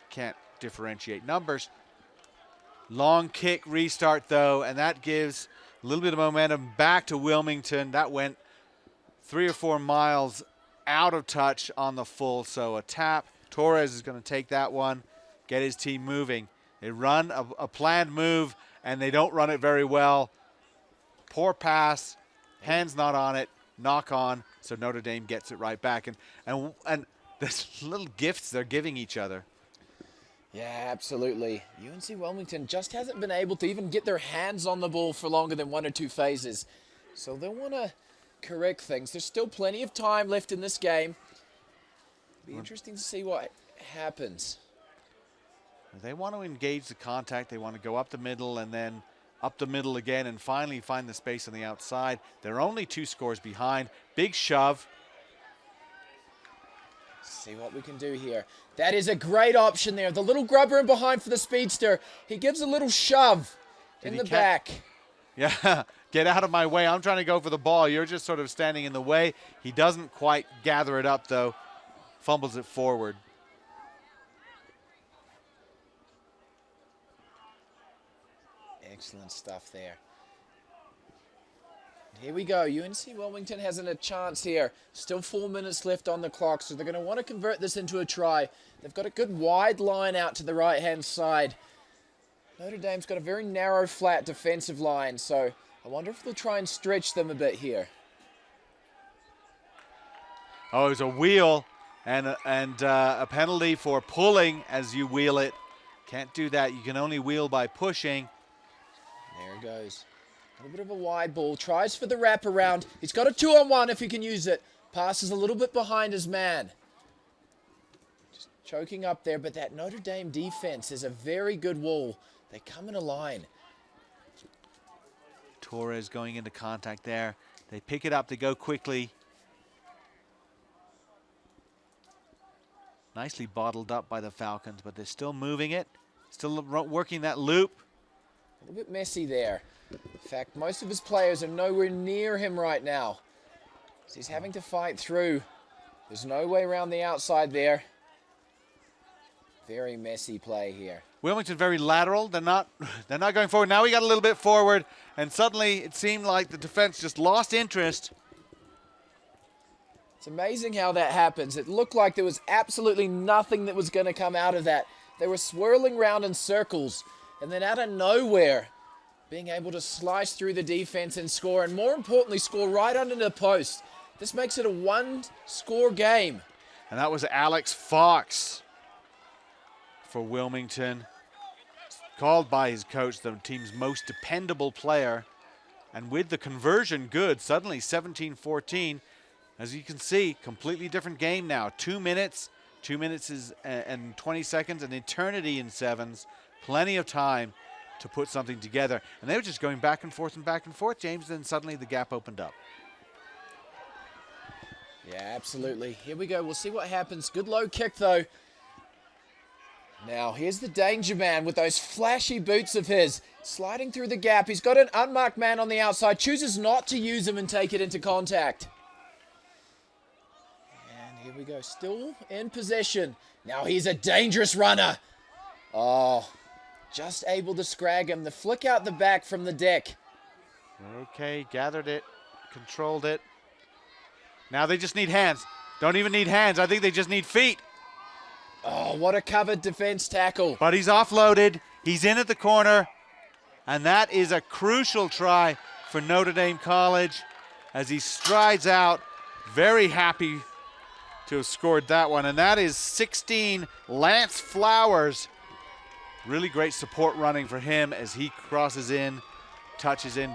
can't differentiate numbers. Long kick restart though, and that gives a little bit of momentum back to Wilmington. That went 3 or 4 miles out of touch on the full, so a tap. Torres is going to take that one, get his team moving. They run a planned move, and they don't run it very well. Poor pass, hands not on it, knock on, so Notre Dame gets it right back. And there's little gifts they're giving each other. Yeah, absolutely. UNC Wilmington just hasn't been able to even get their hands on the ball for longer than 1 or 2 phases. So they want to correct things. There's still plenty of time left in this game. It'll be interesting to see what happens. They want to engage the contact. They want to go up the middle and then up the middle again and finally find the space on the outside. They're only 2 scores behind. Big shove. See what we can do here. That is a great option there. The little grubber in behind for the speedster. He gives a little shove in the back. Yeah, get out of my way. I'm trying to go for the ball. You're just sort of standing in the way. He doesn't quite gather it up, though. Fumbles it forward. Excellent stuff there. Here we go. UNC Wilmington hasn't a chance here. Still 4 minutes left on the clock, so they're going to want to convert this into a try. They've got a good wide line out to the right-hand side. Notre Dame's got a very narrow, flat defensive line, so I wonder if they'll try and stretch them a bit here. Oh, it was a wheel and a penalty for pulling as you wheel it. Can't do that. You can only wheel by pushing. There it goes. A little bit of a wide ball. Tries for the wraparound. He's got a 2-on-1 if he can use it. Passes a little bit behind his man. Just choking up there, but that Notre Dame defense is a very good wall. They come in a line. Torres going into contact there. They pick it up. They go quickly. Nicely bottled up by the Falcons, but they're still moving it. Still working that loop. A little bit messy there. In fact, most of his players are nowhere near him right now. So he's having to fight through. There's no way around the outside there. Very messy play here. Wilmington very lateral. They're not going forward. Now we got a little bit forward, and suddenly it seemed like the defense just lost interest. It's amazing how that happens. It looked like there was absolutely nothing that was going to come out of that. They were swirling around in circles, and then out of nowhere, being able to slice through the defense and score, and more importantly, score right under the post. This makes it a 1-score game. And that was Alex Fox for Wilmington. Called by his coach the team's most dependable player. And with the conversion good, suddenly 17-14. As you can see, completely different game now. 2 minutes. 2 minutes and 20 seconds, an eternity in sevens. Plenty of time to put something together. And they were just going back and forth, James, and then suddenly the gap opened up. Yeah, absolutely. Here we go. We'll see what happens. Good low kick, though. Now, here's the danger man with those flashy boots of his. Sliding through the gap. He's got an unmarked man on the outside. Chooses not to use him and take it into contact. And here we go. Still in possession. Now he's a dangerous runner. Oh, just able to scrag him. The flick out the back from the deck. Okay, gathered it controlled it. Now they just need hands. Don't even need hands. I think they just need feet. Oh, what a covered defense tackle. But he's offloaded. He's in at the corner. And that is a crucial try for Notre Dame College as he strides out. Very happy to have scored that one. And that is 16, Lance Flowers. Really great support running for him as he crosses in, touches down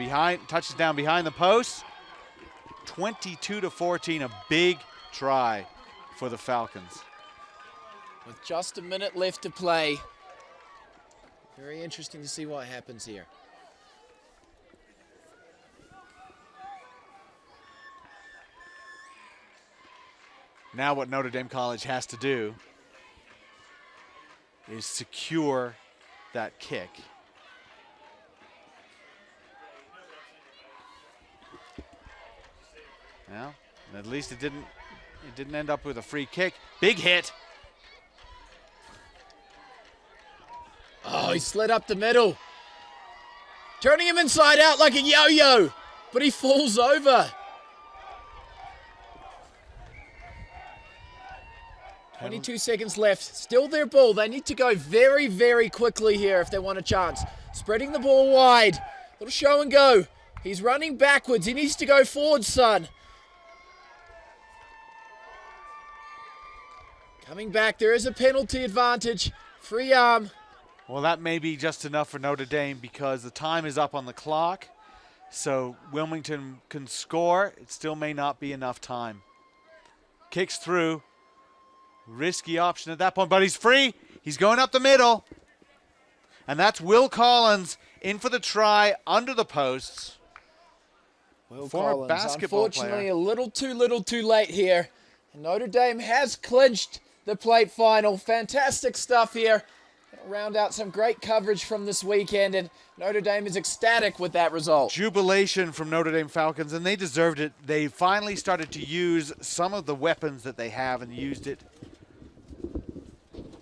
behind the post. 22-14, a big try for the Falcons. With just a minute left to play. Very interesting to see what happens here. Now what Notre Dame College has to do is secure that kick. Well, at least it didn't end up with a free kick. Big hit. Oh, he slid up the middle. Turning him inside out like a yo-yo, but he falls over. 22 seconds left. Still their ball. They need to go very, very quickly here if they want a chance. Spreading the ball wide. Little show and go. He's running backwards. He needs to go forward, son. Coming back. There is a penalty advantage. Free arm. Well, that may be just enough for Notre Dame because the time is up on the clock. So Wilmington can score. It still may not be enough time. Kicks through. Risky option at that point, but he's free. He's going up the middle. And that's Will Collins in for the try under the posts. Will Former Collins, basketball unfortunately, player. a little too late here. And Notre Dame has clinched the plate final. Fantastic stuff here. Gonna round out some great coverage from this weekend, and Notre Dame is ecstatic with that result. Jubilation from Notre Dame Falcons, and they deserved it. They finally started to use some of the weapons that they have and used it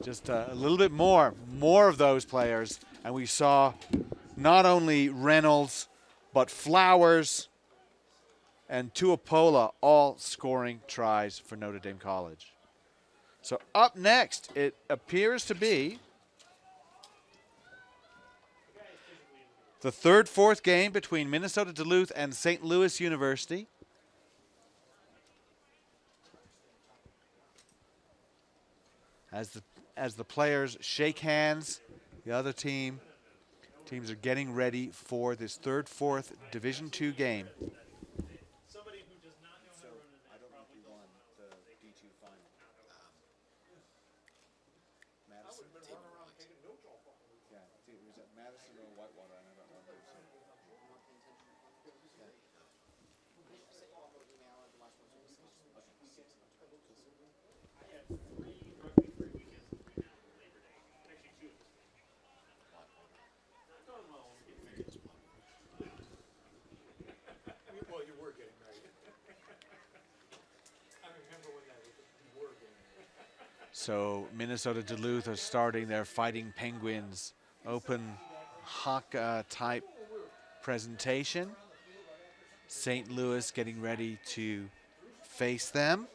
just a little bit more of those players. And we saw not only Reynolds, but Flowers and Tuapola all scoring tries for Notre Dame College. So up next, it appears to be the fourth game between Minnesota Duluth and St. Louis University. As the players shake hands, the other teams are getting ready for this fourth Division II game. Somebody who does not know how to run an I don't think we won the D2 final. Madison? Yeah, was it Madison or Whitewater? I don't remember. Well, you were getting married. I remember when that was. You were getting married. So Minnesota Duluth are starting their Fighting Penguins open haka type presentation. St. Louis getting ready to face them.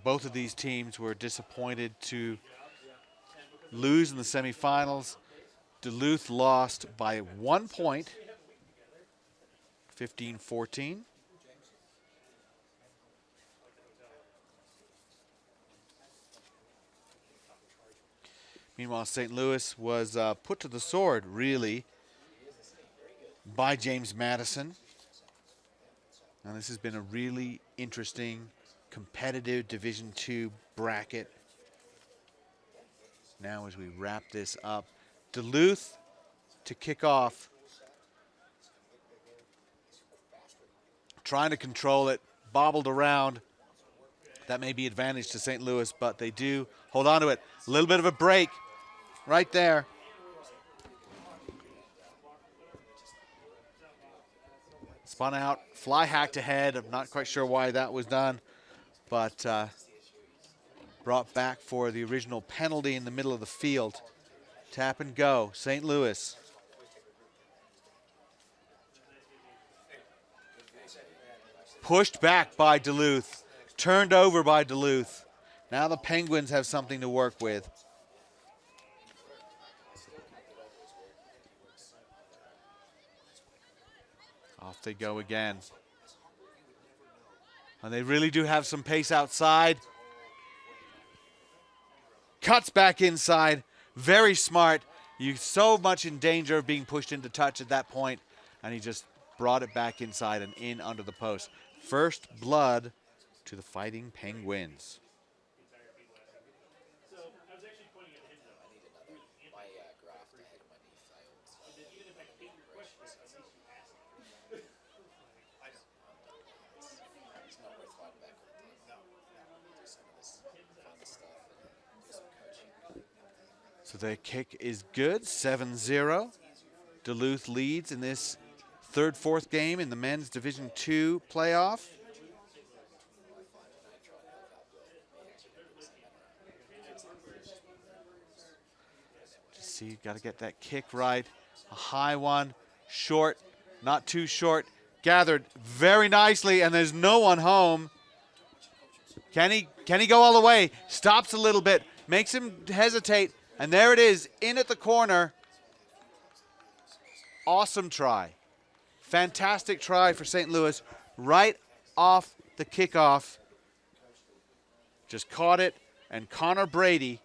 Both of these teams were disappointed to lose in the semifinals. Duluth lost by 1 point, 15-14. Meanwhile, St. Louis was put to the sword, really, by James Madison. Now, this has been a really interesting, competitive Division II bracket. Now, as we wrap this up, Duluth to kick off, trying to control it, bobbled around. That may be advantage to St. Louis, but they do hold on to it. A little bit of a break right there. Spun out, fly hacked ahead. I'm not quite sure why that was done, but brought back for the original penalty in the middle of the field. Tap and go, St. Louis. Pushed back by Duluth, turned over by Duluth. Now the Penguins have something to work with. Off they go again. And they really do have some pace outside. Cuts back inside. Very smart. You're so much in danger of being pushed into touch at that point, and he just brought it back inside and in under the post. First blood to the Fighting Penguins. So their kick is good, 7-0. Duluth leads in this fourth game in the men's Division II playoff. Just see, got to get that kick right. A high one, short, not too short. Gathered very nicely, and there's no one home. Can he go all the way? Stops a little bit, makes him hesitate, and there it is, in at the corner. Awesome try. Fantastic try for St. Louis right off the kickoff. Just caught it, and Connor Brady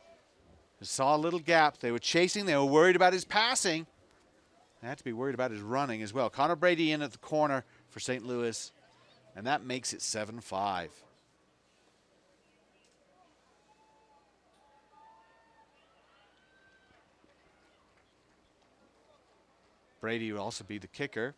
saw a little gap. They were chasing. They were worried about his passing. They had to be worried about his running as well. Connor Brady in at the corner for St. Louis, and that makes it 7-5. Brady will also be the kicker.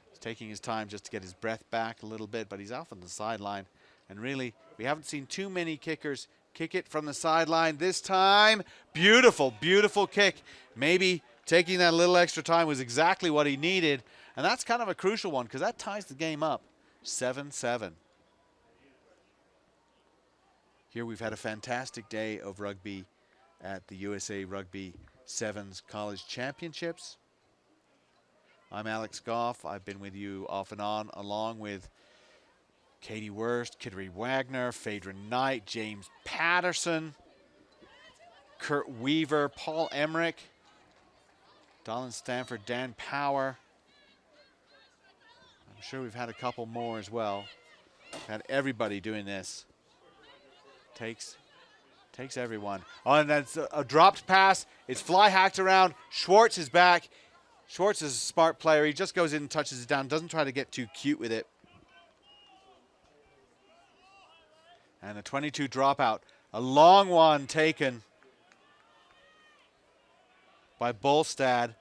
He's taking his time just to get his breath back a little bit, but he's off on the sideline. And really, we haven't seen too many kickers kick it from the sideline this time. Beautiful, beautiful kick. Maybe taking that little extra time was exactly what he needed. And that's kind of a crucial one because that ties the game up, 7-7. Here we've had a fantastic day of rugby at the USA Rugby Sevens College Championships. I'm Alex Goff. I've been with you off and on, along with Katie Wurst, Kittery Wagner, Phaedra Knight, James Patterson, Kurt Weaver, Paul Emmerich, Dolan Stanford, Dan Power. I'm sure we've had a couple more as well. We've had everybody doing this. Takes everyone. Oh, and that's a dropped pass. It's fly hacked around. Schwartz is back. Schwartz is a smart player. He just goes in and touches it down, doesn't try to get too cute with it. And a 22 dropout. A long one taken by Bolstad.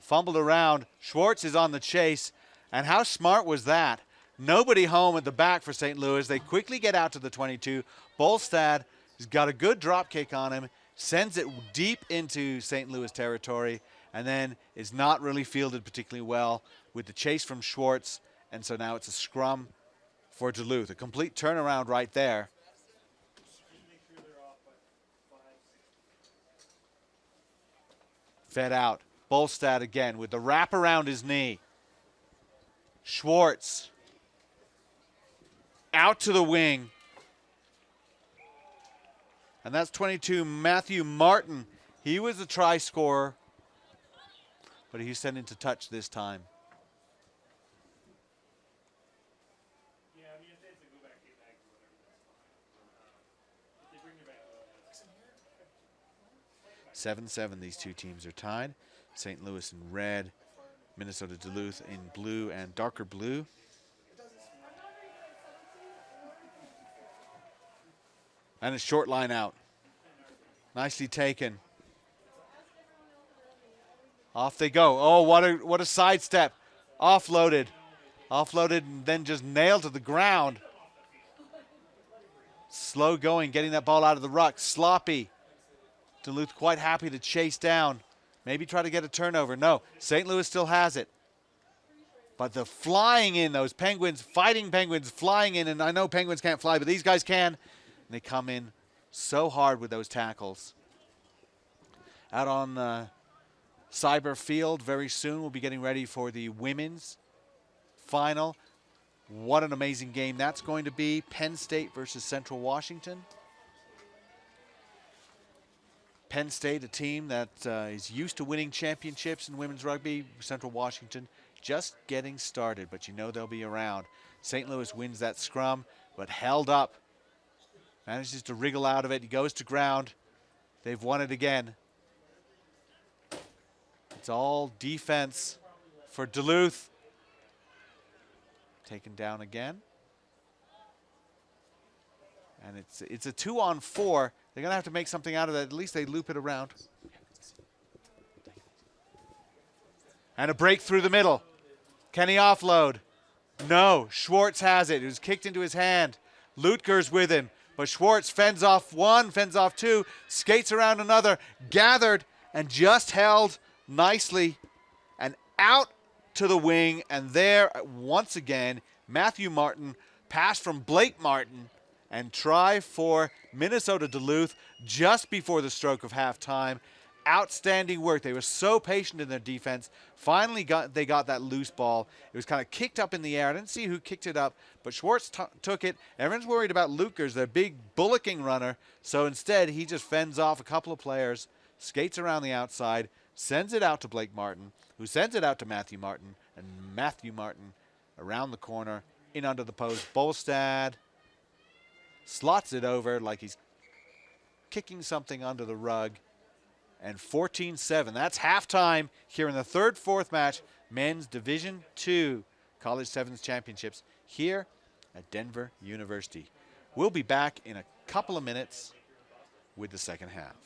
Fumbled around. Schwartz is on the chase. And how smart was that? Nobody home at the back for St. Louis. They quickly get out to the 22. Bolstad has got a good drop kick on him. Sends it deep into St. Louis territory. And then is not really fielded particularly well with the chase from Schwartz. And so now it's a scrum for Duluth. A complete turnaround right there. Fed out. Bolstad again with the wrap around his knee. Schwartz out to the wing. And that's 22, Matthew Martin. He was a try scorer, but he's sent into touch this time. Yeah, I mean, if they have to go back, get back to whatever, that's fine. If they bring it back. 7-7, these two teams are tied. St. Louis in red, Minnesota Duluth in blue and darker blue. And a short line out. Nicely taken. Off they go. Oh, what a sidestep. Offloaded. Offloaded and then just nailed to the ground. Slow going, getting that ball out of the ruck. Sloppy. Duluth quite happy to chase down. Maybe try to get a turnover. No, St. Louis still has it. But the flying in, those Penguins, fighting Penguins flying in, and I know Penguins can't fly, but these guys can. And they come in so hard with those tackles. out on Ciber Field very soon. We'll be getting ready for the women's final. What an amazing game that's going to be. Penn State versus Central Washington. Penn State, a team that is used to winning championships in women's rugby. Central Washington just getting started, but you know they'll be around. St. Louis wins that scrum, but held up. Manages to wriggle out of it. He goes to ground. They've won it again. It's all defense for Duluth. Taken down again. And it's a 2-on-4. They're going to have to make something out of that. At least they loop it around. And a break through the middle. Can he offload? No. Schwartz has it. It was kicked into his hand. Lutger's with him. But Schwartz fends off one, fends off two, skates around another, gathered and just held nicely and out to the wing. And there, once again, Matthew Martin, pass from Blake Martin, and try for Minnesota Duluth just before the stroke of halftime. Outstanding work. They were so patient in their defense. Finally they got that loose ball. It was kind of kicked up in the air. I didn't see who kicked it up, but Schwartz took it. Everyone's worried about Lukers, their big bullocking runner. So instead, he just fends off a couple of players, skates around the outside, sends it out to Blake Martin, who sends it out to Matthew Martin, and Matthew Martin around the corner, in under the post. Bolstad slots it over like he's kicking something under the rug. And 14-7. That's halftime here in the third-fourth match. Men's Division II College Sevens Championships here at Denver University. We'll be back in a couple of minutes with the second half.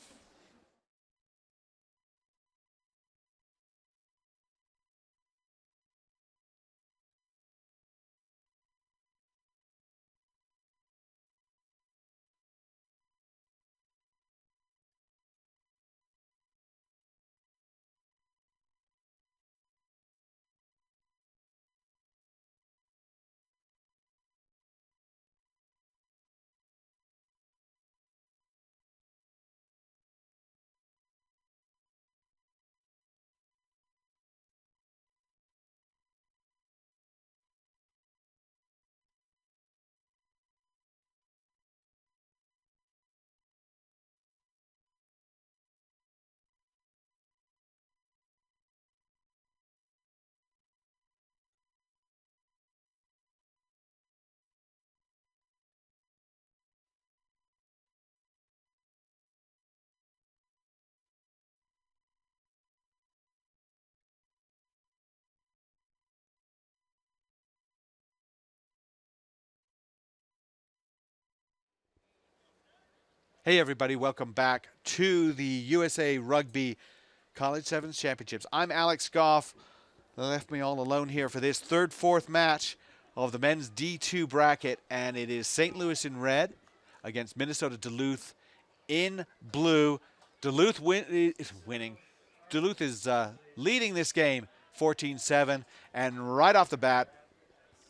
Hey everybody, welcome back to the USA Rugby College Sevens Championships. I'm Alex Goff. They left me all alone here for this third-fourth match of the men's D2 bracket, and it is St. Louis in red against Minnesota Duluth in blue. Duluth is winning. Duluth is leading this game 14-7, and right off the bat,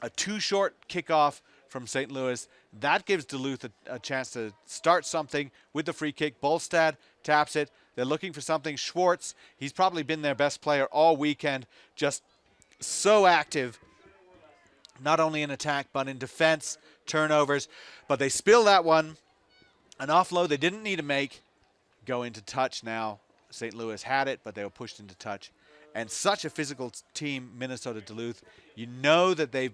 a too-short kickoff from St. Louis. That gives Duluth a chance to start something with the free kick. Bolstad taps it. They're looking for something. Schwartz, he's probably been their best player all weekend. Just so active, not only in attack, but in defense, turnovers. But they spill that one. An offload they didn't need to make. Go into touch now. St. Louis had it, but they were pushed into touch. And such a physical team, Minnesota Duluth. You know that they've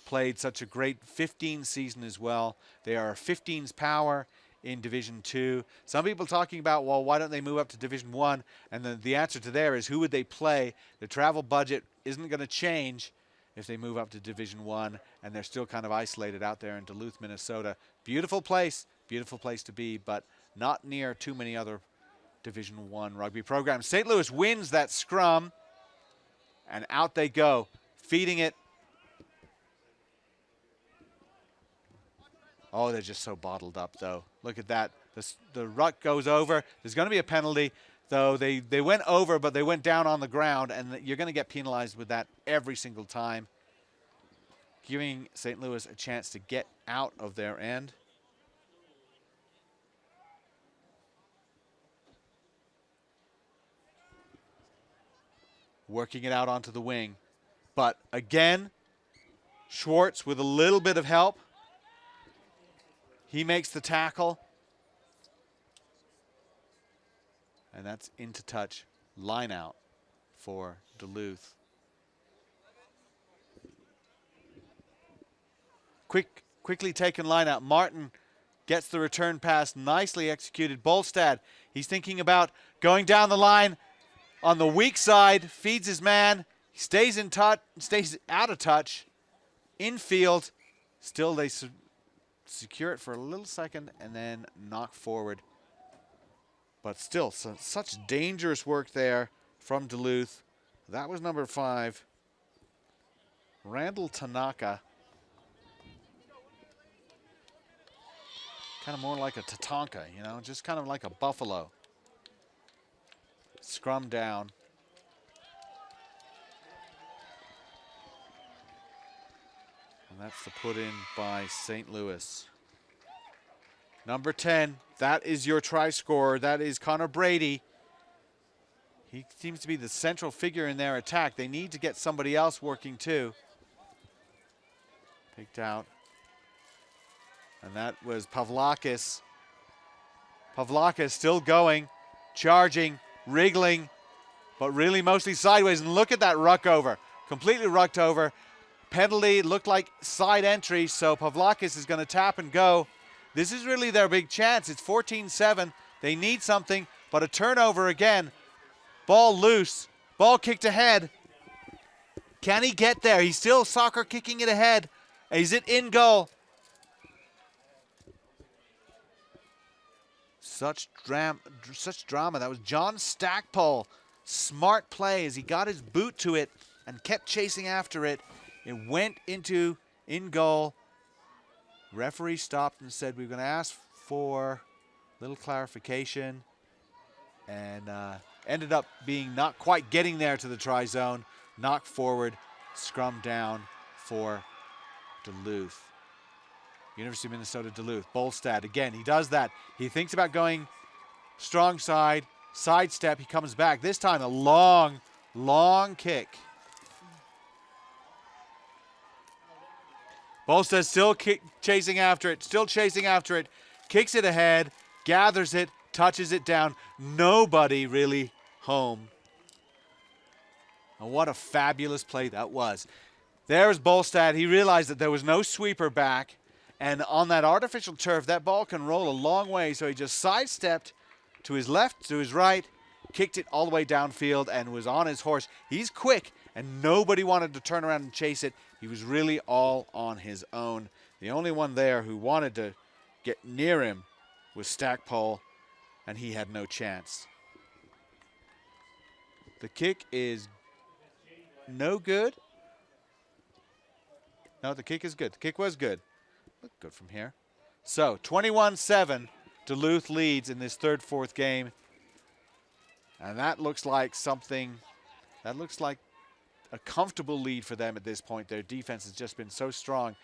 played such a great 15 season as well. They are a 15s power in Division II. Some people talking about, well, why don't they move up to Division I? And the answer to there is, who would they play? The travel budget isn't going to change if they move up to Division I, and they're still kind of isolated out there in Duluth, Minnesota. Beautiful place to be, but not near too many other Division I rugby programs. St. Louis wins that scrum, and out they go, feeding it. Oh, they're just so bottled up, though. Look at that. The ruck goes over. There's going to be a penalty, though. They went over, but they went down on the ground, and you're going to get penalized with that every single time, giving St. Louis a chance to get out of their end. working it out onto the wing. But again, Schwartz with a little bit of help. He makes the tackle. And that's into touch. Line out for Duluth. Quickly taken line out. Martin gets the return pass, nicely executed. Bolstad, he's thinking about going down the line on the weak side, feeds his man. He stays in touch, stays out of touch. Infield, still they secure it for a little second and then knock forward. But still, such dangerous work there from Duluth. That was number 5, Randall Tanaka. Kind of more like a Tatanka, you know, just kind of like a buffalo. Scrum down. And that's the put in by St. Louis. Number 10, that is your try scorer. That is Connor Brady. He seems to be the central figure in their attack. They need to get somebody else working too. Picked out. And that was Pavlakis. Pavlakis still going, charging, wriggling, but really mostly sideways. And look at that ruck over. Completely rucked over. Penalty looked like side entry, so Pavlakis is going to tap and go. This is really their big chance. It's 14-7. They need something, but a turnover again. Ball loose. Ball kicked ahead. Can he get there? He's still soccer kicking it ahead. Is it in goal? Such drama. That was John Stackpole. Smart play as he got his boot to it and kept chasing after it. It went into in goal. Referee stopped and said, we're going to ask for a little clarification. And ended up being not quite getting there to the try zone. Knocked forward, scrum down for Duluth. University of Minnesota Duluth. Bolstad again, he does that. He thinks about going strong side, sidestep, he comes back. This time a long, long kick. Bolstad still chasing after it, kicks it ahead, gathers it, touches it down. Nobody really home. And what a fabulous play that was. There's Bolstad. He realized that there was no sweeper back. And on that artificial turf, that ball can roll a long way. So he just sidestepped to his left, to his right, kicked it all the way downfield and was on his horse. He's quick, and nobody wanted to turn around and chase it. He was really all on his own. The only one there who wanted to get near him was Stackpole, and he had no chance. The kick is no good. No, the kick is good. The kick was good. Look good from here. So 21-7, Duluth leads in this third, fourth game. And that looks like something, that looks like a comfortable lead for them at this point. Their defense has just been so strong.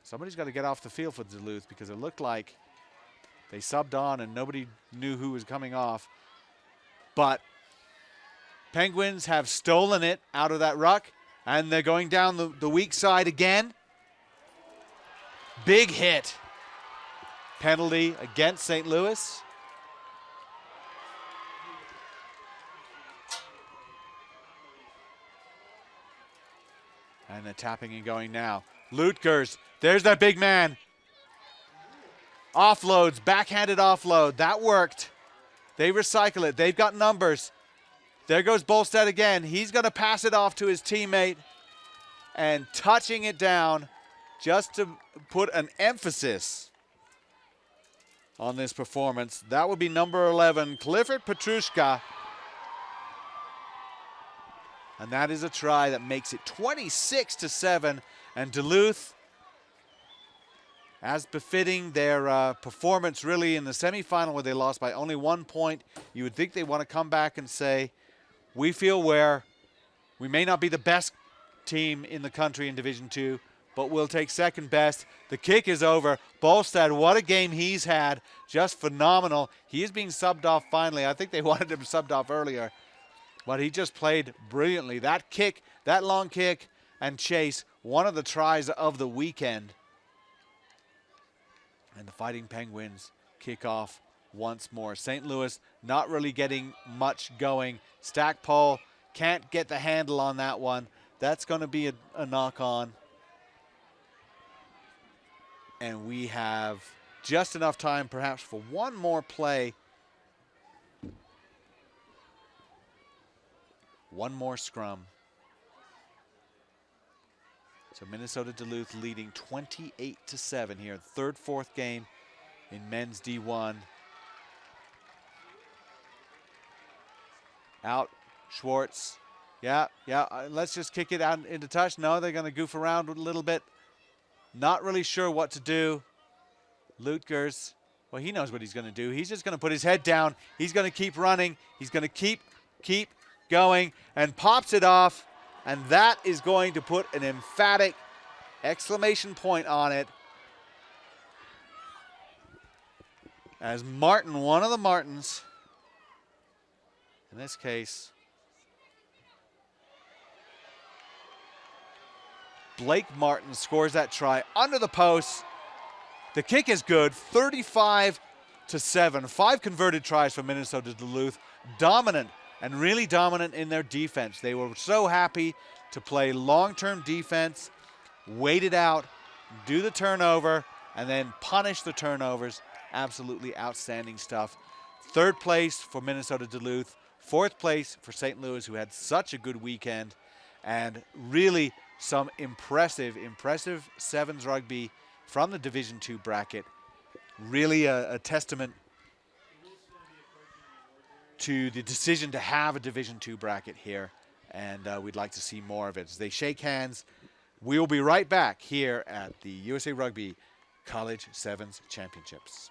Somebody's got to get off the field for Duluth because it looked like they subbed on and nobody knew who was coming off. But Penguins have stolen it out of that ruck. And they're going down the weak side again. Big hit. Penalty against St. Louis. And they're tapping and going now. Lutgers, there's that big man. Offloads, backhanded offload. That worked. They recycle it. They've got numbers. There goes Bolstad again. He's going to pass it off to his teammate and touching it down just to put an emphasis on this performance. That would be number 11, Clifford Petrushka. And that is a try that makes it 26-7. And Duluth, as befitting their performance really in the semifinal where they lost by only 1 point, you would think they want to come back and say, we feel where we may not be the best team in the country in Division II, but will take second best. The kick is over. Bolstad, what a game he's had. Just phenomenal. He is being subbed off finally. I think they wanted him subbed off earlier, but he just played brilliantly. That kick, that long kick and chase, one of the tries of the weekend. And the Fighting Penguins kick off once more. St. Louis not really getting much going. Stackpole can't get the handle on that one. That's going to be a knock on. And we have just enough time perhaps for one more play. One more scrum. So Minnesota Duluth leading 28-7 here. Third, fourth game in men's D1. Out, Schwartz. Yeah, let's just kick it out into touch. No, they're going to goof around a little bit. Not really sure what to do. Lutgers, well, he knows what he's going to do. He's just going to put his head down. He's going to keep running. He's going to keep going and pops it off. And that is going to put an emphatic exclamation point on it. As Martin, one of the Martins, in this case, Blake Martin scores that try under the post. The kick is good, 35-7. 5 converted tries for Minnesota Duluth. Dominant. And really dominant in their defense. They were so happy to play long-term defense, wait it out, do the turnover, and then punish the turnovers. Absolutely outstanding stuff. Third place for Minnesota Duluth. Fourth place for St. Louis, who had such a good weekend. And really some impressive sevens rugby from the Division II bracket. Really a testament to the decision to have a Division II bracket here, and we'd like to see more of it. As they shake hands, we will be right back here at the USA Rugby College Sevens Championships.